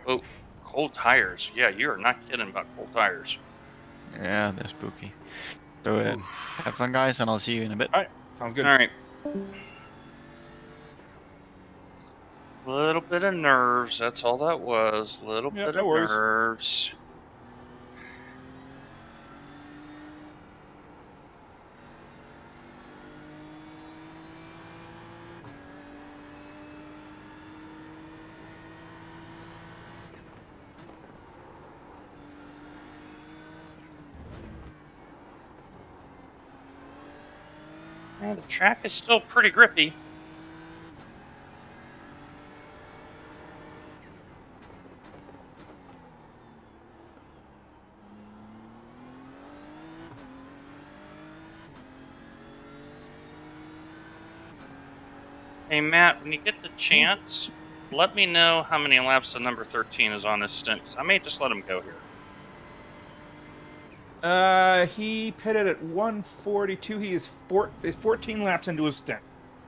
Oh, cold tires. Yeah, you are not kidding about cold tires. Yeah, they're spooky. So Oof. have fun, guys, and I'll see you in a bit. All right. Sounds good. All right. Little bit of nerves. That's all that was. Little Yeah, bit no of worries. nerves. Yeah, the track is still pretty grippy. Hey, Matt, when you get the chance, let me know how many laps the number 13 is on this stint, 'cause I may just let him go here. He pitted at 142. He is 14 laps into his stint.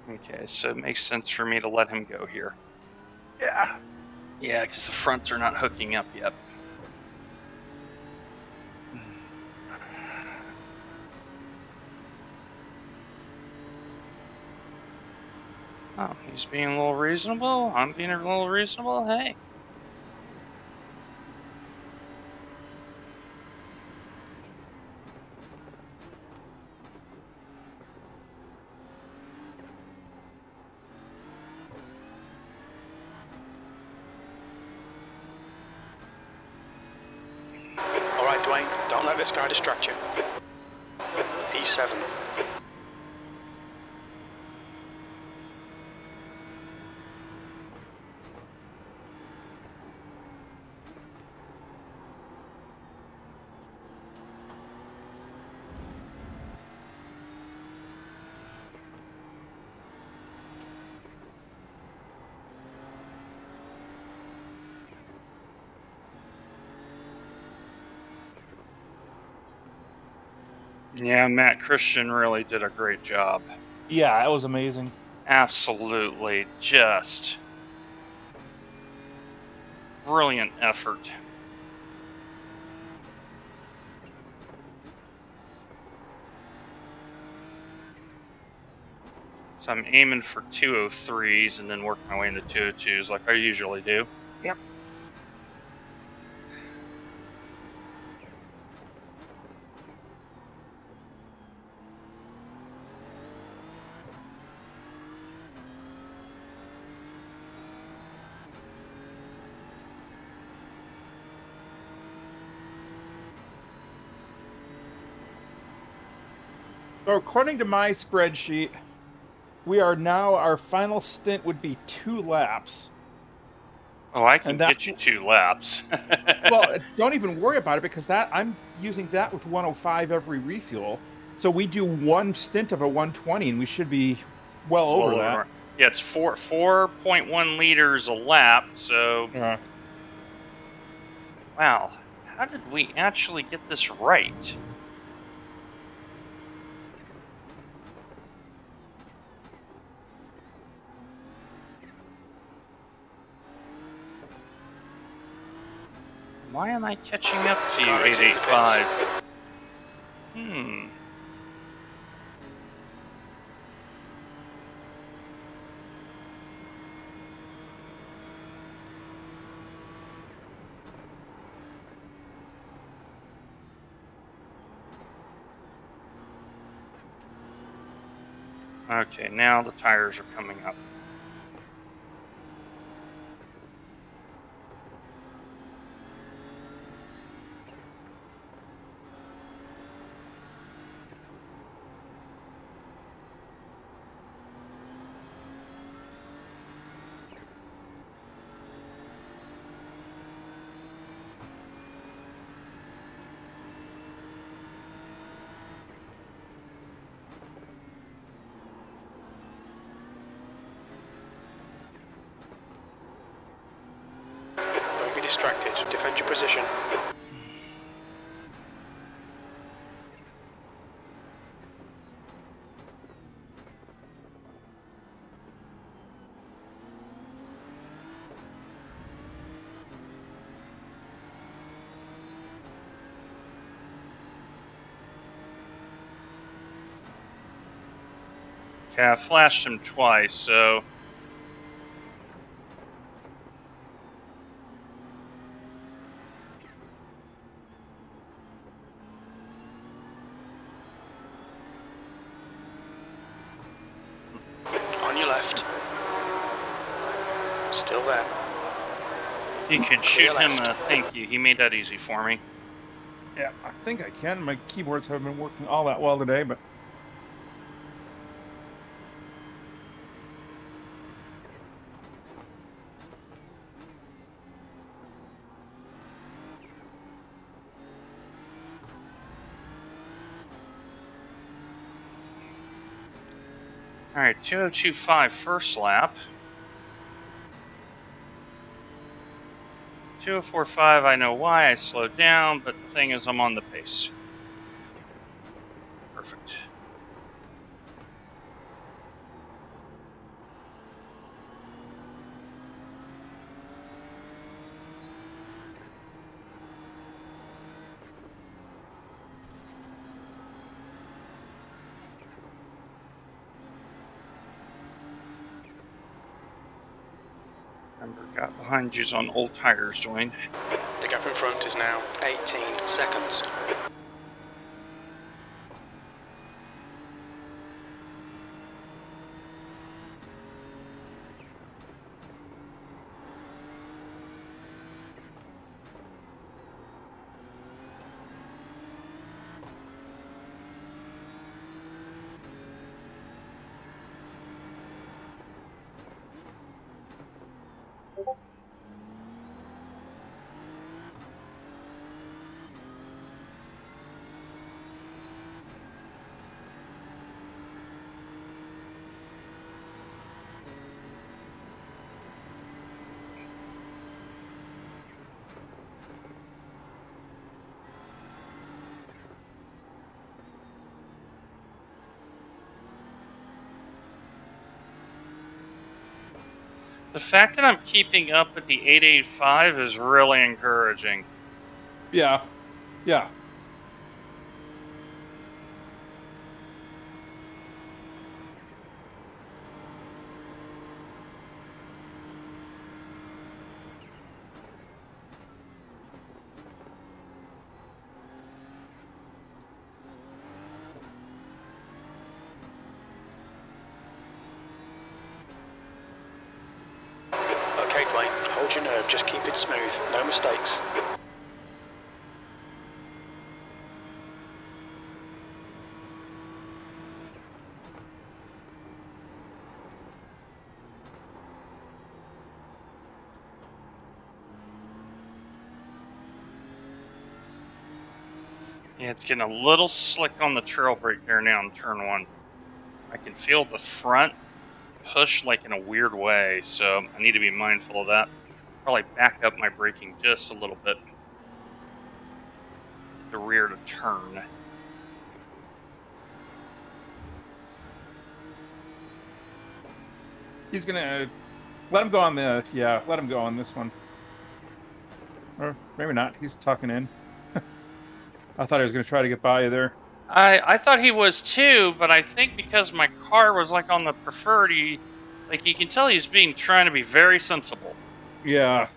Okay, so it makes sense for me to let him go here. Yeah. Yeah, because the fronts are not hooking up yet. Oh, he's being a little reasonable. I'm being a little reasonable. Hey. All right, Dwayne. Don't let this guy distract you. P7. Yeah, Matt Christian really did a great job. Yeah, that was amazing. Absolutely just brilliant effort. So I'm aiming for 203s and then work my way into 202s like I usually do. Yep. So according to my spreadsheet, we are now, our final stint would be 2 laps. Oh, I can And that's, get you 2 laps. well, don't even worry about it because that I'm using that with 105 every refuel. So we do one stint of a 120 and we should be well over Well that. over. Yeah, it's 4.1 liters a lap. So Uh, wow, how did we actually get this right? Why am I catching up to you, Car exiting the 885? pits. Hmm. Okay, now the tires are coming up. Don't be distracted. Defend your position. Okay, I flashed him twice, so On your left. Still there. you can Clear shoot him left. a thank you. He made that easy for me. yeah, I think I can. My keyboards haven't been working all that well today, but All right, 2025 first lap. 2045, I know why I slowed down, but the thing is, I'm on the pace. Perfect. Remember, got behind you's on old tires, Dwayne. The gap in front is now 18 seconds. The fact that I'm keeping up with the 885 is really encouraging. yeah, yeah. Okay, Dwayne, hold your nerve, just keep it smooth, no mistakes. Yeah, it's getting a little slick on the trail brake there now in turn 1. I can feel the front push like in a weird way, so I need to be mindful of that. Probably back up my braking just a little bit. Get the rear to turn. He's gonna let him go on the let him go on this one. Or maybe not. He's tucking in. I thought he was gonna try to get by you there. I thought he was too, but I think because my car was like on the preferred, you can tell he's trying to be very sensible. Yeah.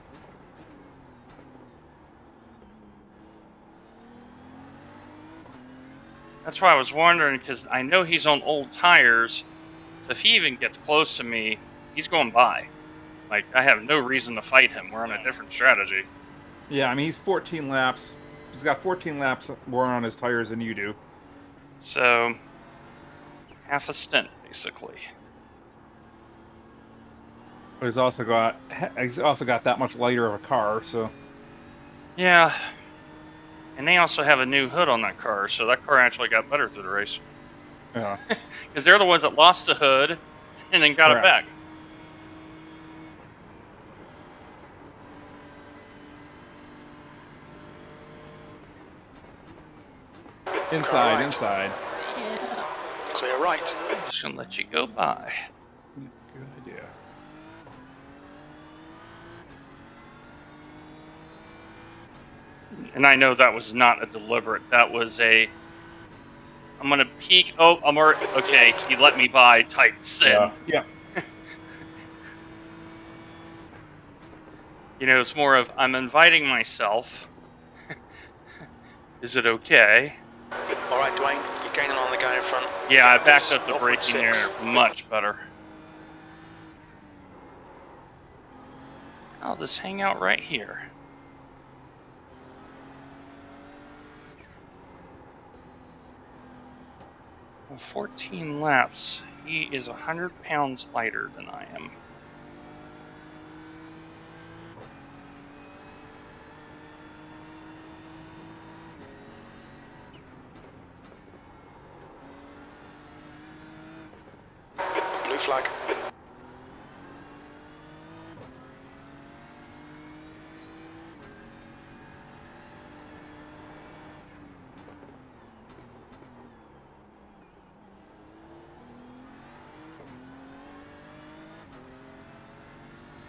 That's why I was wondering, because I know he's on old tires, so if he even gets close to me, he's going by. Like, I have no reason to fight him. We're on a different strategy. Yeah, I mean, he's 14 laps. He's got 14 laps more on his tires than you do. So, half a stint, basically. But he's also got that much lighter of a car, so. Yeah. And they also have a new hood on that car, so that car actually got better through the race. Yeah. Because they're the ones that lost the hood and then got it back. Inside, right. inside. Clear right. I'm just going to let you go by. Good idea. And I know that was not a deliberate. That was a... I'm going to peek. Oh, I'm already... Okay, you let me by type sin. Yeah. You know, it's more of, I'm inviting myself. Is it okay? All right, Dwayne, you're gaining on the guy in front. Yeah, I backed up the 0.6. braking there much better. I'll just hang out right here. Well, 14 laps. He is 100 pounds lighter than I am. Blue flag.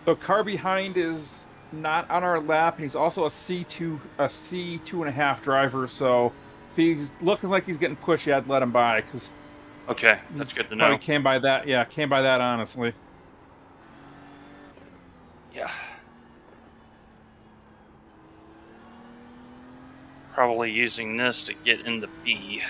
So car behind is not on our lap, and he's also a C2.5 driver. So if he's looking like he's getting pushy, I'd let him by because Okay, that's good to know. probably came by that. Yeah, came by that honestly. Yeah. Probably using this to get into B.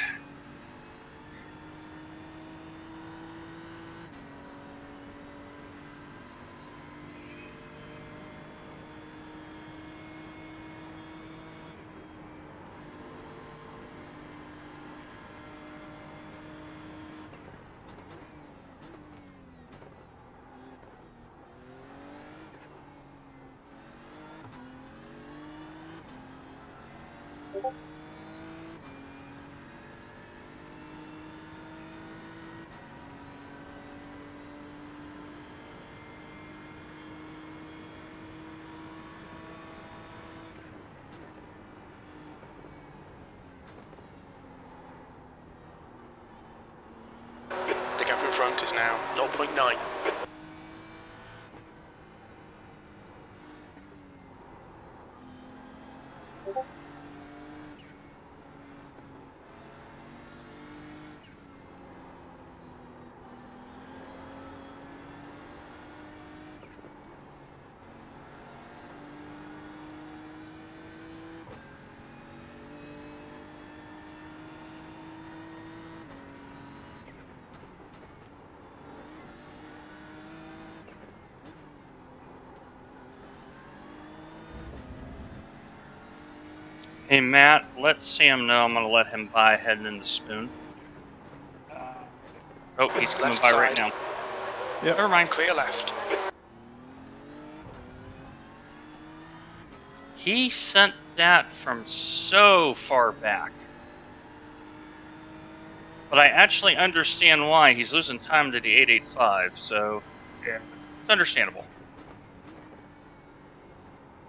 The gap in front is now 0.9. Hey, Matt, let Sam know I'm going to let him by heading into Spoon. Oh, he's coming Left by right side. now. Yep. Never mind. Clear left. He sent that from so far back. But I actually understand why. He's losing time to the 885, so Yeah. it's understandable.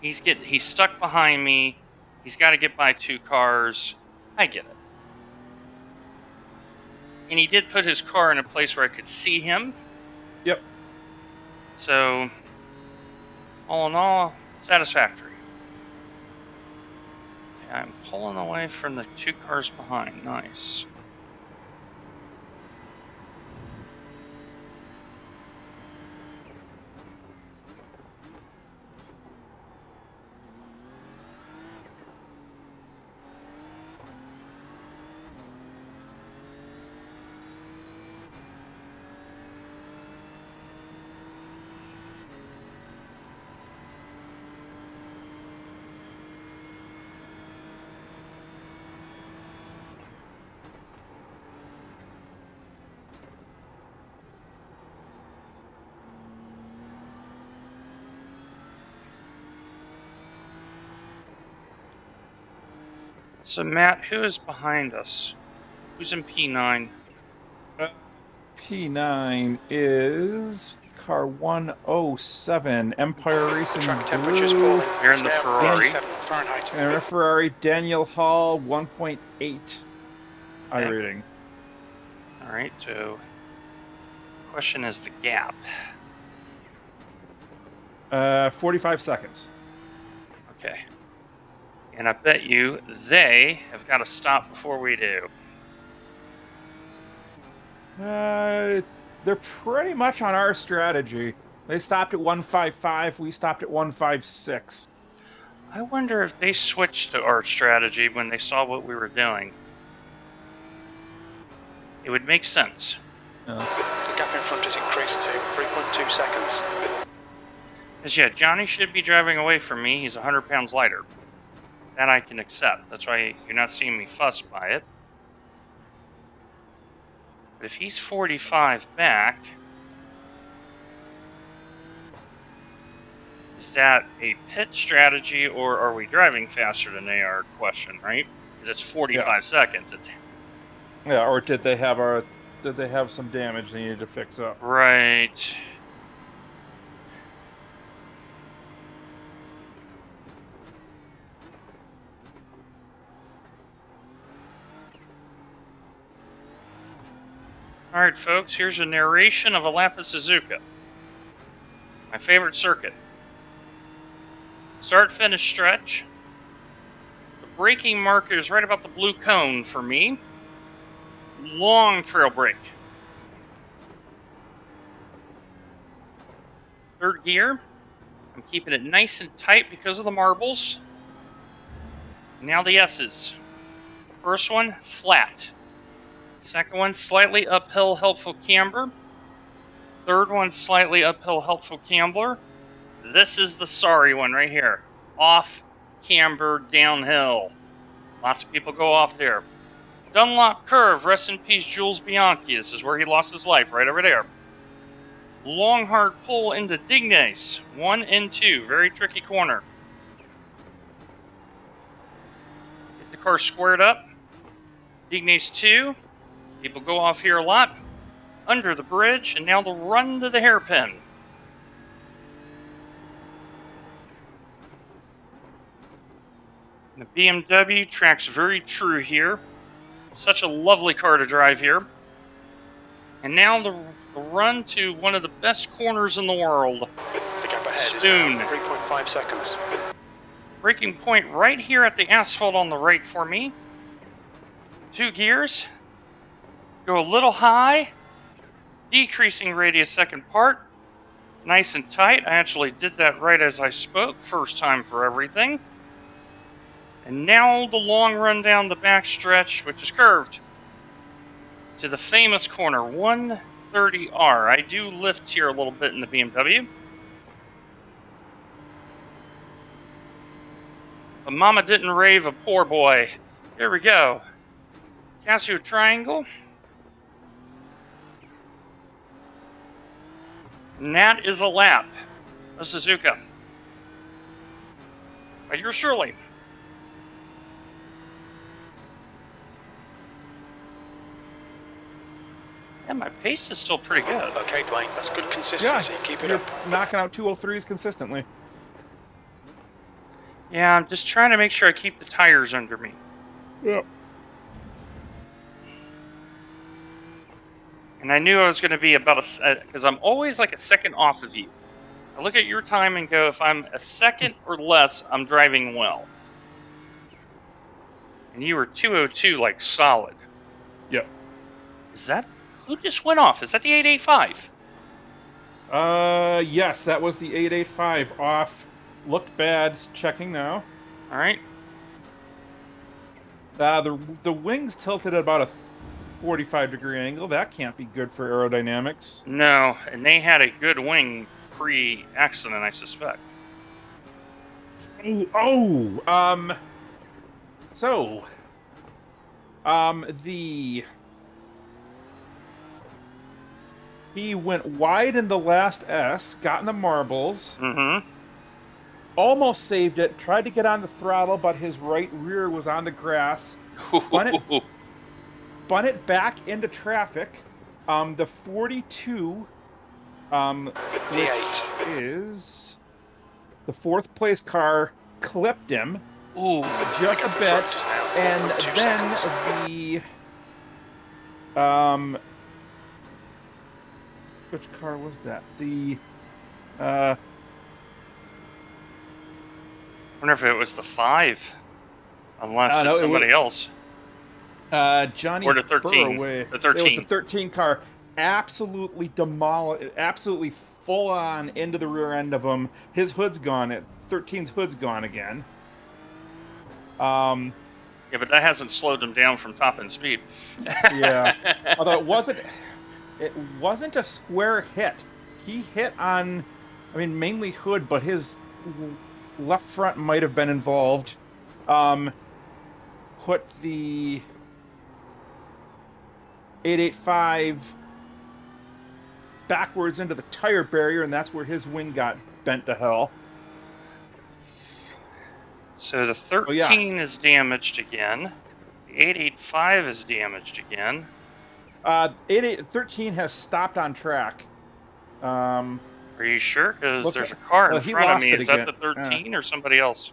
He's stuck behind me. He's got to get by 2 cars. I get it. And he did put his car in a place where I could see him. Yep. So, all in all, satisfactory. Okay, I'm pulling away from the 2 cars behind. Nice. So, Matt, who is behind us? Who's in P9? P9 is car 107, Empire Racing Track temperature's Blue. falling. You're It's in the now Ferrari. 87 Fahrenheit. And a Ferrari, Daniel Hall, 1.8 I Okay. rating. All right, so question is the gap. 45 seconds. Okay. And I bet you they have got to stop before we do. They're pretty much on our strategy. They stopped at 155, we stopped at 156. I wonder if they switched to our strategy when they saw what we were doing. It would make sense. The gap in front has increased to 3.2 seconds. Because, yeah, Johnny should be driving away from me. He's 100 pounds lighter. That I can accept. That's why you're not seeing me fuss by it. But if he's 45 back, is that a pit strategy or are we driving faster than they are? Question, right? Because it's 45 seconds. It's Yeah, or did they have some damage they needed to fix up? right. All right, folks, here's a narration of a lap at Suzuka. My favorite circuit. Start-finish stretch. The braking marker is right about the blue cone for me. Long trail brake. Third gear. I'm keeping it nice and tight because of the marbles. Now the S's. First one, flat. Second one, slightly uphill, helpful camber. Third one, slightly uphill, helpful camber. This is the sorry one right here. Off, camber, downhill. Lots of people go off there. Dunlop curve, rest in peace, Jules Bianchi. This is where he lost his life, right over there. Long, hard pull into Dignes. 1 and 2, very tricky corner. Get the car squared up. Dignes 2. People go off here a lot. Under the bridge, and now the run to the hairpin. The BMW tracks very true here. Such a lovely car to drive here. And now the run to one of the best corners in the world. The gap ahead Spoon. is now 3.5 seconds. Braking point right here at the asphalt on the right for me. 2 gears. Go a little high. Decreasing radius second part. Nice and tight. I actually did that right as I spoke. First time for everything. And now the long run down the back stretch, which is curved, to the famous corner, 130R. I do lift here a little bit in the BMW. But Mama didn't rave a poor boy. Here we go. Casio triangle. And that is a lap of Suzuka. By yours surely. my pace is still pretty good. Okay, Blaine, that's good consistency. Keep it you're up. knocking out 203s consistently. Yeah, I'm just trying to make sure I keep the tires under me. Yep. And I knew I was going to be about because I'm always like a second off of you. I look at your time and go, if I'm a second or less, I'm driving well. And you were 202, like solid. Yep. Is that who just went off? Is that the 885? Yes, that was the 885 off. Looked bad. Checking now. All right. The wings tilted at about a 45-degree angle. That can't be good for aerodynamics. No, and they had a good wing pre-accident, I suspect. So, he went wide in the last S, got in the marbles, Mm-hmm. almost saved it, tried to get on the throttle, but his right rear was on the grass, spun it back into traffic. The 42, which is the fourth place car, clipped him. Ooh. Just a bit, and then which car was that? I wonder if it was the 5, unless no, it's somebody else. Johnny Or the 13. Burraway. The 13. It was the 13 car. Absolutely demolished, absolutely full on into the rear end of him. His hood's gone. 13's hood's gone again. Yeah, but that hasn't slowed him down from top end speed. Yeah. Although it wasn't a square hit. He hit on, mainly hood, but his left front might have been involved. Put the 885 backwards into the tire barrier, and that's where his wing got bent to hell. So the 13 is damaged again. The 885 is damaged again. 13 has stopped on track. Are you sure? Because there's like, a car in he front of lost me. it Is that again. the 13 or somebody else?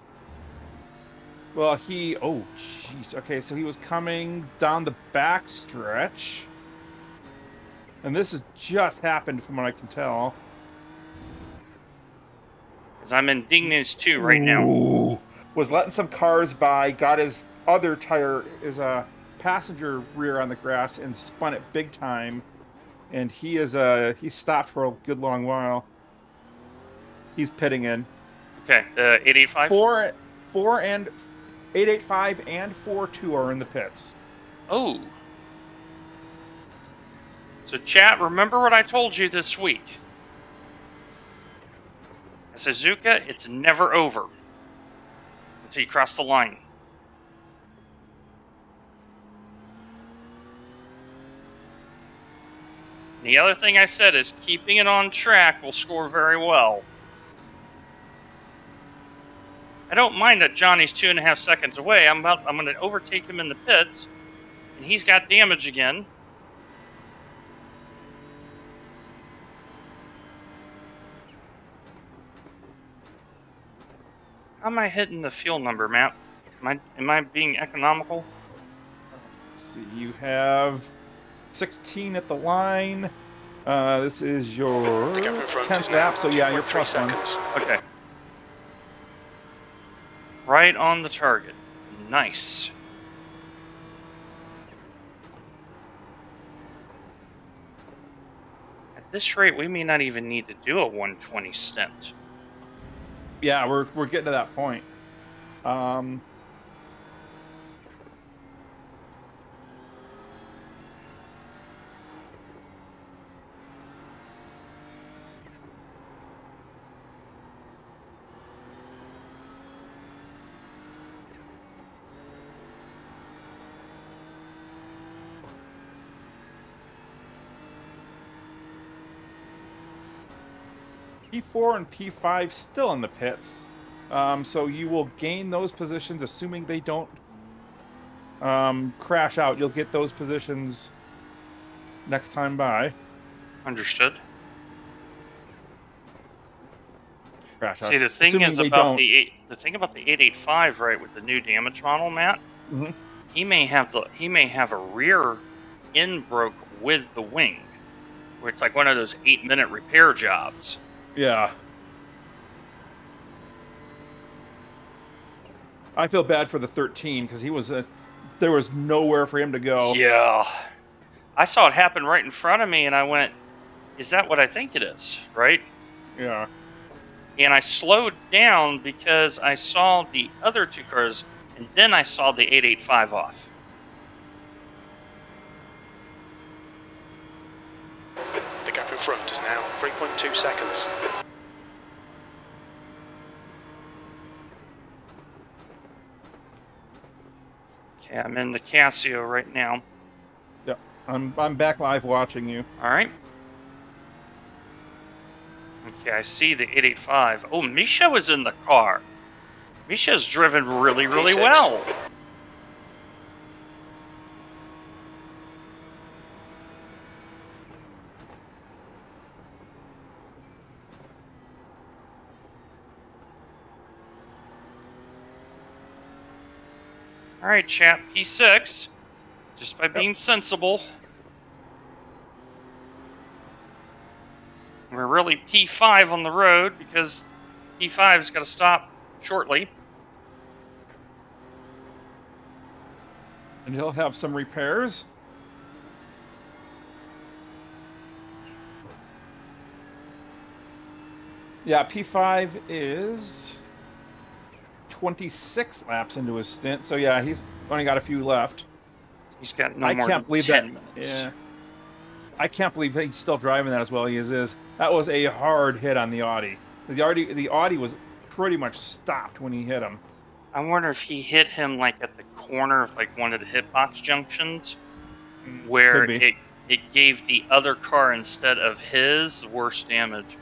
Well, oh, jeez. Okay, so he was coming down the back stretch. And this has just happened from what I can tell. Because I'm in Dingness 2 right now. Was letting some cars by, got his other tire, his passenger rear on the grass, and spun it big time. And he stopped for a good long while. He's pitting in. Okay, 885? 4 and 885 and 42 are in the pits. Oh. So chat, remember what I told you this week. At Suzuka, it's never over until you cross the line. And the other thing I said is keeping it on track will score very well. I don't mind that Johnny's 2.5 seconds away. I'm going to overtake him in the pits, and he's got damage again. How am I hitting the fuel number, Matt? Am I being economical? Let's see, you have 16 at the line. This is your 10th lap, so yeah, you're plus 1. Okay. Right on the target. Nice. At this rate, we may not even need to do a 120 stint. Yeah, we're getting to that point. P4 and P5 still in the pits. So you will gain those positions, assuming they don't crash out. You'll get those positions next time by. Understood. Crash See, out. the thing Assuming is they about don't. the thing about the 885, right, with the new damage model, Matt. Mhm. He may have a rear end broke with the wing, where it's like one of those 8-minute repair jobs. Yeah. I feel bad for the 13 because he was there was nowhere for him to go. Yeah, I saw it happen right in front of me, and I went, "Is that what I think it is?" Right? Yeah. And I slowed down because I saw the other two cars, and then I saw the 885 off. The gap in front is now 3.2 seconds. Okay, I'm in the Casio right now. Yeah. I'm back live watching you. All right. Okay, I see the 885. Oh, Misha was in the car. Misha's driven really, really P6. well. All right, chap, P6. Just by being sensible. We're really P5 on the road because P5's got to stop shortly. And he'll have some repairs. Yeah, P5 is 26 laps into his stint. So yeah, he's only got a few left. He's got no I more can't than believe 10 that. minutes. Yeah. I can't believe he's still driving that as well as he is. That was a hard hit on the Audi. The Audi was pretty much stopped when he hit him. I wonder if he hit him like at the corner of like one of the hitbox junctions where Could be. it gave the other car instead of his worse damage.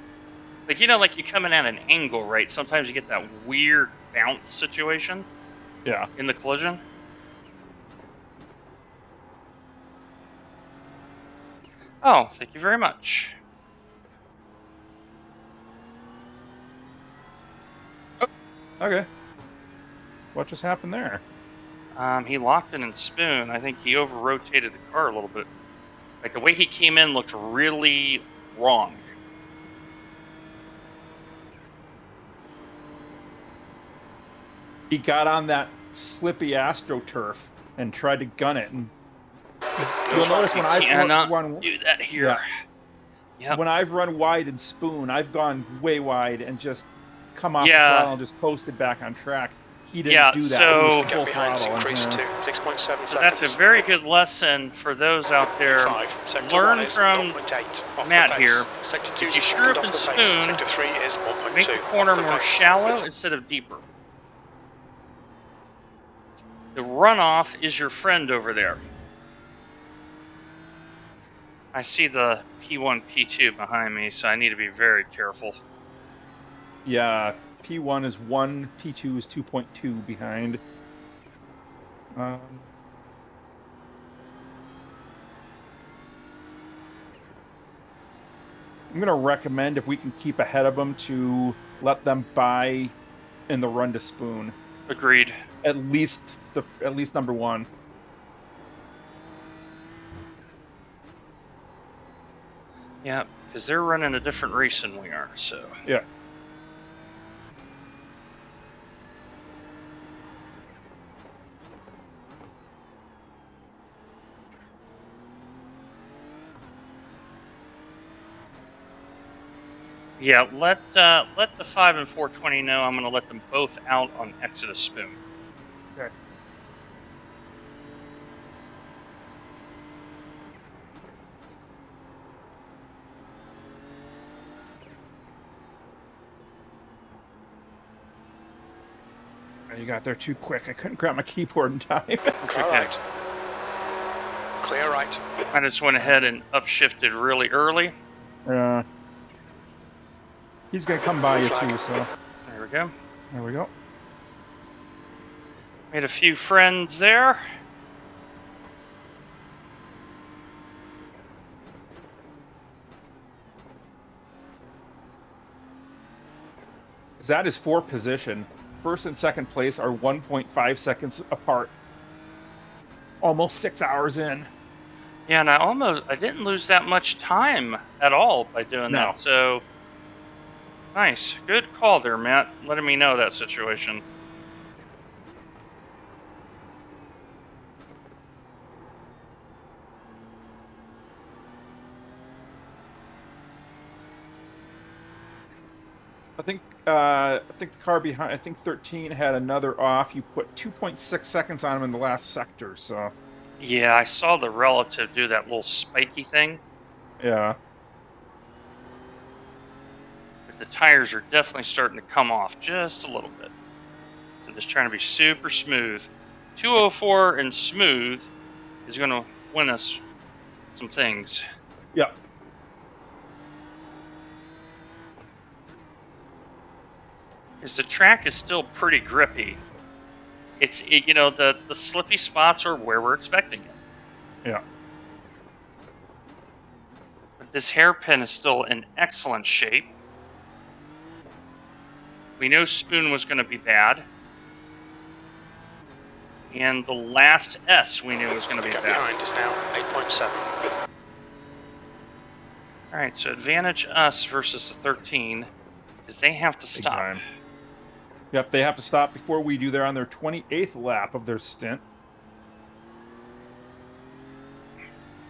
Like, you know, like you come in at an angle, right? Sometimes you get that weird bounce situation Yeah. in the collision. Oh, thank you very much. Okay. What just happened there? He locked it in spoon. I think he over-rotated the car a little bit. Like, the way he came in looked really wrong. He got on that slippy AstroTurf and tried to gun it. And you'll notice when I've run do that here. Yeah. Yep. When I've run wide in spoon, I've gone way wide and just come off the Yeah. throttle and just posted back on track. He didn't Yeah, do that. so- He was Gap full behind throttle. increased And, to 6.7 So seconds. that's a very good lesson for those out there. Sector Learn 1 is from 0.8 off Matt the pace. here. Sector 2 If you is screw up off in the pace. spoon, Sector 3 is 1.2 Make the corner off the more pace. shallow instead of deeper. The runoff is your friend over there. I see the P1, P2 behind me, so I need to be very careful. yeah, P1 is 1, P2 is 2.2 behind. I'm going to recommend, if we can keep ahead of them, to let them buy in the run to spoon. Agreed. At least number one. Yeah, because they're running a different race than we are, so. Yeah. Yeah, let the 5 and 420 know I'm going to let them both out on Exodus Spoon. Okay. You got there too quick. I couldn't grab my keyboard in time. Car right. Clear right. I just went ahead and upshifted really early. He's gonna come by you too, so There we go. there we go. Made a few friends there. That is for position. First and second place are 1.5 seconds apart. Almost 6 hours in. Yeah, and I didn't lose that much time at all by doing No. that. So nice, good call there, Matt. Letting me know that situation. I think the car behind, I think 13 had another off. You put 2.6 seconds on him in the last sector, so Yeah, I saw the relative do that little spiky thing, yeah. but the tires are definitely starting to come off just a little bit. So just trying to be super smooth. 204 and smooth is going to win us some things. Yeah. Because the track is still pretty grippy. The slippy spots are where we're expecting it. Yeah. But this hairpin is still in excellent shape. We know Spoon was going to be bad. And the last S we knew was going to be Gap bad. behind is now 8.7. All right, so advantage us versus the 13 because they have to Big stop. time. Yep, they have to stop before we do. They're on their 28th lap of their stint.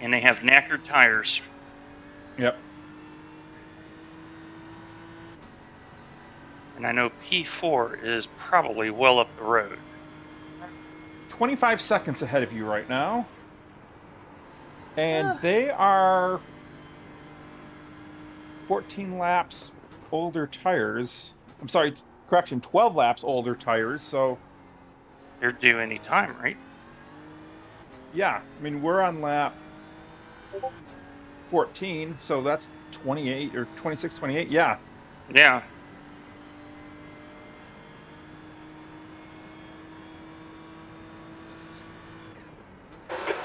And they have knackered tires. Yep. And I know P4 is probably well up the road. 25 seconds ahead of you right now. And they are 14 laps older tires. I'm sorry, correction, 12 laps older tires. So, They're due any time, right? yeah, I mean, we're on lap 14, so that's 28 or 26, 28. Yeah. Yeah.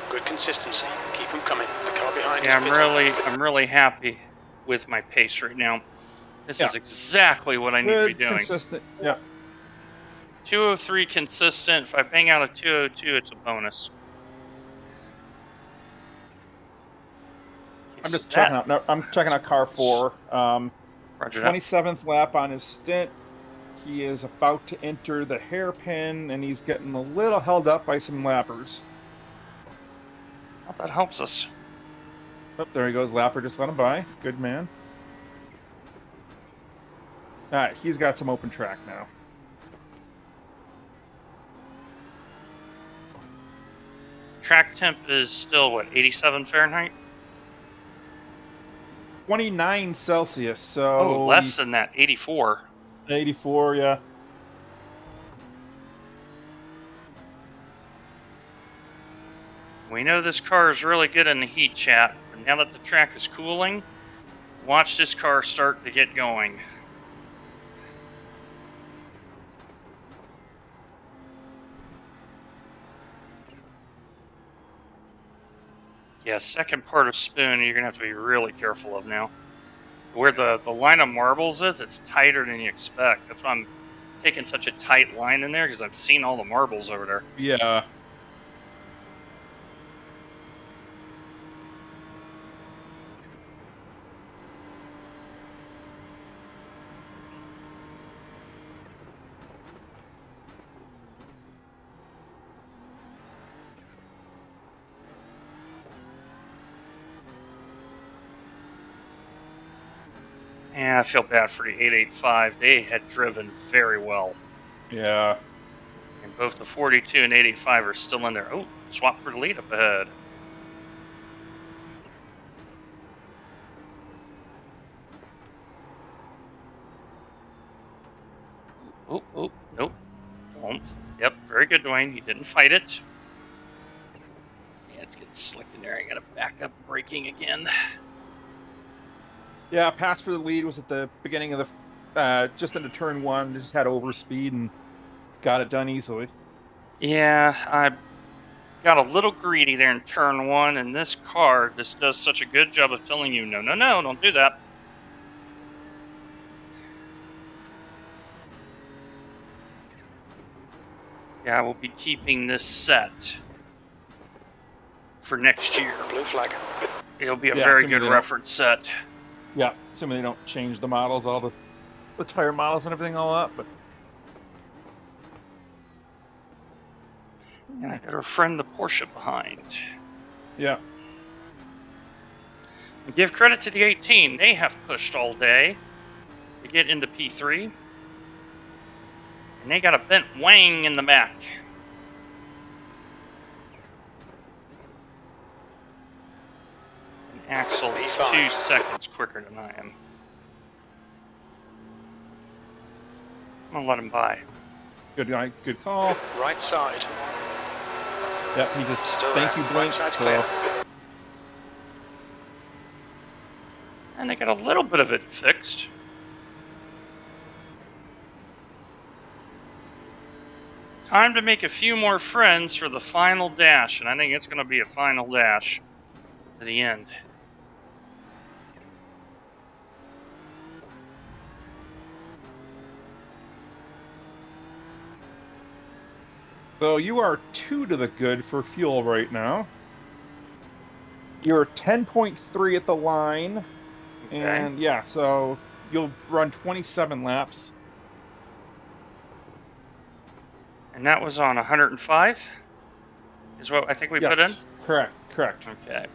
Good consistency. Keep them coming. The car behind Yeah, is pitting. I'm really happy with my pace right now. This is exactly what I need to be Good, doing. consistent. Yeah. 203 consistent. If I bang out a 202, it's a bonus. I'm just checking out. No, I'm checking out car 4. Roger that. 27th lap on his stint. He is about to enter the hairpin, and he's getting a little held up by some lappers. Well, that helps us. Oh, there he goes. Lapper just let him by. Good man. All right, he's got some open track now. Track temp is still, what, 87 Fahrenheit? 29 Celsius, so... Oh, less than that, 84. 84, yeah. We know this car is really good in the heat, chat, but now that the track is cooling, watch this car start to get going. Yeah, second part of Spoon, you're going to have to be really careful of now. Where the line of marbles is, it's tighter than you expect. That's why I'm taking such a tight line in there, because I've seen all the marbles over there. Yeah. Yeah, I feel bad for the 885. They had driven very well. Yeah. And both the 42 and 885 are still in there. Oh, swap for the lead up ahead. Oh, nope. Don't. Yep, very good, Dwayne. You didn't fight it. Yeah, it's getting slick in there. I gotta back up braking again. Yeah, pass for the lead was at the beginning of the... just into turn 1. Just had overspeed and got it done easily. Yeah, I got a little greedy there in turn 1, and this car just does such a good job of telling you, no, don't do that. Yeah, I will be keeping this set for next year. Blue flag. It'll be a Yeah, very assuming good they don't- reference set. Yeah, assuming they don't change the models, all the tire models and everything all up. But And I gotta friend the Porsche behind. yeah, And give credit to the 18. They have pushed all day to get into P3. And they got a bent wang in the back. And Axel is P5. 2 seconds quicker than I am. I'm gonna let him by. good call. Right side. Yep, he just Still thank there. you Right blinked. side's So clear. And they got a little bit of it fixed. Time to make a few more friends for the final dash, and I think it's going to be a final dash to the end. So you are 2 to the good for fuel right now. You're 10.3 at the line. Okay. And yeah, so you'll run 27 laps. And that was on 105? Is what I think we put in? Yes, correct. Okay.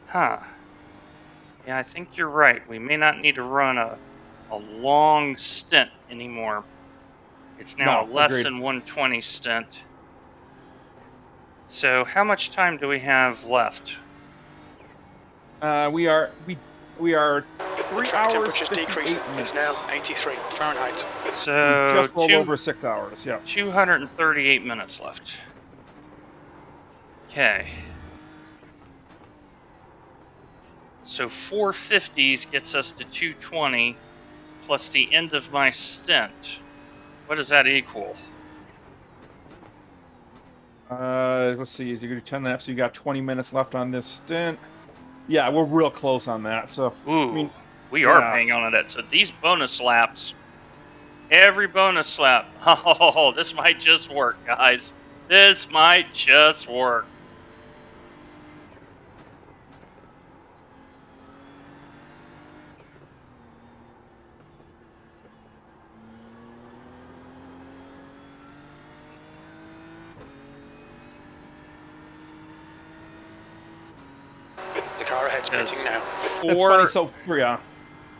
Huh. Yeah, I think you're right. We may not need to run a long stint anymore. It's now No, a less agreed. than 120 stint. So how much time do we have left? We are 3 Track hours temperature's 58 decreasing. minutes. It's now 83 Fahrenheit. So we So just rolled over 6 hours. Yeah. 238 minutes left. Okay. So 450s gets us to 220 plus the end of my stint. What does that equal? Let's see. You're gonna do 10 laps. So you got 20 minutes left on this stint. Yeah, we're real close on that. So Ooh, I mean, we are yeah. paying on it. So these bonus laps, every bonus lap, oh, this might just work, guys. This might just work. The car ahead's pitting now. it's funny. So yeah,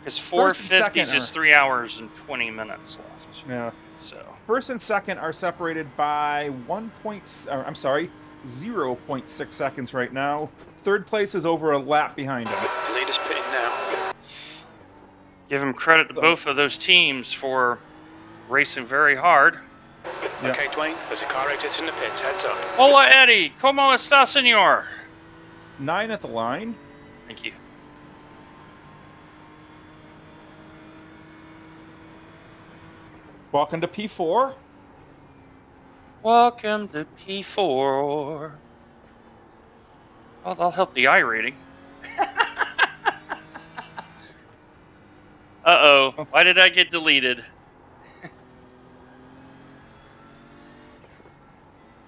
Because First and second 450s is are- 3 hours and 20 minutes left. yeah. So First and second are separated by 0.6 seconds right now. Third place is over a lap behind him. The leader's pitting now. give him credit to both of those teams for racing very hard. Yeah. Okay, Dwayne, there's a car exiting the pits. Heads up. Hola, Eddie. ¿Cómo está, señor? 9 at the line. Thank you. Welcome to P4. Welcome to P4. Well, that'll help the I rating. Uh-oh. Why did I get deleted?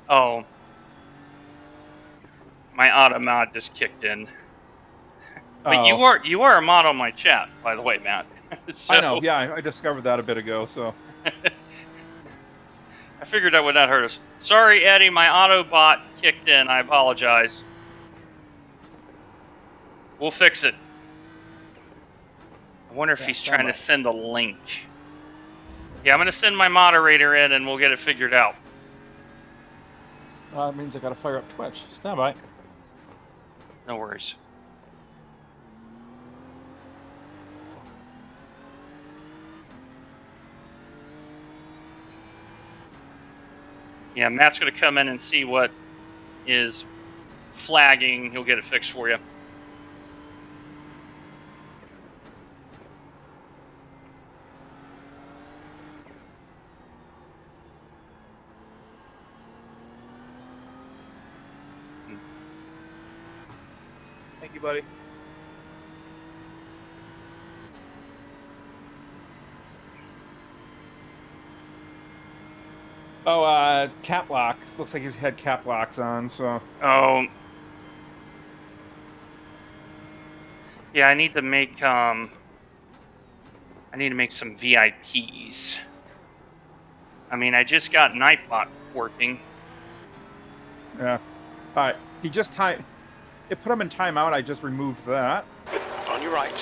Oh. My auto mod just kicked in. But Oh. you are a mod on my chat, by the way, Matt. So, I know. Yeah, I discovered that a bit ago. So I figured that would not hurt us. Sorry, Eddie, my Autobot kicked in. I apologize. We'll fix it. I wonder if Yeah, he's stand trying by. to send a link. Yeah, I'm going to send my moderator in and we'll get it figured out. that means I got to fire up Twitch. Stand by. No worries. Yeah, Matt's going to come in and see what is flagging. He'll get it fixed for you. Thank you, buddy. Oh, cap lock. Looks like he's had cap locks on, so. Oh, yeah. I need to make some VIPs. I mean, I just got Nightbot working. Yeah. Alright. He just it put him in timeout. I just removed that. On your right.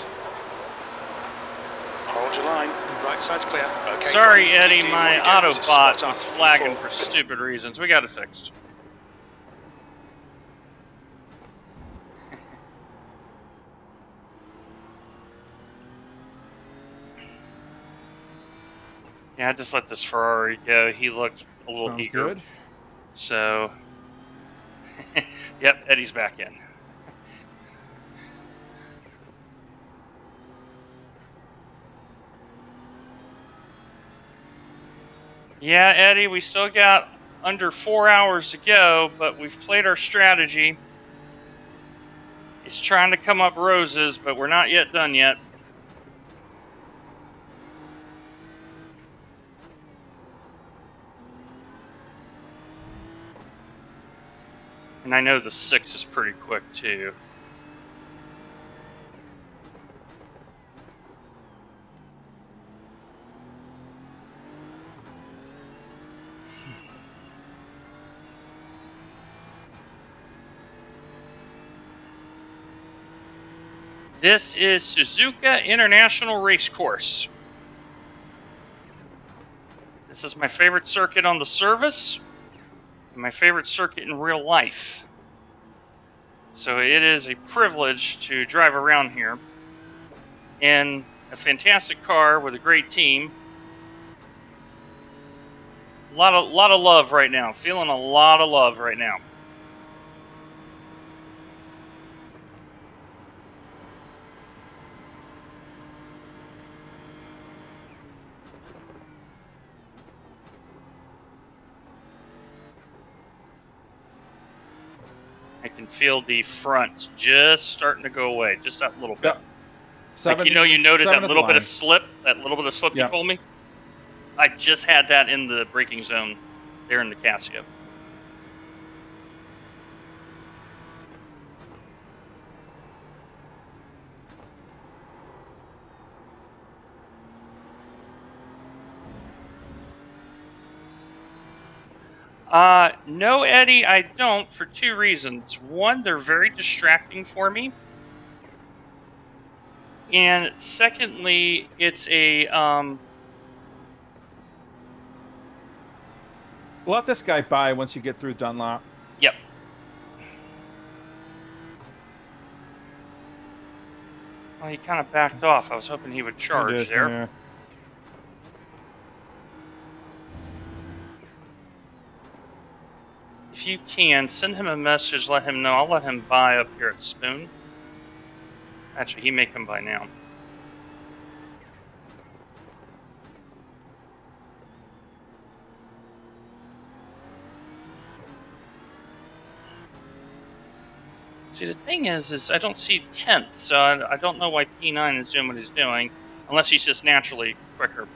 Hold your line. Right side's clear. Okay. Sorry, done. Eddie, Do my what you do. Autobot Spot up. was flagging Four. for stupid reasons. We got it fixed. Yeah, I just let this Ferrari go. He looked a little Sounds eager. good. So, yep, Eddie's back in. Yeah, Eddie, we still got under 4 hours to go, but we've played our strategy. It's trying to come up roses, but we're not yet done yet. And I know the 6 is pretty quick, too. This is Suzuka International Racecourse. This is my favorite circuit on the service, and my favorite circuit in real life. So it is a privilege to drive around here in a fantastic car with a great team. A lot of love right now. Feeling a lot of love right now. I can feel the front just starting to go away, just that little bit. Yep. Like, you noted that seven little of bit the of slip, that little bit of slip Yeah. you told me? I just had that in the braking zone there in the Casio. No, Eddie, I don't, for 2 reasons. One, they're very distracting for me. And secondly, it's a, Let this guy by once you get through Dunlop. yep. Well, he kind of backed off. I was hoping he would charge He did, there. yeah. If you can, send him a message, let him know. I'll let him buy up here at Spoon. Actually, he may come by now. See, the thing is I don't see 10th, so I don't know why T9 is doing what he's doing, unless he's just naturally quicker.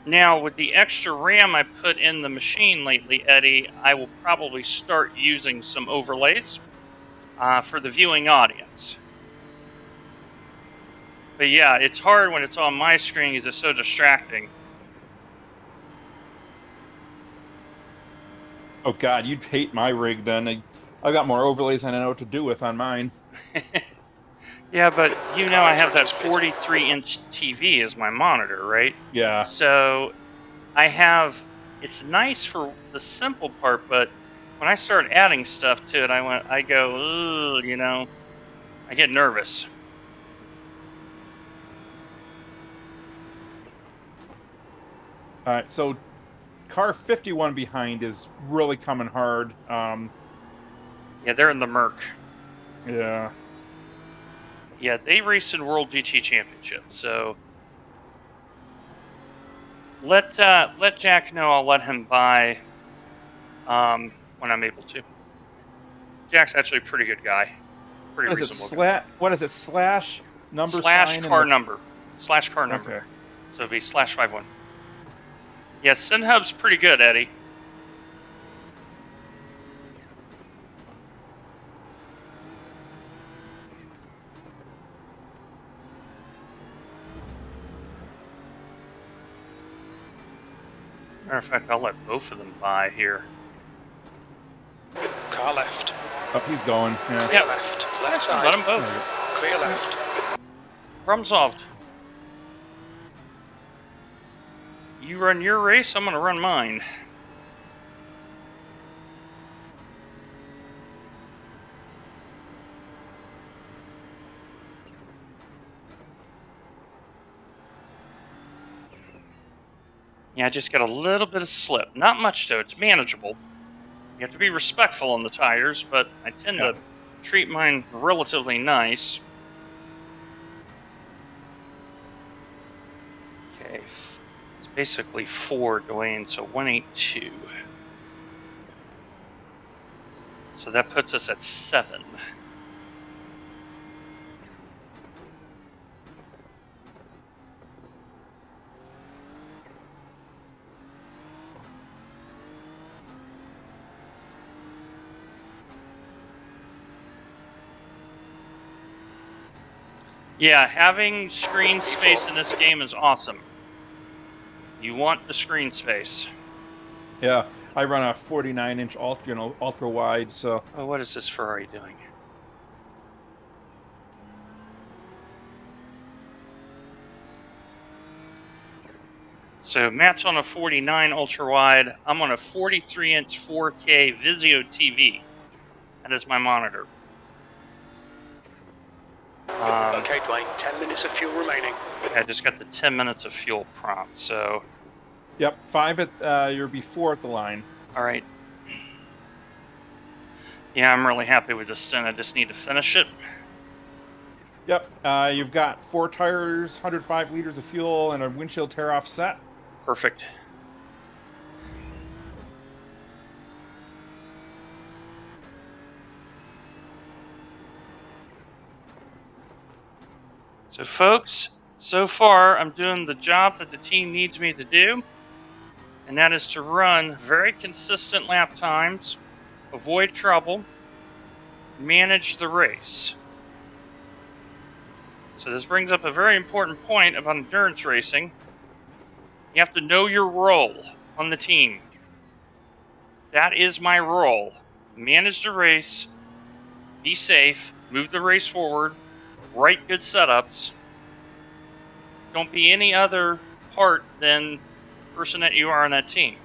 Now, with the extra RAM I put in the machine lately, Eddie, I will probably start using some overlays for the viewing audience. But yeah, it's hard when it's on my screen because it's so distracting. Oh God, you'd hate my rig then. I've got more overlays than I know what to do with on mine. Yeah, but I have that 43-inch TV as my monitor, right? Yeah. So it's nice for the simple part, but when I start adding stuff to it, I go, ugh, I get nervous. All right, so car 51 behind is really coming hard. Yeah, they're in the Merc. Yeah. Yeah, they race in World GT Championship, so let Jack know I'll let him buy when I'm able to. Jack's actually a pretty good guy. Pretty What is it? reasonable guy. What is it? Slash number Slash sign car and number. Slash car number. Okay. So it'd be /51. Yeah, SynHub's pretty good, Eddie. Matter of fact, I'll let both of them by here. Car left. Oh, he's going. Yeah. Clear Yep. left. Let Left side. them both. Clear left. Problem solved. You run your race, I'm gonna run mine. Yeah, I just got a little bit of slip. Not much though, it's manageable. You have to be respectful on the tires, but I tend to treat mine relatively nice. Okay, it's basically 4 going, so 182. So that puts us at 7. Yeah, having screen space in this game is awesome. You want the screen space. Yeah. I run a 49-inch ultra wide, so Oh, what is this Ferrari doing? So Matt's on a 49 ultra wide. I'm on a 43-inch 4K Vizio TV. That is my monitor. Okay, Dwayne, 10 minutes of fuel remaining. I just got the 10 minutes of fuel prompt, so... Yep, 5 at you're before at the line. Alright. Yeah, I'm really happy with this stint. I just need to finish it. Yep, you've got 4 tires, 105 liters of fuel, and a windshield tear-off set. Perfect. So folks, so far I'm doing the job that the team needs me to do, and that is to run very consistent lap times, avoid trouble, manage the race. So this brings up a very important point about endurance racing. You have to know your role on the team. That is my role. Manage the race, be safe, move the race forward, write good setups. Don't be any other part than the person that you are on that team.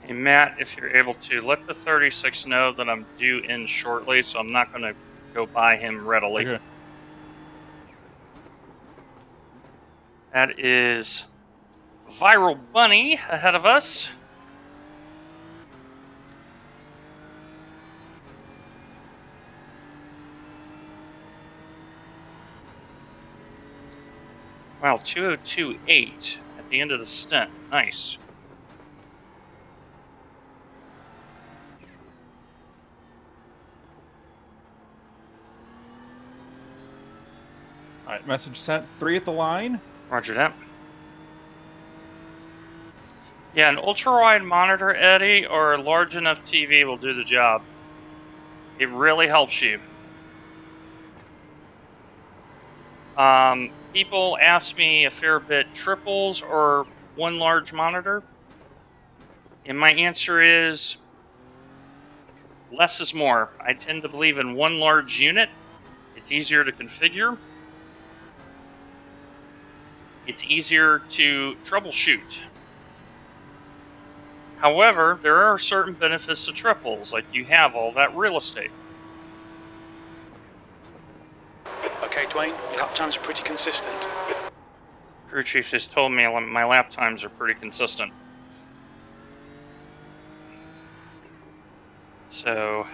Hey Matt, if you're able to, let the 36 know that I'm due in shortly, so I'm not going to go by him readily. Okay. That is Viral Bunny ahead of us. Wow, 2:02.8 at the end of the stint. Nice. Alright, message sent. 3 at the line. Roger that. Yeah, an ultra-wide monitor, Eddie, or a large enough TV will do the job. It really helps you. People ask me a fair bit, triples or one large monitor? And my answer is less is more. I tend to believe in one large unit. It's easier to configure. It's easier to troubleshoot. However, there are certain benefits to triples, like you have all that real estate. Okay, Dwayne, lap times are pretty consistent. Crew chief just told me my lap times are pretty consistent. So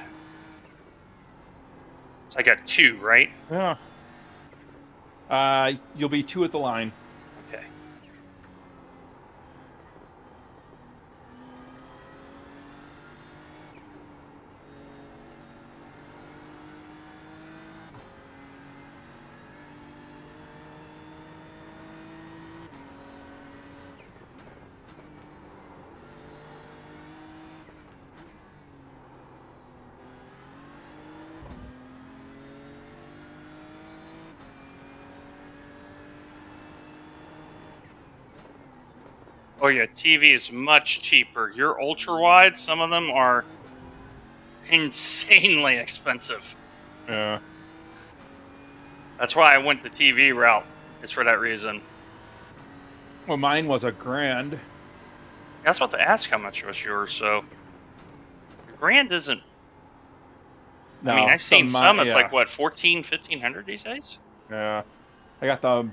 I got 2, right? Yeah. You'll be 2 at the line. Okay. Oh yeah, TV is much cheaper. Your ultra wide, some of them are insanely expensive. Yeah. That's why I went the TV route. It's for that reason. Well, mine was $1,000. I was about to ask how much was yours, so $1,000 isn't. No, I mean, I've seen some. It's yeah. like what, 1,400-1,500 these days? Yeah. I got the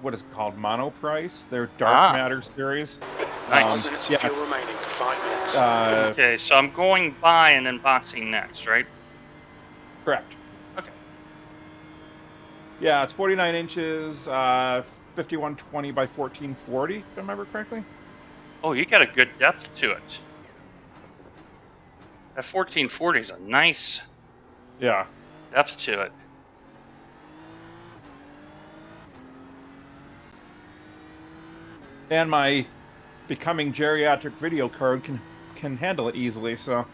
what is it called, mono price? Their Dark Matter series. Nice. 5 minutes of yeah, fuel it's- remaining. 5 minutes. Okay, so I'm going by and then boxing next, right? Correct. Okay. Yeah, it's 49 inches, 5120 by 1440, if I remember correctly. Oh, you got a good depth to it. That 1440 is a nice Yeah. depth to it. And my becoming geriatric video card can handle it easily, so.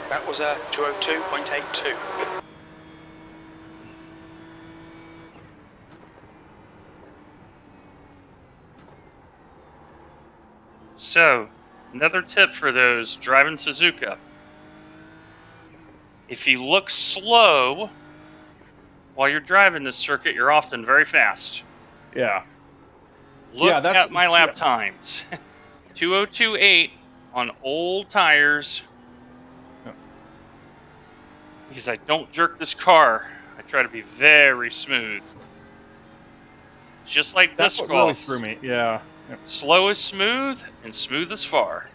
That was a 202.82. So, another tip for those driving Suzuka. If you look slow while you're driving this circuit, you're often very fast. Yeah. Look Yeah, that's- at my lap yeah. times. 2028 on old tires. Yeah. Because I don't jerk this car. I try to be very smooth. Just like That's disc what really golf. threw me. Yeah. Yeah. Slow is smooth, and smooth is far.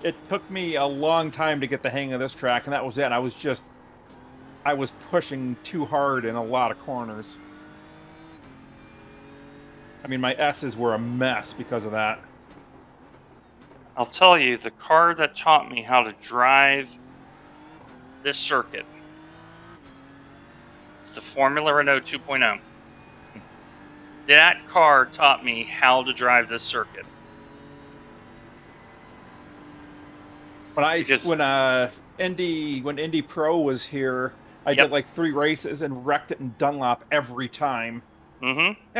It took me a long time to get the hang of this track, and that was it. I was pushing too hard in a lot of corners. I mean, my S's were a mess because of that. I'll tell you, the car that taught me how to drive this circuit is the Formula Renault 2.0. That car taught me how to drive this circuit. When Indy Pro was here, I Yep. did like 3 races and wrecked it in Dunlop every time. Mm-hmm.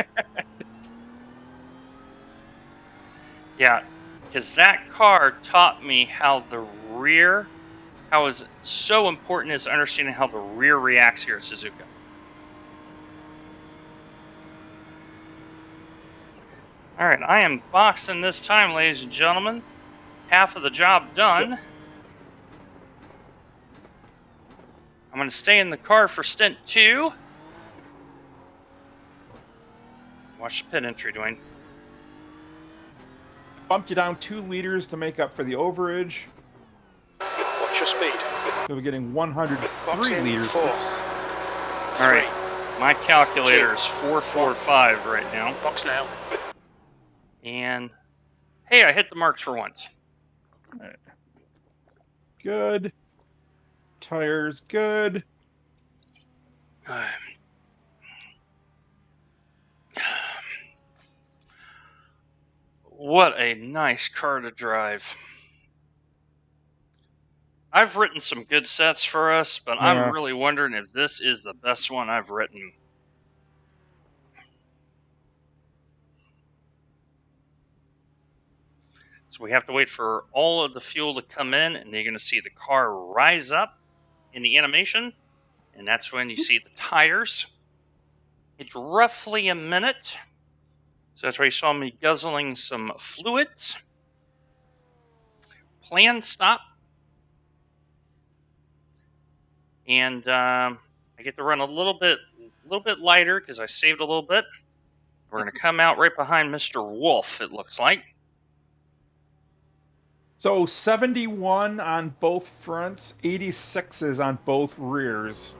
Yeah, because that car taught me how is so important is understanding how the rear reacts here at Suzuka. All right, I am boxing this time, ladies and gentlemen. Half of the job done. Yep. I'm going to stay in the car for stint 2. Watch the pit entry, Dwayne. Bumped you down 2 liters to make up for the overage. Watch your speed. You'll be getting 103 in, liters. 4. Oops. All right, my calculator is 445 right now. Box now. And, hey, I hit the marks for once. Alright. Good. Tires good. What a nice car to drive. I've written some good sets for us, but I'm Yeah. really wondering if this is the best one I've written. So we have to wait for all of the fuel to come in, and you're going to see the car rise up in the animation, and that's when you see the tires. It's roughly a minute. So that's why you saw me guzzling some fluids. Planned stop. And I get to run a little bit lighter because I saved a little bit. We're going to come out right behind Mr. Wolf, it looks like. So 71 on both fronts, 86s on both rears.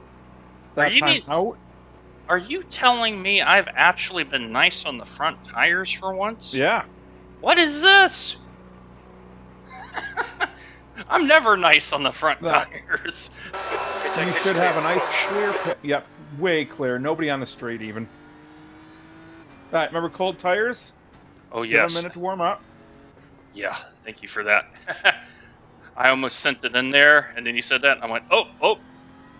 That time out. Are you telling me I've actually been nice on the front tires for once? Yeah. What is this? I'm never nice on the front tires. You should have a nice clear pit. Yep, way clear. Nobody on the straight even. All right, remember cold tires? Oh, Give them yes. a minute to warm up. Yeah, thank you for that. I almost sent it in there, and then you said that, and I went, oh.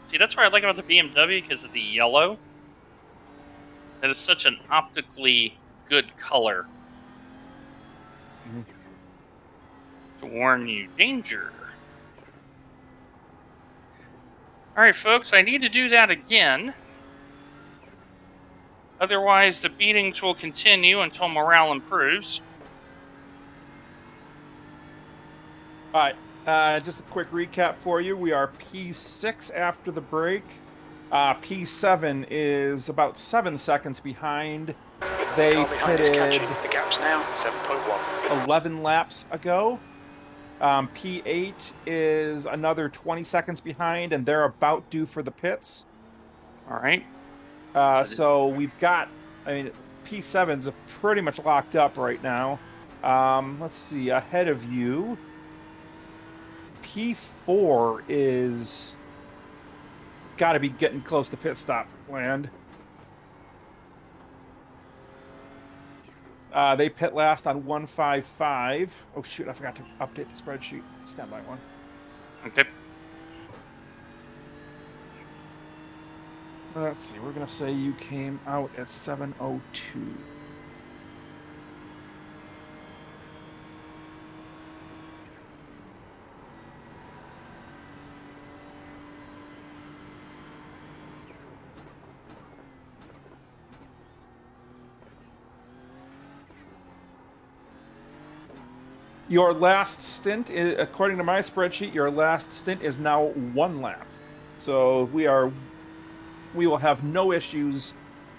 See, that's what I like about the BMW, because of the yellow. That is such an optically good color. To warn you, danger. Alright, folks, I need to do that again. Otherwise, the beatings will continue until morale improves. All right, just a quick recap for you. We are P6 after the break. P7 is about 7 seconds behind. They pitted the gap's now 7.1. 11 laps ago. P8 is another 20 seconds behind, and they're about due for the pits. All right. So we've got, P7's pretty much locked up right now. Let's see, ahead of you, P4 is got to be getting close to pit stop land. They pit last on 155. Oh shoot, I forgot to update the spreadsheet. Stand by one. Okay. Let's see, we're gonna say you came out at 7:02. Your last stint, according to my spreadsheet, your last stint is now 1 lap. So we will have no issues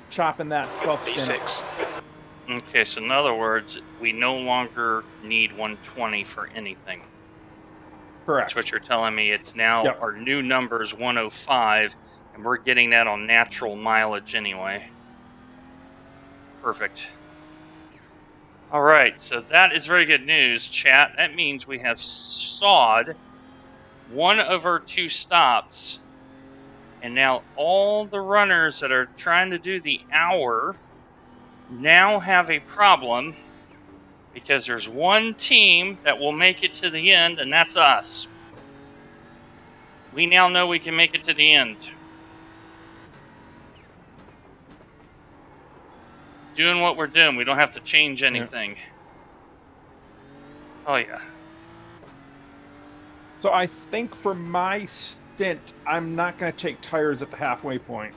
chopping that 12th stint off. Okay, so in other words, we no longer need 120 for anything. Correct. That's what you're telling me. It's now our new number is 105, and we're getting that on natural mileage anyway. Perfect. All right, so that is very good news, chat. That means we have sawed one of our 2 stops, and now all the runners that are trying to do the hour now have a problem because there's one team that will make it to the end, and that's us. We now know we can make it to the end. Doing what we're doing. We don't have to change anything. Oh, yeah. So I think for my stint, I'm not going to take tires at the halfway point.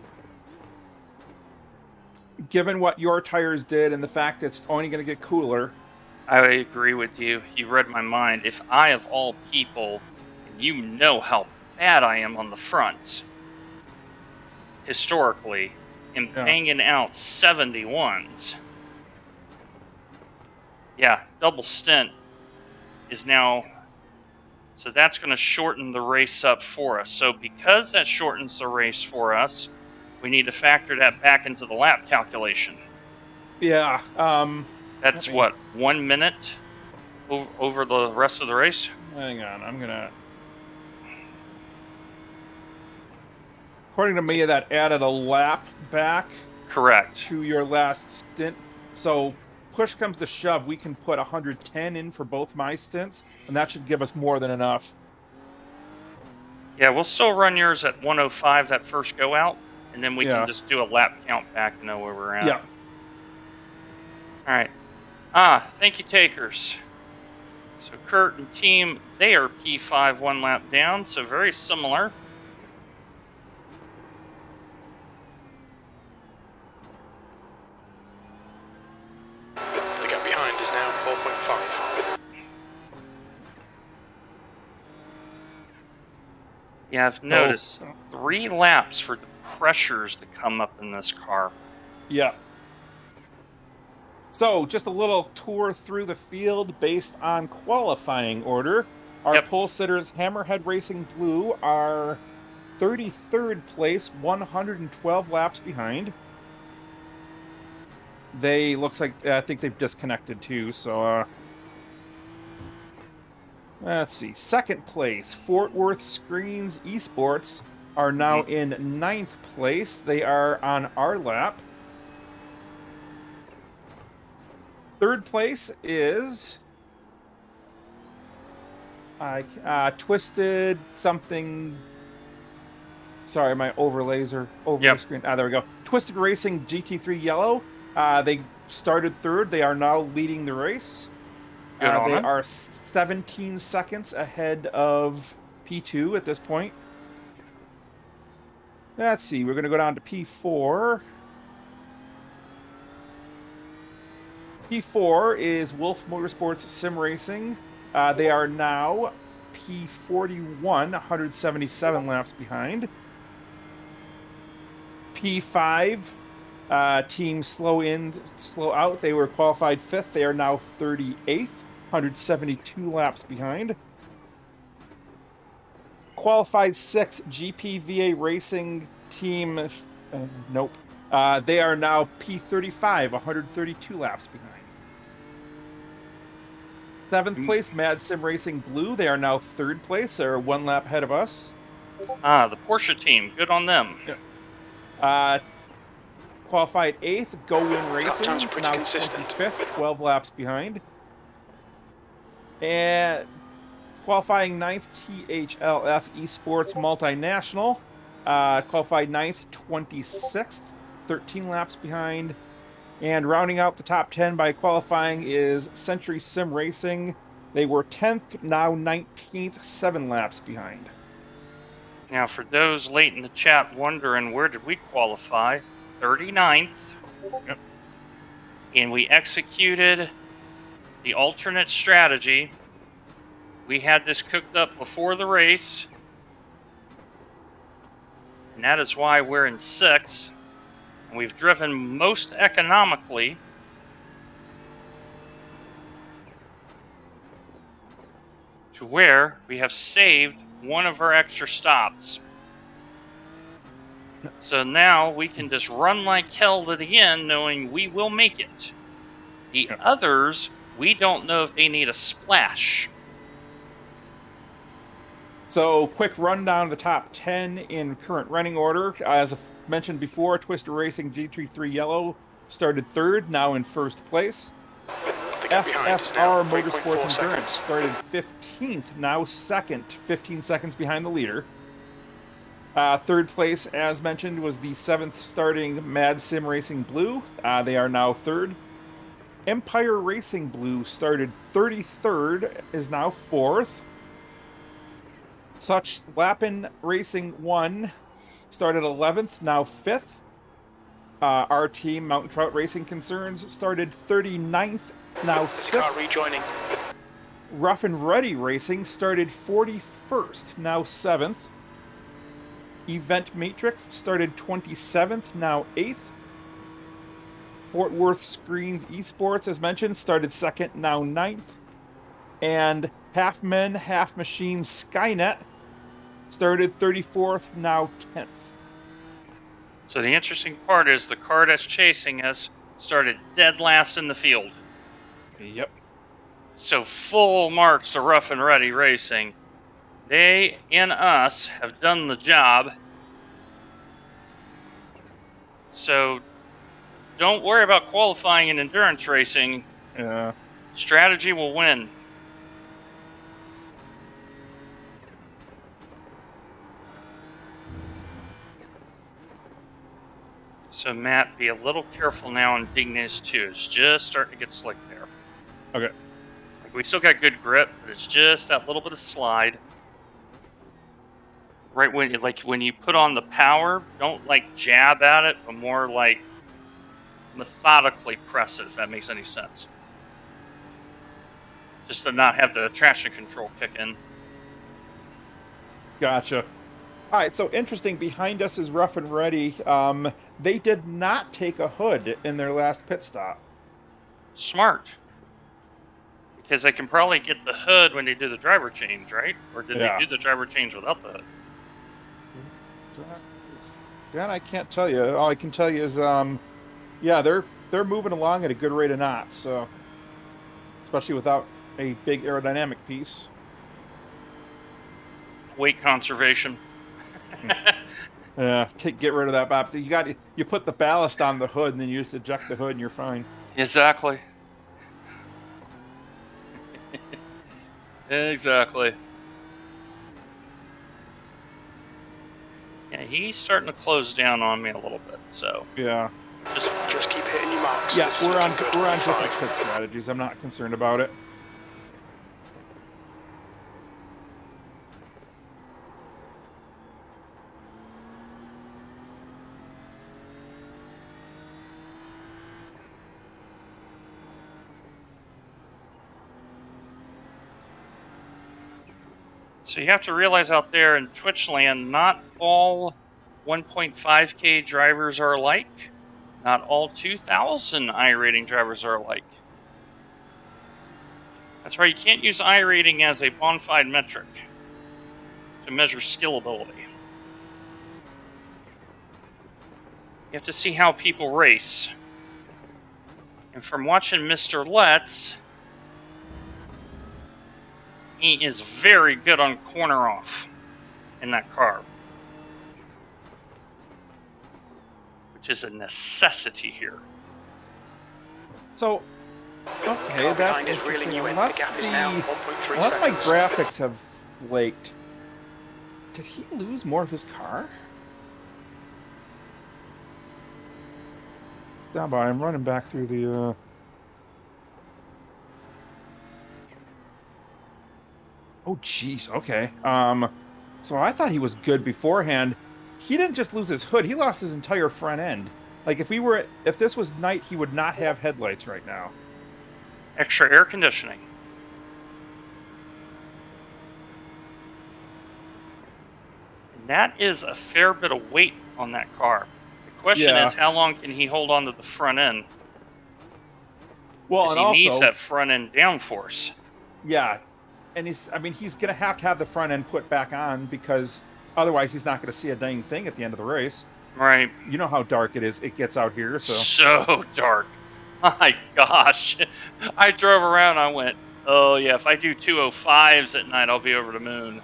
Given what your tires did and the fact that it's only going to get cooler. I agree with you. You read my mind. If I, of all people, and you know how bad I am on the front, historically, am banging out 71s. Yeah, double stint is now... So that's going to shorten the race up for us. So because that shortens the race for us, we need to factor that back into the lap calculation. Yeah. That's what, 1 minute over the rest of the race? Hang on, I'm going to... According to me, that added a lap back. Correct. To your last stint. So push comes to shove, we can put 110 in for both my stints, and that should give us more than enough. Yeah, we'll still run yours at 105 that first go out, and then we can Yeah. just do a lap count back and know where we're at. Yeah. All right. Thank you, takers. So Kurt and team, they are P5 one lap down, so very similar. The gap behind is now 4.5. Yeah, I've noticed 3 laps for the pressures that come up in this car. Yeah. So, just a little tour through the field based on qualifying order. Our pole sitters, Hammerhead Racing Blue, are 33rd place, 112 laps behind. They, looks like, I think they've disconnected too, so, let's see. Second place, Fort Worth Screens Esports are now in 9th place. They are on our lap. Third place is Twisted something. Sorry, my overlays are over the screen. There we go. Twisted Racing GT3 Yellow. They started third. They are now leading the race. They are 17 seconds ahead of P2 at this point. Let's see. We're going to go down to P4. P4 is Wolf Motorsports Sim Racing. They are now P41, 177 laps behind. P5, Team Slow In, Slow Out. They were qualified 5th. They are now 38th, 172 laps behind. Qualified 6th, GPVA Racing Team. Nope. They are now P35, 132 laps behind. 7th place, Mad Sim Racing Blue. They are now 3rd place. They're 1 lap ahead of us. The Porsche team. Good on them. Qualified 8th, Go Win Racing. Times are pretty now consistent. 25th, 12 laps behind. And qualifying 9th, THLF Esports Multinational. Qualified 9th, 26th, 13 laps behind. And rounding out the top 10 by qualifying is Century Sim Racing. They were 10th, now 19th, 7 laps behind. Now, for those late in the chat wondering where did we qualify, 39th. Yep. And we executed the alternate strategy. We had this cooked up before the race. And that is why we're in 6th. And we've driven most economically. To where we have saved one of our extra stops. So now we can just run like hell to the end, knowing we will make it. The others, we don't know if they need a splash. So, quick rundown of the top 10 in current running order. As mentioned before, Twister Racing GT3 Yellow started 3rd, now in 1st place. FSR Motorsports Endurance started 15th, now 2nd, 15 seconds behind the leader. 3rd place, as mentioned, was the 7th starting Mad Sim Racing Blue. They are now 3rd. Empire Racing Blue started 33rd, is now 4th. Such Lappin Racing 1 started 11th, now 5th. Our team, Mountain Trout Racing Concerns, started 39th, now 6th. Rejoining. Rough and Ruddy Racing started 41st, now 7th. Event Matrix started 27th, now 8th. Fort Worth Screens Esports, as mentioned, started 2nd, now 9th. And Half Men, Half Machines Skynet started 34th, now 10th. So the interesting part is the car that's chasing us started dead last in the field. Yep. So full marks to Rough and Ready Racing. They and us have done the job. So don't worry about qualifying in endurance racing. Yeah. Strategy will win. So, Matt, be a little careful now on Dignes 2. It's just starting to get slick there. Okay. Like, we still got good grip, but it's just that little bit of slide. Right when you put on the power, don't like jab at it, but more like methodically press it, if that makes any sense. Just to not have the traction control kick in. Gotcha. All right, so interesting. Behind us is Rough and Ready. They did not take a hood in their last pit stop. Smart. Because they can probably get the hood when they do the driver change, right? Or did they Yeah. do the driver change without the hood? That I can't tell you. All I can tell you is, yeah, they're moving along at a good rate of knots. So, especially without a big aerodynamic piece. Weight conservation. Yeah, get rid of that, Bob. You put the ballast on the hood and then you just eject the hood and you're fine. Exactly. Exactly. Yeah, he's starting to close down on me a little bit, so Yeah. Just keep hitting your marks. Yeah, This is we're on looking good. we're on Five. different pit strategies. I'm not concerned about it. So you have to realize out there in Twitch land, not all 1.5K drivers are alike. Not all 2,000 iRating drivers are alike. That's right, you can't use iRating as a bona fide metric to measure skillability. You have to see how people race. And from watching Mr. Letts, he is very good on corner off in that car, which is a necessity here. So, okay, Car that's behind is reeling interesting. you in. Unless The gap is now 1.3 unless my seconds. graphics have flaked, did he lose more of his car? Stand by, I'm running back through the. Oh, jeez. Okay. So I thought he was good beforehand. He didn't just lose his hood; he lost his entire front end. Like if this was night, he would not have headlights right now. Extra air conditioning. And that is a fair bit of weight on that car. The question Yeah. is, how long can he hold on to the front end? Well, Because and he needs also, that front end downforce. yeah, and he's gonna have to have the front end put back on because otherwise he's not gonna see a dang thing at the end of the race. Right. You know how dark it is. It gets out here, so. So dark. My gosh. I drove around. I went, oh, yeah, if I do 205s at night, I'll be over the moon.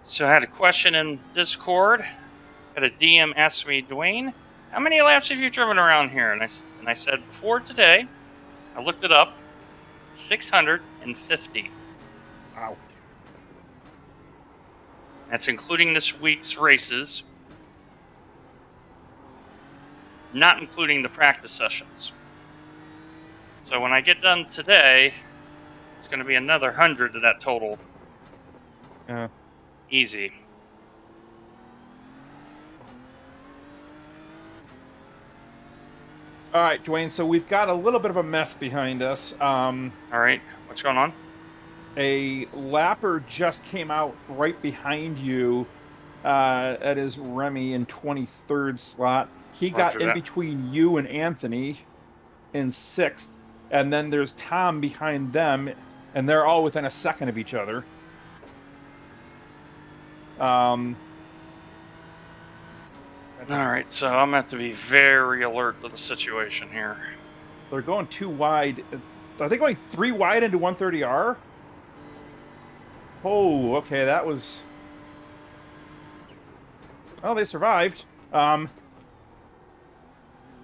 So I had a question in Discord. Had a DM ask me, Dwayne, how many laps have you driven around here? And I said, before today, I looked it up, 650. Wow. That's including this week's races, not including the practice sessions. So when I get done today, it's going to be another 100 to that total. Yeah. Easy. All right, Dwayne. So we've got a little bit of a mess behind us. All right, what's going on? A lapper just came out right behind you. That is Remy in 23rd slot. He got Roger in that. between you and Anthony in 6th, and then there's Tom behind them, and they're all within a second of each other. All right, so I'm going to have to be very alert to the situation here. They're going too wide. Are they going 3 wide into 130R? Oh, okay, that was... Oh, they survived. You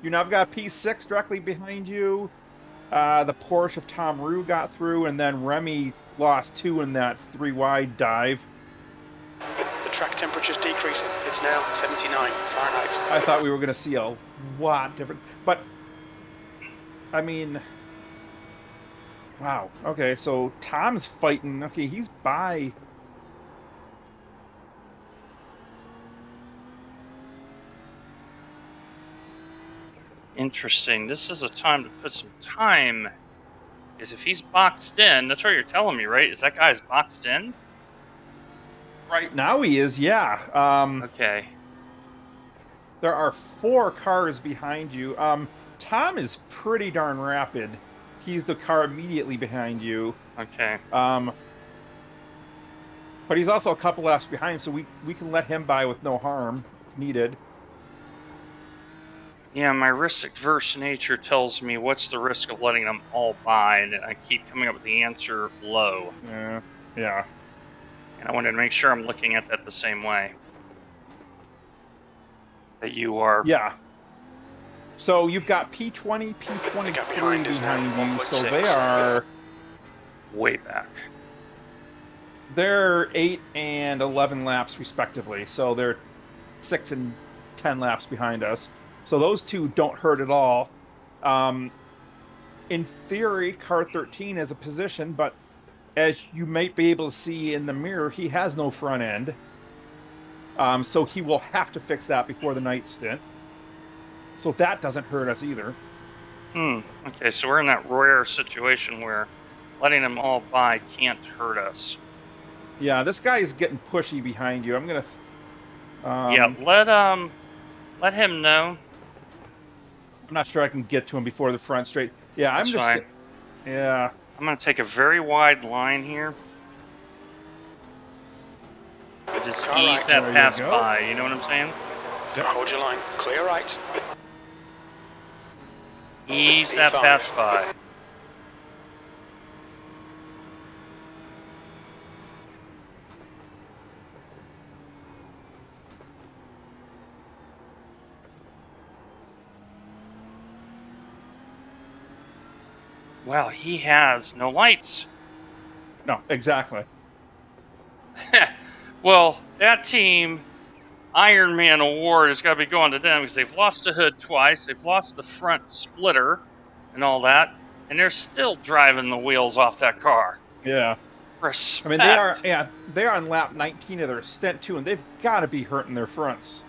now have got P6 directly behind you. The Porsche of Tom Rue got through, and then Remy lost 2 in that 3 wide dive. The track temperature's decreasing. It's now 79 Fahrenheit. I thought we were going to see a lot different, but I mean, wow. Okay, so Tom's fighting. Okay, he's by. Interesting. This is a time to put some time. Because if he's boxed in, that's what you're telling me, right? Is that guy's boxed in? Right now he is, yeah. Okay. There are 4 cars behind you. Tom is pretty darn rapid. He's the car immediately behind you. Okay. But he's also a couple laps behind, so we can let him by with no harm if needed. Yeah, my risk-averse nature tells me what's the risk of letting them all by, and I keep coming up with the answer low. Yeah. And I wanted to make sure I'm looking at that the same way. That you are. Yeah. So you've got P20, P23 behind you, so they are way back. They're 8 and 11 laps respectively, so they're 6 and 10 laps behind us. So those two don't hurt at all. In theory, car 13 is a position, but as you might be able to see in the mirror, he has no front end. So he will have to fix that before the night stint. So that doesn't hurt us either. Okay, so we're in that rare situation where letting them all by can't hurt us. Yeah, this guy is getting pushy behind you. I'm gonna. Yeah, let him know. I'm not sure I can get to him before the front straight. Yeah, That's I'm just. fine. Yeah. I'm gonna take a very wide line here. Just ease that There pass you go. by. You know what I'm saying? Yep. Hold your line. Clear right. Ease that P5. pass by. Wow, he has no lights. No, exactly. Well, that team, Iron Man award has got to be going to them because they've lost the hood twice, they've lost the front splitter and all that, and they're still driving the wheels off that car. Yeah. Respect. I mean, they are on lap 19 of their stint too, and they've got to be hurting their fronts.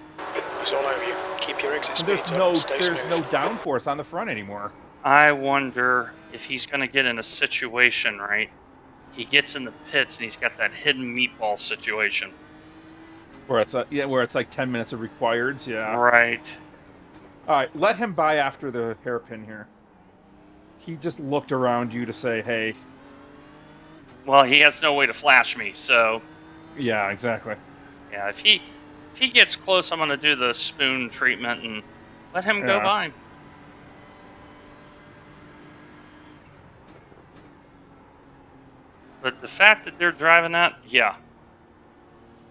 It's all over you. Keep your exit And speeds up. Stay there's smooth. no downforce on the front anymore. I wonder if he's going to get in a situation, right? He gets in the pits and he's got that hidden meatball situation. Where it's like 10 minutes of requireds, yeah. Right. All right, let him by after the hairpin here. He just looked around you to say, "Hey." Well, he has no way to flash me, so Yeah, exactly. yeah. If he gets close, I'm going to do the spoon treatment and let him go Yeah. by. But the fact that they're driving that, yeah.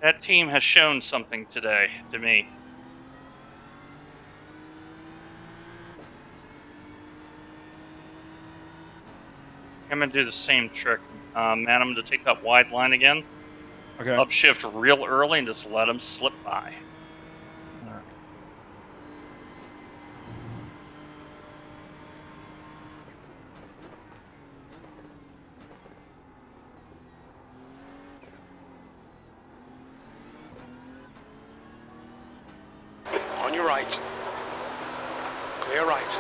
That team has shown something today to me. I'm going to do the same trick. Man, I'm going to take that wide line again. Okay. Upshift real early and just let him slip by. On your right. Clear right.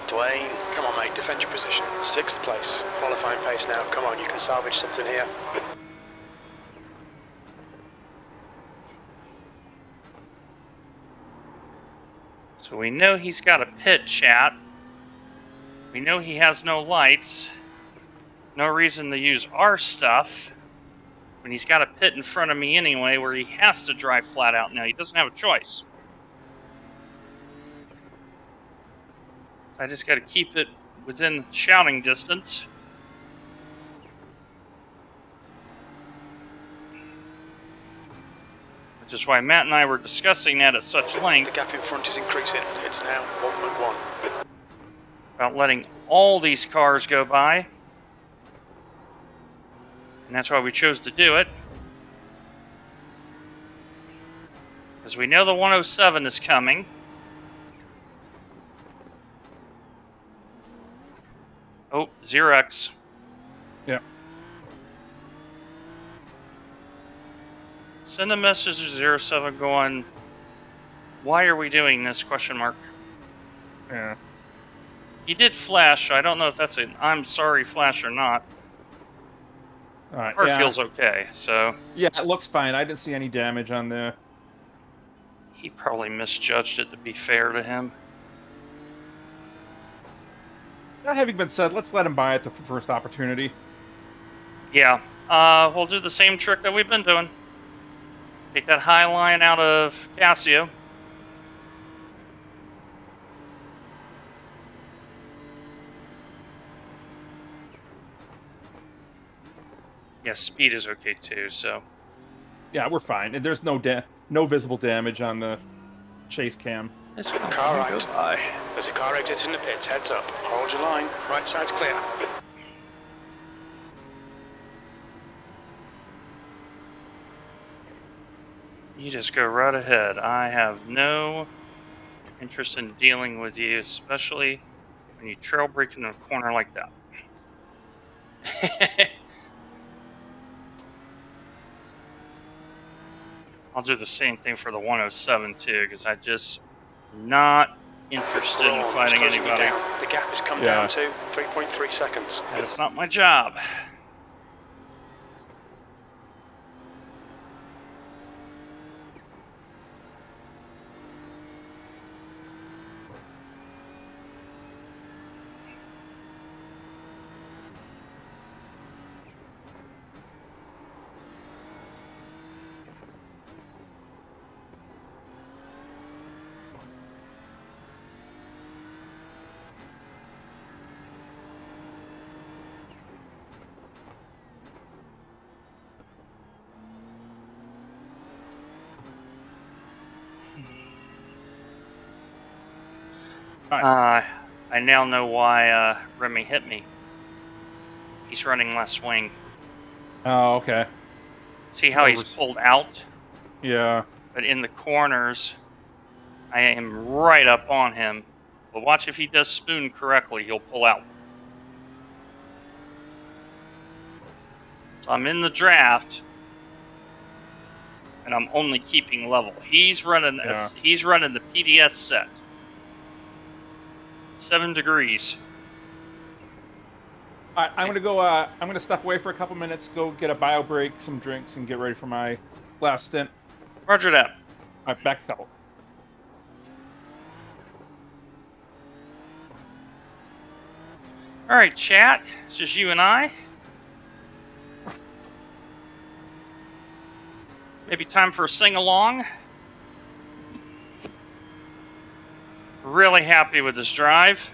Dwayne. Come on, mate. Defend your position. 6th place. Qualifying pace now. Come on, you can salvage something here. So we know he's got a pit, chat. We know he has no lights. No reason to use our stuff. when he's got a pit in front of me anyway where he has to drive flat out now. He doesn't have a choice. I just got to keep it within shouting distance. Which is why Matt and I were discussing that at such The length gap in front is increasing. It's now 1.1. about letting all these cars go by. And that's why we chose to do it. Because we know the 107 is coming. Oh, 0x. Yeah. Send a message to 07 going, why are we doing this, question mark. Yeah. He did flash, so I don't know if that's an I'm sorry flash or not. All right. Car Yeah. feels okay, so Yeah, it looks fine. I didn't see any damage on the. he probably misjudged it, to be fair to him. That having been said, let's let him buy it the first opportunity. Yeah, we'll do the same trick that we've been doing. Take that high line out of Casio. Yeah, speed is okay too, so. Yeah, we're fine. And there's no visible damage on the chase cam. This Car right. There's a car exiting the pits. Heads up. Hold your line. Right side's clear. You just go right ahead. I have no interest in dealing with you, especially when you trail brake in a corner like that. I'll do the same thing for the 107 too, because I just not interested in fighting Closing you anybody. down. The gap has come Yeah. down to 3.3 seconds. And it's not my job. I now know why Remy hit me. He's running less swing. Oh, okay. See how he's pulled out? Yeah. But in the corners, I am right up on him. But watch, if he does spoon correctly, he'll pull out. So I'm in the draft, and I'm only keeping level. He's running the PDS set. 7 degrees. All right, I'm gonna go. I'm gonna step away for a couple minutes, go get a bio break, some drinks, and get ready for my last stint. Roger that. All right, back out. All right, chat. It's just you and I. Maybe time for a sing-along. Really happy with this drive.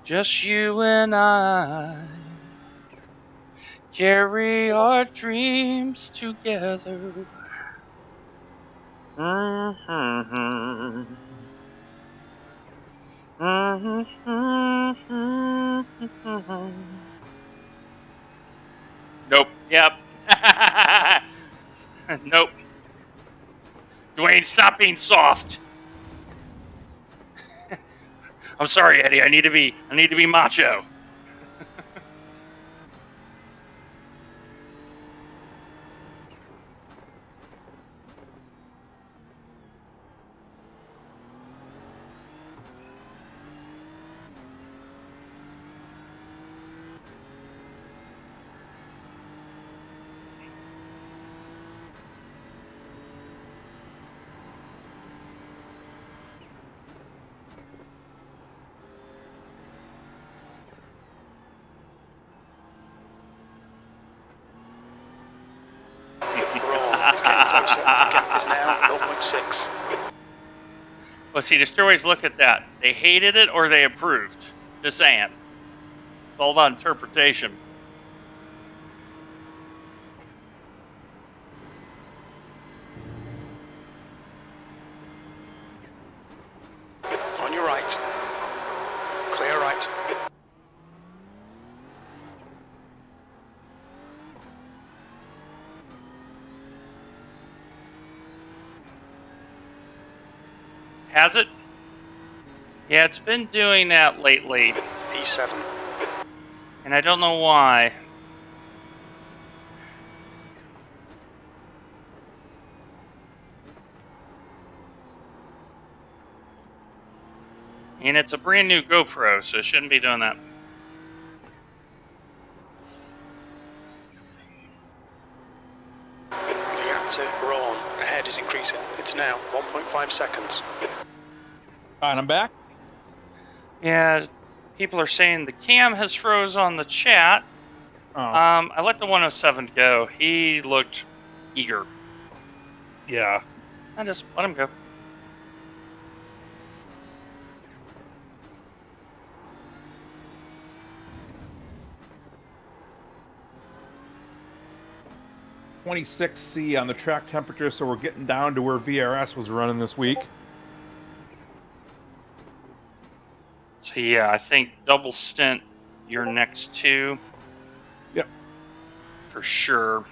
Just you and I carry our dreams together. Mm-hmm. Mm-hmm. Nope. Yep. Nope. Dwayne, stop being soft. I'm sorry, Eddie. I need to be macho. It's getting closer. The gap is now 0.6. Well, see, destroyers look at that. They hated it or they approved. Just saying. It's all about interpretation. On your right. Clear right. Has it? Yeah, it's been doing that lately, E7. and I don't know why. And it's a brand new GoPro, so it shouldn't be doing that. The gap to Braun ahead is increasing. It's now 1.5 seconds. And I'm back. Yeah, people are saying the cam has froze on the chat. Oh, I let the 107 go. He looked eager. yeah. I just let him go. .26 on the track temperature, so we're getting down to where VRS was running this week. So yeah, I think double stint your next two. Yep. For sure.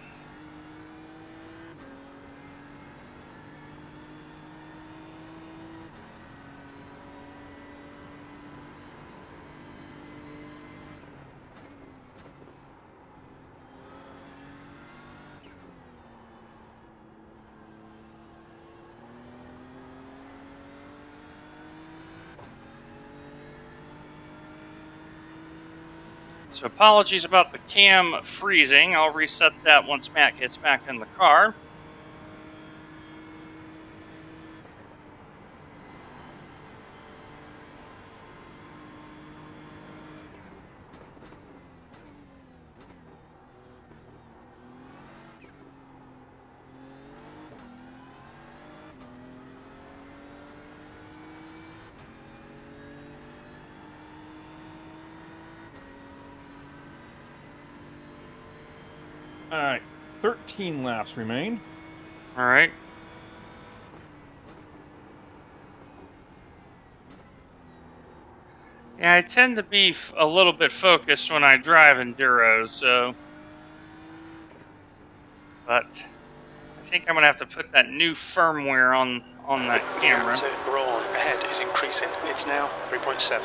So apologies about the cam freezing. I'll reset that once Matt gets back in the car. All right, 13 laps remain. All right. Yeah, I tend to be a little bit focused when I drive enduros, so. But I think I'm gonna have to put that new firmware on that camera. The gap to Braun ahead is increasing. It's now 3.7.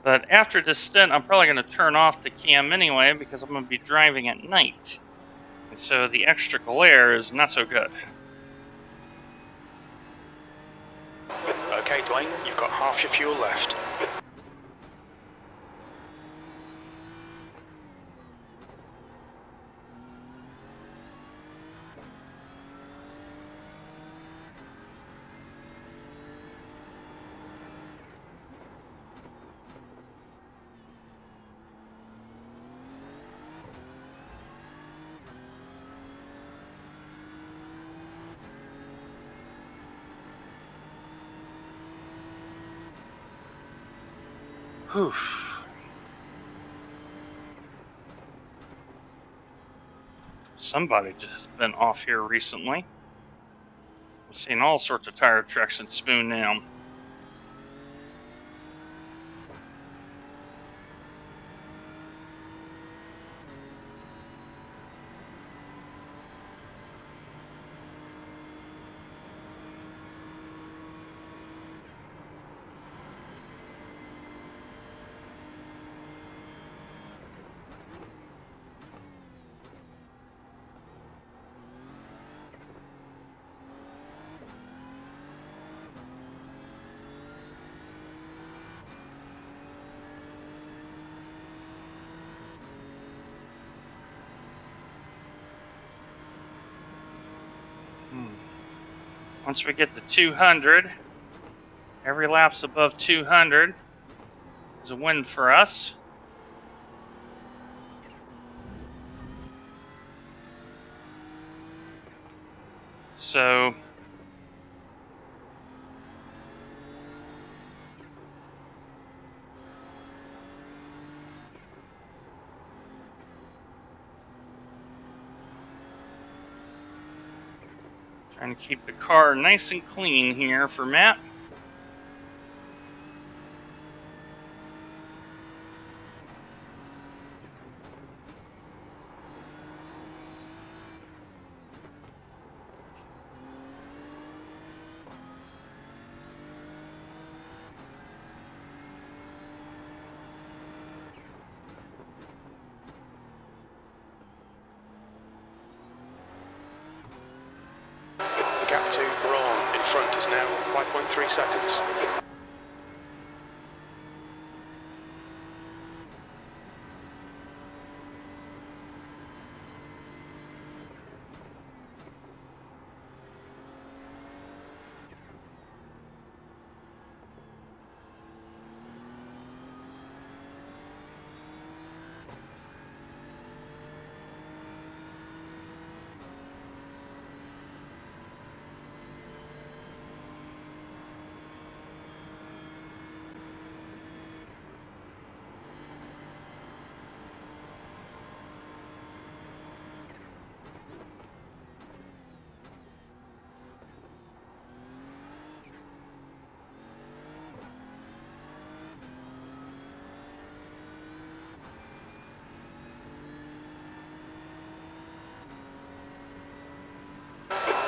But after this stint, I'm probably going to turn off the cam anyway because I'm going to be driving at night. And so the extra glare is not so good. Okay, Dwayne, you've got half your fuel left. Whew. Somebody just been off here recently. I've seen all sorts of tire tracks in Spoon now. Once we get to 200, every lap's above 200 is a win for us. So trying to keep the car nice and clean here for Matt. The gap to Braun in front is now 5.3 seconds.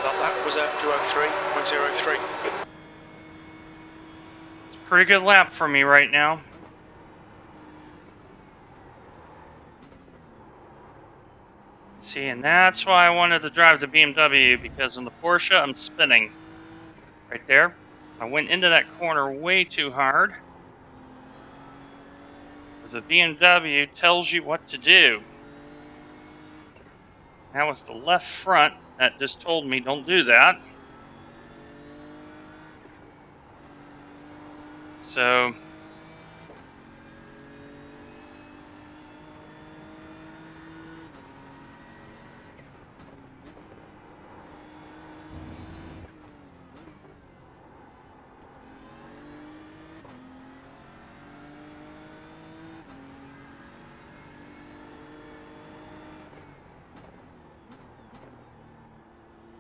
That lap was at 2:03.03. It's a pretty good lap for me right now. See, and that's why I wanted to drive the BMW, because in the Porsche, I'm spinning. Right there. I went into that corner way too hard. The BMW tells you what to do. That was the left front that just told me don't do that. So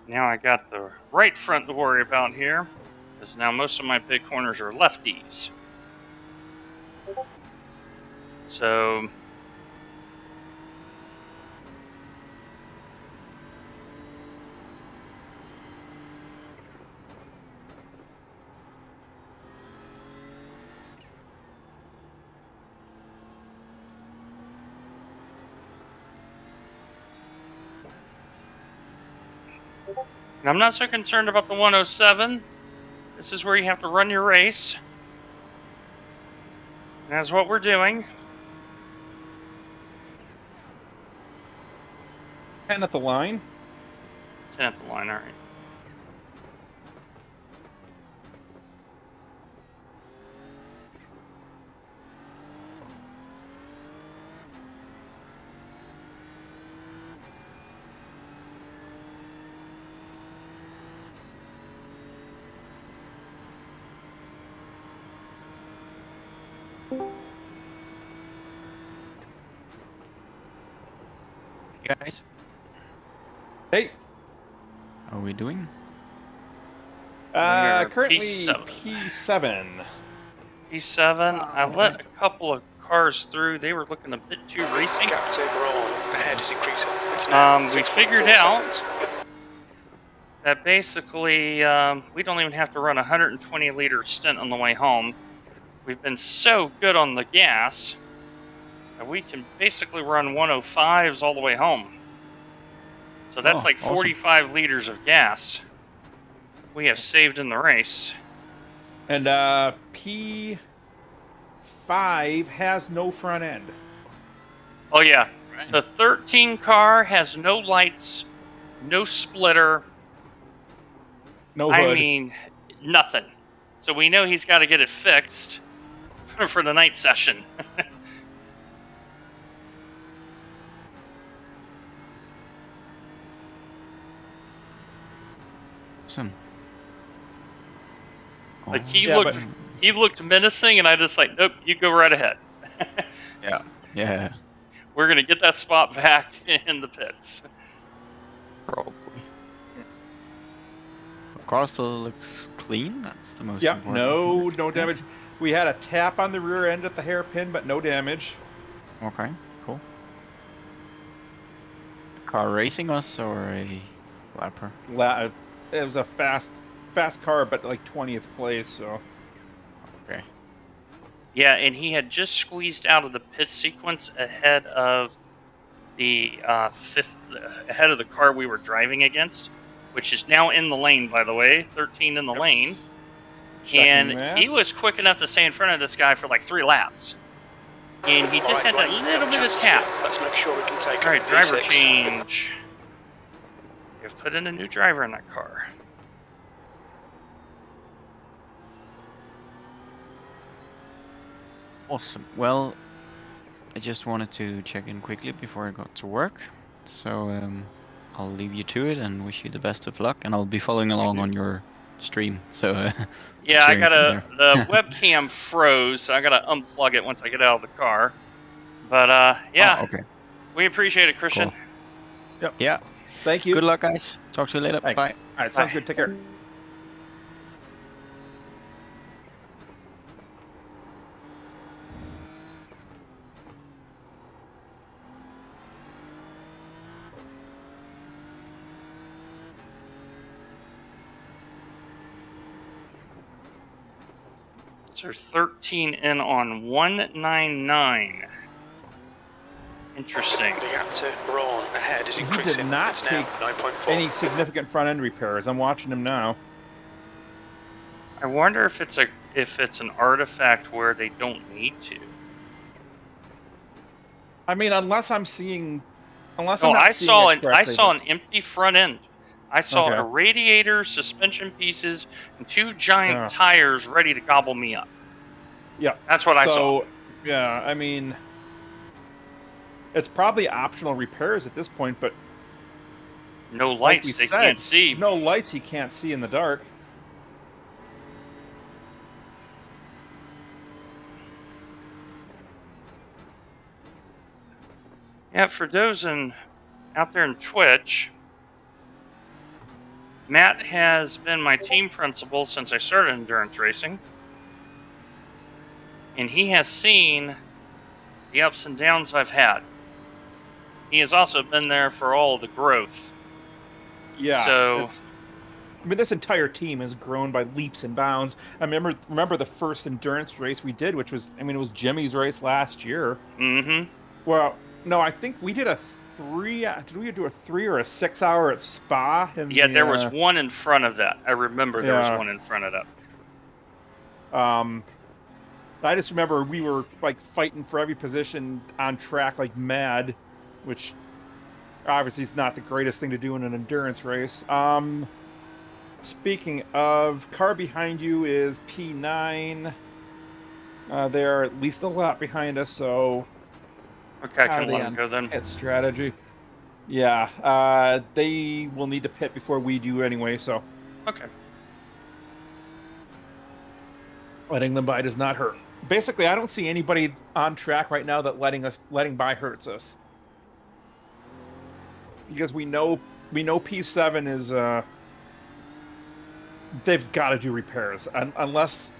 now I got the right front to worry about here, because now most of my big corners are lefties. So and I'm not so concerned about the 107. This is where you have to run your race. And that's what we're doing. 10 at the line. 10 at the line, all right. Guys, Hey, how are we doing? We're currently P7. P7. P7. I let a couple of cars through. They were looking a bit too racy. Gap to Braun ahead is increasing. It's now We 6.4 figured out seconds. that basically we don't even have to run a 120-liter stint on the way home. We've been so good on the gas that we can basically run 105s all the way home. So that's like awesome. 45 liters of gas we have saved in the race. And P5 has no front end. Oh yeah, Right. the 13 car has no lights, no splitter. No hood. I mean, nothing. So we know he's got to get it fixed for the night session. Awesome. Like Oh, he looked menacing, and I just like, nope, you go right ahead. yeah. Yeah. We're gonna get that spot back in the pits. Probably. The car still looks clean. That's the most Yep, important part. no damage. We had a tap on the rear end at the hairpin, but no damage. Okay, cool. Car racing us or a lapper? It was a fast car, but like 20th place. So Okay. Yeah, and he had just squeezed out of the pit sequence ahead of the ahead of the car we were driving against, which is now in the lane, by the way, 13 in the lane. Checking And that. he was quick enough to stay in front of this guy for like 3 laps. And he just had that little bit of tap. Let's make sure we can take All right, driver P6. change. You've put in a new driver in that car. Awesome. Well, I just wanted to check in quickly before I got to work. So I'll leave you to it and wish you the best of luck. And I'll be following along on your stream. So Yeah, I cheering from gotta. there. The webcam froze, so I gotta unplug it once I get out of the car. But yeah, Oh, okay. we appreciate it, Christian. Cool. Yep. Yeah. Thank you. Good luck, guys. Talk to you later. Thanks. Bye. All right, sounds Bye. good. Take care. So 13 in on 199. Interesting. The gap to Braun ahead is He increasing. did not It's now take 9.4. any significant front end repairs. I'm watching him now. I wonder if it's an artifact where they don't need to. I mean, unless I'm seeing, unless No, I'm not I seeing saw it an I correctly, saw but- an empty front end. I saw Okay. a radiator, suspension pieces, and 2 giant Yeah. tires ready to gobble me up. Yeah. That's what I saw. So, yeah, I mean, it's probably optional repairs at this point, but No like lights, we they said, can't see. no lights he can't see in the dark. Yeah, for those out there in Twitch, Matt has been my team principal since I started endurance racing. And he has seen the ups and downs I've had. He has also been there for all the growth. Yeah. So, I mean, this entire team has grown by leaps and bounds. I remember the first endurance race we did, which was, I mean, it was Jimmy's race last year. mm-hmm. Well, no, I think we did a 3. Did we do a 3 or a 6 hour at Spa? Yeah, there was one in front of that. I remember there was Yeah. one in front of that. I just remember we were like fighting for every position on track like mad, which obviously is not the greatest thing to do in an endurance race. Speaking of, car behind you is P9. They're at least a lap behind us, so Okay, I how are can they let him on go then. pit strategy. Yeah, they will need to pit before we do anyway, so Okay. letting them by does not hurt. Basically, I don't see anybody on track right now that letting by hurts us. Because we know P7 is they've got to do repairs unless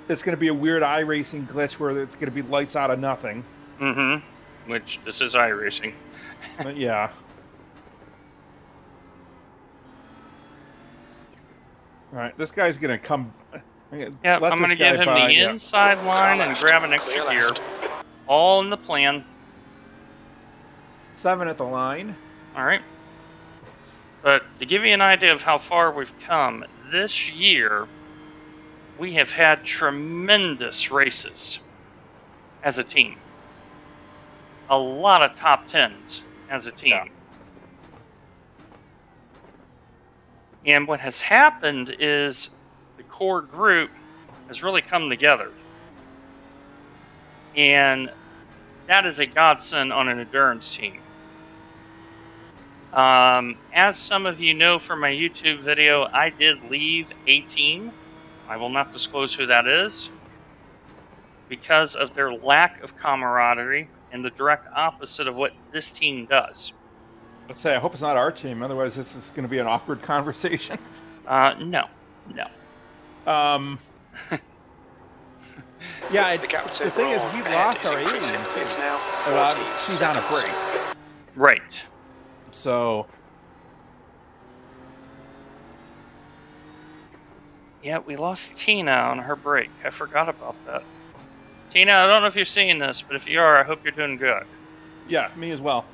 it's going to be a weird iRacing glitch where it's going to be lights out of nothing. Mm-hmm. Which, this is iRacing. But yeah. All right, this guy's going to come. Yeah, I'm going to give him the inside line and grab an extra gear. All in the plan. 7 at the line. All right. But to give you an idea of how far we've come, this year we have had tremendous races as a team. A lot of top 10s as a team. Yeah. And what has happened is the core group has really come together. And that is a godsend on an endurance team. As some of you know from my YouTube video, I did leave a team. I will not disclose who that is because of their lack of camaraderie and the direct opposite of what this team does. Let's say I hope it's not our team. Otherwise, this is going to be an awkward conversation. No. Um, yeah. The gap to The thing is, Braun we've ahead lost is our increasing. alien too. It's now Well, 40 she's on a seconds. break, Right. so Yeah, we lost Tina on her break. I forgot about that. Tina, I don't know if you're seeing this, but if you are, I hope you're doing good. yeah, me as well.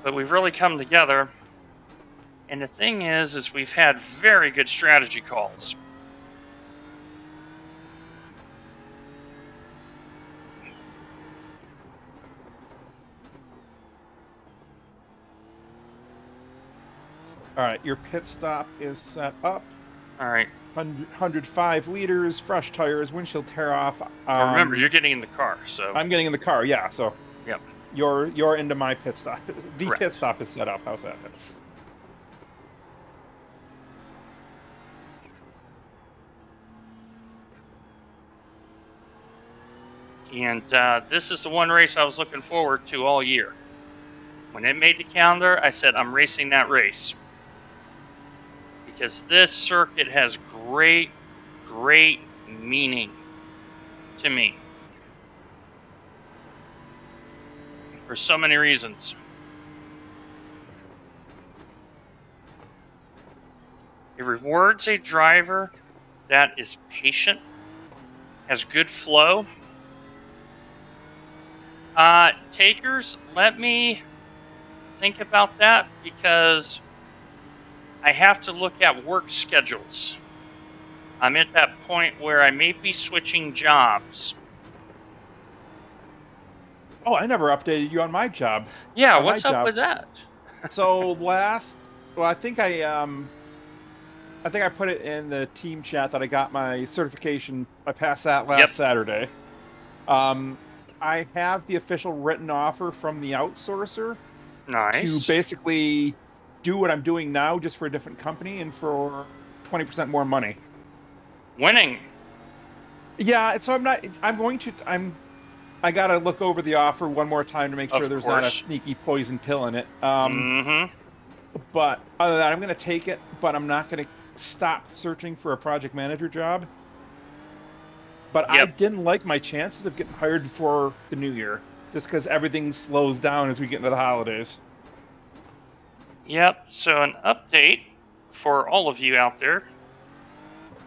But we've really come together. And the thing is we've had very good strategy calls. All right, your pit stop is set up. All right. 105 liters, fresh tires, windshield tear off. But remember, you're getting in the car, so. I'm getting in the car, yeah. So Yep. you're into my pit stop. The Correct. pit stop is set up. How's that? And this is the one race I was looking forward to all year. When it made the calendar, I said, I'm racing that race. Because this circuit has great meaning to me. For so many reasons. It rewards a driver that is patient, has good flow. Takers, let me think about that because I have to look at work schedules. I'm at that point where I may be switching jobs. Oh, I never updated you on my job. Yeah, On my what's up job. with that? So I think I put it in the team chat that I got my certification. I passed that last Saturday. I have the official written offer from the outsourcer Nice. to basically do what I'm doing now, just for a different company and for 20% more money. Winning. Yeah, so I gotta look over the offer one more time to make sure Of there's not a course. sneaky poison pill in it. Mm-hmm. But other than that, I'm gonna take it, but I'm not gonna stop searching for a project manager job. But I Yep. didn't like my chances of getting hired before the new year, just because everything slows down as we get into the holidays. Yep, so an update for all of you out there.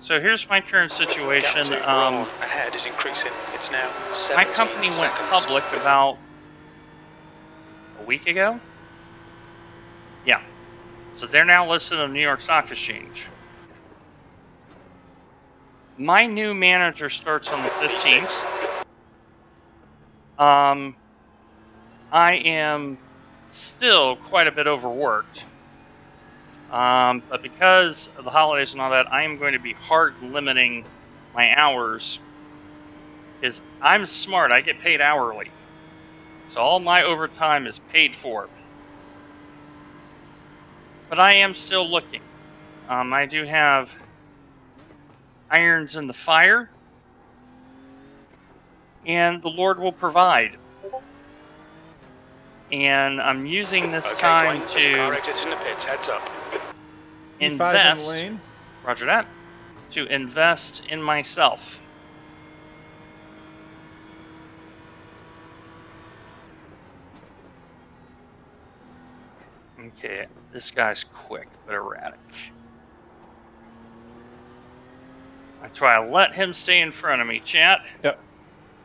So here's my current situation. Gap to Braun ahead is increasing. It's now 17 My company went seconds. public about a week ago. Yeah. So they're now listed on the New York Stock Exchange. My new manager starts on the 15th. I am still quite a bit overworked. But because of the holidays and all that, I am going to be hard limiting my hours. Because I'm smart, I get paid hourly. So all my overtime is paid for. But I am still looking. I do have irons in the fire. And the Lord will provide. And I'm using this time There's a car to exit in the pits. Heads up. E5 in the invest. lane. Roger that. To invest in myself. Okay, this guy's quick but erratic. That's why I let him stay in front of me, chat. Yep.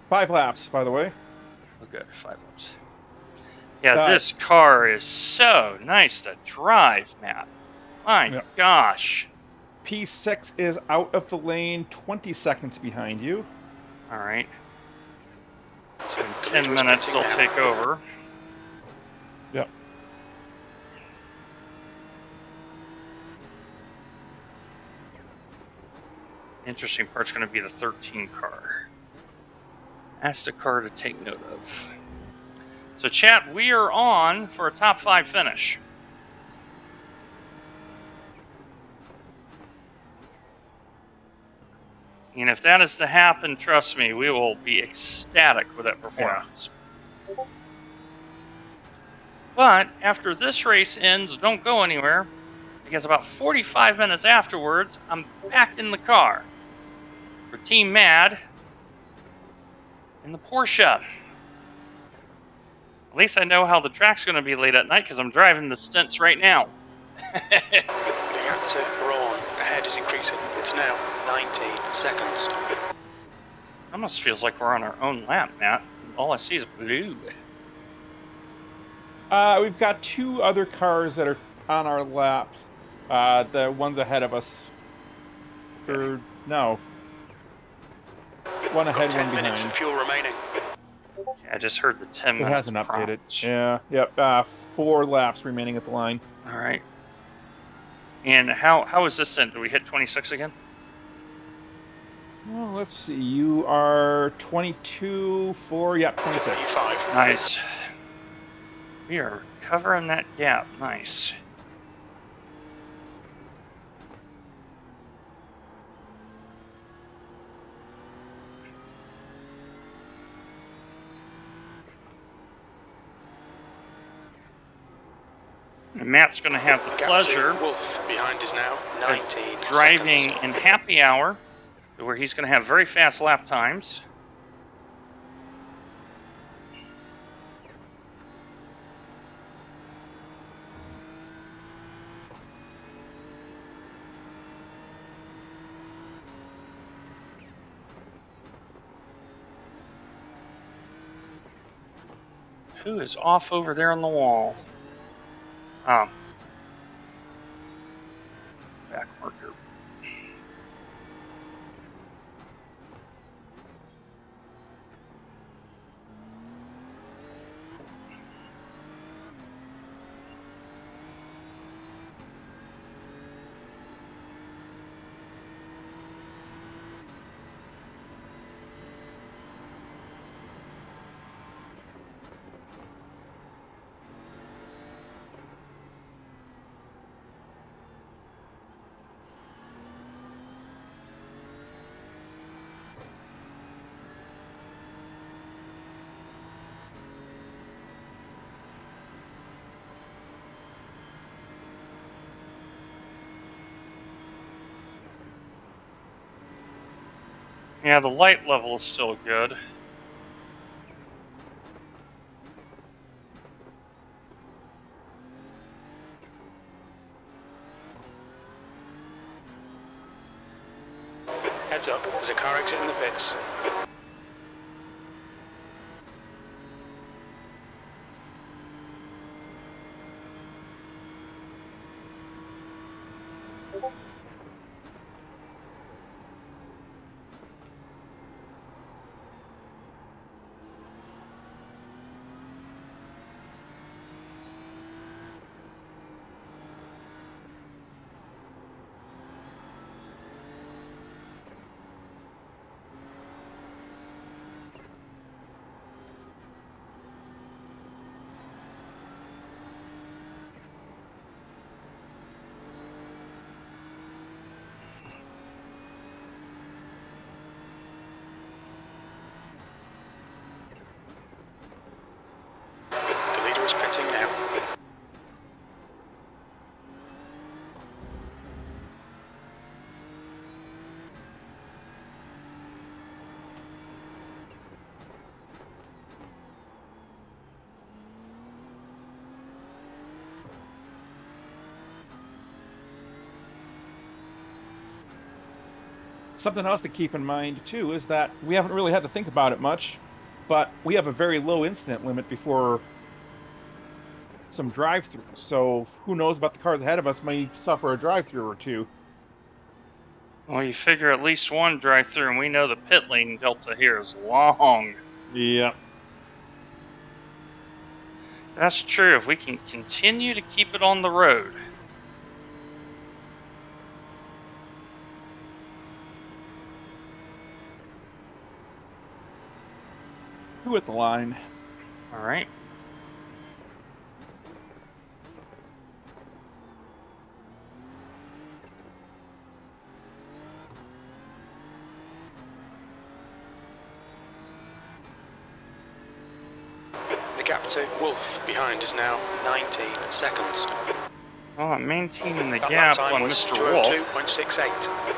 5 laps, by the way. Oh, good, 5 laps. Yeah, this car is so nice to drive, Matt. My gosh. P6 is out of the lane, 20 seconds behind you. All right. So in 10 minutes, they'll take over. Yep. Interesting part's going to be the 13 car. That's the car to take note of. So, chat, we are on for a top 5 finish. And if that is to happen, trust me, we will be ecstatic with that performance. Yeah. But after this race ends, don't go anywhere, because about 45 minutes afterwards, I'm back in the car for Team Mad in the Porsche. At least I know how the track's going to be late at night because I'm driving the stints right now. The gap to Braun ahead is increasing. It's now 19 seconds. Almost feels like we're on our own lap, Matt. All I see is blue. We've got 2 other cars that are on our lap. The ones ahead of us. Okay. Or no. One ahead, 10 one minutes behind. of fuel remaining. I just heard the 10 It minutes hasn't updated. prompt. Yeah, yep. 4 laps remaining at the line. All right. And how is this then? Do we hit 26 again? Well, let's see. You are 22 for, yeah, 26. P5. Nice. We are covering that gap. Nice. And Matt's going to have the pleasure Wolf behind is now 19 of driving seconds. in happy hour, where he's going to have very fast lap times. Who is off over there on the wall? Back marker. Yeah, the light level is still good. Heads up, there's a car exit in the pits. The leader is pitting now. Something else to keep in mind, too, is that we haven't really had to think about it much, but we have a very low incident limit before some drive-throughs. So who knows about the cars ahead of us may suffer a drive-through or 2. Well, you figure at least one drive-through, and we know the pit lane delta here is long. Yeah. That's true. If we can continue to keep it on the road. Who at the line? All right. gap to Wolf behind is now 19 seconds. Well, I'm maintaining the That lap gap time on was Mr. Wolf. 2:02.68.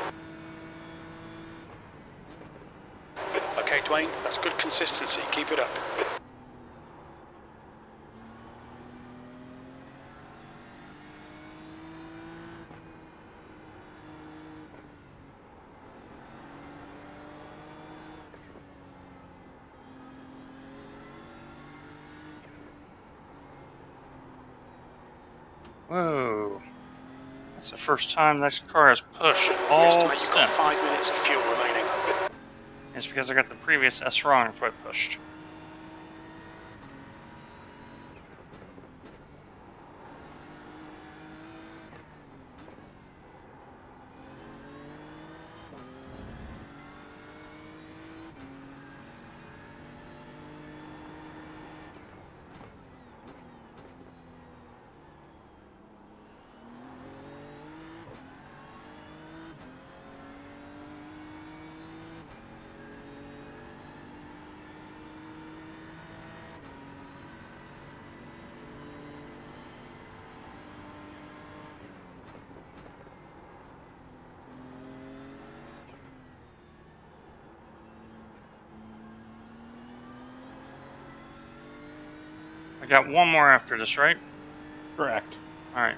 Okay, Dwayne, that's good consistency. Keep it up. Whoa. That's the first time this car has pushed We all estimate you've got stint. 5 minutes of fuel remaining. It's because I got the previous S wrong, that's why I pushed. I got one more after this, right? Correct. Alright.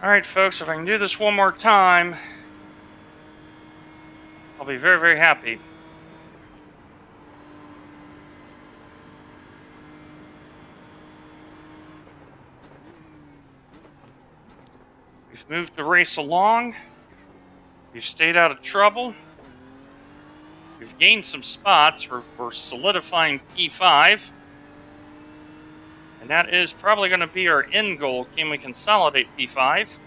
Alright, folks, if I can do this one more time, I'll be very, very happy. We've moved the race along. We've stayed out of trouble. We've gained some spots. We're solidifying P5. And that is probably going to be our end goal. Can we consolidate P5?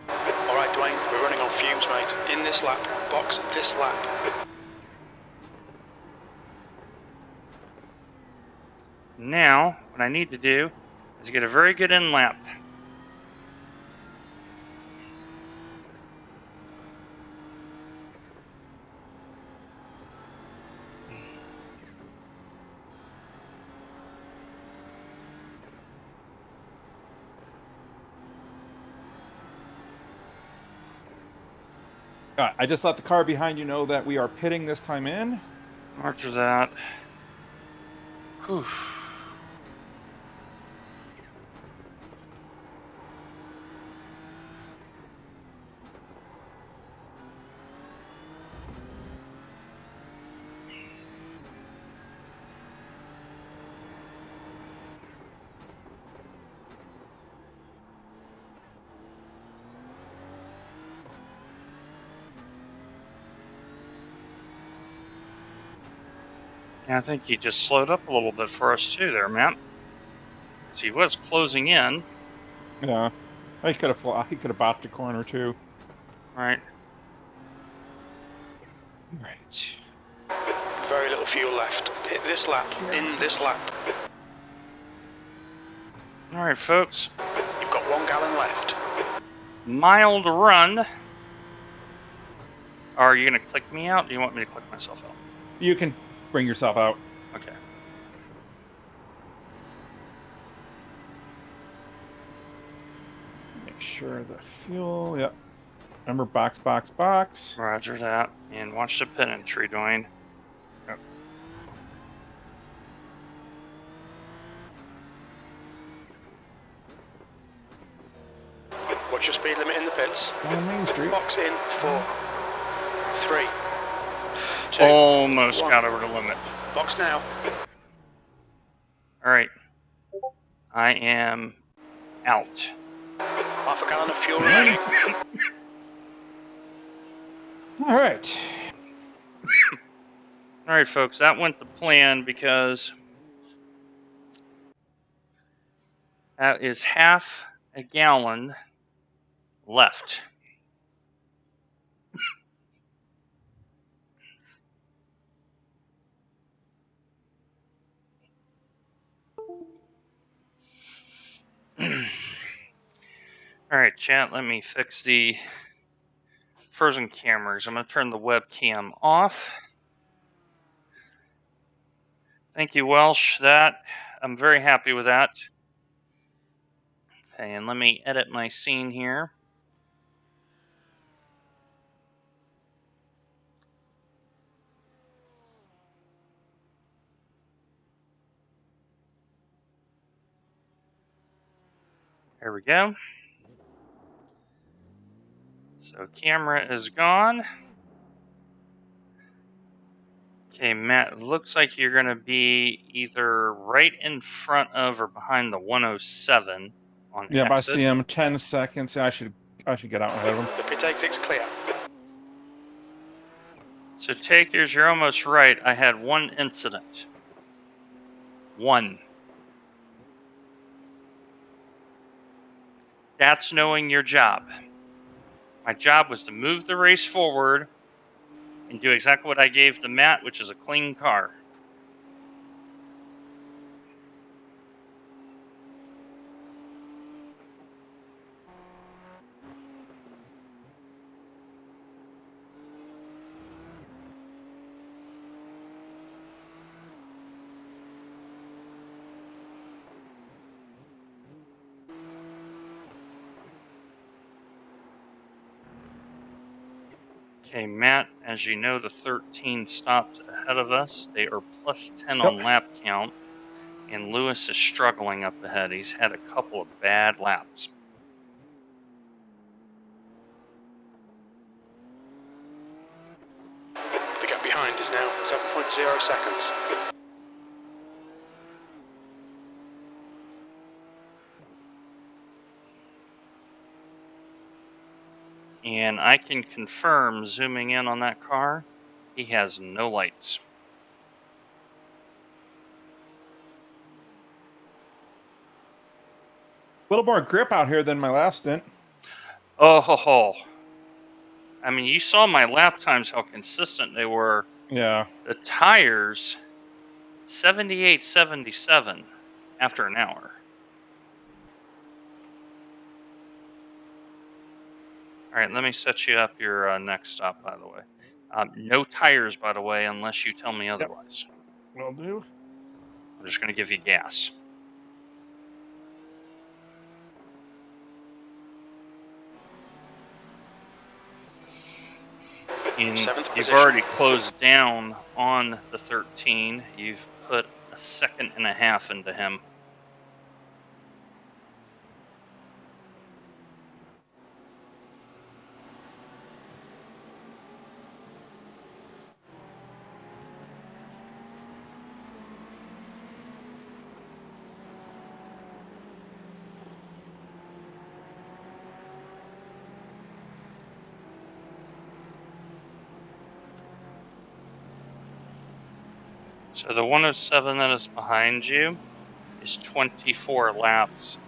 Alright, Dwayne, we're running on fumes, mate. In this lap, box this lap. Now, what I need to do is get a very good end lap. I just let the car behind you know that we are pitting this time in. Roger that. Whew. Yeah, I think he just slowed up a little bit for us too there, Matt. Because he was closing in. Yeah, he could have bopped a corner too. Right. Right. Very little fuel left. Hit this lap. In this lap. Alright, folks. You've got 1 gallon left. Mild run. Are you going to click me out? Or do you want me to click myself out? You can bring yourself out. Okay. Make sure the fuel. Yep. Remember box, box, box. Roger that. And watch the pin entry, Dwayne. Yep. What's your speed limit in the pits? On Main Street. Box in 4, 3, 2. Almost 1. got over the limit. Box now. Alright. I am out. Half a gallon of fuel remaining. All right. Alright, folks, that went to plan because that is half a gallon left. Alright, chat, let me fix the frozen cameras. I'm going to turn the webcam off. Thank you, Welsh. I'm very happy with that. Okay, and let me edit my scene here. There we go. So camera is gone. Okay, Matt, looks like you're going to be either right in front of or behind the 107 on Yep, I exit. see him. 10 seconds. I should get out ahead of him. The pit exit's clear. So takers, you're almost right. I had one incident. One. That's knowing your job. My job was to move the race forward and do exactly what I gave to Matt, which is a clean car. Okay, Matt, as you know, the 13 stopped ahead of us. They are plus 10 Yep. on lap count, and Lewis is struggling up ahead. He's had a couple of bad laps. The gap behind is now 7.0 seconds. And I can confirm, zooming in on that car, he has no lights. A little more grip out here than my last stint. Oh, ho, ho. I mean, you saw my lap times, how consistent they were. Yeah. The tires, 78, 77 after an hour. All right, let me set you up your next stop, by the way. No tires, by the way, unless you tell me otherwise. Will do. I'm just going to give you gas. And Seventh you've position. already closed down on the 13. You've put a second and a half into him. So the 107 that is behind you is 24 laps.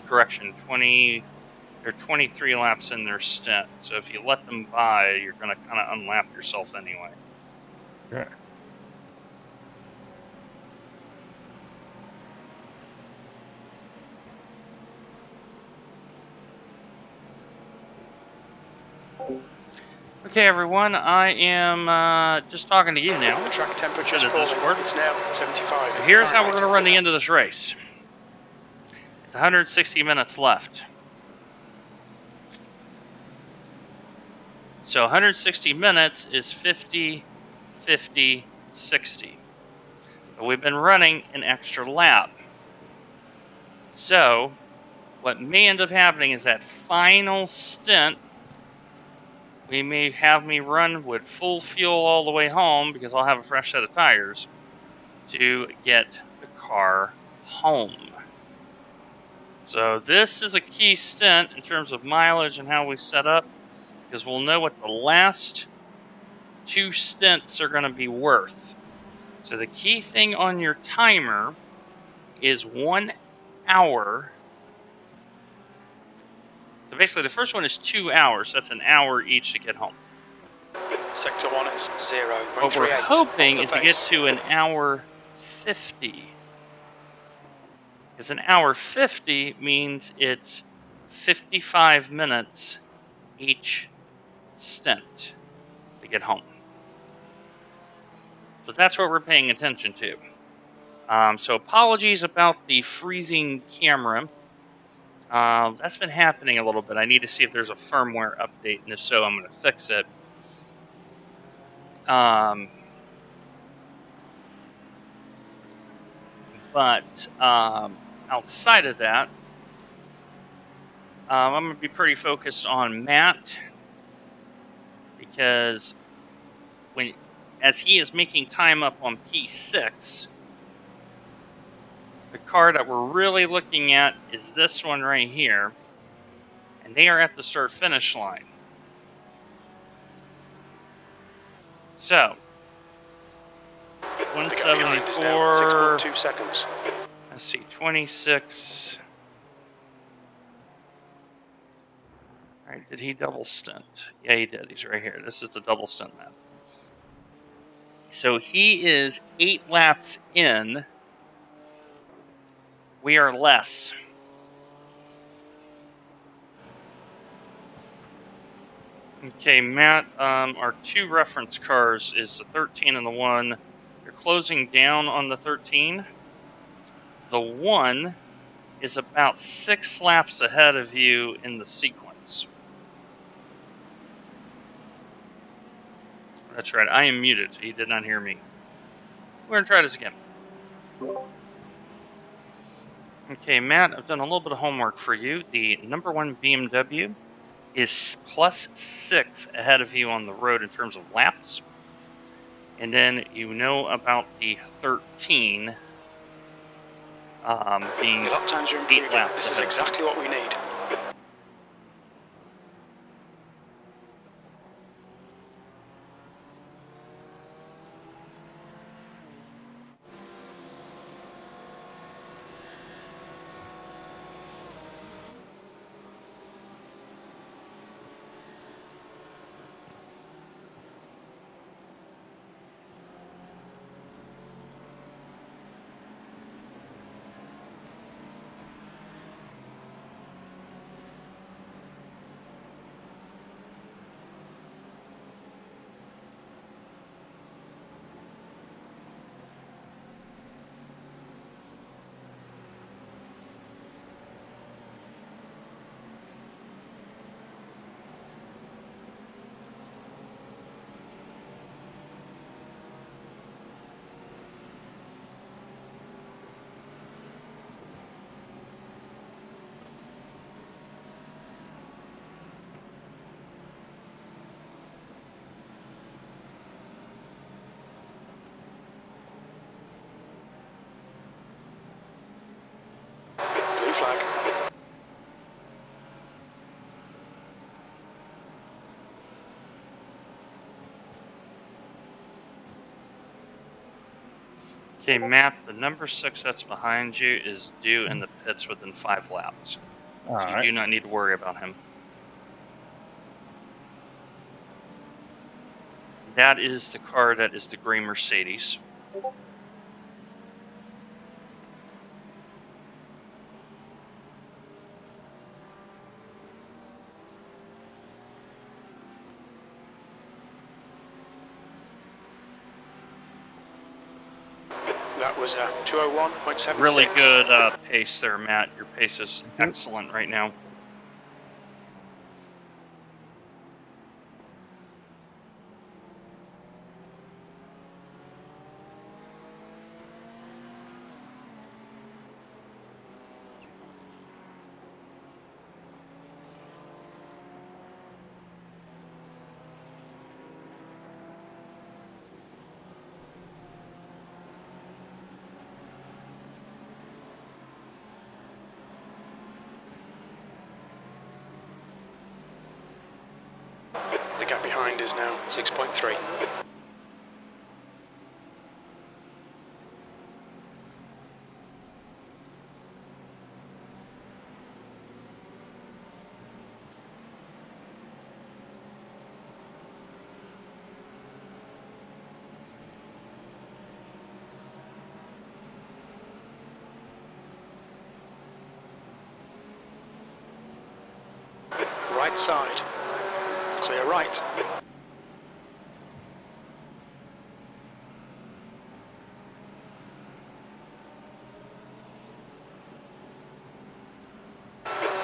Correction, 20. They're 23 laps in their stint. So if you let them by, you're going to kind of unlap yourself anyway. Okay. Okay, everyone, I am just talking to you now. The track temperature is To the falling. Discord. It's now 75. So here's how we're Fahrenheit. going to run the end of this race. It's 160 minutes left. So 160 minutes is 50, 50, 60. But we've been running an extra lap. So what may end up happening is that final stint, we may have me run with full fuel all the way home because I'll have a fresh set of tires to get the car home. So this is a key stint in terms of mileage and how we set up, because we'll know what the last two stints are going to be worth. So the key thing on your timer is 1 hour. So basically the first one is 2 hours. That's an hour each to get home. Sector 1 is 0. What we're hoping is to get to an hour 50. Because an hour 50 means it's 55 minutes each stint to get home. So that's what we're paying attention to. So apologies about the freezing camera. That's been happening a little bit. I need to see if there's a firmware update, and if so, I'm going to fix it. But outside of that, I'm going to be pretty focused on Matt because as he is making time up on P6, the car that we're really looking at is this one right here, and they are at the start-finish line. So, The gap behind is now 174. 6.2 seconds. Let's see, 26. All right, did he double stint? Yeah, he did. He's right here. This is the double stint map. So he is 8 laps in. We are less. Okay, Matt, our 2 reference cars is the 13 and the 1. You're closing down on the 13. The 1 is about 6 laps ahead of you in the sequence. That's right, I am muted, so he did not hear me. We're going to try this again. Okay, Matt, I've done a little bit of homework for you. The number 1 BMW is +6 ahead of you on the road in terms of laps. And then you know about the 13 being The lap times are 8 improving. laps This is ahead. exactly what we need. Blue flag. Okay, Matt, the number 6 that's behind you is due in the pits within 5 laps. All So you right. do not need to worry about him. That is the car that is the gray Mercedes. That was 201.76. Really good pace there, Matt. Your pace is you. excellent right now. The gap behind is now 6.3. Right side. Clear right.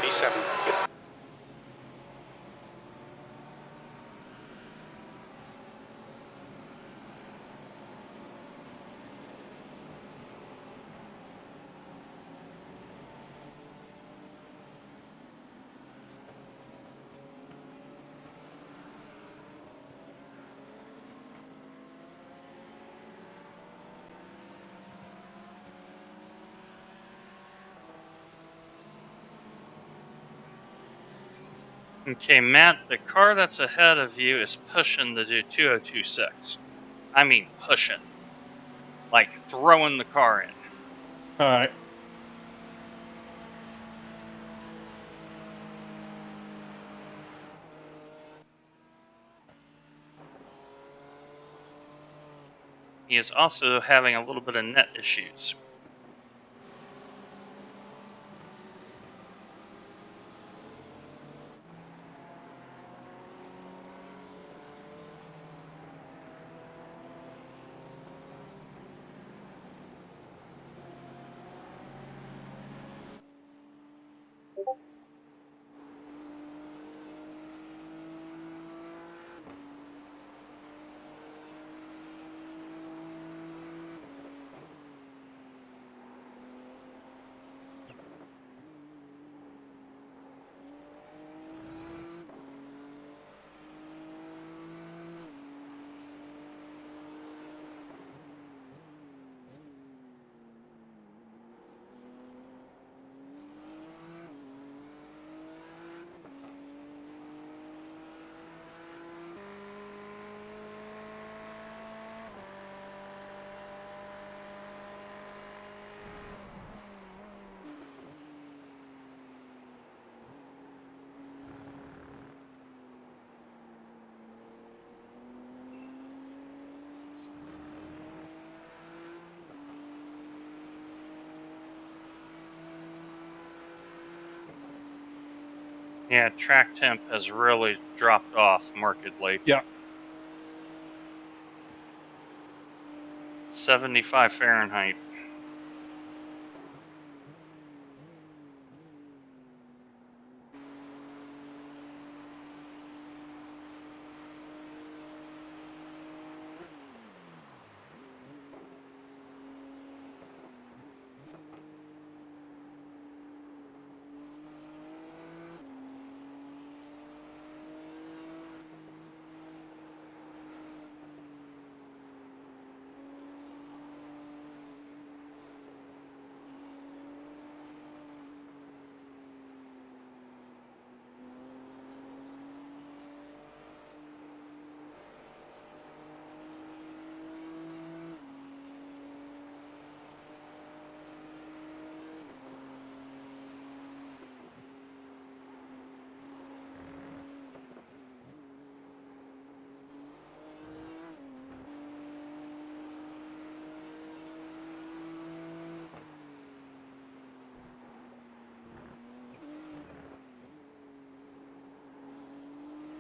P7. Okay, Matt, the car that's ahead of you is pushing to do 2026. I mean, pushing. Like throwing the car in. All right. He is also having a little bit of net issues. Yeah, track temp has really dropped off markedly. Yeah. 75 Fahrenheit.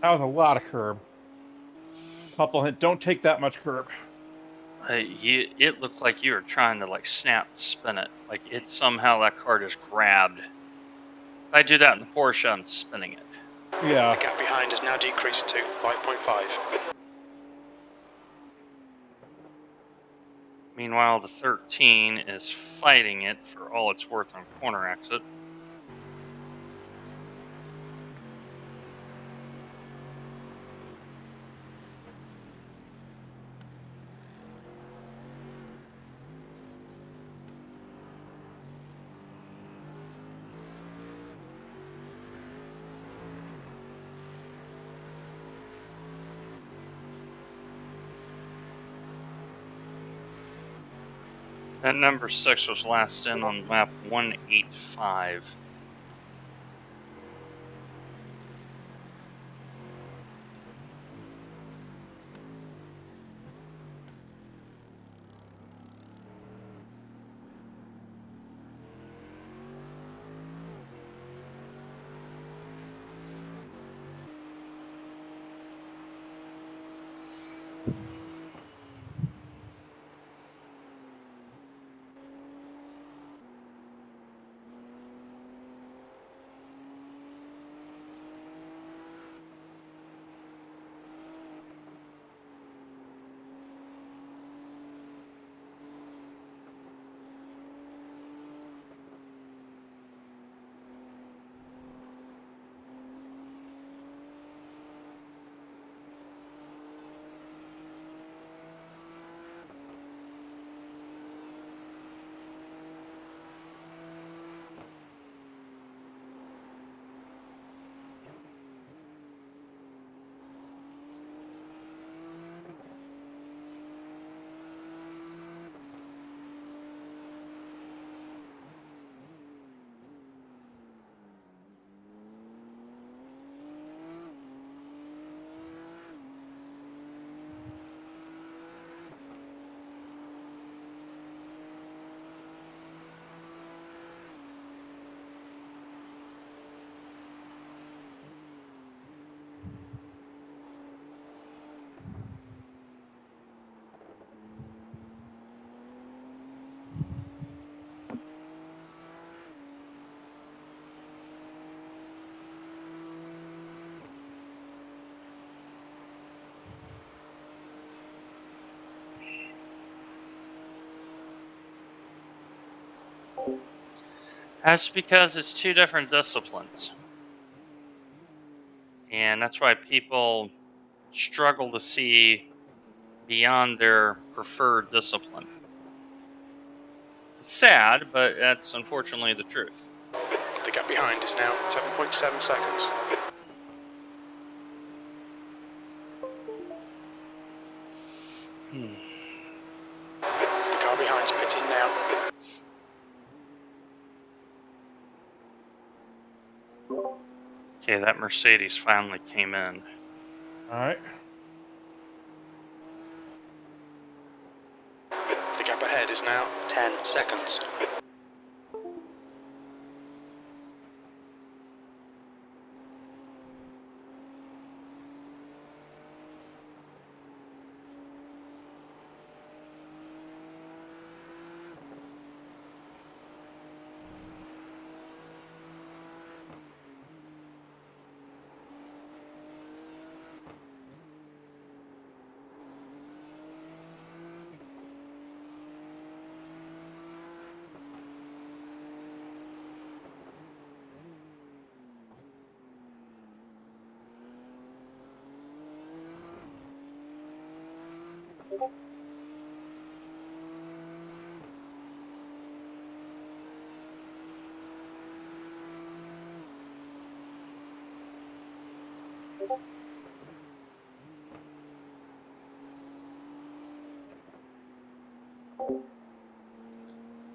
That was a lot of curb. Couple hint. Don't take that much curb. It looked like you were trying to like snap spin it. Like it somehow that car just grabbed. If I do that in the Porsche, I'm spinning it. Yeah. The gap behind has now decreased to 5.5. Meanwhile, the 13 is fighting it for all it's worth on corner exit. That number 6 was last in on lap 185. That's because it's two different disciplines. And that's why people struggle to see beyond their preferred discipline. It's sad, but that's unfortunately the truth. The gap behind is now 7.7 seconds. The car behind's pitting now. Okay, that Mercedes finally came in. All right. The gap ahead is now 10 seconds.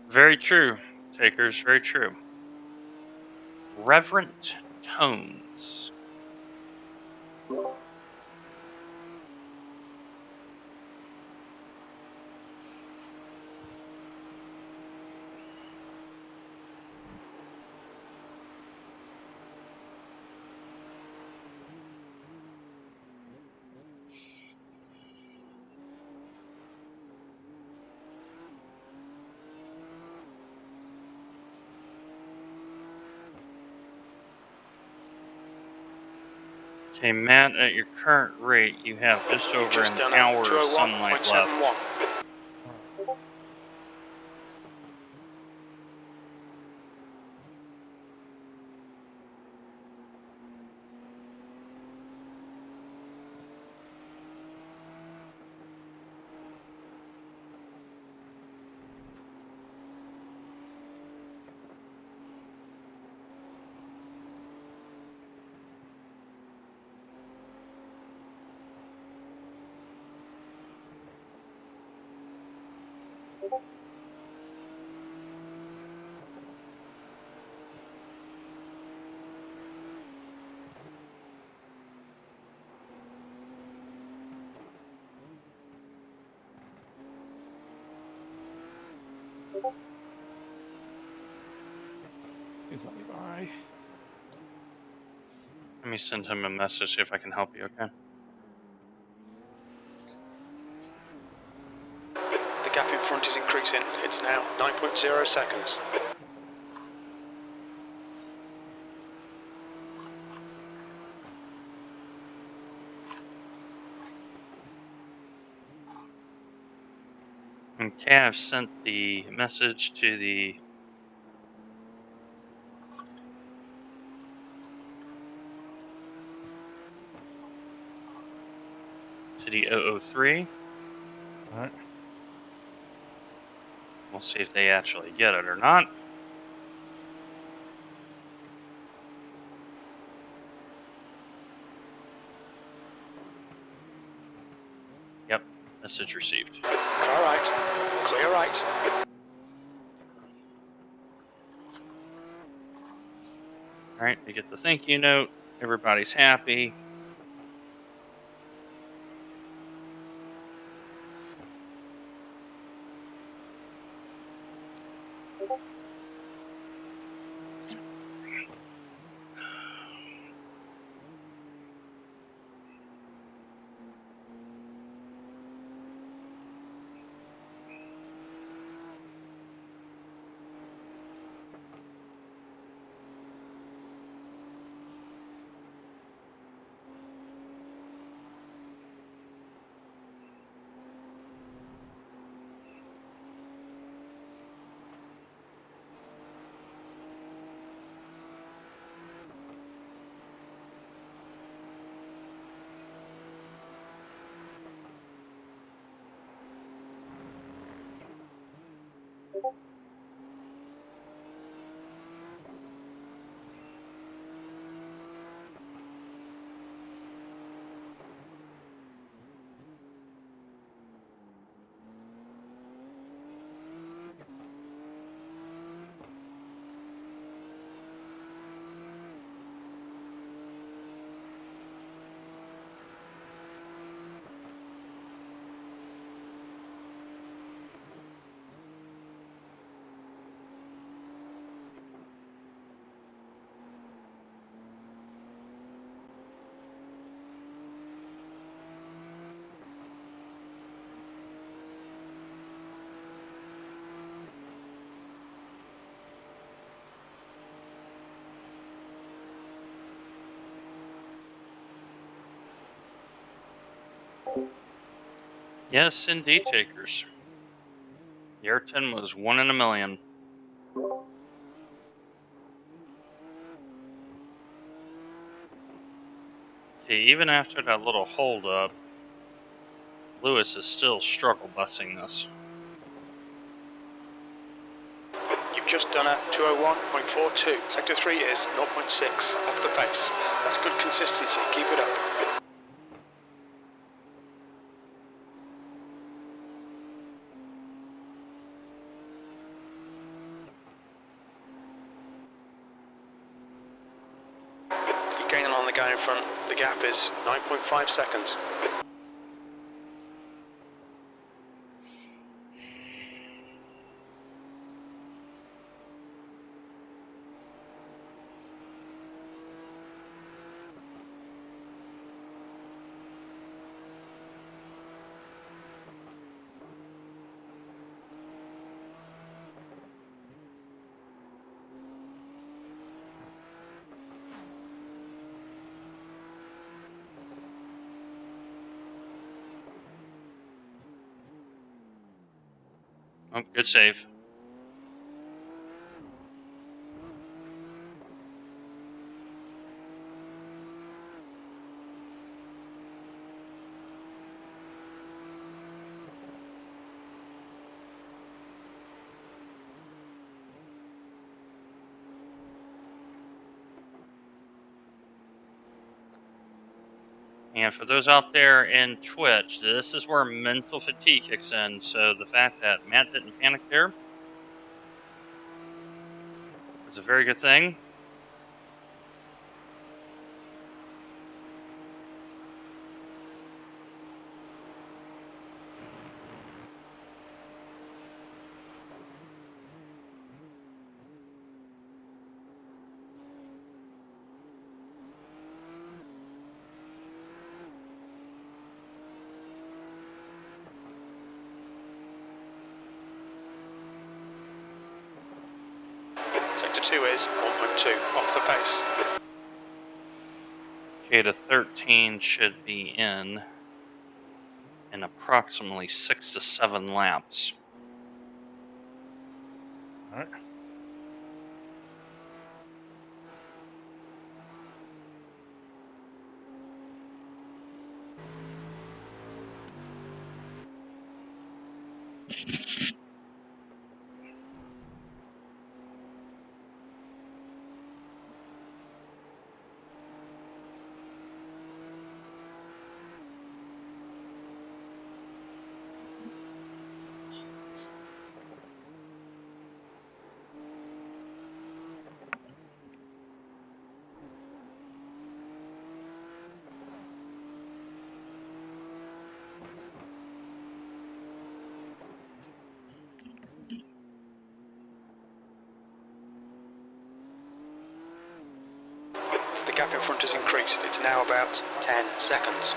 Very true, takers, very true. Reverent tones. Okay, Matt, at your current rate, you have just over Just an done hour of sunlight left. 201.71. Please let me by. Let me send him a message, see if I can help you, okay? The gap in front is increasing. It's now 9.0 seconds. Okay, I've sent the message to the OO3. All right. We'll see if they actually get it or not. Yep, message received. Car right. Clear right. All right, we get the thank you note. Everybody's happy. Yes, indeed, takers. The R10 was 1 in a million. Okay, even after that little hold up, Lewis is still struggle busing this. You've just done a 201.42. Sector 3 is 0.6 off the pace. That's good consistency. Keep it up. You're gaining on the guy in front. The gap is 9.5 seconds. Oh, good save. And for those out there in Twitch, this is where mental fatigue kicks in. So the fact that Matt didn't panic there is a very good thing. Sector 2 is 1.2 off the pace. Okay, the 13 should be in approximately 6 to 7 laps. All right. The gap in front has increased. It's now about 10 seconds.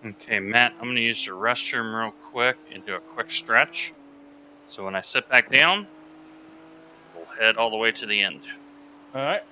Okay, Matt, I'm going to use the restroom real quick and do a quick stretch. So when I sit back down, we'll head all the way to the end. All right.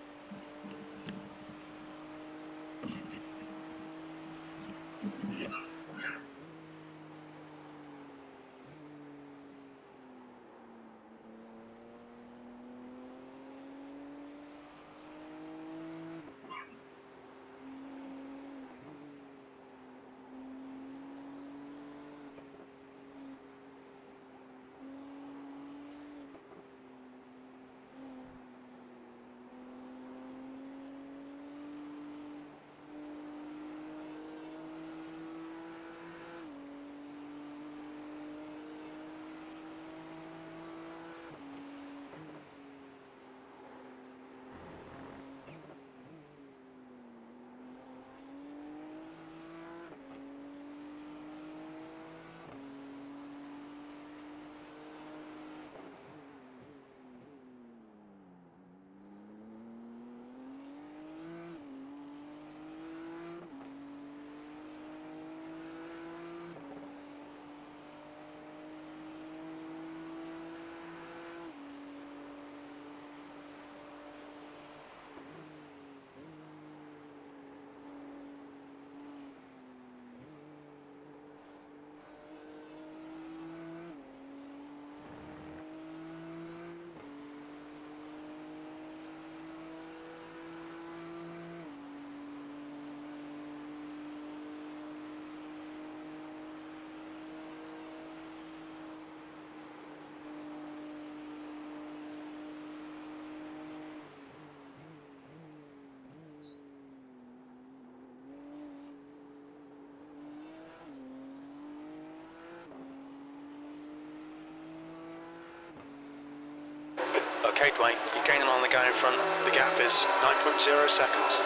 Cadeway. You're gaining on the guy in front. The gap is 9.0 seconds.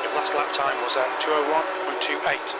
Your last lap time was at 2:01.28.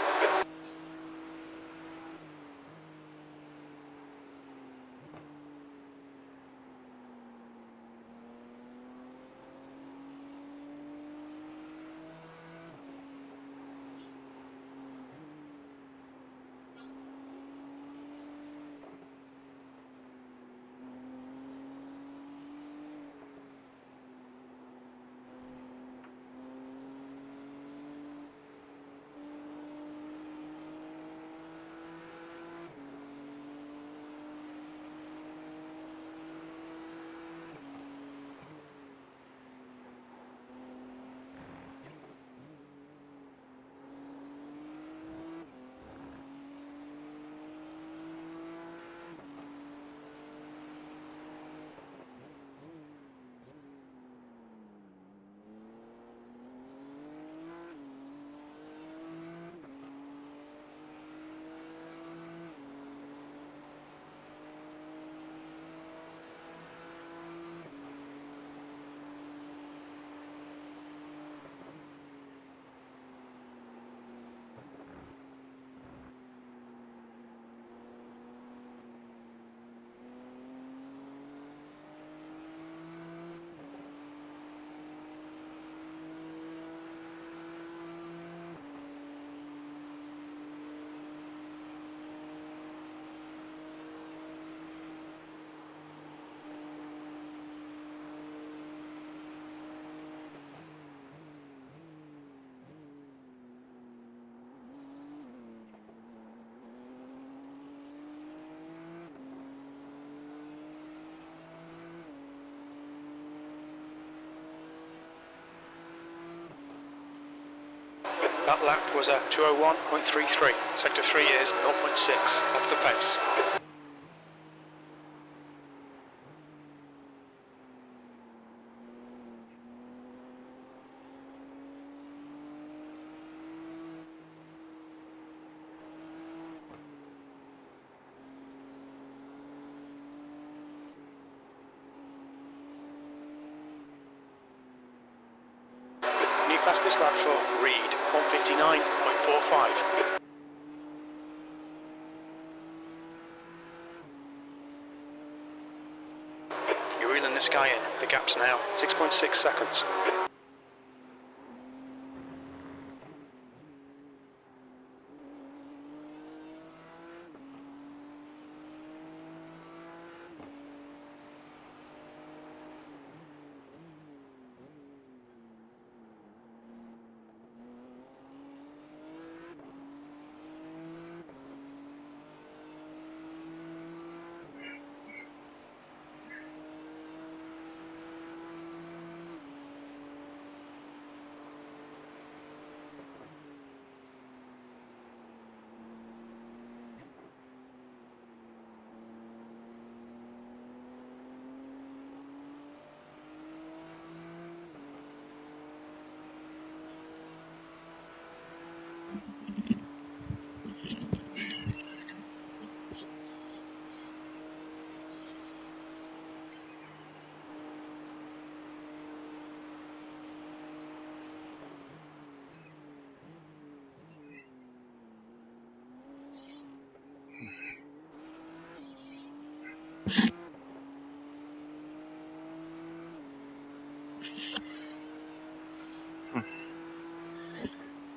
That lap was at 2:01.33. Sector 3 is 0.6 off the pace. New fastest lap for Reed, 1:59.45. You're reeling this guy in. The gap's now 6.6 seconds.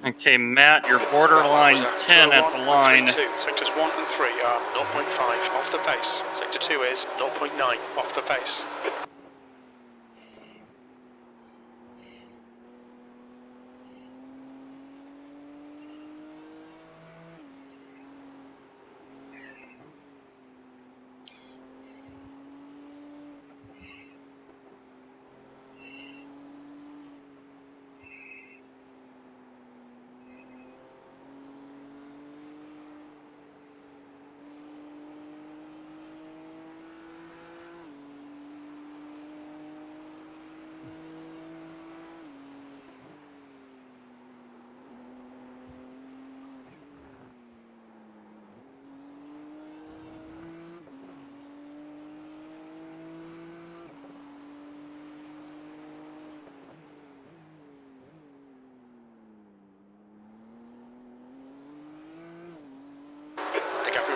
Okay, Matt, you're borderline 10 at the line. Sectors 1 and 3 are 0.5 off the pace. Sector 2 is 0.9 off the pace.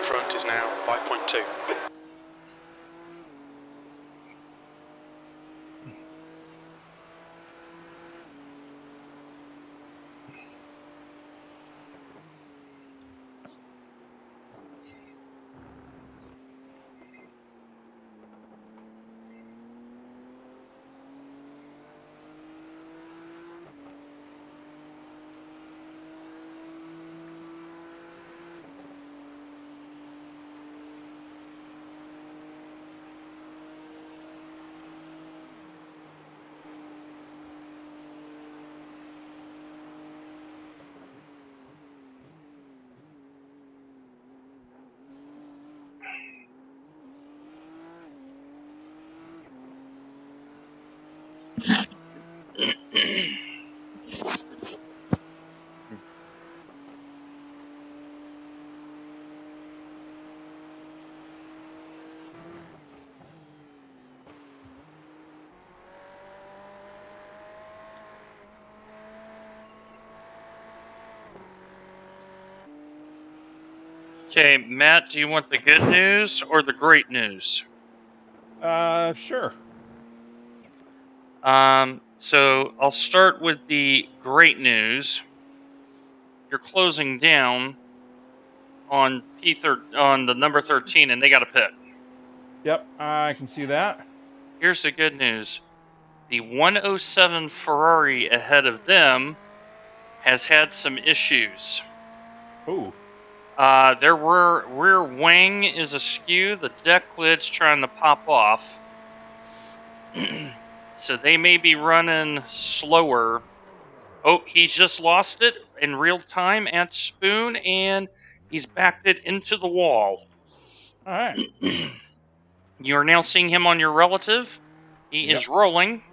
front is now 5.2. Okay, Matt, do you want the good news or the great news? Sure. So I'll start with the great news. You're closing down on on the number 13, and they got a pit. Yep, I can see that. Here's the good news: the 107 Ferrari ahead of them has had some issues. Ooh. Their rear wing is askew. The deck lid's trying to pop off. So they may be running slower. Oh, he's just lost it in real time at Spoon, and he's backed it into the wall. All right. You're now seeing him on your relative. He Yep. is rolling,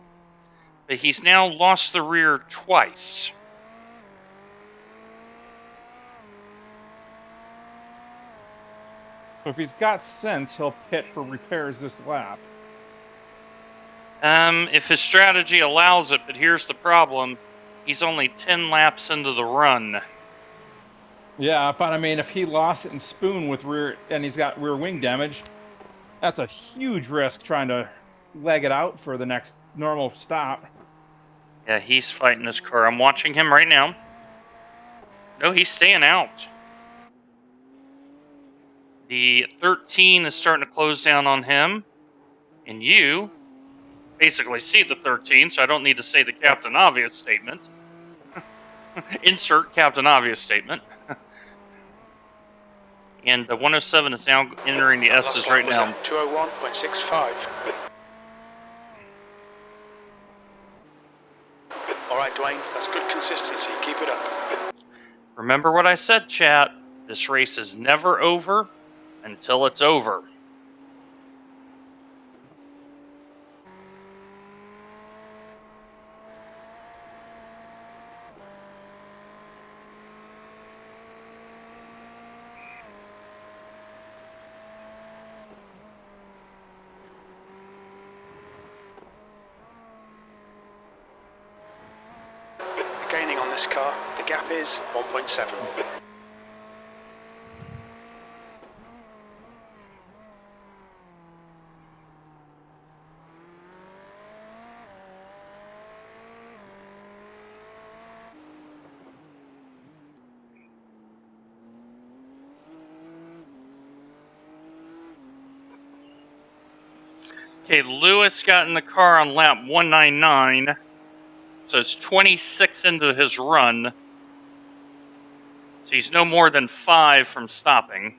but he's now lost the rear twice. So if he's got sense, he'll pit for repairs this lap. If his strategy allows it, but here's the problem: he's only 10 laps into the run. Yeah, but I mean, if he lost it in Spoon with rear, and he's got rear wing damage, that's a huge risk trying to leg it out for the next normal stop. Yeah, he's fighting his car. I'm watching him right now. No, he's staying out. The 13 is starting to close down on him, and you basically see the 13, so I don't need to say the Captain Obvious statement. Insert Captain Obvious statement. And the 107 is now entering the S's right now. 201.65. All right, Dwayne, that's good consistency. Keep it up. Remember what I said, chat. This race is never over until it's over. Gaining on this car, the gap is 1.7. Okay, Lewis got in the car on lap 199, so it's 26 into his run. So he's no more than 5 from stopping.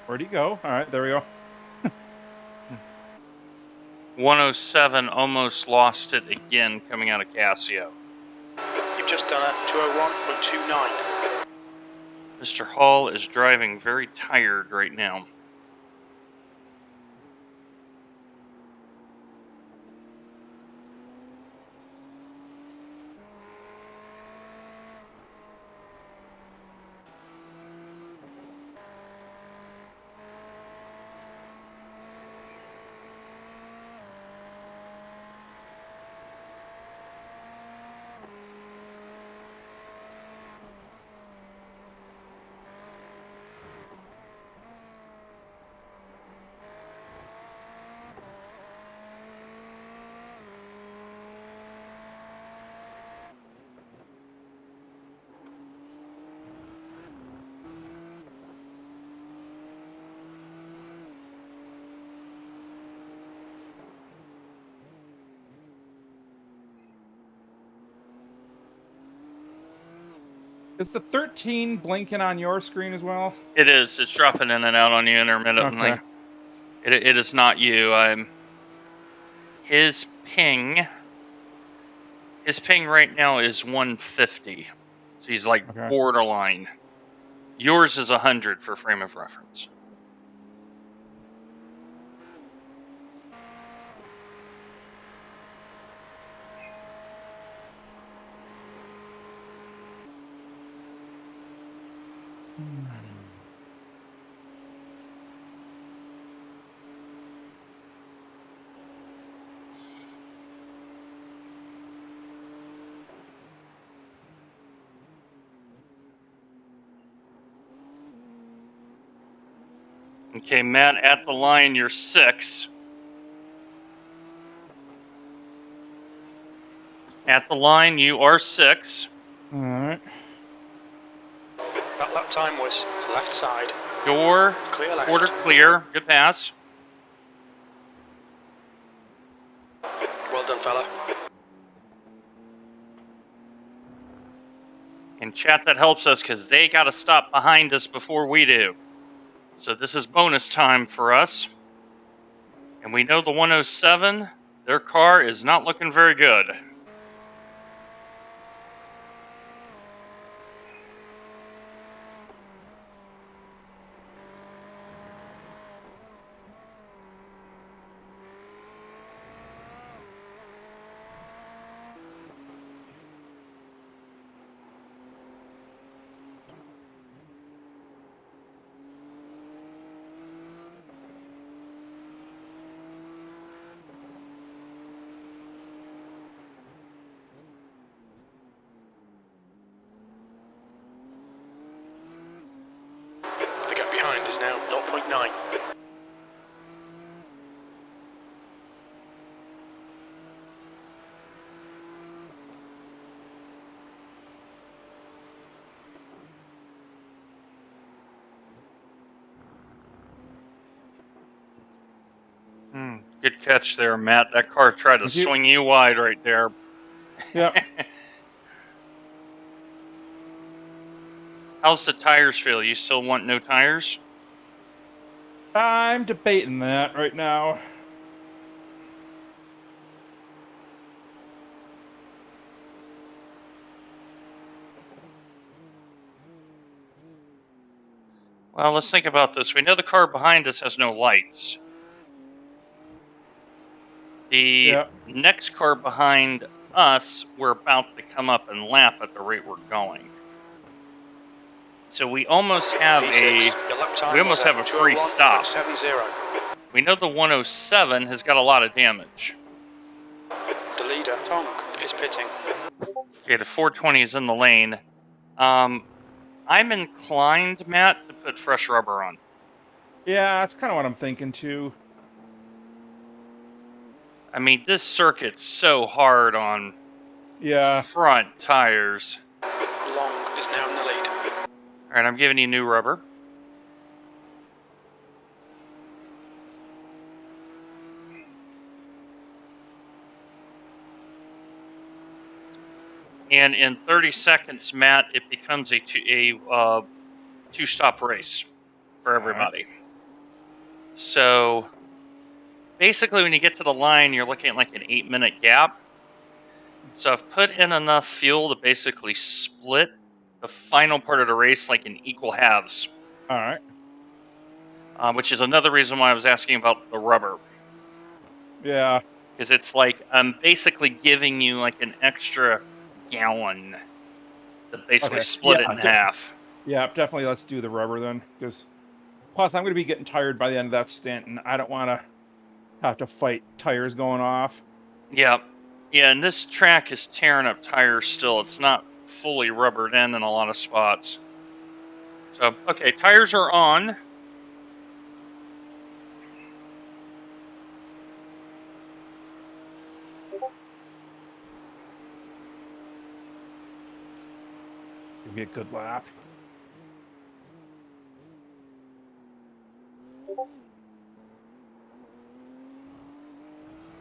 Where'd he go? All right, there we go. 107 almost lost it again coming out of Casio. You've just done a 201.29. Mr. Hall is driving very tired right now. Is the 13 blinking on your screen as well? It is. It's dropping in and out on you intermittently. Okay. It is not you. His ping right now is 150. So he's like Okay. borderline. Yours is 100 for frame of reference. Okay, Matt, at the line, you're 6. At the line, you are 6. All right. That lap time was left side. Door, Clear left. quarter clear. Good pass. Well done, fella. In chat, that helps us because they got to stop behind us before we do. So this is bonus time for us. And we know the 107, their car is not looking very good. The gap behind is now 0.9. Good catch there, Matt. That car tried to swing you wide right there. Yep. How's the tires feel? You still want no tires? I'm debating that right now. Well, let's think about this. We know the car behind us has no lights. The next car behind us, we're about to come up and lap at the rate we're going. So we almost have a free stop. We know the 107 has got a lot of damage. The leader, Tong, is pitting. Okay, the 420 is in the lane. I'm inclined, Matt, to put fresh rubber on. Yeah, that's kind of what I'm thinking too. I mean, this circuit's so hard on front tires. Long is now in the lead. All right, I'm giving you new rubber. And in 30 seconds, Matt, it becomes a two-stop race for everybody. So basically when you get to the line, you're looking at like an 8-minute gap. So I've put in enough fuel to basically split the final part of the race like in equal halves, All right. which is another reason why I was asking about the rubber. Yeah. Because it's like I'm basically giving you like an extra gallon to basically Okay. split Yeah. it in half. Yeah. Definitely. Let's do the rubber then, because plus I'm going to be getting tired by the end of that stint, and I don't want to have to fight tires going off. Yeah. Yeah, and this track is tearing up tires still. It's not fully rubbered in a lot of spots. So, okay, tires are on. Give me a good lap.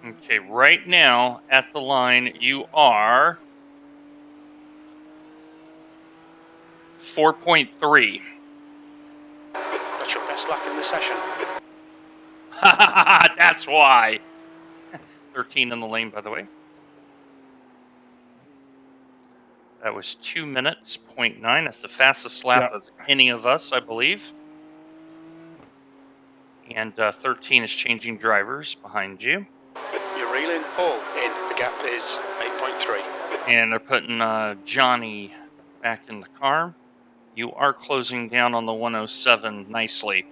Okay, right now at the line, you are 4.3. That's your best lap in the session. That's why. 13 in the lane, by the way. That was 2 minutes, 0.9. That's the fastest lap Yep. of any of us, I believe. And 13 is changing drivers behind you. You're reeling all in. The gap is 8.3. And they're putting Johnny back in the car. You are closing down on the 107 nicely.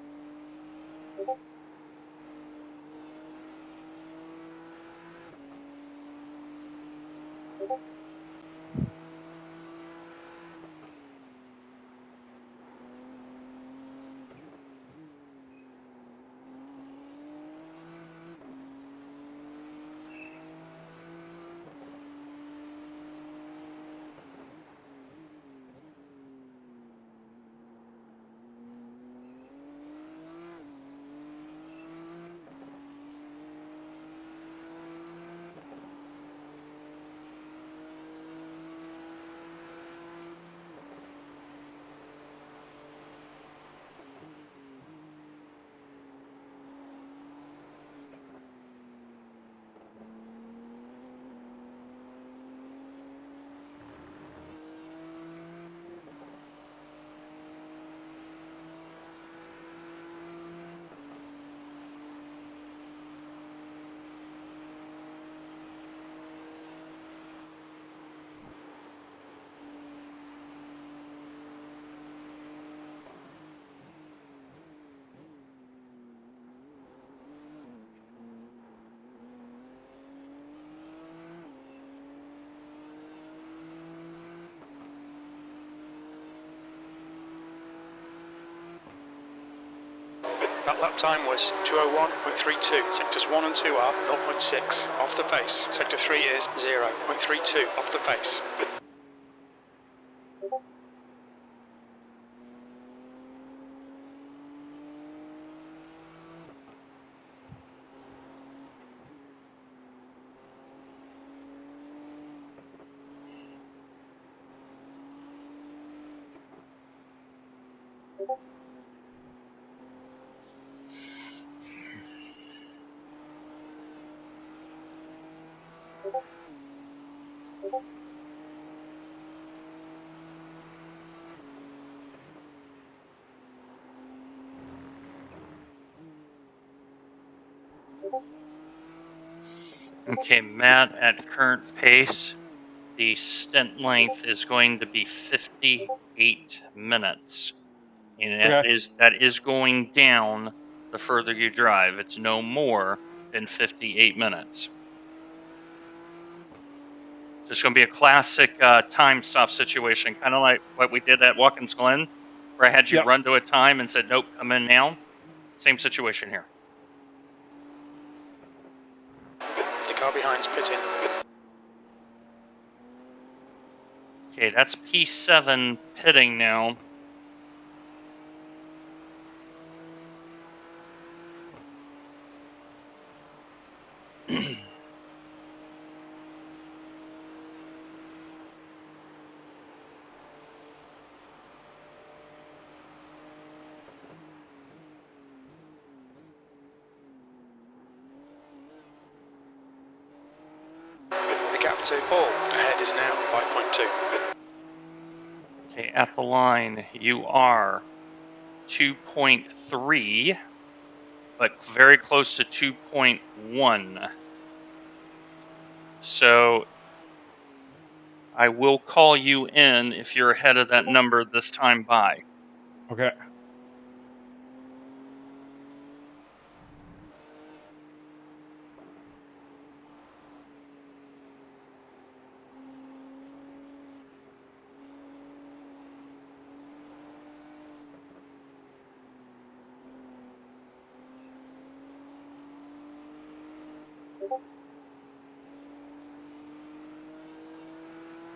That lap time was 2:01.32. Sectors 1 and 2 are 0.6 off the pace. Sector 3 is 0.32 off the pace. Okay, Matt, at current pace, the stint length is going to be 58 minutes. And Okay. that is going down the further you drive. It's no more than 58 minutes. So it's going to be a classic time stop situation, kind of like what we did at Watkins Glen, where I had you Yep. run to a time and said, nope, come in now. Same situation here. The car behind's pitting. Okay, that's P7 pitting now. The gap to all ahead is now 5.2. Okay, at the line, you are 2.3, but very close to 2.1. So I will call you in if you're ahead of that number this time by. Okay.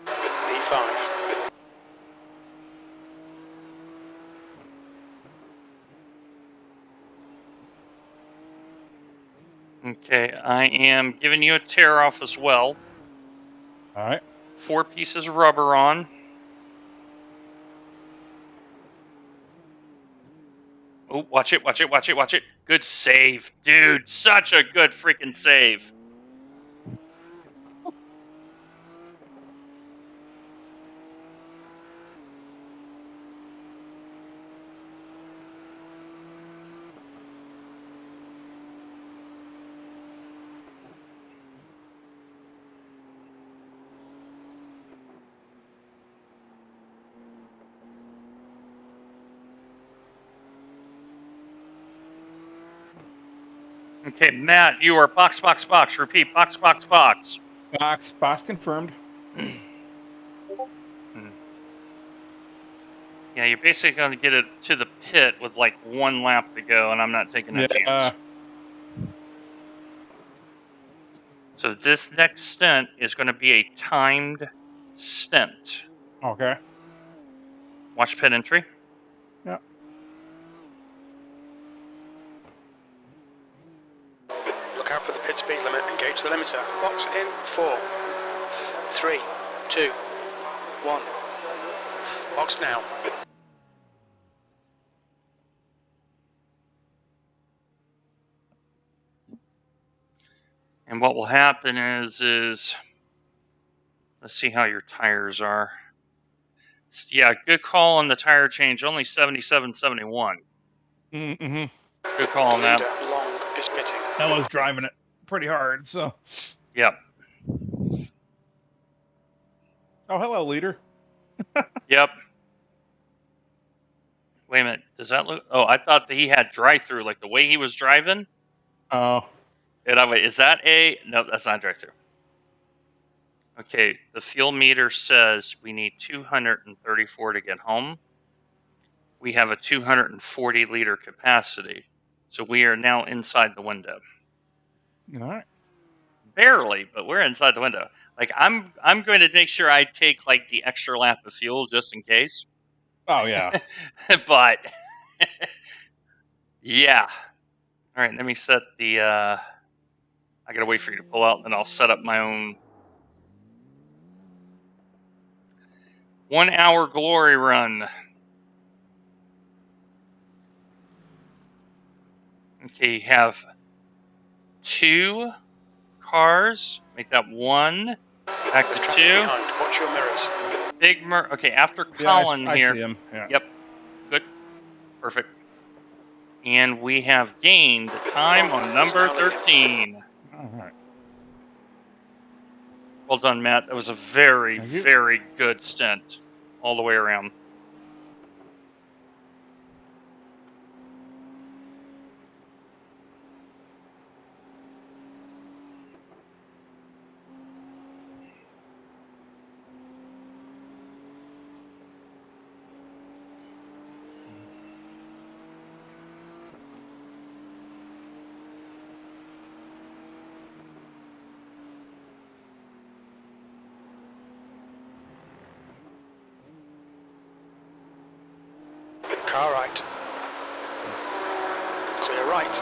P5. Okay, I am giving you a tear off as well. All right. 4 pieces of rubber on. Oh, watch it, watch it, watch it, watch it. Good save, dude. Such a good freaking save. Okay, Matt, you are box, box, box. Repeat, box, box, box. Box confirmed. Yeah, you're basically going to get it to the pit with like 1 lap to go, and I'm not taking that chance. So this next stint is going to be a timed stint. Okay. Watch pit entry. Yeah. Look out for the pit speed limit. Engage the limiter. Box in 4, 3, 2, 1. Box now. And what will happen is let's see how your tires are. Yeah, good call on the tire change. Only 77, 71. Mm-hmm. Good call on that. Leader Long is pitting. I was driving it pretty hard, so. Yep. Oh, hello, leader. Yep. Wait a minute. Does that look? Oh, I thought that he had drive-through, like the way he was driving. Oh. And I wait, is that a? No, that's not drive-through. Okay, the fuel meter says we need 234 to get home. We have a 240 liter capacity, so we are now inside the window. All right. Barely, but we're inside the window. Like I'm going to make sure I take like the extra lap of fuel just in case. Oh, yeah. But yeah. All right, let me set the. I gotta wait for you to pull out, and then I'll set up my own 1 hour glory run. Okay, you have 2 cars. Make that 1. Back There's to traffic 2. behind. Watch your mirrors. Big Okay, after Yeah, I Colin I here. see him. Yeah. Yep. Good. Perfect. And we have gained time on number 13. All right. Well done, Matt. That was a very, Thank you. very good stint all the way around. Car right. Clear right.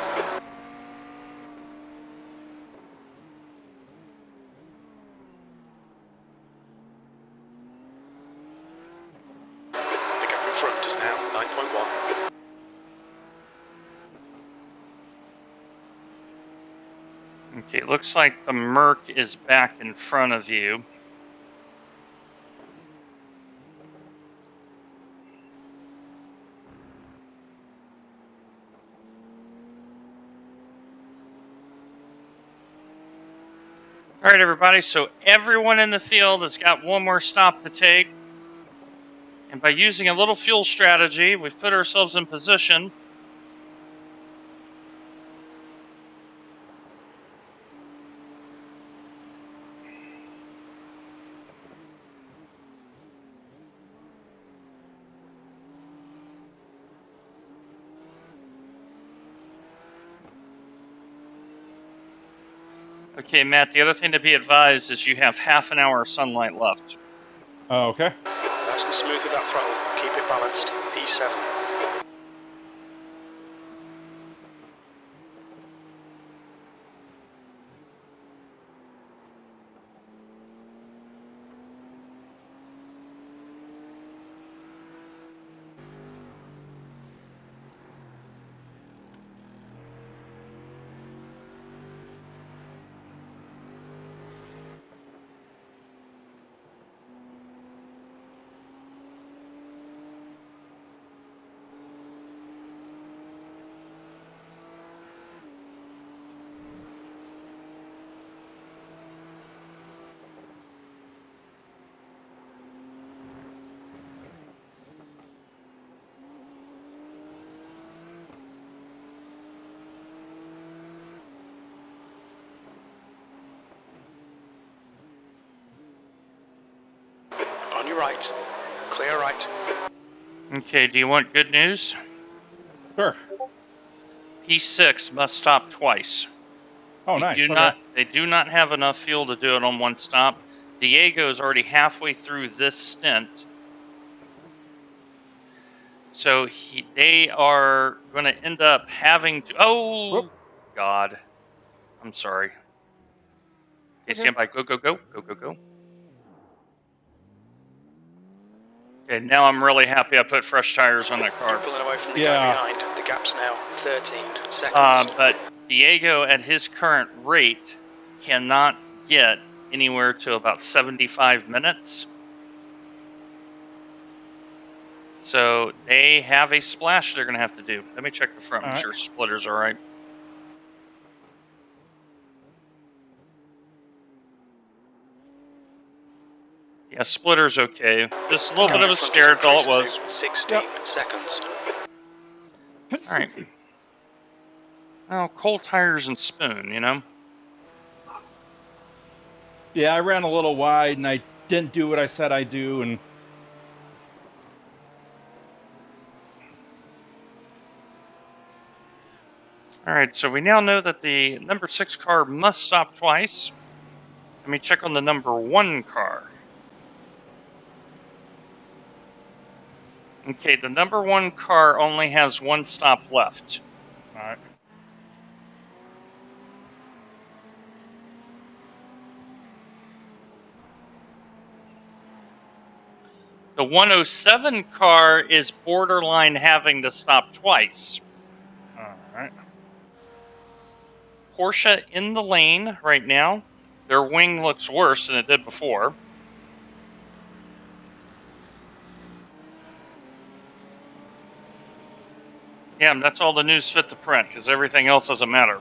The gap in front is now 9.1. Okay, looks like the Merc is back in front of you. All right, everybody, so everyone in the field has got one more stop to take. And by using a little fuel strategy, we've put ourselves in position. Okay, Matt, the other thing to be advised is you have half an hour of sunlight left. Oh, okay. Nice and smooth with that throttle. Keep it balanced. P7. On your right. Clear right. Okay, do you want good news? Sure. P6 must stop twice. Oh, nice. They do not have enough fuel to do it on one stop. Diego's already halfway through this stint. So they are going to end up having to... Oh, Whoop. God. I'm sorry. Okay, Okay. stand by. Go, go, go. Go, go, go. Okay, now I'm really happy I put fresh tires on that car. Pulling away from the Yeah. guy behind. The gap's now 13 seconds. But Diego, at his current rate, cannot get anywhere to about 75 minutes. So they have a splash they're going to have to do. Let me check the front, make sure splitter's all right. Yeah, splitter's okay. Just a little bit of a scare, that's all it was. 16 seconds. All right. Oh, cold tires and spoon, you know? Yeah, I ran a little wide and I didn't do what I said I'd do, and All right, so we now know that the number 6 car must stop twice. Let me check on the number 1 car. Okay, the number 1 car only has one stop left. all right. The 107 car is borderline having to stop twice. All right. Porsche in the lane right now. Their wing looks worse than it did before. Yeah, that's all the news fit to print, because everything else doesn't matter.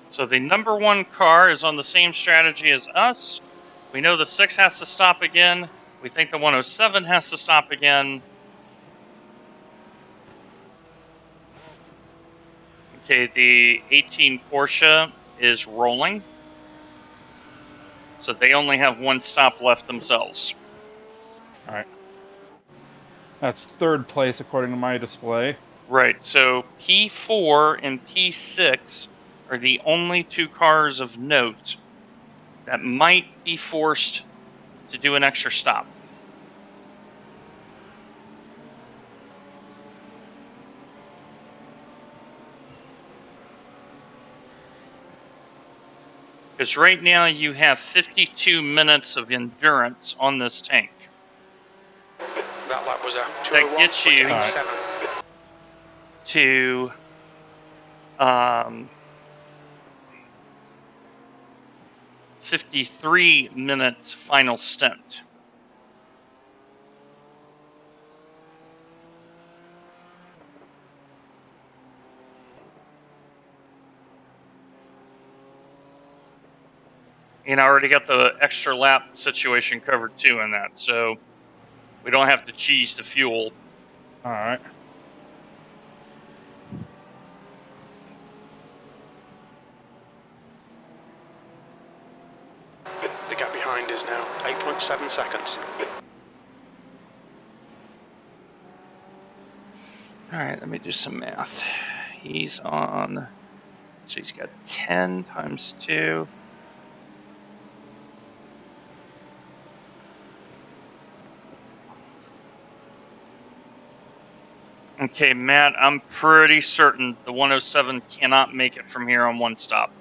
So the number 1 car is on the same strategy as us. We know the 6 has to stop again. We think the 107 has to stop again. Okay, the 18 Porsche is rolling. So they only have one stop left themselves. All right. That's third place according to my display. Right, so P4 and P6 are the only 2 cars of note that might be forced to do an extra stop. Because right now you have 52 minutes of endurance on this tank. That was a that gets you 201.87. to 53 minutes final stint. And I already got the extra lap situation covered too in that, so we don't have to cheese the fuel. All right. The gap behind is now 8.7 seconds. All right, let me do some math. He's on, so he's got 10 times 2. Okay, Matt, I'm pretty certain the 107 cannot make it from here on one stop.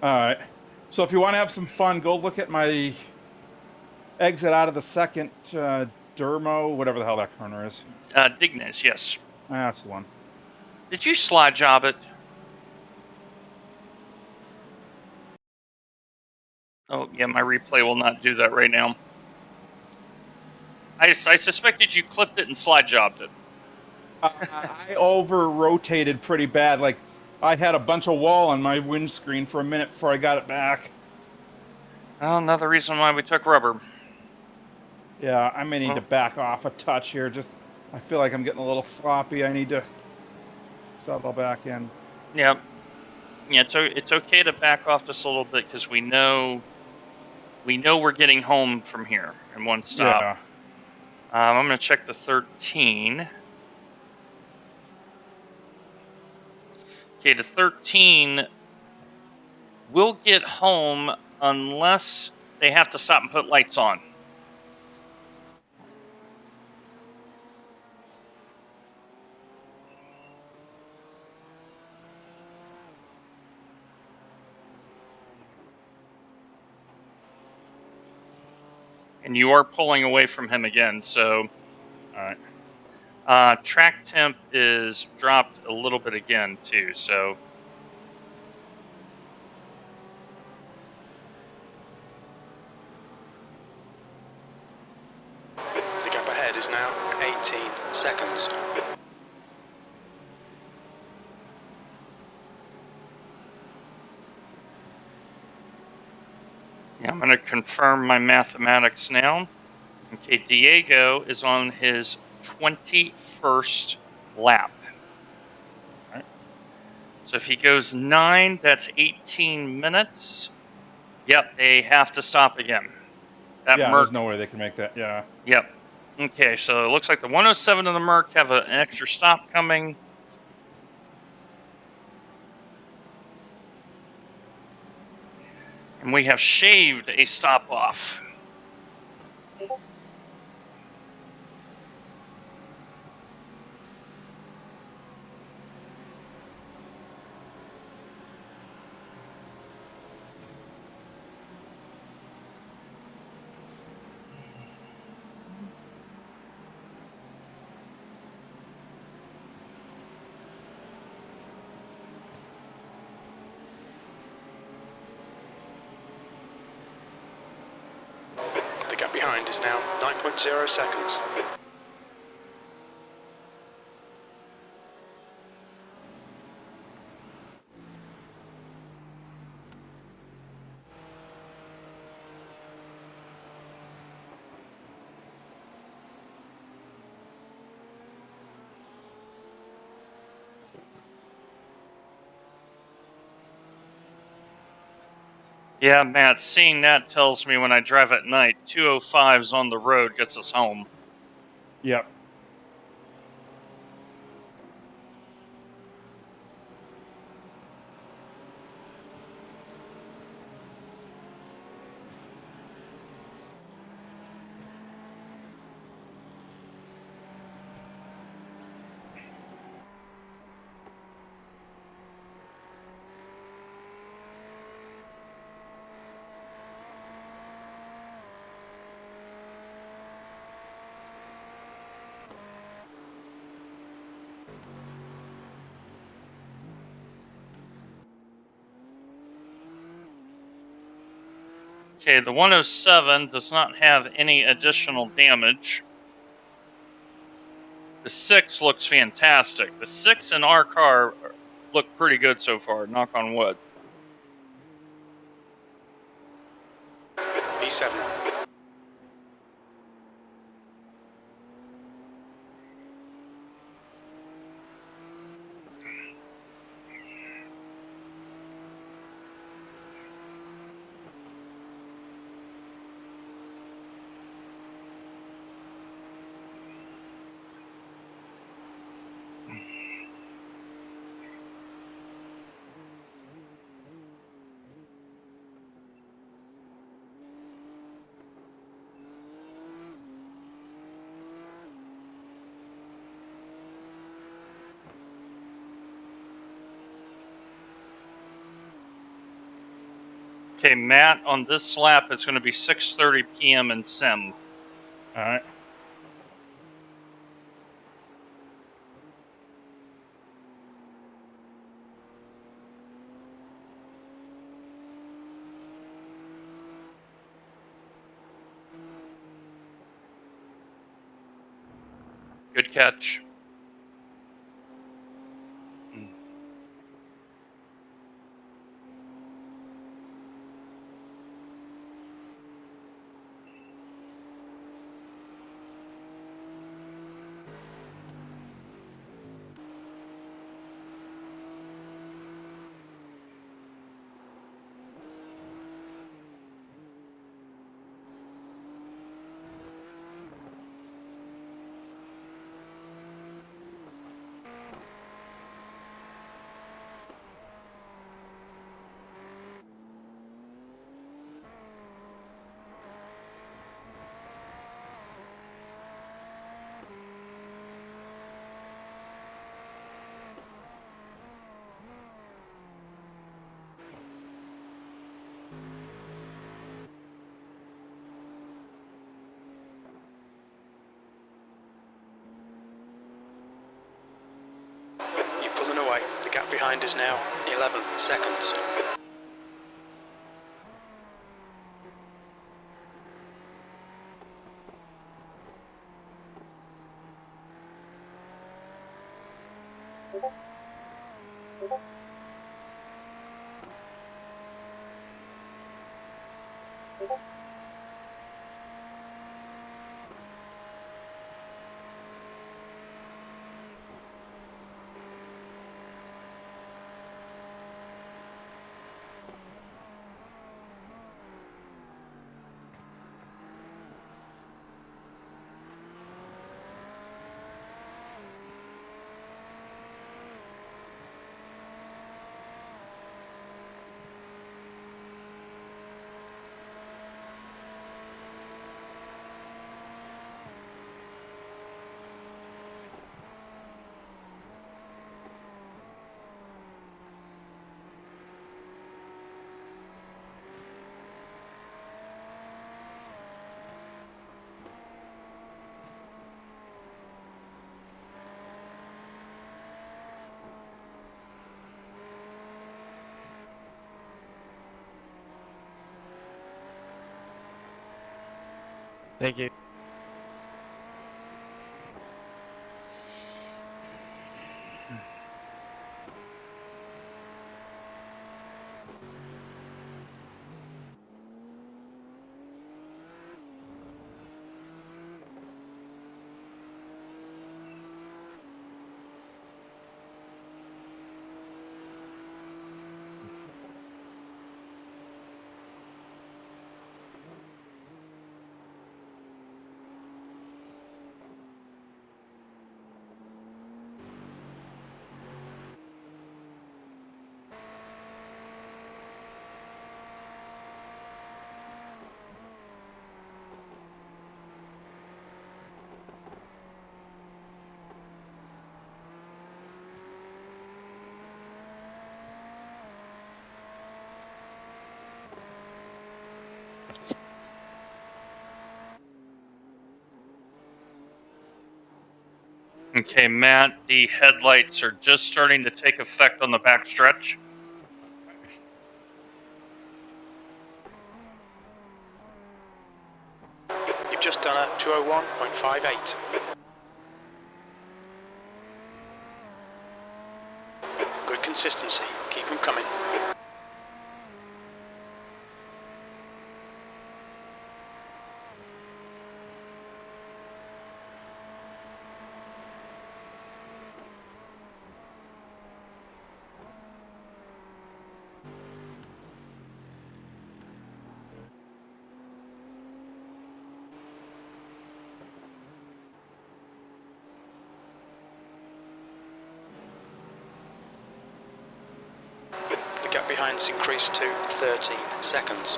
All right. So if you want to have some fun, go look at my exit out of the second Dermo, whatever the hell that corner is. Dignes, yes. That's the one. Did you slide job it? Oh, yeah, my replay will not do that right now. I suspected you clipped it and slide jobbed it. I over-rotated pretty bad. Like, I had a bunch of wall on my windscreen for a minute before I got it back. Well, another reason why we took rubber. Yeah, I may need to back off a touch here. Just, I feel like I'm getting a little sloppy. I need to settle back in. Yep. Yeah, it's okay to back off just a little bit because we know we're getting home from here in one stop. Yeah. I'm going to check the 13. Okay, the 13 will get home unless they have to stop and put lights on. And you are pulling away from him again, so... All right. Track temp is dropped a little bit again, too, so... The gap ahead is now 18 seconds. Yeah, I'm going to confirm my mathematics now. Okay, Diego is on his 21st lap. All right. So if he goes 9, that's 18 minutes. Yep, they have to stop again. That Yeah, Merc. there's no way they can make that. Yeah. Yep. Okay, so it looks like the 107 and the Merc have an extra stop coming. And we have shaved a stop off. The gap behind is now 9.0 seconds. Yeah, Matt, seeing that tells me when I drive at night, 205s on the road gets us home. Yep. Okay, the 107 does not have any additional damage. The 6 looks fantastic. The 6 in our car look pretty good so far, knock on wood. B7. Okay, Matt, on this lap, it's going to be 6:30 p.m. in Sim. All right. Good catch. You're pulling away. The gap behind is now 11 seconds. Thank you. Okay, Matt, the headlights are just starting to take effect on the backstretch. You've just done a 201.58. Good consistency. Keep them coming. The gap behind's increased to 13 seconds.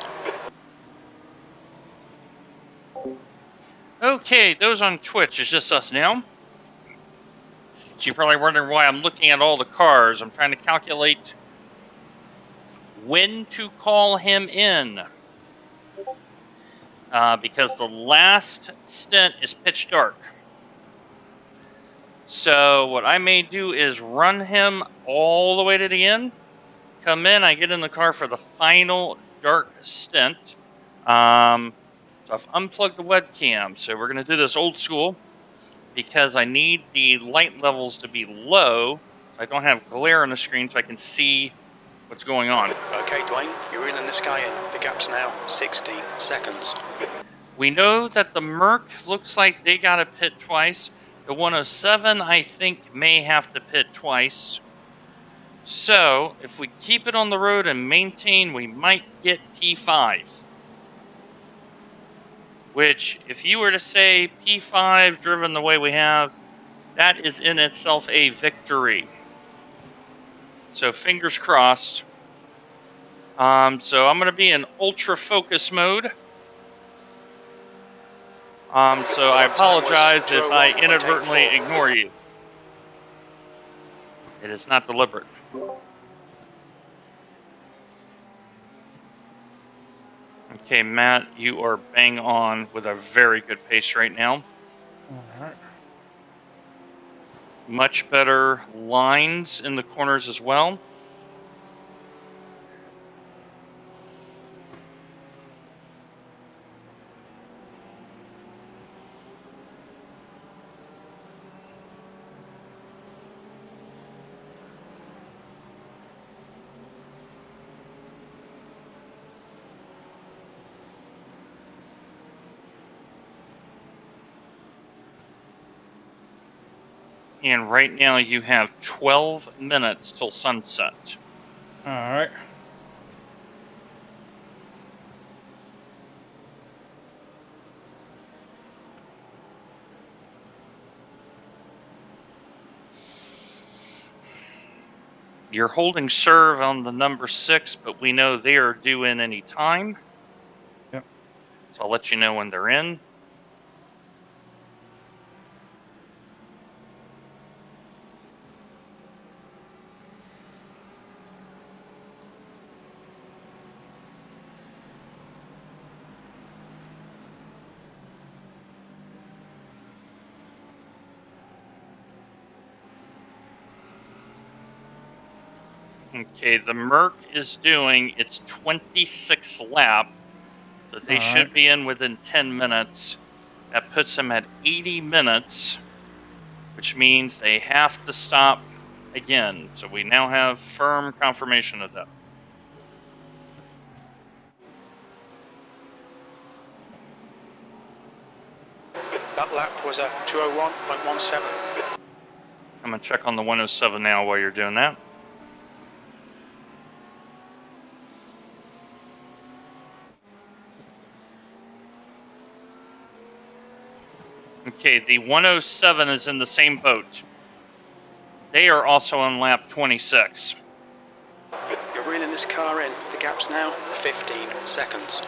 Okay, those on Twitch, it's just us now. So you're probably wondering why I'm looking at all the cars. I'm trying to calculate when to call him in. Because the last stint is pitch dark. So what I may do is run him all the way to the end. Come in, I get in the car for the final dark stint. So I've unplugged the webcam. So we're going to do this old school because I need the light levels to be low. So I don't have glare on the screen so I can see what's going on. Okay, Dwayne, you're reeling this guy in. The gap's now 16 seconds. We know that the Merc looks like they got to pit twice. The 107, I think, may have to pit twice. So, if we keep it on the road and maintain, we might get P5. Which, if you were to say P5 driven the way we have, that is in itself a victory. So, fingers crossed. So, I'm going to be in ultra focus mode. So I apologize if I inadvertently ignore you. It is not deliberate. Okay, Matt, you are bang on with a very good pace right now. All right. Much better lines in the corners as well. And right now you have 12 minutes till sunset. All right. You're holding serve on the number 6, but we know they are due in any time. Yep. So I'll let you know when they're in. Okay, the Merc is doing its 26th lap, so they should be in within 10 minutes. That puts them at 80 minutes, which means they have to stop again. So we now have firm confirmation of that. That lap was a 201.17. I'm going to check on the 107 now while you're doing that. Okay, the 107 is in the same boat. They are also on lap 26. You're reeling this car in. The gap's now 15 seconds.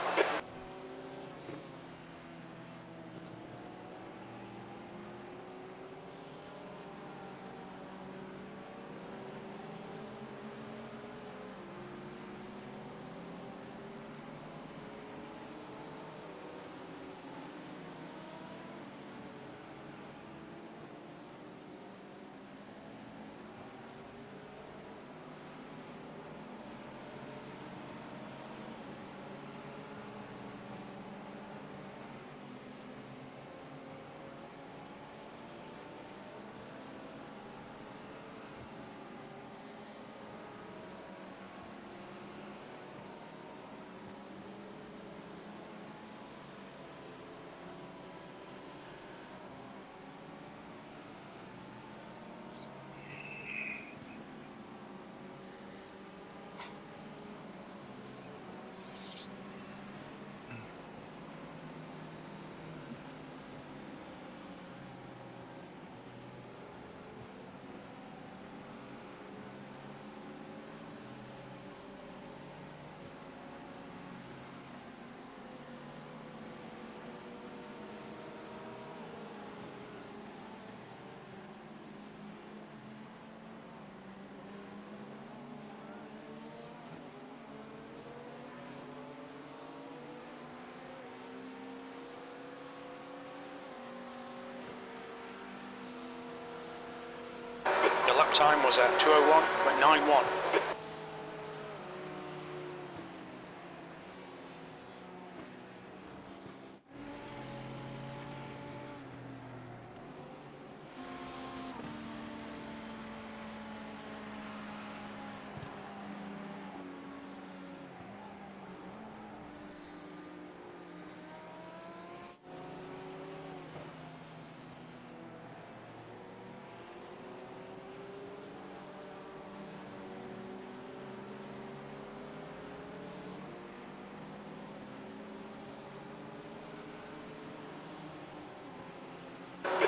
Your lap time was at 2:01.91.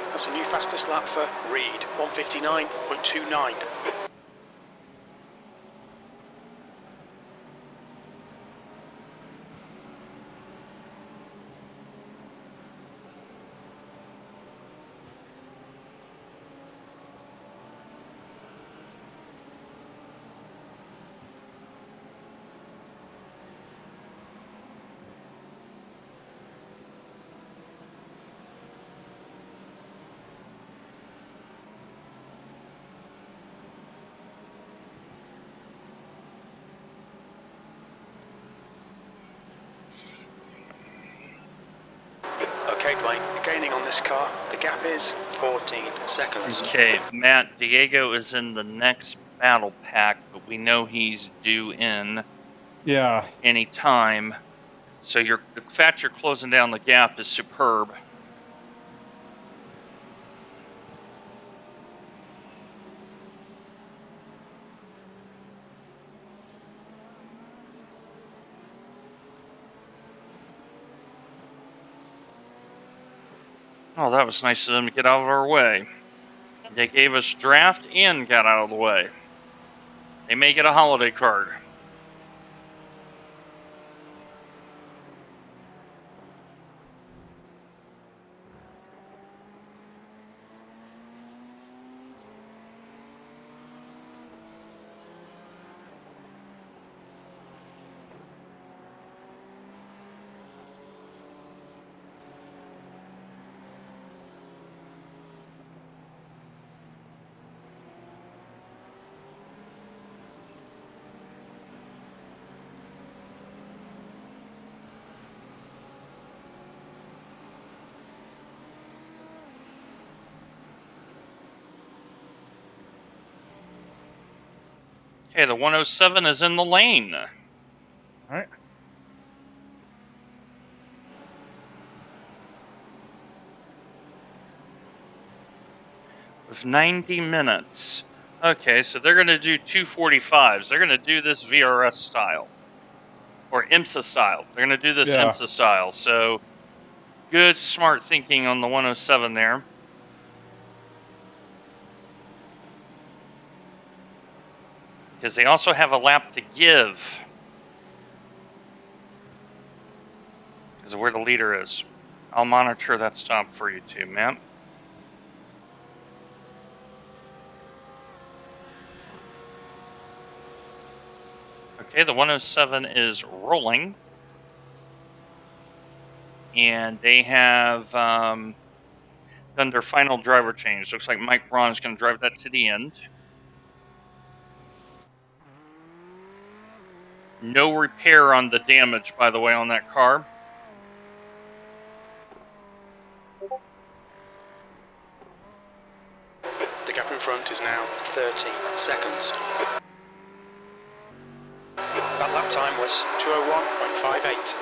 That's a new fastest lap for Reed, 1:59.29. Okay, Dwayne, you're gaining on this car. The gap is 14 seconds. Okay, Matt, Diego is in the next battle pack, but we know he's due in Yeah. any time. So the fact you're closing down the gap is superb. Oh, that was nice of them to get out of our way. They gave us draft and got out of the way. They may get a holiday card. Okay, the 107 is in the lane. All right. With 90 minutes. Okay, so they're going to do 245s. They're going to do this VRS style. Or IMSA style. They're going to do this Yeah. IMSA style. So, good, smart thinking on the 107 there. Because they also have a lap to give. Because of where the leader is. I'll monitor that stop for you too, Matt. Okay, the 107 is rolling. And they have done their final driver change. Looks like Mike Braun is going to drive that to the end. No repair on the damage, by the way, on that car. The gap in front is now 13 seconds. That lap time was 2:01.58.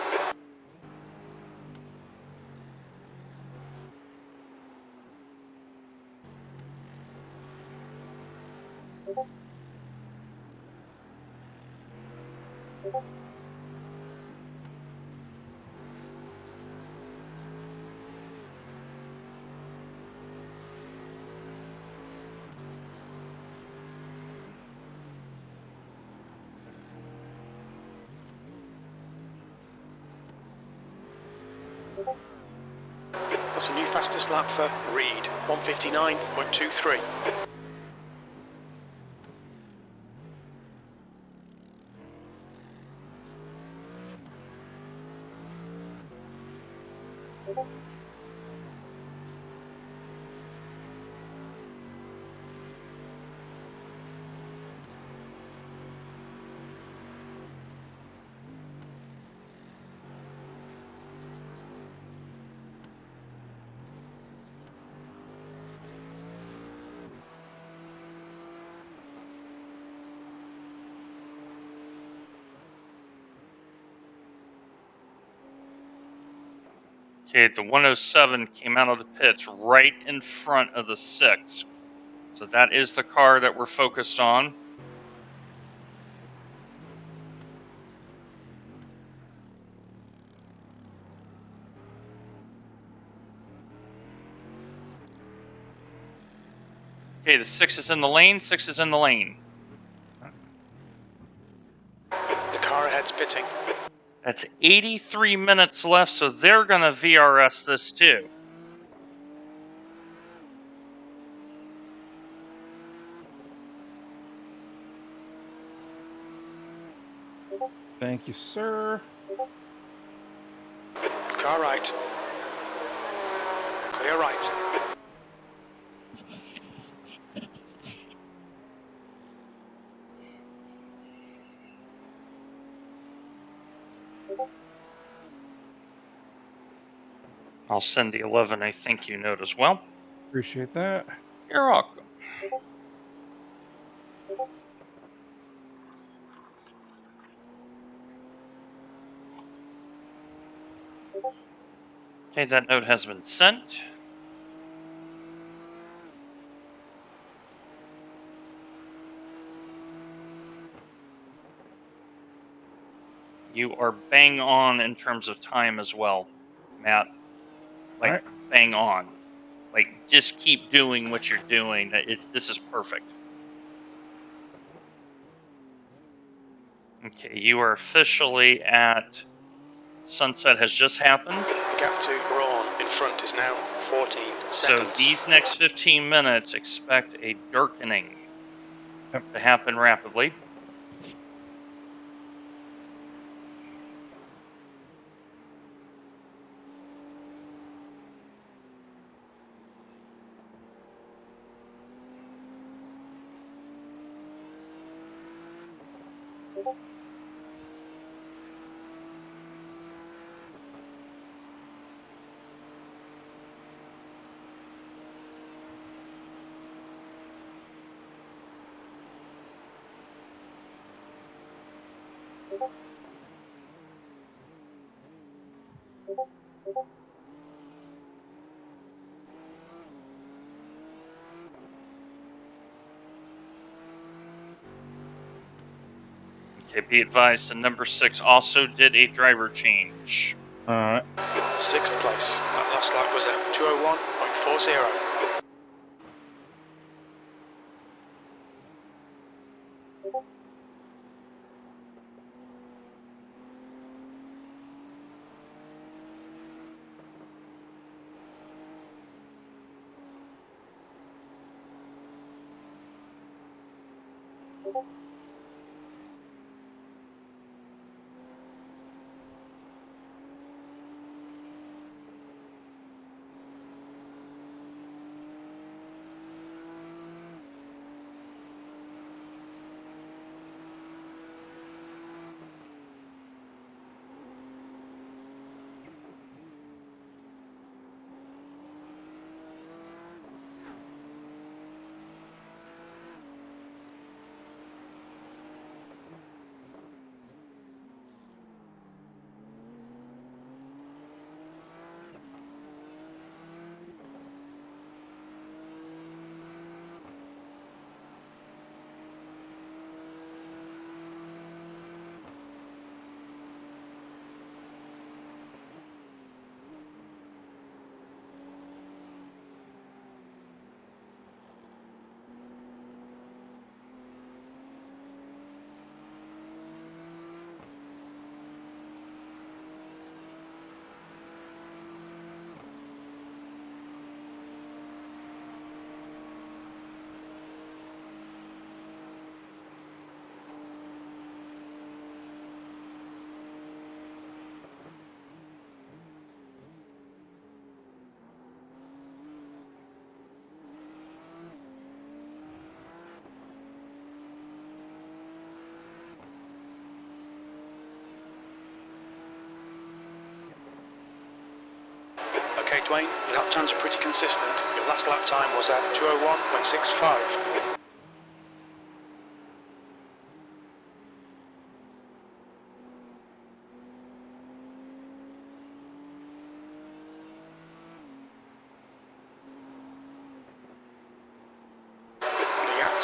That's a new fastest lap for Reed, 1:59.23. Okay, the 107 came out of the pits right in front of the 6. So that is the car that we're focused on. Okay, the 6 is in the lane. 6 is in the lane. The car ahead's pitting. That's 83 minutes left, so they're going to VRS this too. Thank you, sir. Car right. Clear right. I'll send the 11 a thank you note as well. Appreciate that. You're welcome. Okay, that note has been sent. You are bang on in terms of time as well, Matt. Like, All right. bang on. Like, just keep doing what you're doing. This is perfect. Okay, you are officially at Sunset has just happened. The gap to Braun in front is now 14 So seconds. these next 15 minutes, expect a darkening Yep. to happen rapidly. Okay, be advised, the number 6 also did a driver change. All right. 6th place. That last lap was at 2:01.40. Okay, Dwayne, lap times are pretty consistent. Your last lap time was at 2:01.65.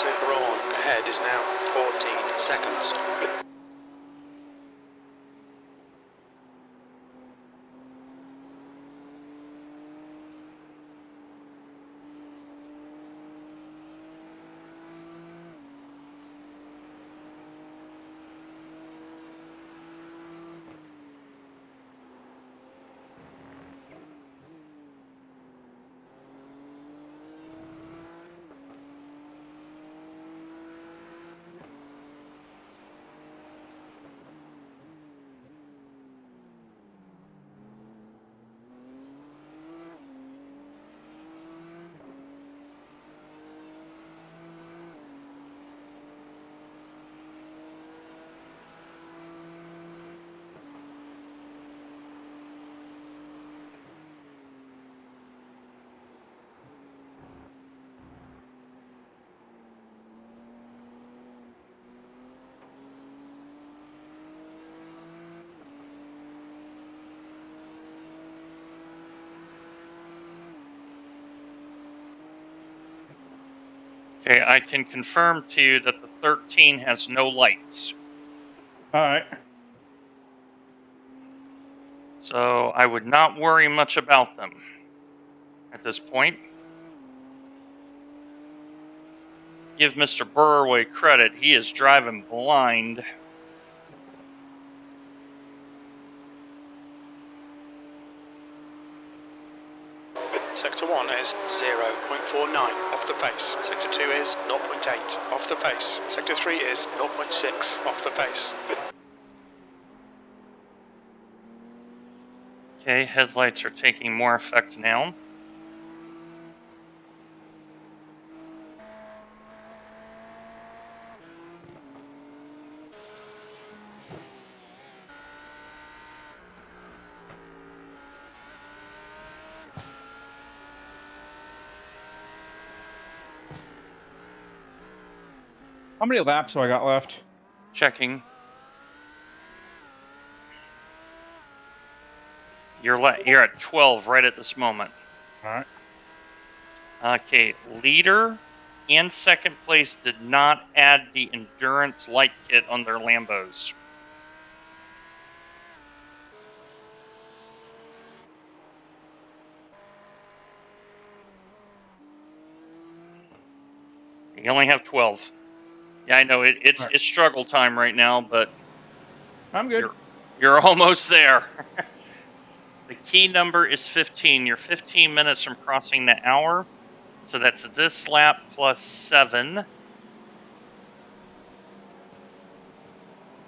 to Braun. Ahead is now 14 seconds. Okay, I can confirm to you that the 13 has no lights. All right. So I would not worry much about them at this point. Give Mr. Burway credit. He is driving blind. Sector 1 is 0.49 off the pace. Sector 2 is 0.8 off the pace. Sector 3 is 0.6 off the pace. Okay, headlights are taking more effect now. How many laps do I got left? Checking. You're at 12 right at this moment. All right. Okay, leader and second place did not add the endurance light kit on their Lambos. You only have 12. Yeah, I know it's Right. it's struggle time right now, but I'm good. you're almost there. The key number is 15. You're 15 minutes from crossing the hour, so that's this lap plus 7.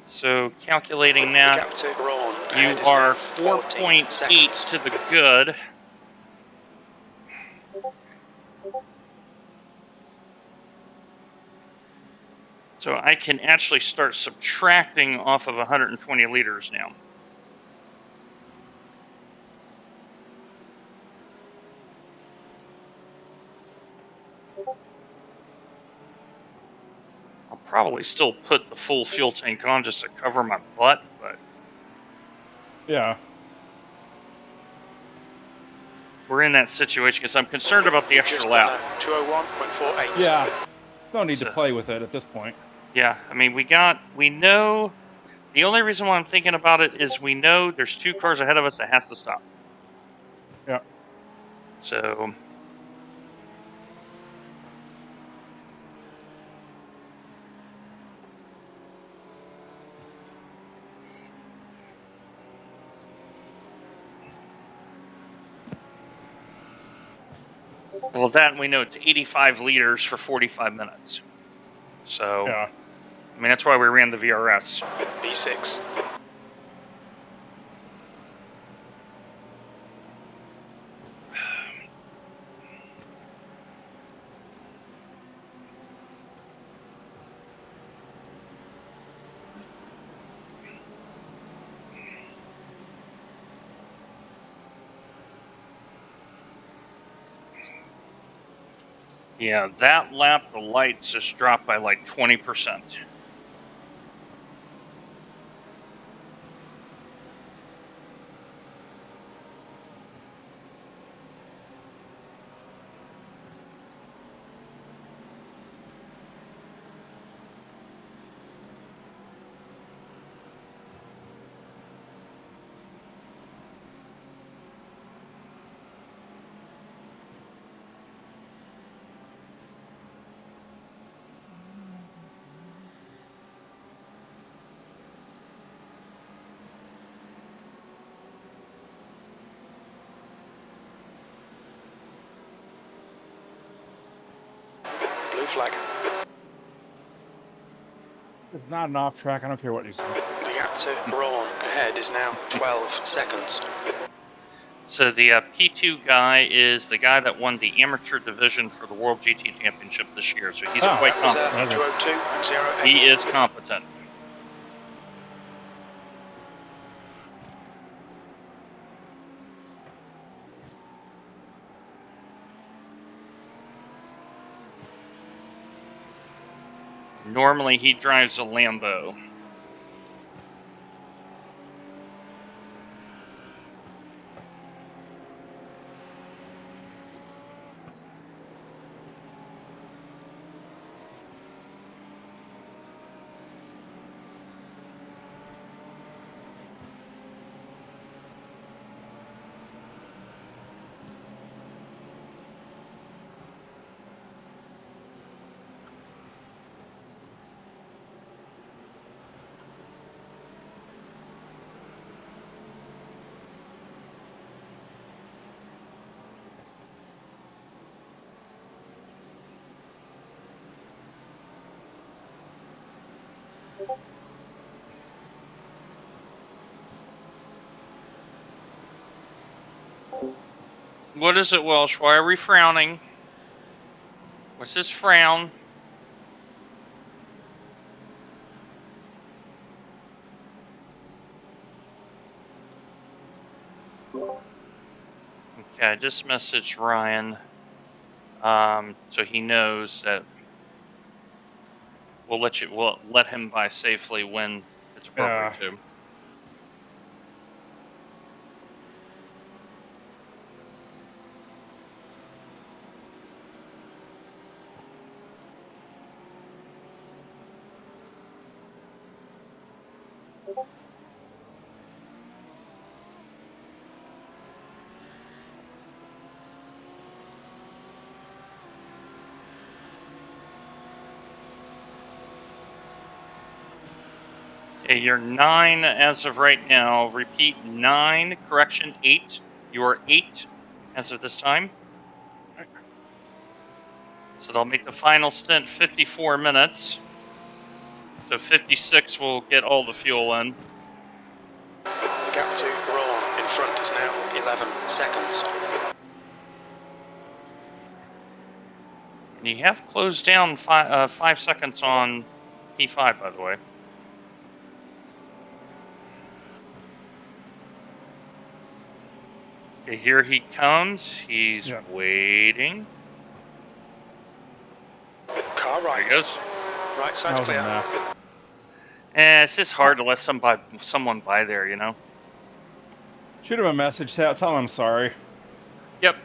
So calculating that, Gap to Braun. you Ahead is are now 14 4.8 seconds. to the good. So I can actually start subtracting off of 120 liters now. I'll probably still put the full fuel tank on just to cover my butt, but Yeah. we're in that situation because I'm concerned about the extra Just lap. 201.48. Yeah. There's no need to So- play with it at this point. Yeah, I mean, we know, the only reason why I'm thinking about it is we know there's 2 cars ahead of us that has to stop. Yeah. So, well, that we know it's 85 liters for 45 minutes. So, Yeah. I mean, that's why we ran the VRS. B6. Yeah, that lap, the lights just dropped by like 20%. Blue flag. It's not an off track. I don't care what you say. The gap to Braun ahead is now 12 seconds. So the P2 guy is the guy that won the amateur division for the World GT Championship this year. So he's quite Was competent. 202.08. He is competent. Normally he drives a Lambo. What is it, Welsh? Why are we frowning? What's this frown? Okay, I just messaged Ryan. So he knows that we'll let him buy safely when it's appropriate to. Okay, you're 9 as of right now. Repeat 9, correction 8. You are 8 as of this time. So they'll make the final stint 54 minutes. So 56 will get all the fuel in. The gap to Braun in front is now 11 seconds. And you have closed down 5 seconds on P5, by the way. Okay, here he comes. He's waiting. Car right. There he goes. Right side's That was a clear. mess. It's just hard to let someone by there, you know? Shoot him a message. Tell him I'm sorry. Yep.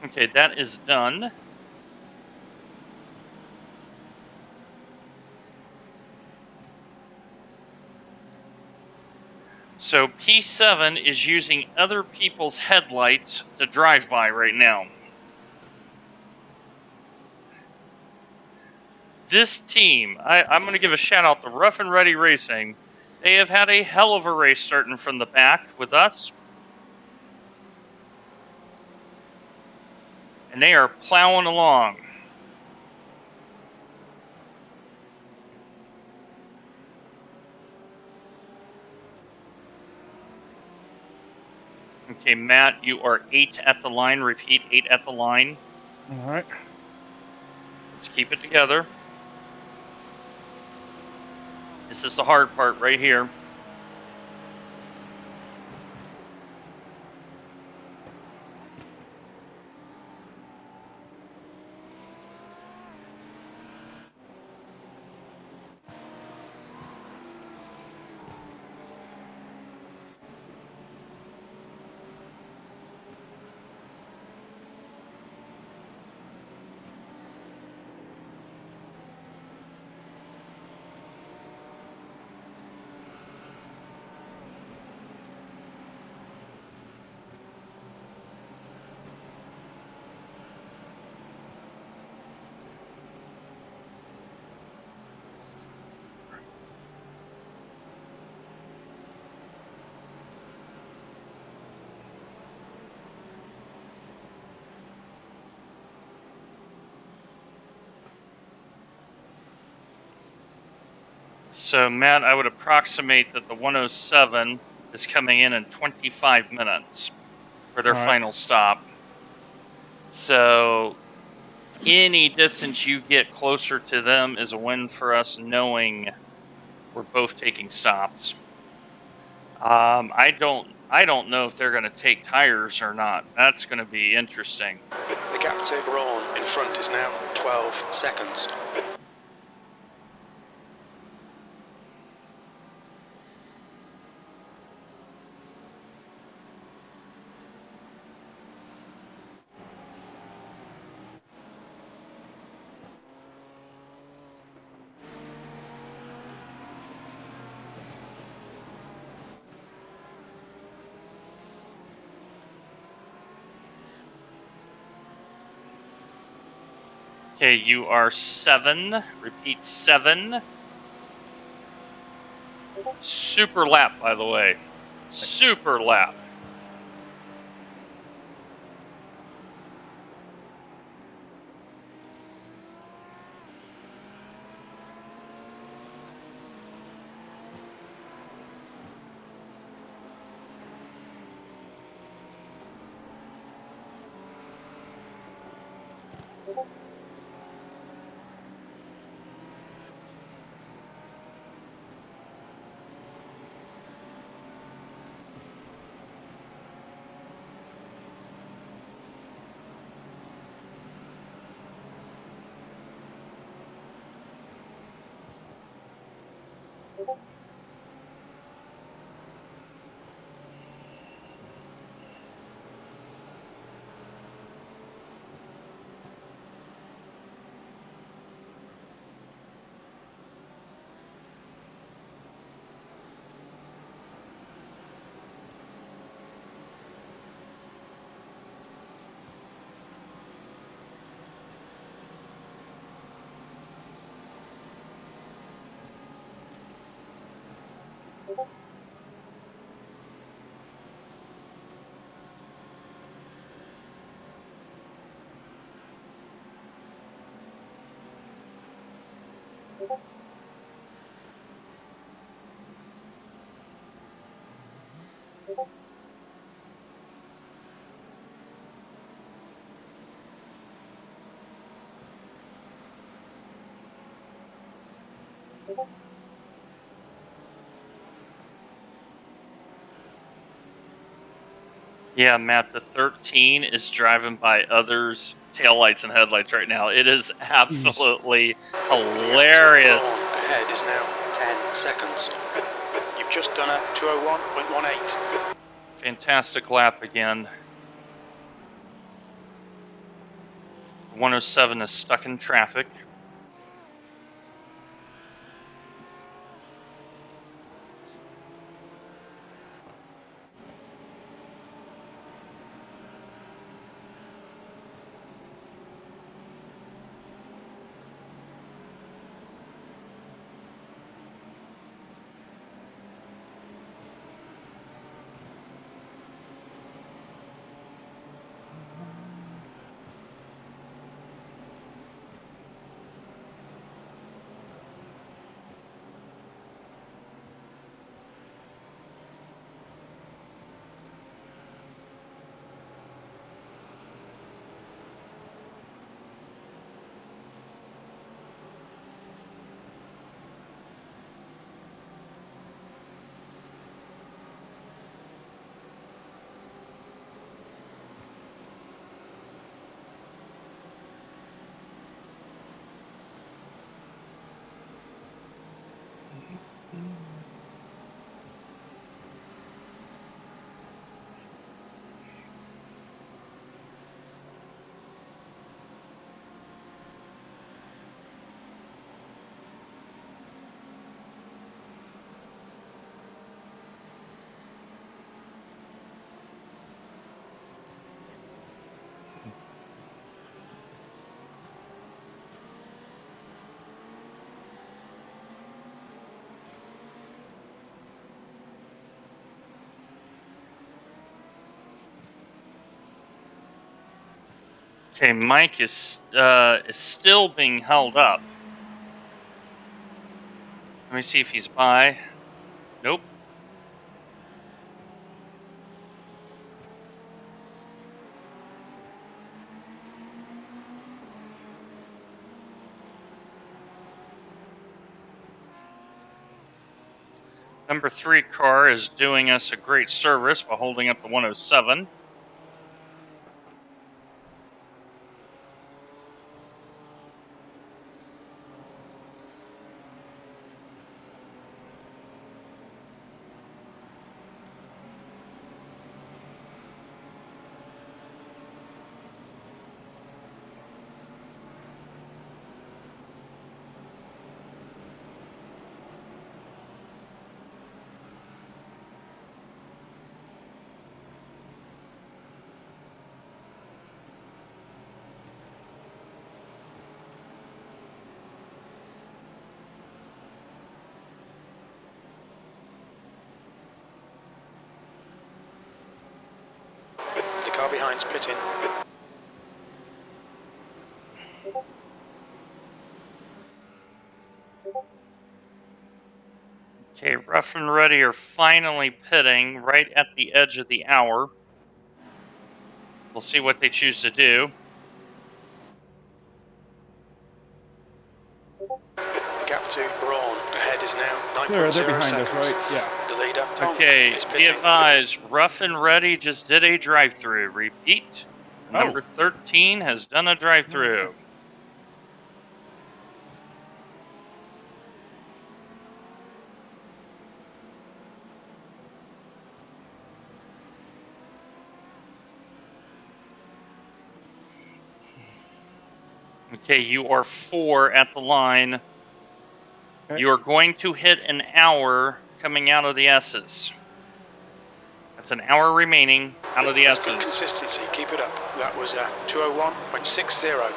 Okay, that is done. So P7 is using other people's headlights to drive by right now. This team, I'm going to give a shout out to Rough and Ready Racing. They have had a hell of a race starting from the back with us. And they are plowing along. Okay, Matt, you are 8 at the line. Repeat, 8 at the line. All right. Let's keep it together. This is the hard part right here. So, Matt, I would approximate that the 107 is coming in 25 minutes for their All right. final stop. So, any distance you get closer to them is a win for us, knowing we're both taking stops. I don't know if they're going to take tires or not. That's going to be interesting. The gap to Braun in front is now 12 seconds. Okay, you are 7. Repeat 7. Super lap, by the way. Super lap. Yeah, Matt, the 13 is driving by others' taillights and headlights right now. It is absolutely hilarious. The gap to Braun ahead is now 10 seconds. You've just done a 201.18. Fantastic lap again. 107 is stuck in traffic. Okay, Mike is still being held up. Let me see if he's by. Nope. Number 3 car is doing us a great service by holding up the 107. The car behind's pitting. Okay, Rough and Ready are finally pitting right at the edge of the hour. We'll see what they choose to do. The gap to Braun ahead is now 9.0 They're behind seconds. us, right? Yeah. The leader, Tom, Okay, is be pitting. advised, Rough and Ready just did a drive-through. Repeat, number 13 has done a drive-through. Okay, you are 4 at the line. Okay. You are going to hit an hour coming out of the S's. That's an hour remaining out of the That's good S's. consistency, keep it up. That was 201.60.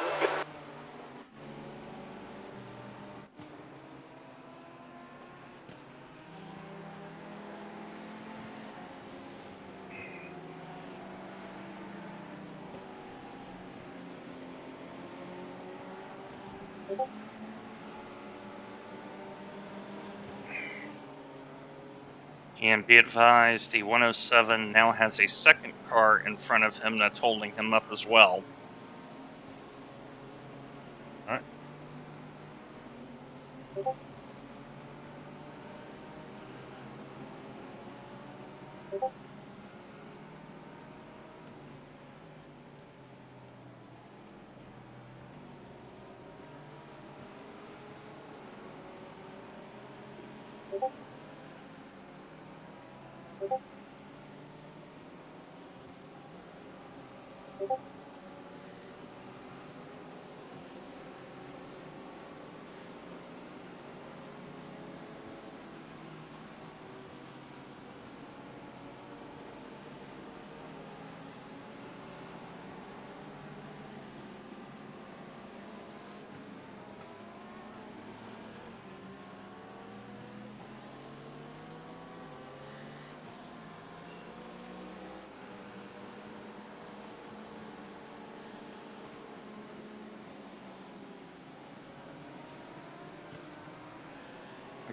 And be advised, the 107 now has a second car in front of him that's holding him up as well. All right.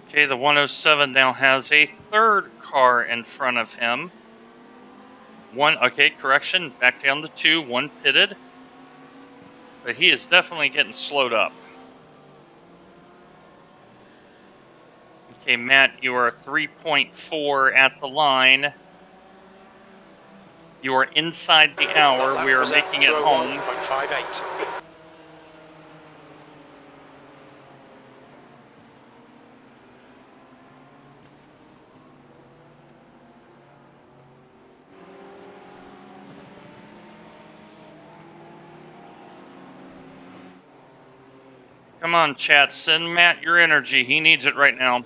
Okay, the 107 now has a third car in front of him. Correction, back down to 2, 1 pitted. But he is definitely getting slowed up. Okay, Matt, you are 3.4 at the line. You are inside the hour. That We are was making it home. 201.58. Come on, chat. Send Matt your energy. He needs it right now.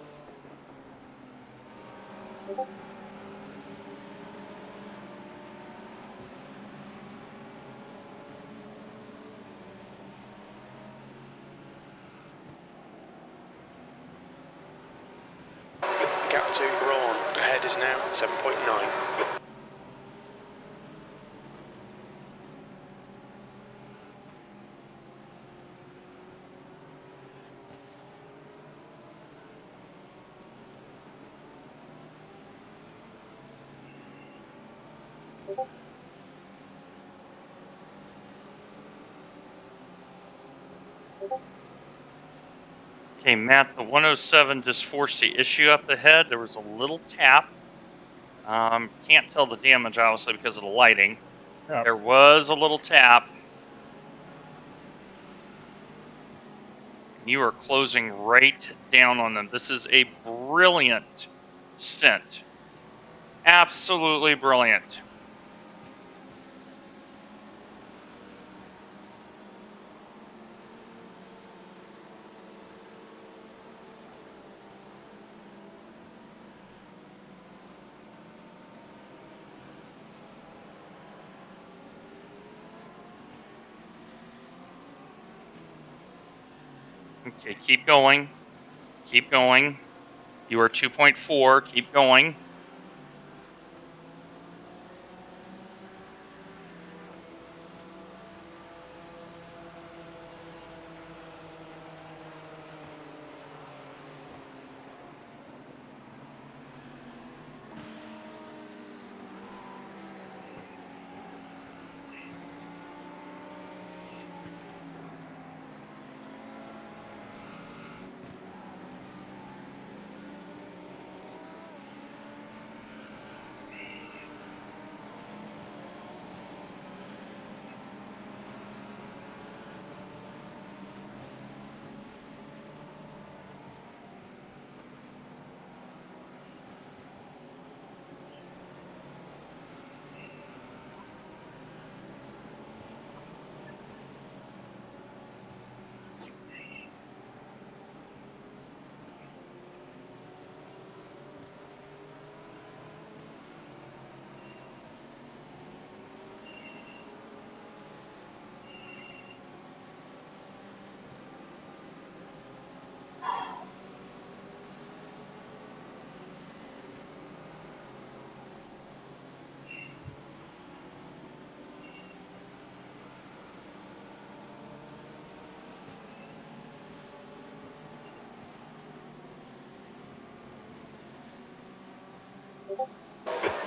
Gap to Braun ahead is now 7.9. Okay, Matt, the 107 just forced the issue up ahead. There was a little tap. Can't tell the damage, obviously, because of the lighting. Yeah. There was a little tap. You are closing right down on them. This is a brilliant stint. Absolutely brilliant. Okay, keep going. Keep going. You are 2.4. Keep going.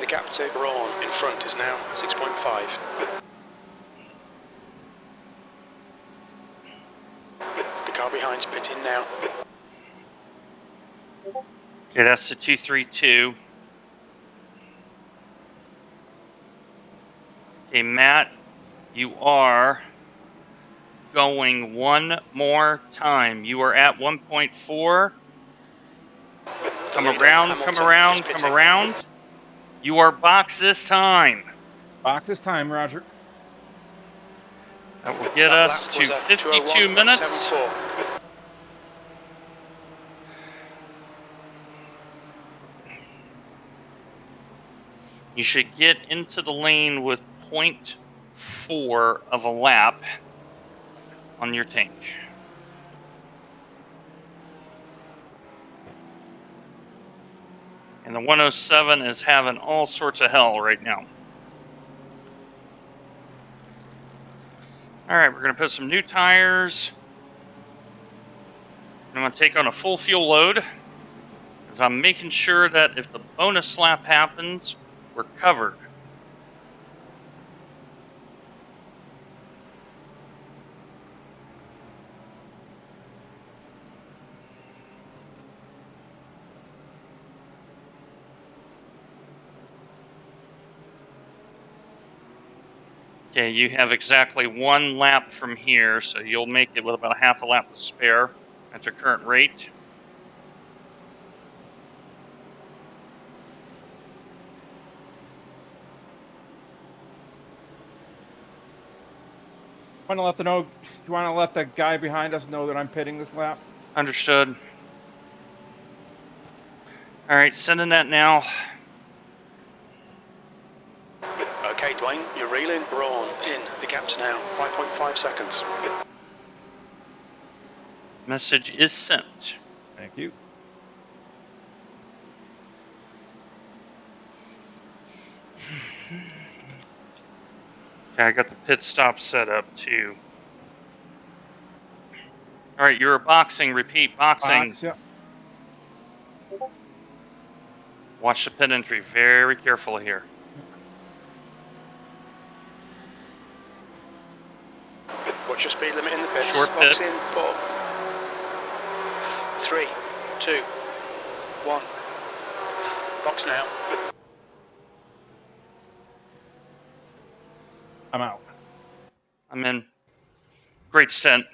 The gap to Braun in front is now 6.5. The car behind's pitting now. Okay, that's the 232. Okay, Matt, you are going one more time. You are at 1.4. Come around, come around, come around. You are boxed this time. Box this time, Roger. That will get us to 52 minutes. You should get into the lane with 0.4 of a lap on your tank. And the 107 is having all sorts of hell right now. All right, we're going to put some new tires. I'm going to take on a full fuel load because I'm making sure that if the bonus lap happens, we're covered. Okay, you have exactly one lap from here, so you'll make it with about a half a lap to spare at your current rate. You want to let the guy behind us know that I'm pitting this lap? Understood. All right, sending that now. Okay, Dwayne, you're reeling Braun in. The gap's now 5.5 seconds. Message is sent. Thank you. Okay, I got the pit stop set up too. All right, you're boxing. Repeat, boxing. Box, yeah. Watch the pit entry very carefully here. Watch your speed limit in the pits. Short Box pit. in 4, 3, 2, 1. Box now. I'm out. I'm in. Great stint.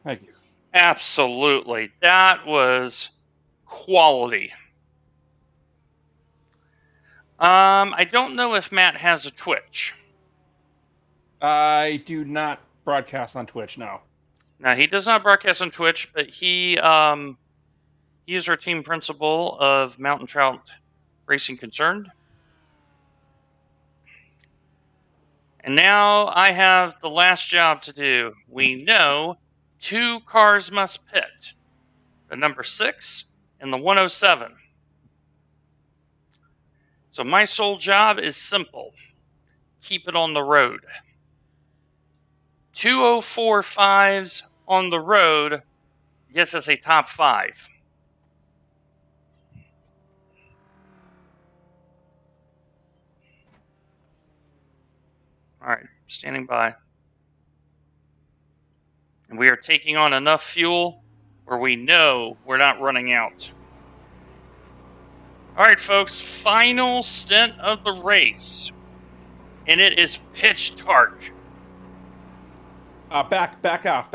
Thank you. Absolutely. That was quality. I don't know if Matt has a Twitch. I do not broadcast on Twitch now. Now, he does not broadcast on Twitch, but he is our team principal of Mountain Trout Racing Concerned. And now I have the last job to do. We know 2 cars must pit. The number 6 and the 107. So my sole job is simple. Keep it on the road. 2:04.5s on the road gets us a top 5. All right, standing by. And we are taking on enough fuel where we know we're not running out. All right, folks, final stint of the race. And it is pitch dark. Back off.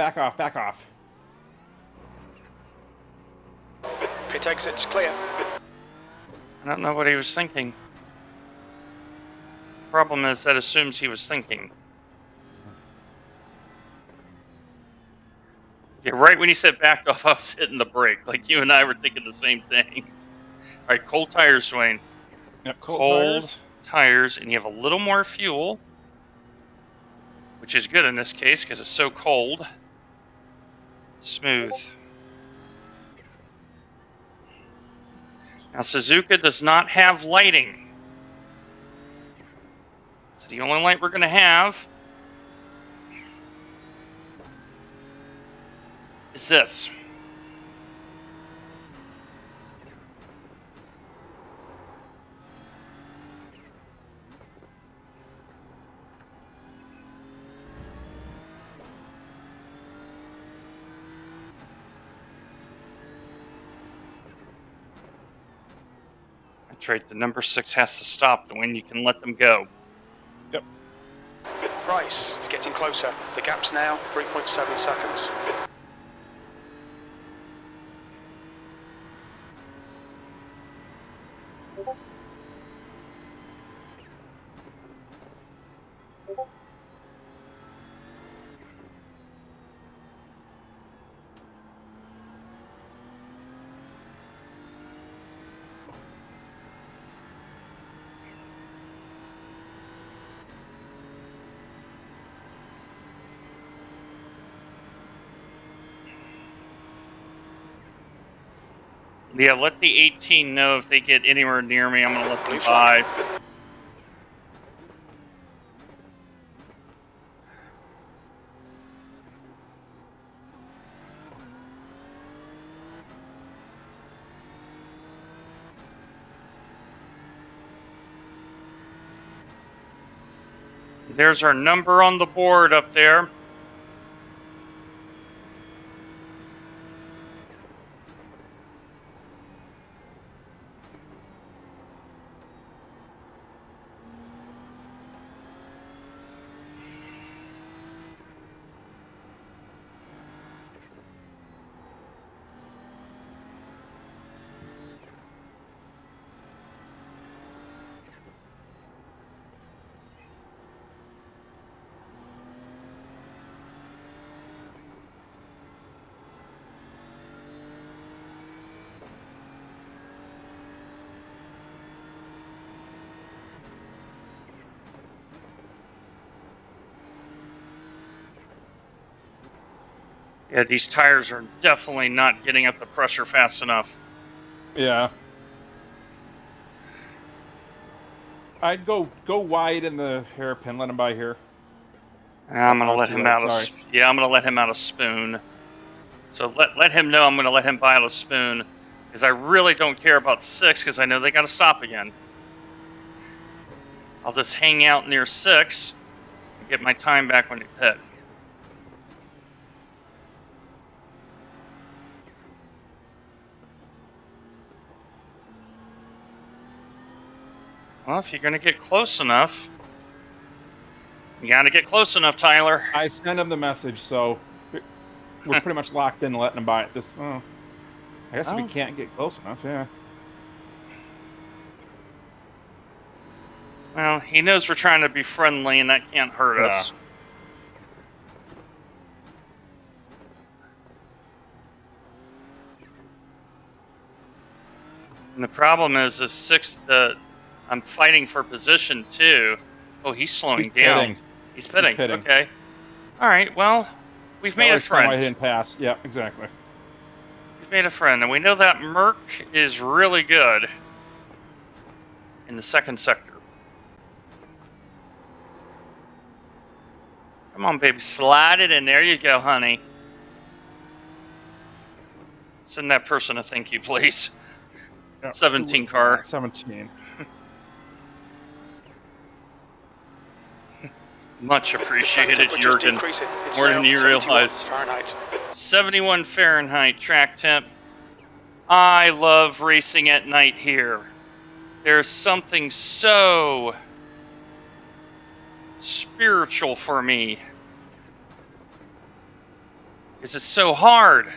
Pit exit's clear. I don't know what he was thinking. Problem is, that assumes he was thinking. Yeah, right when he said backed off, I was hitting the brake. Like you and I were thinking the same thing. All right, cold tires, Dwayne. Yep, Cold tires, and you have a little more fuel, which is good in this case because it's so cold. Smooth. Now, Suzuka does not have lighting. So the only light we're going to have is this. That's right, the number 6 has to stop. The win, you can let them go. Yep. Price is getting closer. The gap's now 3.7 seconds. Yeah, let the 18 know if they get anywhere near me. I'm going to let them by. There's our number on the board up there. Yeah, these tires are definitely not getting up the pressure fast enough. Yeah. I'd go wide in the hairpin. Let him by here. I'm Oh, gonna I was let too him late, out of. sorry. Yeah, I'm gonna let him out of spoon. So let him know I'm gonna let him by out of spoon, because I really don't care about 6, because I know they gotta stop again. I'll just hang out near 6 and get my time back when they pit. Well, if you're going to get close enough, you got to get close enough, Tyler. I sent him the message, so we're pretty much locked in letting him by it. I guess if he Oh. can't get close enough, yeah. Well, he knows we're trying to be friendly, and that can't hurt Yeah. us. And the problem is I'm fighting for position too. Oh, he's slowing He's down. pitting. He's pitting. pitting. Okay. All right. Well, we've made a Explain why he friend. didn't pass. Yeah, exactly. We've made a friend, and we know that Merc is really good in the second sector. Come on, baby, slide it in. There you go, honey. Send that person a thank you, please. Yep. 17 car. 17. Much appreciated, Temperature's Jurgen. decreasing. It's More now than you 71 realize. Fahrenheit. 71 Fahrenheit track temp. I love racing at night here. There's something so spiritual for me. Because it's so hard.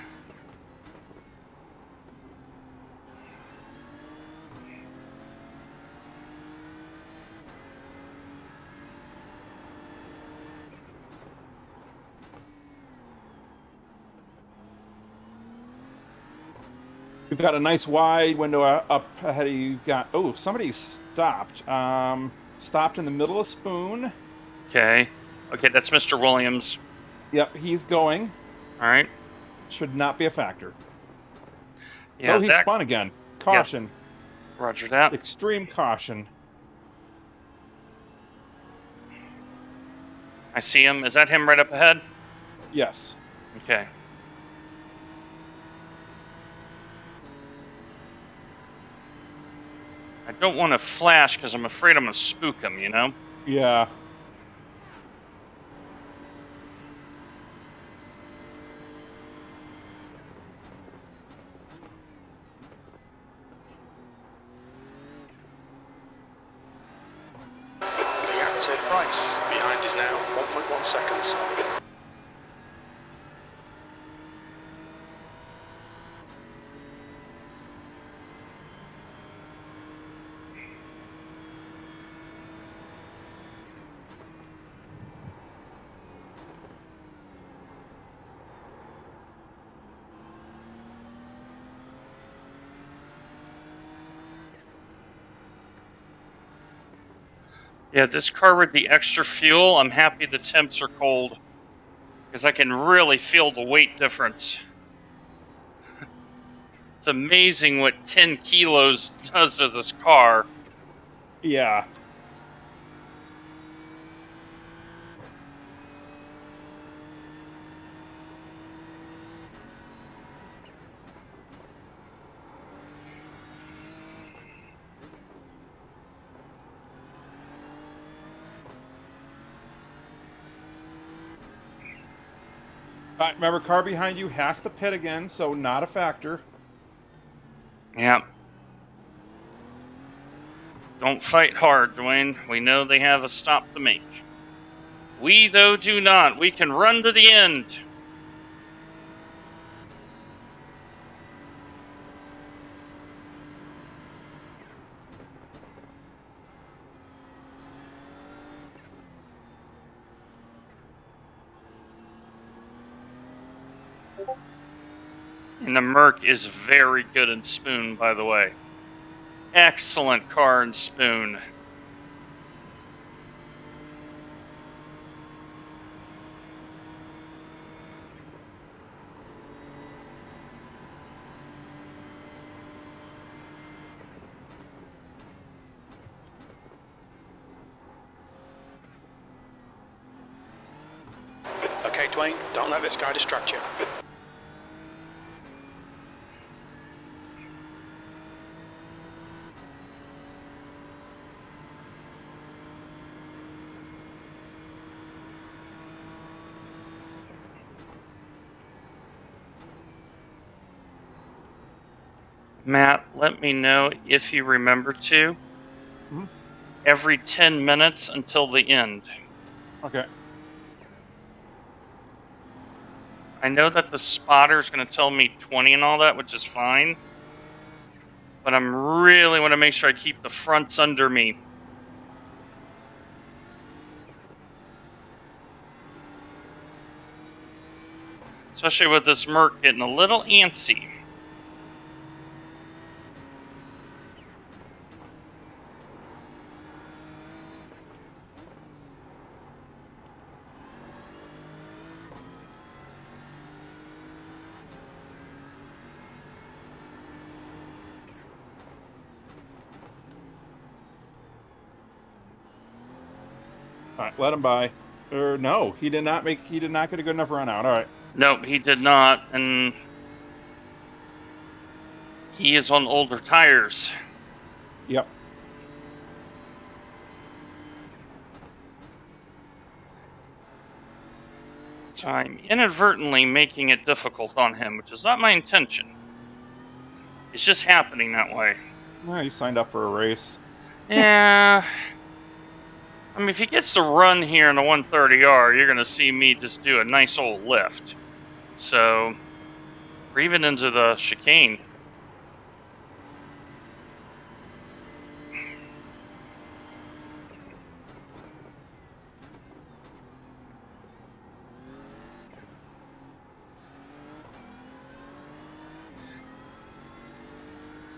We've got a nice wide window up ahead of you. You've got somebody stopped. Stopped in the middle of Spoon. Okay. Okay, that's Mr. Williams. Yep, he's going. All right. Should not be a factor. Yeah, He spun again. Caution. Roger that. Extreme caution. I see him. Is that him right up ahead? Yes. Okay. I don't want to flash because I'm afraid I'm going to spook him, you know? Yeah. The active Price behind is now 1.1 seconds. Yeah, this car with the extra fuel, I'm happy the temps are cold. Because I can really feel the weight difference. It's amazing what 10 kilos does to this car. Yeah. Remember, car behind you has to pit again, so not a factor. Yeah. Don't fight hard, Dwayne. We know they have a stop to make. We, though, do not. We can run to the end. And the Merc is very good in Spoon, by the way. Excellent car in Spoon. Okay, Dwayne, don't let this guy distract you. Matt, let me know if you remember to. Mhm. every 10 minutes until the end. Okay. I know that the spotter is going to tell me 20 and all that, which is fine. But I'm really want to make sure I keep the fronts under me. Especially with this Merc getting a little antsy. All right, let him by. Or no, he did not get a good enough run out. All right. Nope, he did not, and he is on older tires. Yep. So I'm inadvertently making it difficult on him, which is not my intention. It's just happening that way. Well, you signed up for a race. Yeah. I mean, if he gets to run here in the 130R, you're going to see me just do a nice old lift. So, we're even into the chicane.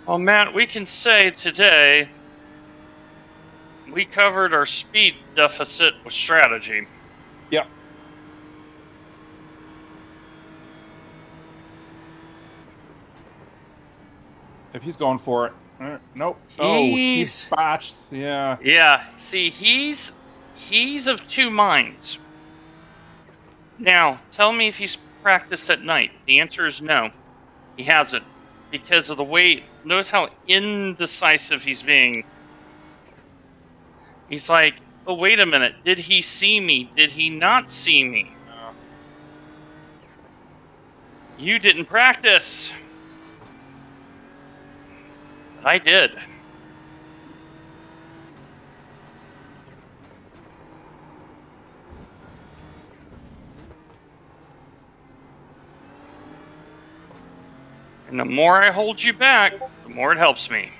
Well, Matt, we can say today we covered our speed deficit with strategy. Yep. If he's going for it. Nope. Oh, he He's botched. Yeah. Yeah, see, he's of two minds. Now, tell me if he's practiced at night. The answer is no. He hasn't. Because of the way, notice how indecisive he's being. He's like, oh, wait a minute. Did he see me? Did he not see me? You didn't practice. But I did. And the more I hold you back, the more it helps me.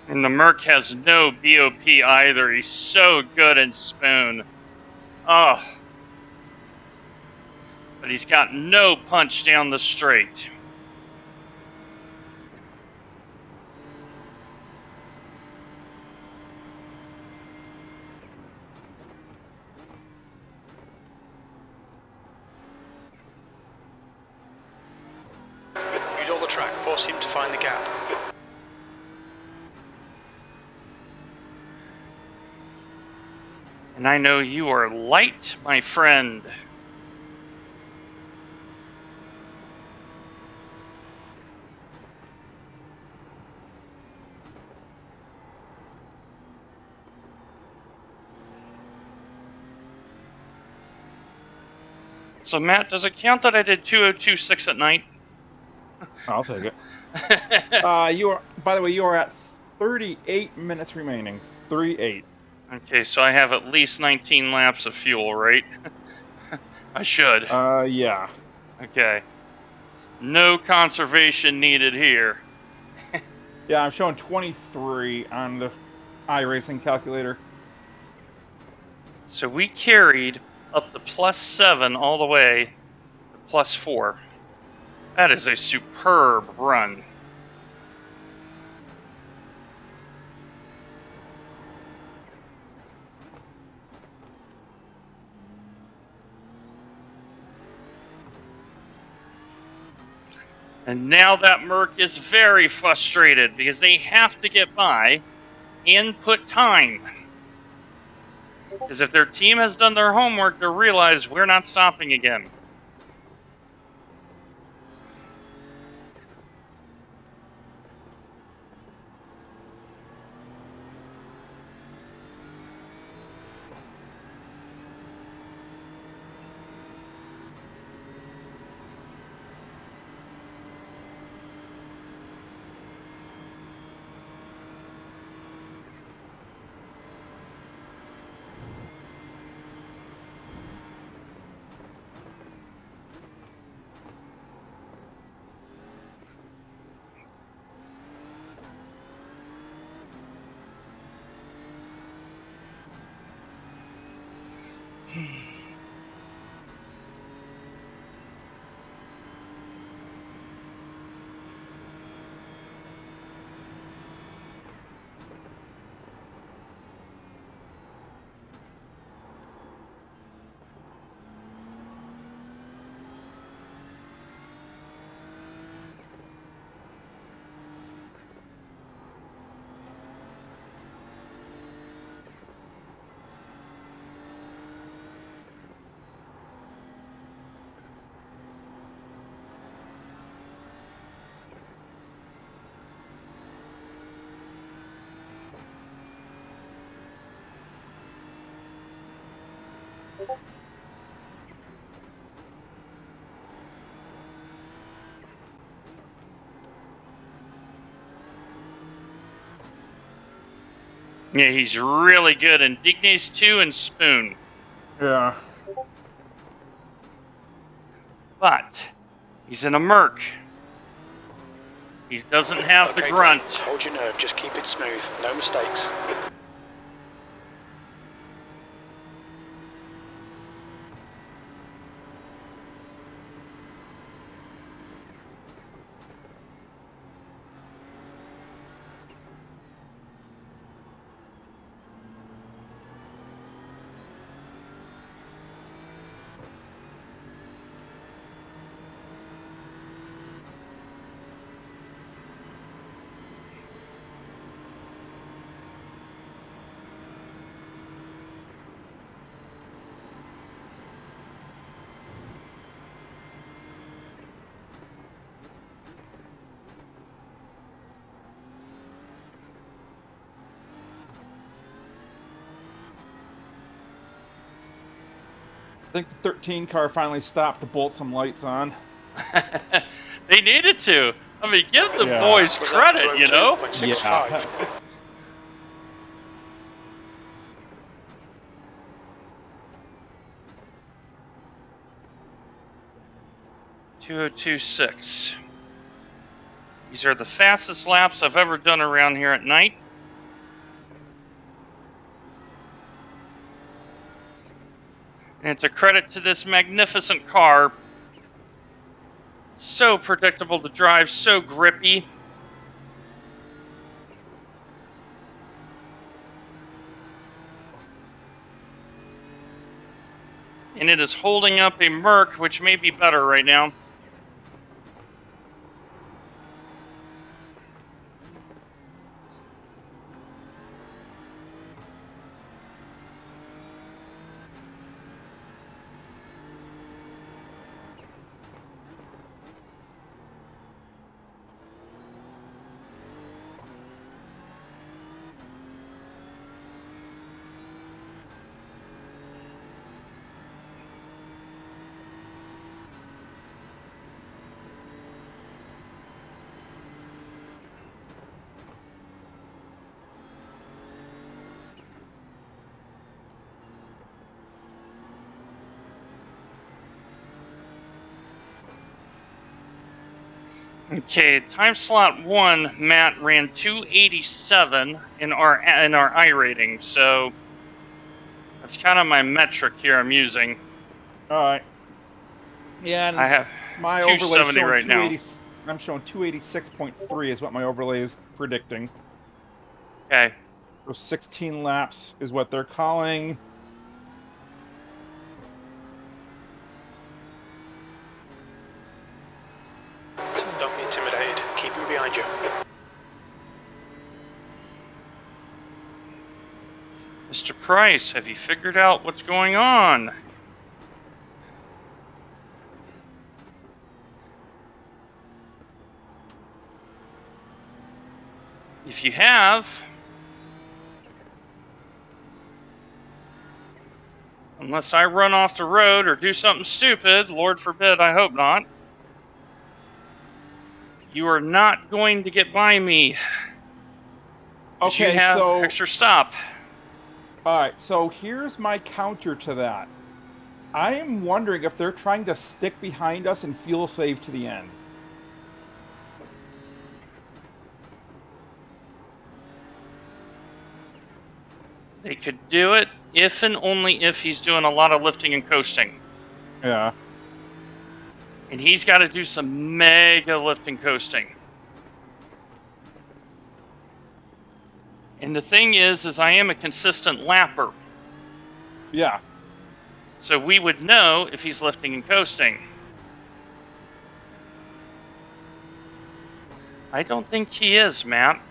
And the Merc has no BOP either. He's so good in spoon. Oh. But he's got no punch down the straight. Use all the track, force him to find the gap. And I know you are light, my friend. So, Matt, does it count that I did 2026 at night? I'll take it. By the way, you are at 38 minutes remaining. 38. Okay, so I have at least 19 laps of fuel, right? I should. Yeah. Okay. No conservation needed here. Yeah, I'm showing 23 on the iRacing calculator. So we carried up to +7 all the way to +4. That is a superb run. And now that Merc is very frustrated because they have to get by and put time. Because if their team has done their homework, they'll realize we're not stopping again. Yeah, he's really good in Dignes 2 and Spoon. Yeah. But he's in a Merc. He doesn't have the Okay, grunt. great. Hold your nerve, just keep it smooth. No mistakes. I think the 13 car finally stopped to bolt some lights on. They needed to. I mean, give the Yeah. boys Was that credit, you know? 202.65? Yeah. 2026. These are the fastest laps I've ever done around here at night. And it's a credit to this magnificent car. So predictable to drive, so grippy. And it is holding up a Merc, which may be better right now. Okay, time slot 1, Matt ran 287 in our I rating, so that's kind of my metric here I'm using. All right. Yeah, and I have my overlay 270 showing right now. 280. I'm showing 286.3 is what my overlay is predicting. Okay. So 16 laps is what they're calling. Don't be Mr. Price, have you figured out what's going on? If you have, unless I run off the road or do something stupid, Lord forbid, I hope not, you are not going to get by me. 'Cause you Okay, have so extra stop. all right, so here's my counter to that. I am wondering if they're trying to stick behind us and fuel save to the end. They could do it if and only if he's doing a lot of lifting and coasting. Yeah. And he's got to do some mega lifting coasting. And the thing is I am a consistent lapper. Yeah. So we would know if he's lifting and coasting. I don't think he is, Matt.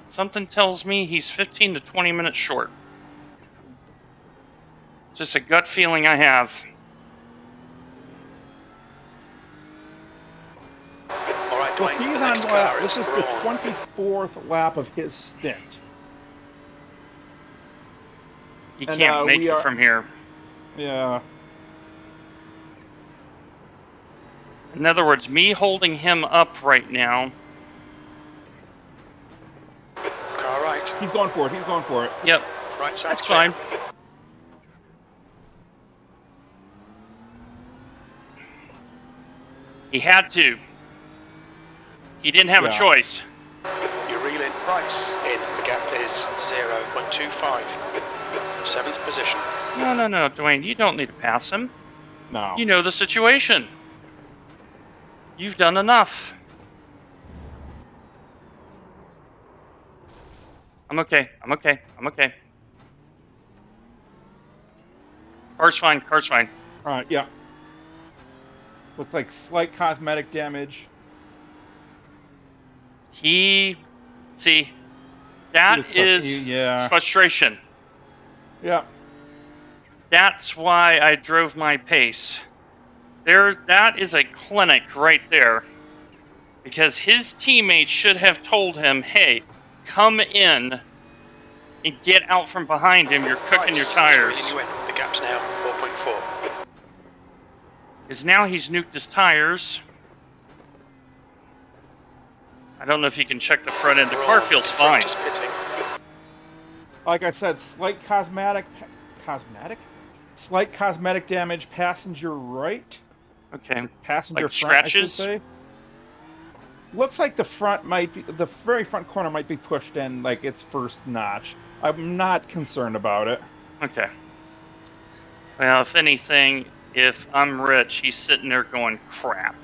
Something tells me he's 15 to 20 minutes short. Just a gut feeling I have. All right, Well, Dwayne, he's the on next lap. car This is the wrong. 24th lap of his stint. He And, can't make we it are- from here. Yeah. In other words, me holding him up right now. Car right. He's going for it. He's going for it. Yep, Right side's that's clear. fine. He had to. He didn't have a Yeah. choice. You reel in Price. In. The gap is 0.25. 7th position. No, Dwayne, you don't need to pass him. No. You know the situation. You've done enough. I'm okay. Car's fine. All right. Yeah. Looks like slight cosmetic damage. See, He that was is yeah. frustration. Yeah. That's why I drove my pace. That is a clinic right there. Because his teammates should have told him, hey, come in and get out from behind him. You're cooking your tires. Price is reeling you in. The gap's now 4.4. Because now he's nuked his tires. I don't know if you can check the front end. The car feels fine. Front is pitting. Like I said, slight cosmetic damage. Passenger right. Okay. Passenger Like front, I should scratches? say. Looks like the very front corner might be pushed in like its first notch. I'm not concerned about it. Okay. Well, if anything, if I'm Rich, he's sitting there going, crap.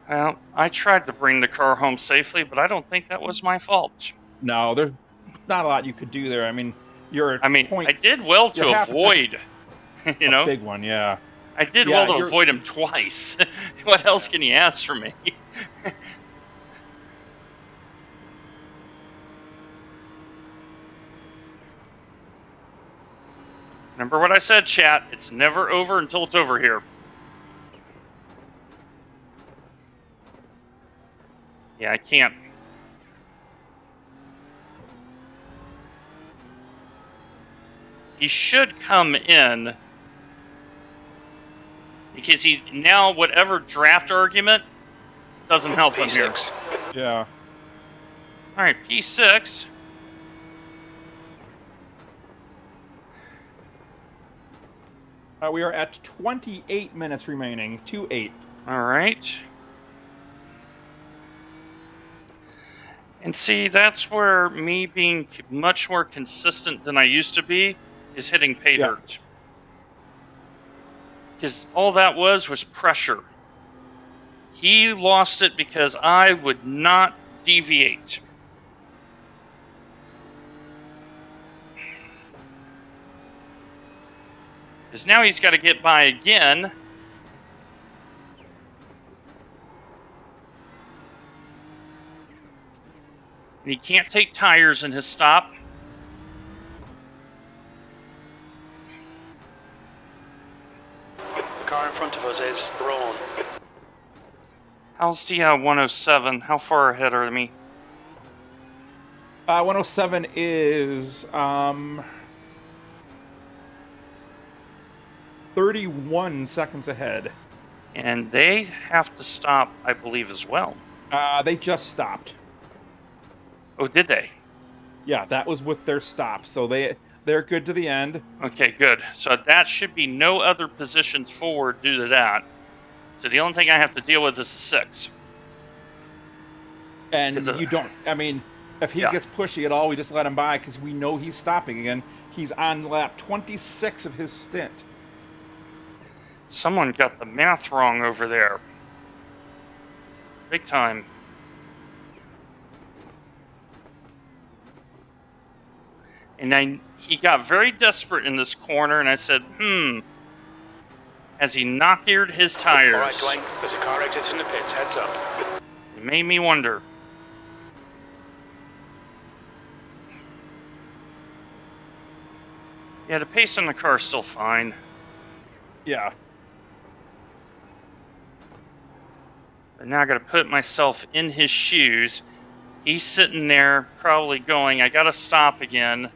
Well, I tried to bring the car home safely, but I don't think that was my fault. No, there's not a lot you could do there. I mean, I did well to you're half a avoid, you know? big one, yeah. I did Yeah, well to avoid him twice. What else can you ask from me? Remember what I said, chat. It's never over until it's over here. Yeah, I can't. He should come in because he's now whatever draft argument doesn't help him here. P6. Yeah. All right, P6. We are at 28 minutes remaining. 2-8. All right. And see, that's where me being much more consistent than I used to be is hitting pay Yeah. dirt. Because all that was pressure. He lost it because I would not deviate. Because now he's got to get by again. And he can't take tires in his stop. The car in front of us is Braun. How's the 107? How far ahead are me? 107 is 31 seconds ahead. And they have to stop, I believe, as well. They just stopped. Oh, did they? Yeah, that was with their stop, so they're good to the end. Okay, good. So that should be no other positions forward due to that. So the only thing I have to deal with is the 6. And Is it- you don't. I mean, if he Yeah. gets pushy at all, we just let him by because we know he's stopping again. He's on lap 26 of his stint. Someone got the math wrong over there. Big time. And he got very desperate in this corner, and I said, as he knock-eared his tires. All right, Dwayne, there's a car exiting the pits. Heads up. It made me wonder. Yeah, the pace on the car is still fine. Yeah. But now I gotta put myself in his shoes. He's sitting there, probably going, I gotta stop again.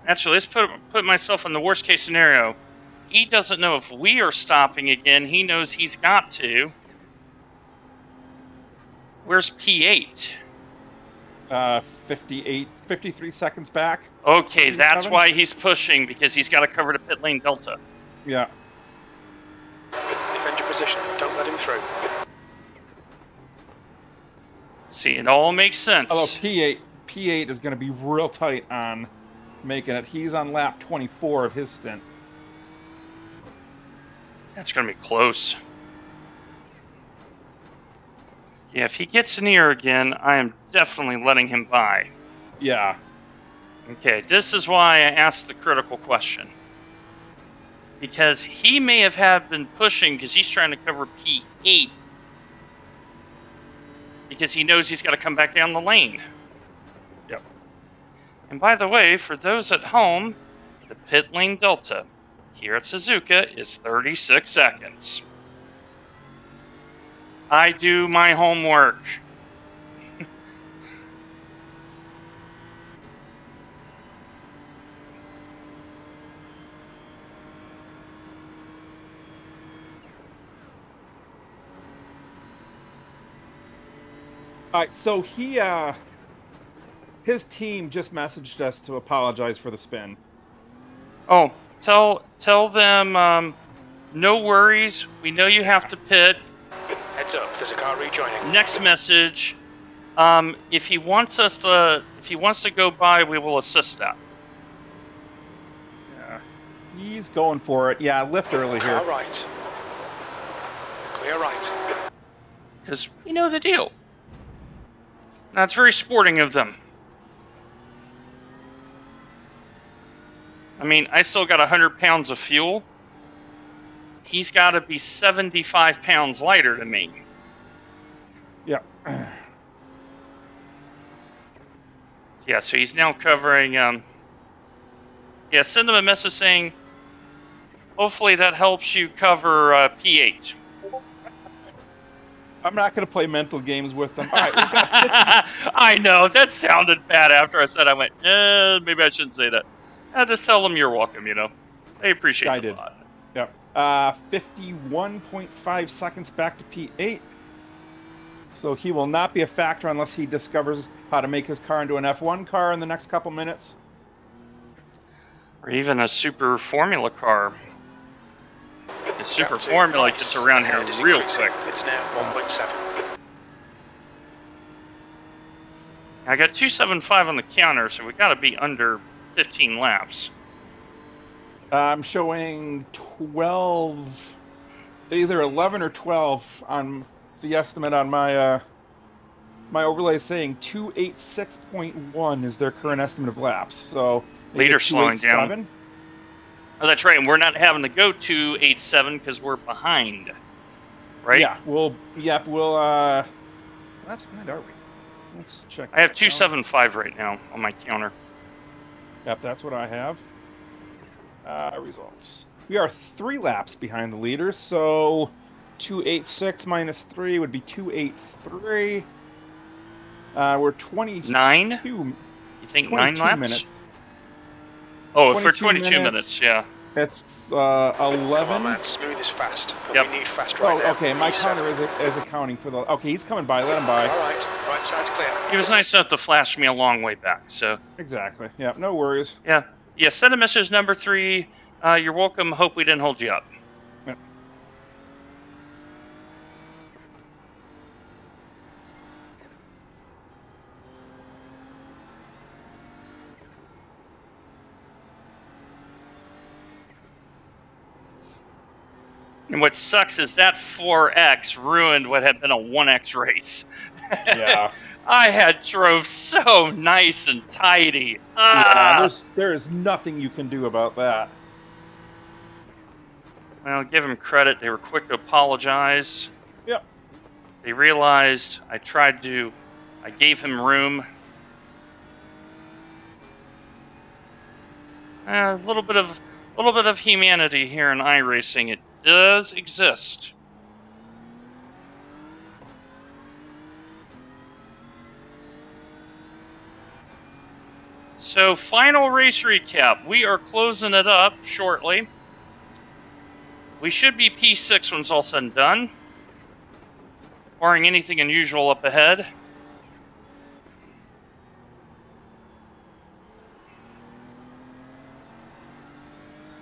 Actually, let's put myself in the worst case scenario. He doesn't know if we are stopping again. He knows he's got to. Where's P8? 53 seconds back. Okay, that's 57? why he's pushing, because he's got to cover the pit lane delta. Yeah. Defend your position. Don't let him through. See, it all makes sense. Although P8 is going to be real tight on making it. He's on lap 24 of his stint. That's going to be close. Yeah, if he gets near again, I am definitely letting him by. Yeah. Okay, this is why I asked the critical question. Because he may have been pushing because he's trying to cover P8. Because he knows he's got to come back down the lane. Yep. And by the way, for those at home, the pit lane delta here at Suzuka is 36 seconds. I do my homework. All right, so his team just messaged us to apologize for the spin. Oh, tell them no worries. We know you have to pit. Heads up. There's a car rejoining. Next message. If he wants to go by, we will assist that. Yeah. He's going for it. Yeah, lift early here. Car right. Clear right. Because we know the deal. That's very sporting of them. I mean, I still got 100 pounds of fuel. He's got to be 75 pounds lighter than me. Yeah. Yeah, so he's now covering... yeah, send him a message saying, hopefully that helps you cover P8. I'm not going to play mental games with them. All right, we've got 50. I know, that sounded bad after I said I went, maybe I shouldn't say that. Just tell them you're welcome, you know. They appreciate I the did. thought. Yep. 51.5 seconds back to P8. So he will not be a factor unless he discovers how to make his car into an F1 car in the next couple minutes. Or even a super formula car. The super Gap to formula right. gets around here Ahead is real increasing. quick. It's now 1.7. I got 275 on the counter, so we got to be under 15 laps. I'm showing 12, either 11 or 12 on the estimate on my my overlay saying 286.1 is their current estimate of laps. So maybe Leader slowing down. 287? Oh, that's right, and we're not having to go 287 because we're behind. Right? Yeah, we'll laps behind are we? Let's check. I have that. 275 right now on my counter. Yep, that's what I have. Results. We are 3 laps behind the leaders, so 286 minus 3 would be 283. We're 22. 9? You think 9 laps? Minutes. Oh, for 22 22 minutes, yeah. It's Come on, 11. man, smooth is fast. But Yep. we need fast right Oh, now. okay. My 7. counter is accounting for the. Okay, he's coming by. Let him by. All right, right side's clear. He was nice enough to flash me a long way back, so Exactly. Yeah. No worries. yeah. Yeah, send a message number 3. You're welcome. Hope we didn't hold you up. Yep. And what sucks is that 4X ruined what had been a 1X race. Yeah. I had drove so nice and tidy. Yeah. There is nothing you can do about that. Well, give them credit. They were quick to apologize. Yep. They realized I gave him room. A little bit of humanity here in iRacing. It does exist. So, final race recap. We are closing it up shortly. We should be P6 when it's all said and done, barring anything unusual up ahead.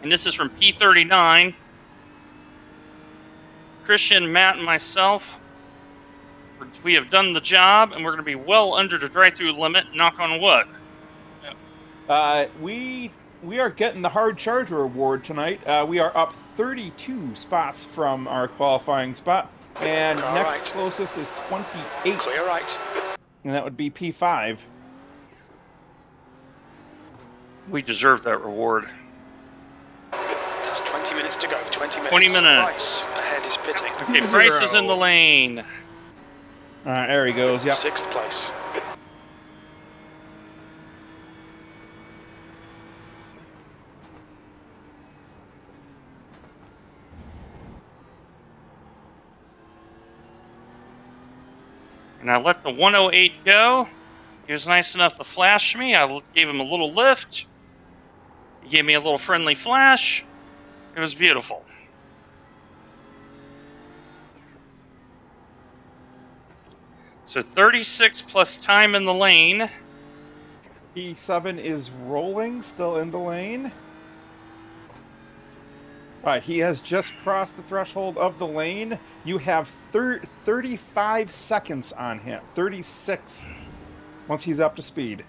And this is from P39. Christian, Matt, and myself, we have done the job, and we're going to be well under the drive-through limit, knock on wood. We are getting the hard charger award tonight. We are up 32 spots from our qualifying spot, and All next right. closest is 28, Clear right. and that would be P5. We deserve that reward. That's 20 minutes to go. 20 minutes. 20 minutes. Right. Ahead is pitting. Okay, Bryce is in the lane. All right, there he goes. Yep. 6th place. And I let the 108 go. He was nice enough to flash me. I gave him a little lift. He gave me a little friendly flash. It was beautiful. So 36 plus time in the lane. P7 is rolling, still in the lane. All right, he has just crossed the threshold of the lane. You have 35 seconds on him. 36 once he's up to speed.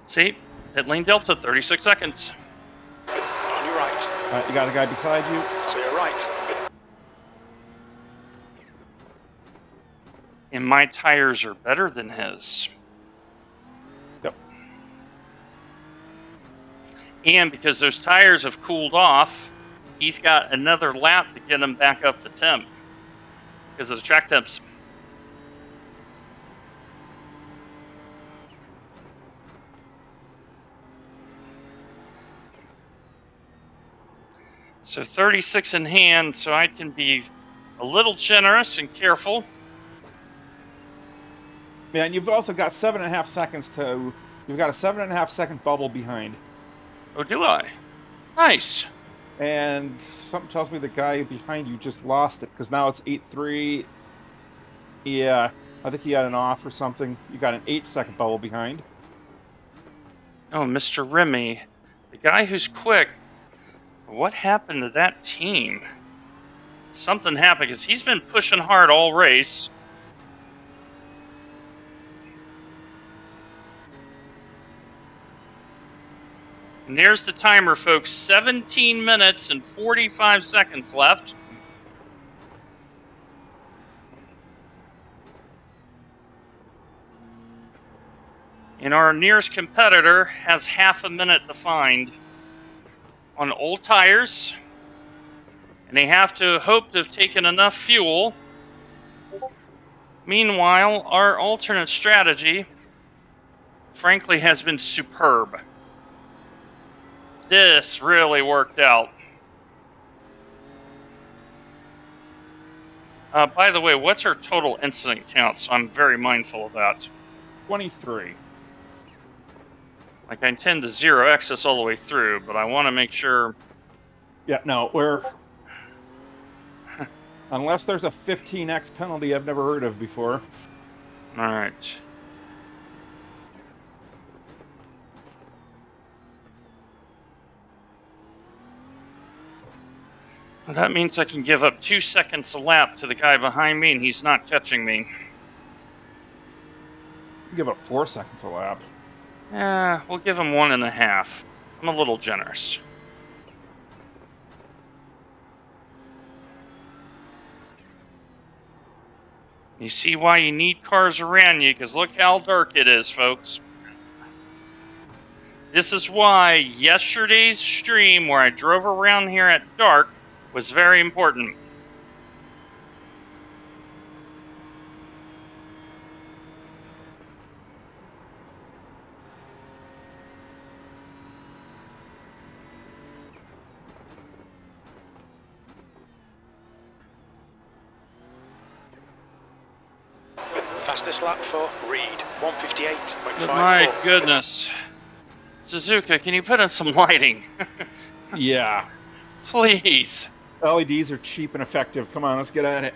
See, pit lane delta, 36 seconds. On your right. All right, you got a guy beside you. Clear right. And my tires are better than his. Yep. And because those tires have cooled off, he's got another lap to get him back up to temp. Because of the track temps. So 36 in hand, so I can be a little generous and careful. Yeah, and you've also got 7.5 seconds to. You've got a 7.5 second bubble behind. Oh, do I? Nice. And something tells me the guy behind you just lost it, because now it's 8-3. Yeah, I think he had an off or something. You got an 8-second bubble behind. Oh, Mr. Remy, the guy who's quick. What happened to that team? Something happened, because he's been pushing hard all race. And there's the timer, folks. 17 minutes and 45 seconds left. And our nearest competitor has half a minute to find on old tires. And they have to hope to have taken enough fuel. Meanwhile, our alternate strategy, frankly, has been superb. This really worked out. By the way, what's our total incident count? So I'm very mindful of that. 23. Like, I intend to zero excess all the way through, but I want to make sure. Yeah, no, we're... Unless there's a 15x penalty I've never heard of before. All right. Well, that means I can give up 2 seconds a lap to the guy behind me, and he's not catching me. Give it 4 seconds a lap. We'll give him 1.5. I'm a little generous. You see why you need cars around you, because look how dark it is, folks. This is why yesterday's stream where I drove around here at dark was very important. Fastest lap for Reed, 158.54. My goodness. Suzuka, can you put in some lighting? Yeah. Please. LEDs are cheap and effective. Come on, let's get at it.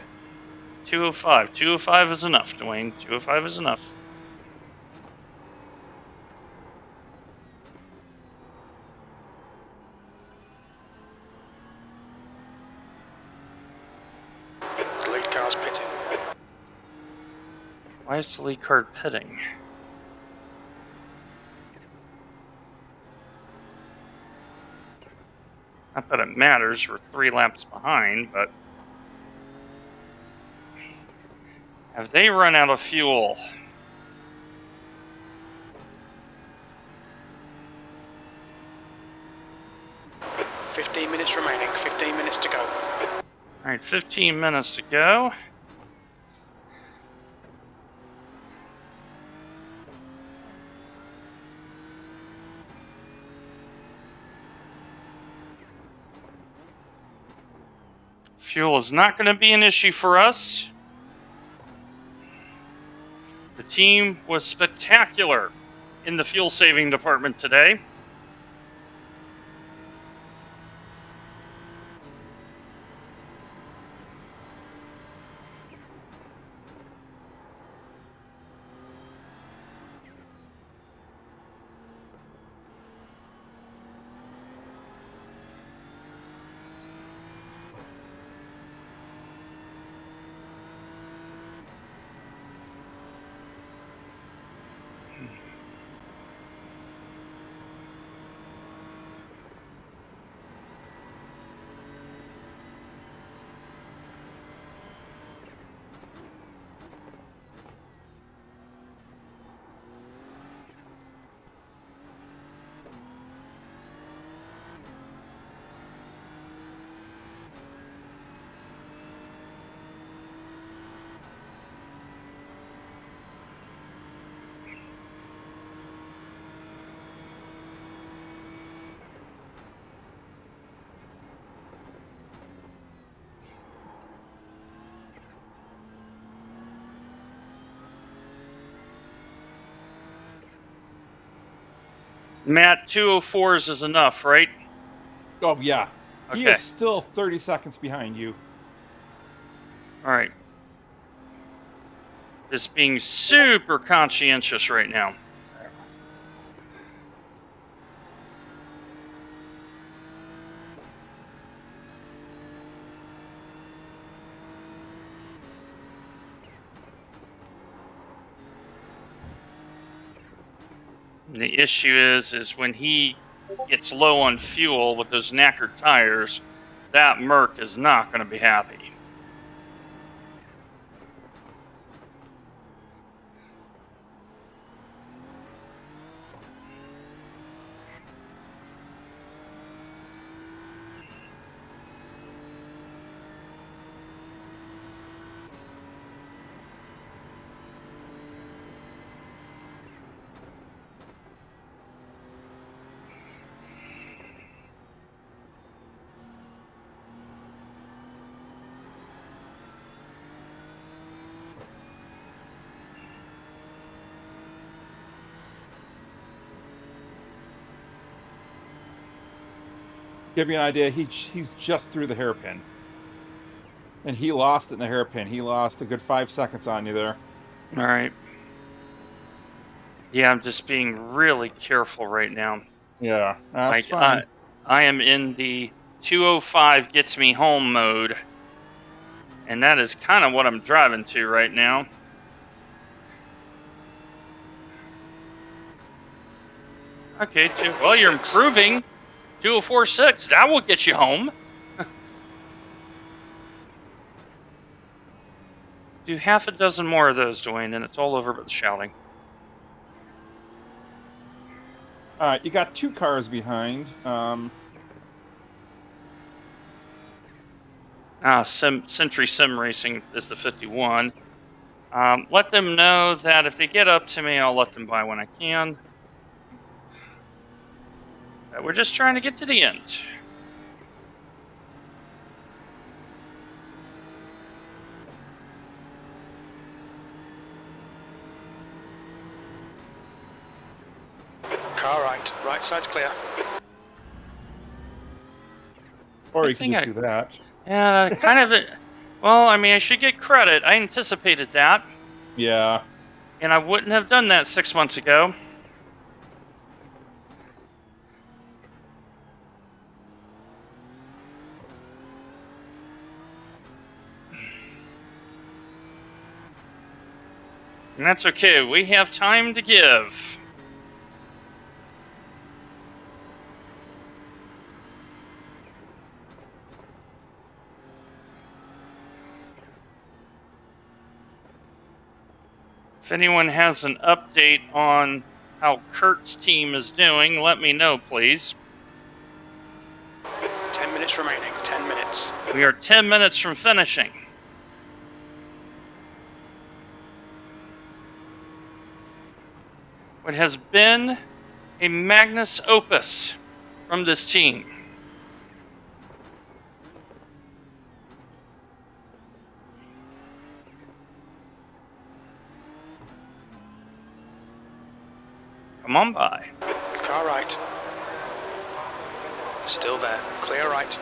205. 205 is enough, Dwayne. 205 is enough. The lead car's pitting. Why is the lead card pitting? Not that it matters, we're 3 laps behind, but... Have they run out of fuel? Good. 15 minutes remaining, 15 minutes to go. Alright, 15 minutes to go. Fuel is not going to be an issue for us. The team was spectacular in the fuel saving department today. Matt, 204s is enough, right? Oh, yeah. He Okay. is still 30 seconds behind you. Alright. Just being super conscientious right now. The issue is when he gets low on fuel with those knackered tires, that Merc is not going to be happy. Give you an idea, he's just through the hairpin. And he lost it in the hairpin. He lost a good 5 seconds on you there. All right. Yeah, I'm just being really careful right now. Yeah, that's Like, fine. I am in the 205 gets me home mode, and that is kind of what I'm driving to right now. Okay, well, you're improving. 2046, that will get you home. Do half a dozen more of those, Dwayne, and it's all over but the shouting. All right, you got 2 cars behind. Century Sim Racing is the 51. Let them know that if they get up to me, I'll let them buy when I can. We're just trying to get to the end. Car right. Right side's clear. Or Good you can thing just I- do that. Yeah, kind of. Well, I mean, I should get credit. I anticipated that, Yeah. and I wouldn't have done that 6 months ago. And that's okay. We have time to give. If anyone has an update on how Kurt's team is doing, let me know, please. 10 minutes remaining. 10 minutes. We are 10 minutes from finishing. What has been a magnus opus from this team. Come on by. Car right. Still there. Clear right.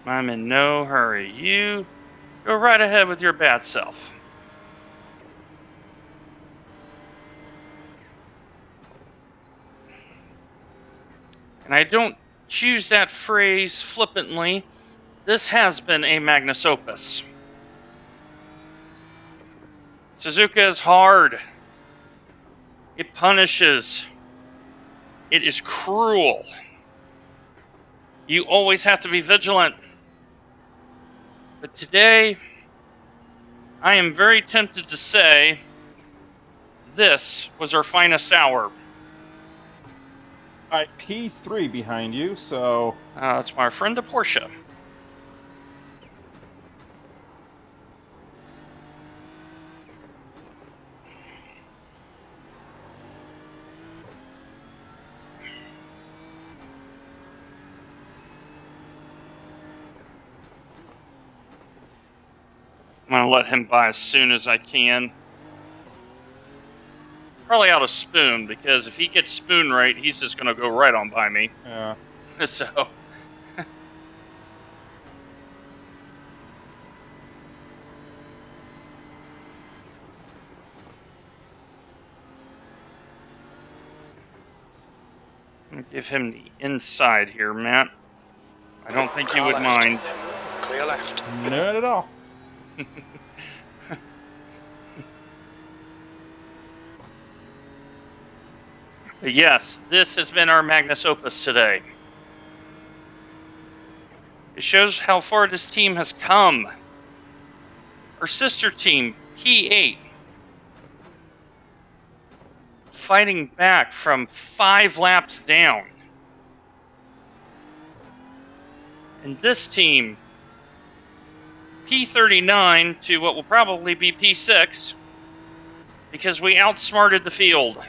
I'm in no hurry. You go right ahead with your bad self. And I don't choose that phrase flippantly. This has been a magnus opus. Suzuka is hard. It punishes. It is cruel. You always have to be vigilant. But today, I am very tempted to say this was our finest hour. All right, P3 behind you, so... It's my friend, the Porsche. I'm going to let him by as soon as I can. Probably out of spoon, because if he gets spoon right, he's just going to go right on by me. Yeah. So... give him the inside here, Matt. I don't think you Car would left. mind. Clear left. Not at all. But yes, this has been our magnus opus today. It shows how far this team has come. Our sister team, P8, fighting back from 5 laps down. And this team, P39 to what will probably be P6, because we outsmarted the field.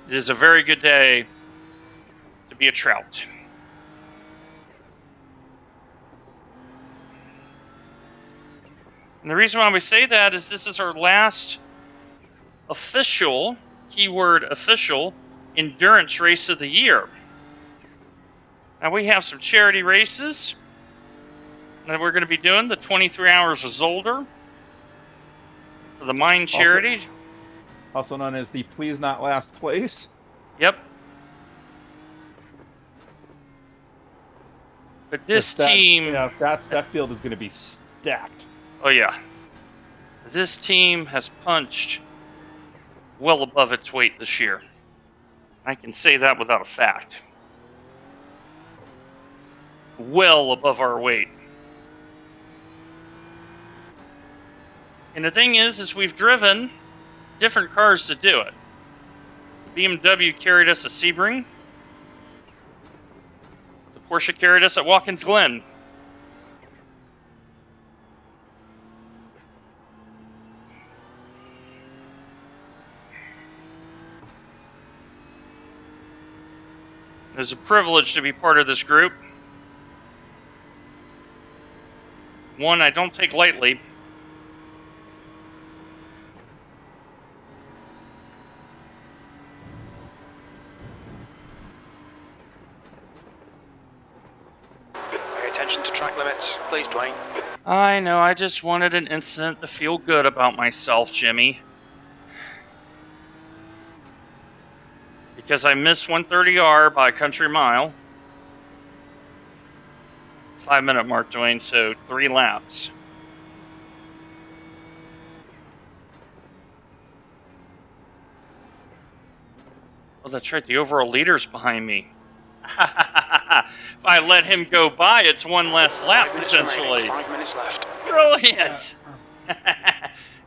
It is a very good day to be a Trout. And the reason why we say that is this is our last official, keyword official, endurance race of the year. Now we have some charity races that we're going to be doing. The 23 Hours of Zolder for the Mine charity. Also known as the Please Not Last Place. Yep. But this team... Yeah, that field is going to be stacked. Oh, yeah. This team has punched well above its weight this year. I can say that without a fact. Well above our weight. And the thing is we've driven different cars to do it. The BMW carried us at Sebring. The Porsche carried us at Watkins Glen. It's a privilege to be part of this group. One I don't take lightly. Pay attention to track limits, please, Dwayne. I know, I just wanted an incident to feel good about myself, Jimmy. Because I missed 130R by a country mile. 5-minute mark, Dwayne, so 3 laps. Oh, that's right, the overall leader's behind me. If I let him go by, it's 1 less lap, 5 minutes potentially. remaining, 5 minutes left. Brilliant!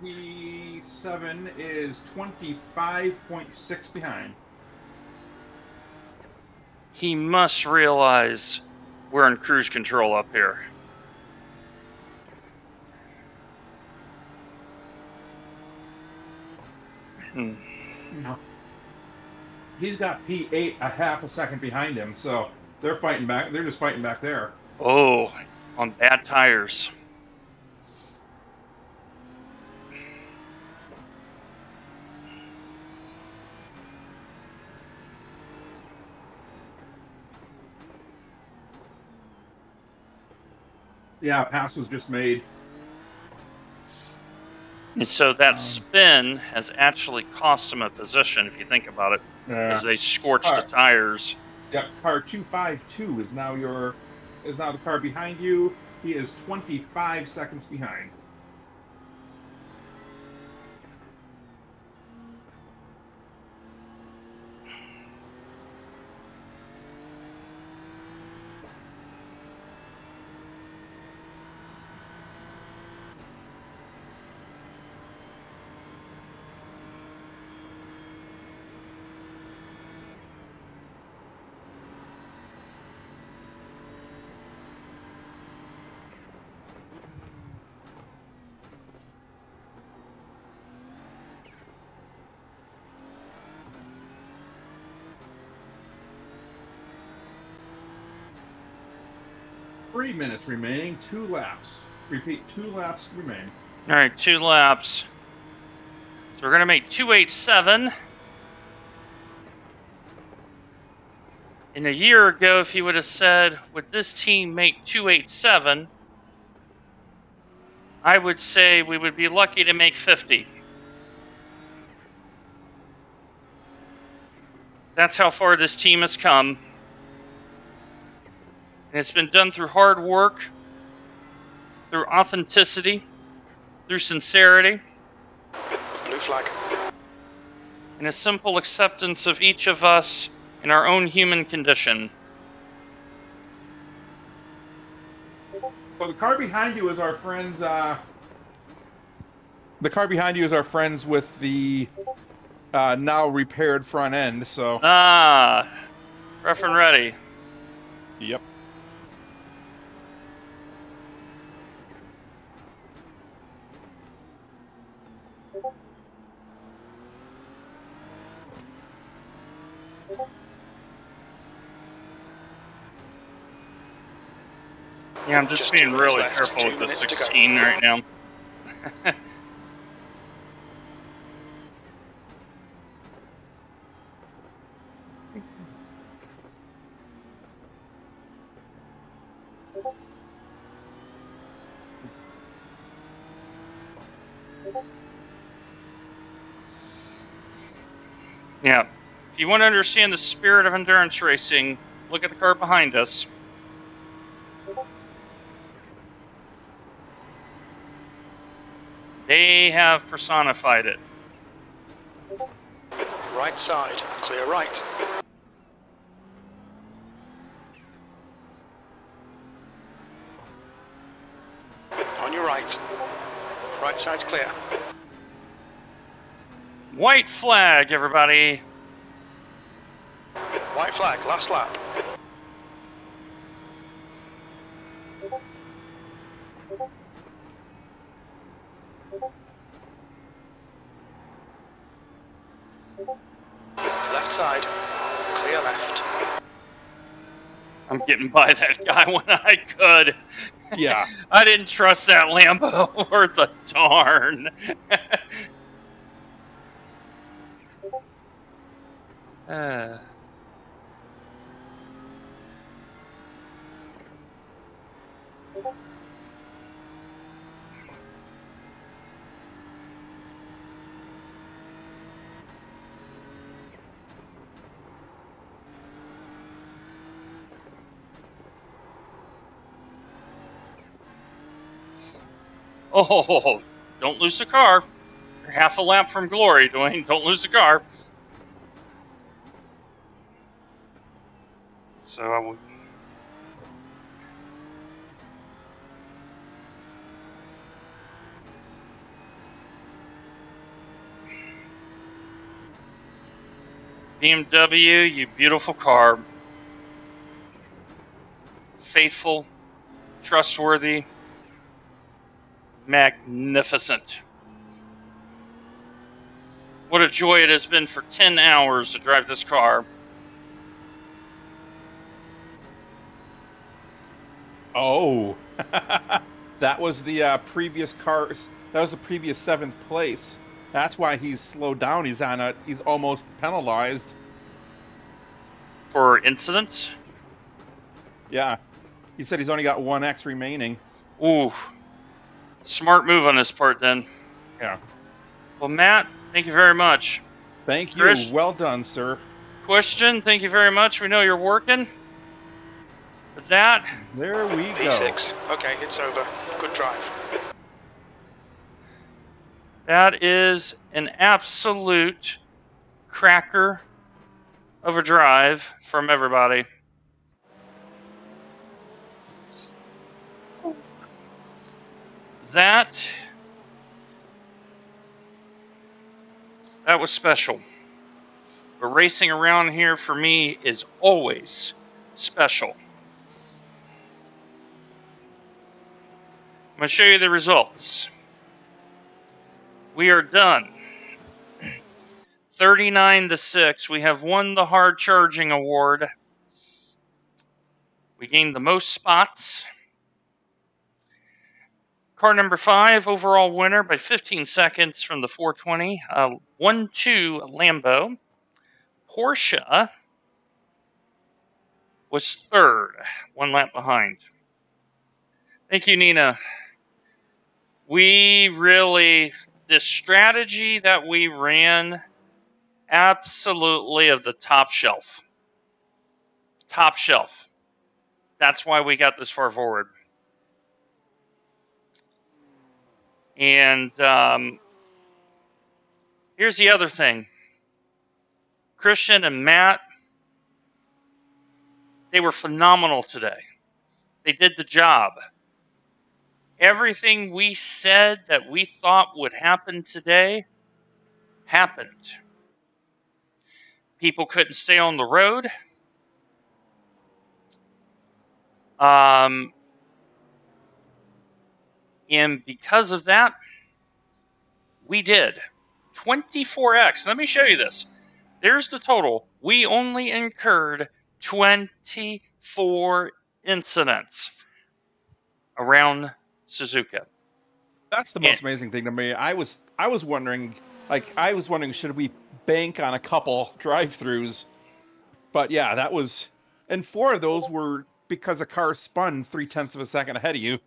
P7 is 25.6 behind. He must realize we're in cruise control up here. No. He's got P8 a half a second behind him, so they're fighting back. They're just fighting back there. Oh, on bad tires. Yeah, pass was just made. And so that spin has actually cost him a position, if you think about it, as they scorched the tires. Yeah, car 252 is now the car behind you. He is 25 seconds behind. Three minutes remaining, 2 laps. Repeat, 2 laps remain. All right, 2 laps. So we're going to make 287. And a year ago, if you would have said, would this team make 287? I would say we would be lucky to make 50. That's how far this team has come. And it's been done through hard work, through authenticity, through sincerity, Blue flag. and a simple acceptance of each of us in our own human condition. So the car behind you is our friends. The car behind you is our friends with the now repaired front end. So. Rough and ready. Yep. Yeah, I'm just being really careful with the 16 right now. Yeah. If you want to understand the spirit of endurance racing, look at the car behind us. They have personified it. Right side, clear right. On your right. Right side's clear. White flag, everybody. White flag, last lap. Left side, clear left. I'm getting by that guy when I could. Yeah. I didn't trust that Lambo worth a darn. uh. Oh, don't lose the car. You're half a lap from glory, Dwayne. Don't lose the car. So, BMW, you beautiful car. Faithful, trustworthy, magnificent. What a joy it has been for 10 hours to drive this car. Oh. That was the previous cars. That was the previous 7th place. That's why he's slowed down. He's almost penalized. For incidents? Yeah. He said he's only got 1x remaining. Ooh. Smart move on his part then. Yeah. Well, Matt, thank you very much. Thank you. Chris? Well done, sir. Question, thank you very much. We know you're working. With that, There we go. P6. Okay, it's over. Good drive. that is an absolute cracker of a drive from everybody. That was special. But racing around here for me is always special. I'm going to show you the results. We are done. 39-6. We have won the hard charging award. We gained the most spots. Car number 5, overall winner by 15 seconds from the 420. 1-2 Lambo. Porsche was third, 1 lap behind. Thank you, Nina. This strategy that we ran, absolutely of the top shelf. Top shelf. That's why we got this far forward. And here's the other thing. Christian and Matt, they were phenomenal today. They did the job. Everything we said that we thought would happen today happened. People couldn't stay on the road. And because of that, we did 24x. Let me show you this. There's the total. We only incurred 24 incidents around Suzuka. That's the And, most amazing thing to me. I was wondering, should we bank on a couple drive-throughs? But yeah, that was, and 4 of those were because a car spun 0.3 of a second ahead of you.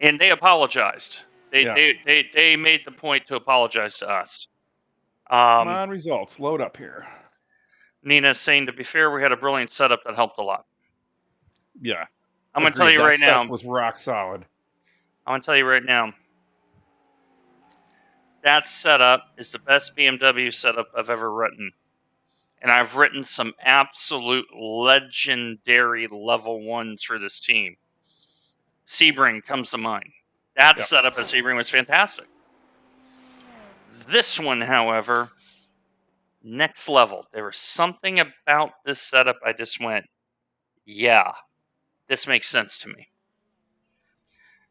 and they apologized. They, Yeah. they made the point to apologize to us. Come on, results. Load up here. Nina's saying, to be fair, we had a brilliant setup that helped a lot. Yeah. I'm going to tell Agreed. you That right now. setup was rock solid. I'm going to tell you right now. That setup is the best BMW setup I've ever written. And I've written some absolute legendary level 1s for this team. Sebring comes to mind. That Yep. setup at Sebring was fantastic. This one, however, next level. There was something about this setup I just went, yeah, this makes sense to me.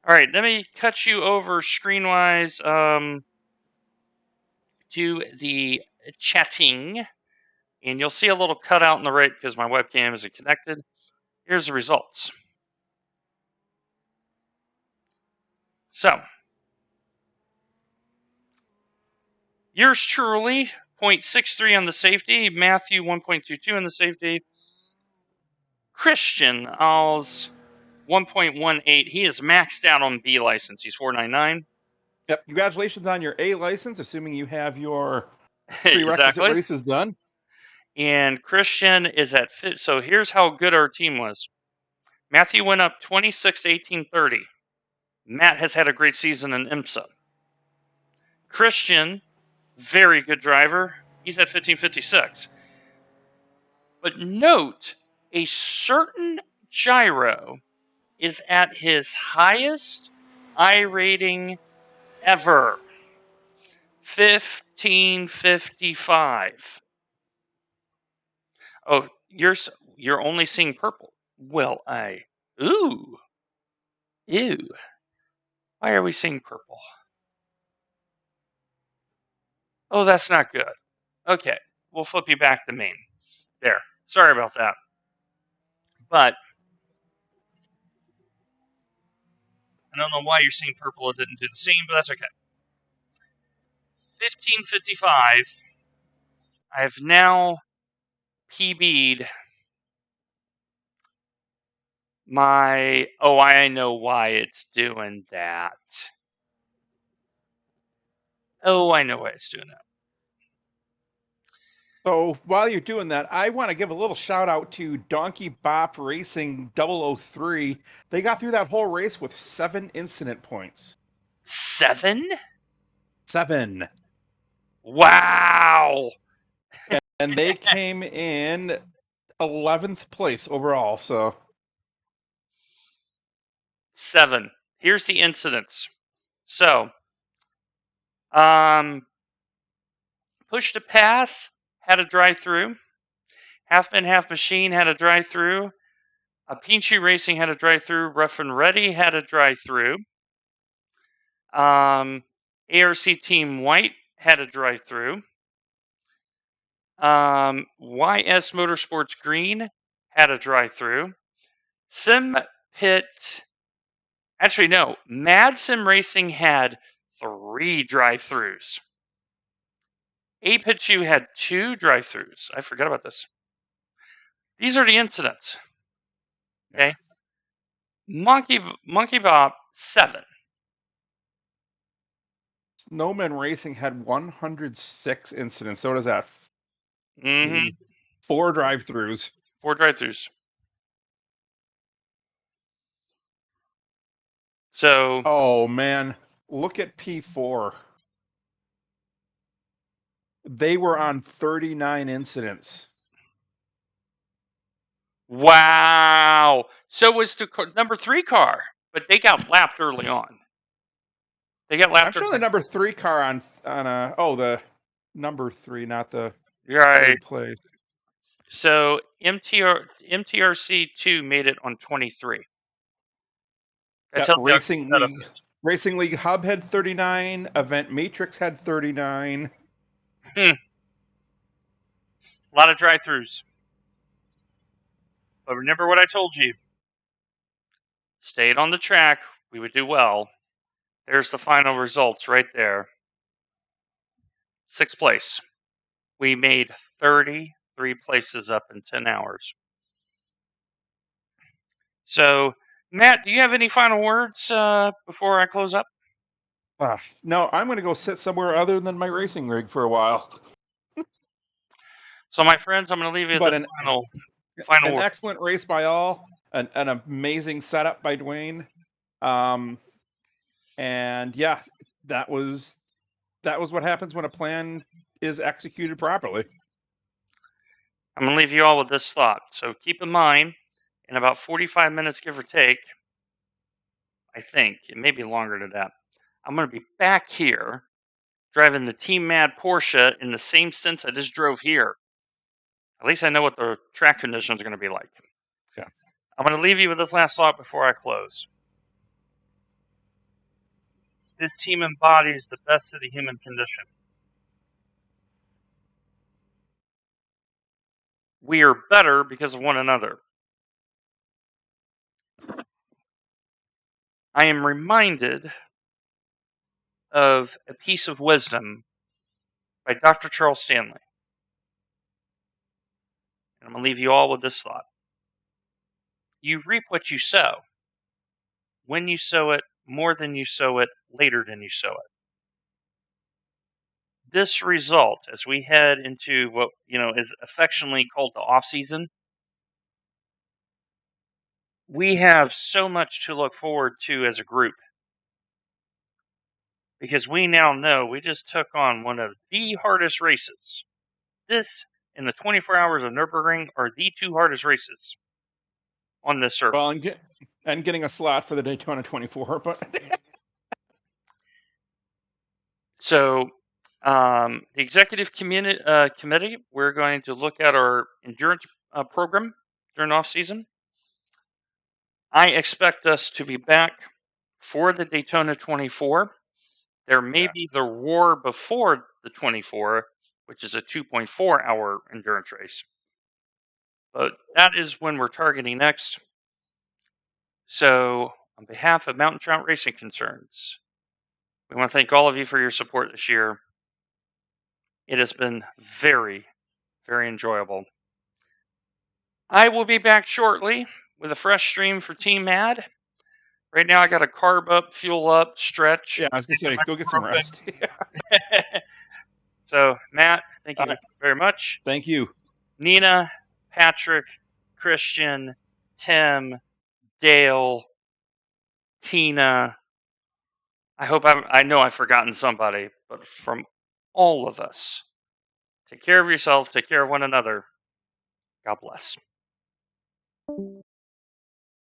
All right, let me cut you over screen-wise to the chatting. And you'll see a little cutout on the right because my webcam isn't connected. Here's the results. So, yours truly, 0.63 on the safety. Matthew, 1.22 on the safety. Christian, Alls, 1.18. He is maxed out on B license. He's 499. Yep. Congratulations on your A license, assuming you have your prerequisite Exactly. races done. And Christian is at fit. So here's how good our team was. Matthew went up 26 to 1830. Matt has had a great season in IMSA. Christian, very good driver. He's at 1556. But note, a certain gyro is at his highest I rating ever. 1555. Oh, you're only seeing purple. Well, ooh. Ew. Why are we seeing purple? Oh, that's not good. Okay, we'll flip you back to main. There. Sorry about that. But I don't know why you're seeing purple. It didn't do the same, but that's okay. 1555. I have now PB'd my. Oh, I know why it's doing that. Oh, I know why it's doing that. So while you're doing that, I want to give a little shout out to Donkey Bop Racing 003. They got through that whole race with 7 incident points. 7? 7. Wow. And they came in 11th place overall. So 7. Here's the incidents. So, push to pass had a drive-through. Half Man Half Machine had a drive-through. Pinchy Racing had a drive-through. Rough and Ready had a drive-through. ARC Team White had a drive-through. YS Motorsports Green had a drive-through. Sim Pit. Actually, no. Mad Sim Racing had 3 drive-throughs. A-Pitchu had 2 drive-throughs. I forgot about this. These are the incidents. Okay. Monkey Bop 7. Snowman Racing had 106 incidents. So does that. Mm-hmm. 4 drive-throughs. 4 drive-throughs. So. Oh man, look at P4. They were on 39 incidents. Wow. So was the number 3 car, but they got lapped early on. They got lapped. I'm showing the number 3 car on the number 3, not the Right. third place. So MTRC2 made it on 23. That tells you how Racing good League. Racing League Hub had 39. Event Matrix had 39. A lot of drive-throughs. But remember what I told you. Stayed on the track, we would do well. There's the final results right there. 6th place. We made 33 places up in 10 hours. So, Matt, do you have any final words before I close up? No, I'm going to go sit somewhere other than my racing rig for a while. So, my friends, I'm going to leave you with But the an final word. excellent race by all, an amazing setup by Dwayne, and yeah, that was what happens when a plan is executed properly. I'm going to leave you all with this thought. So, keep in mind, in about 45 minutes, give or take, I think, it may be longer than that, I'm going to be back here driving the Team Mad Porsche in the same sense I just drove here. At least I know what the track conditions are going to be like. Yeah. I'm going to leave you with this last thought before I close. This team embodies the best of the human condition. We are better because of one another. I am reminded of a piece of wisdom by Dr. Charles Stanley. And I'm going to leave you all with this thought. You reap what you sow. When you sow it, more than you sow it, later than you sow it. This result, as we head into what is affectionately called the off season, we have so much to look forward to as a group. Because we now know we just took on one of the hardest races. This and the 24 hours of Nürburgring are the 2 hardest races on this circuit. Well, and getting a slot for the Daytona 24, but So, the executive committee, we're going to look at our endurance program during off season. I expect us to be back for the Daytona 24. There may be the Roar before the 24, which is a 2.4 hour endurance race. But that is when we're targeting next. So, on behalf of Mountain Trout Racing Concerns, we want to thank all of you for your support this year. It has been very, very enjoyable. I will be back shortly with a fresh stream for Team Mad. Right now, I got to carb up, fuel up, stretch. yeah, I was going to say, go get some rest. So, Matt, thank you very much. Thank you. Nina, Patrick, Christian, Tim, Dale, Tina. I know I've forgotten somebody, but from all of us, take care of yourself, take care of one another. God bless.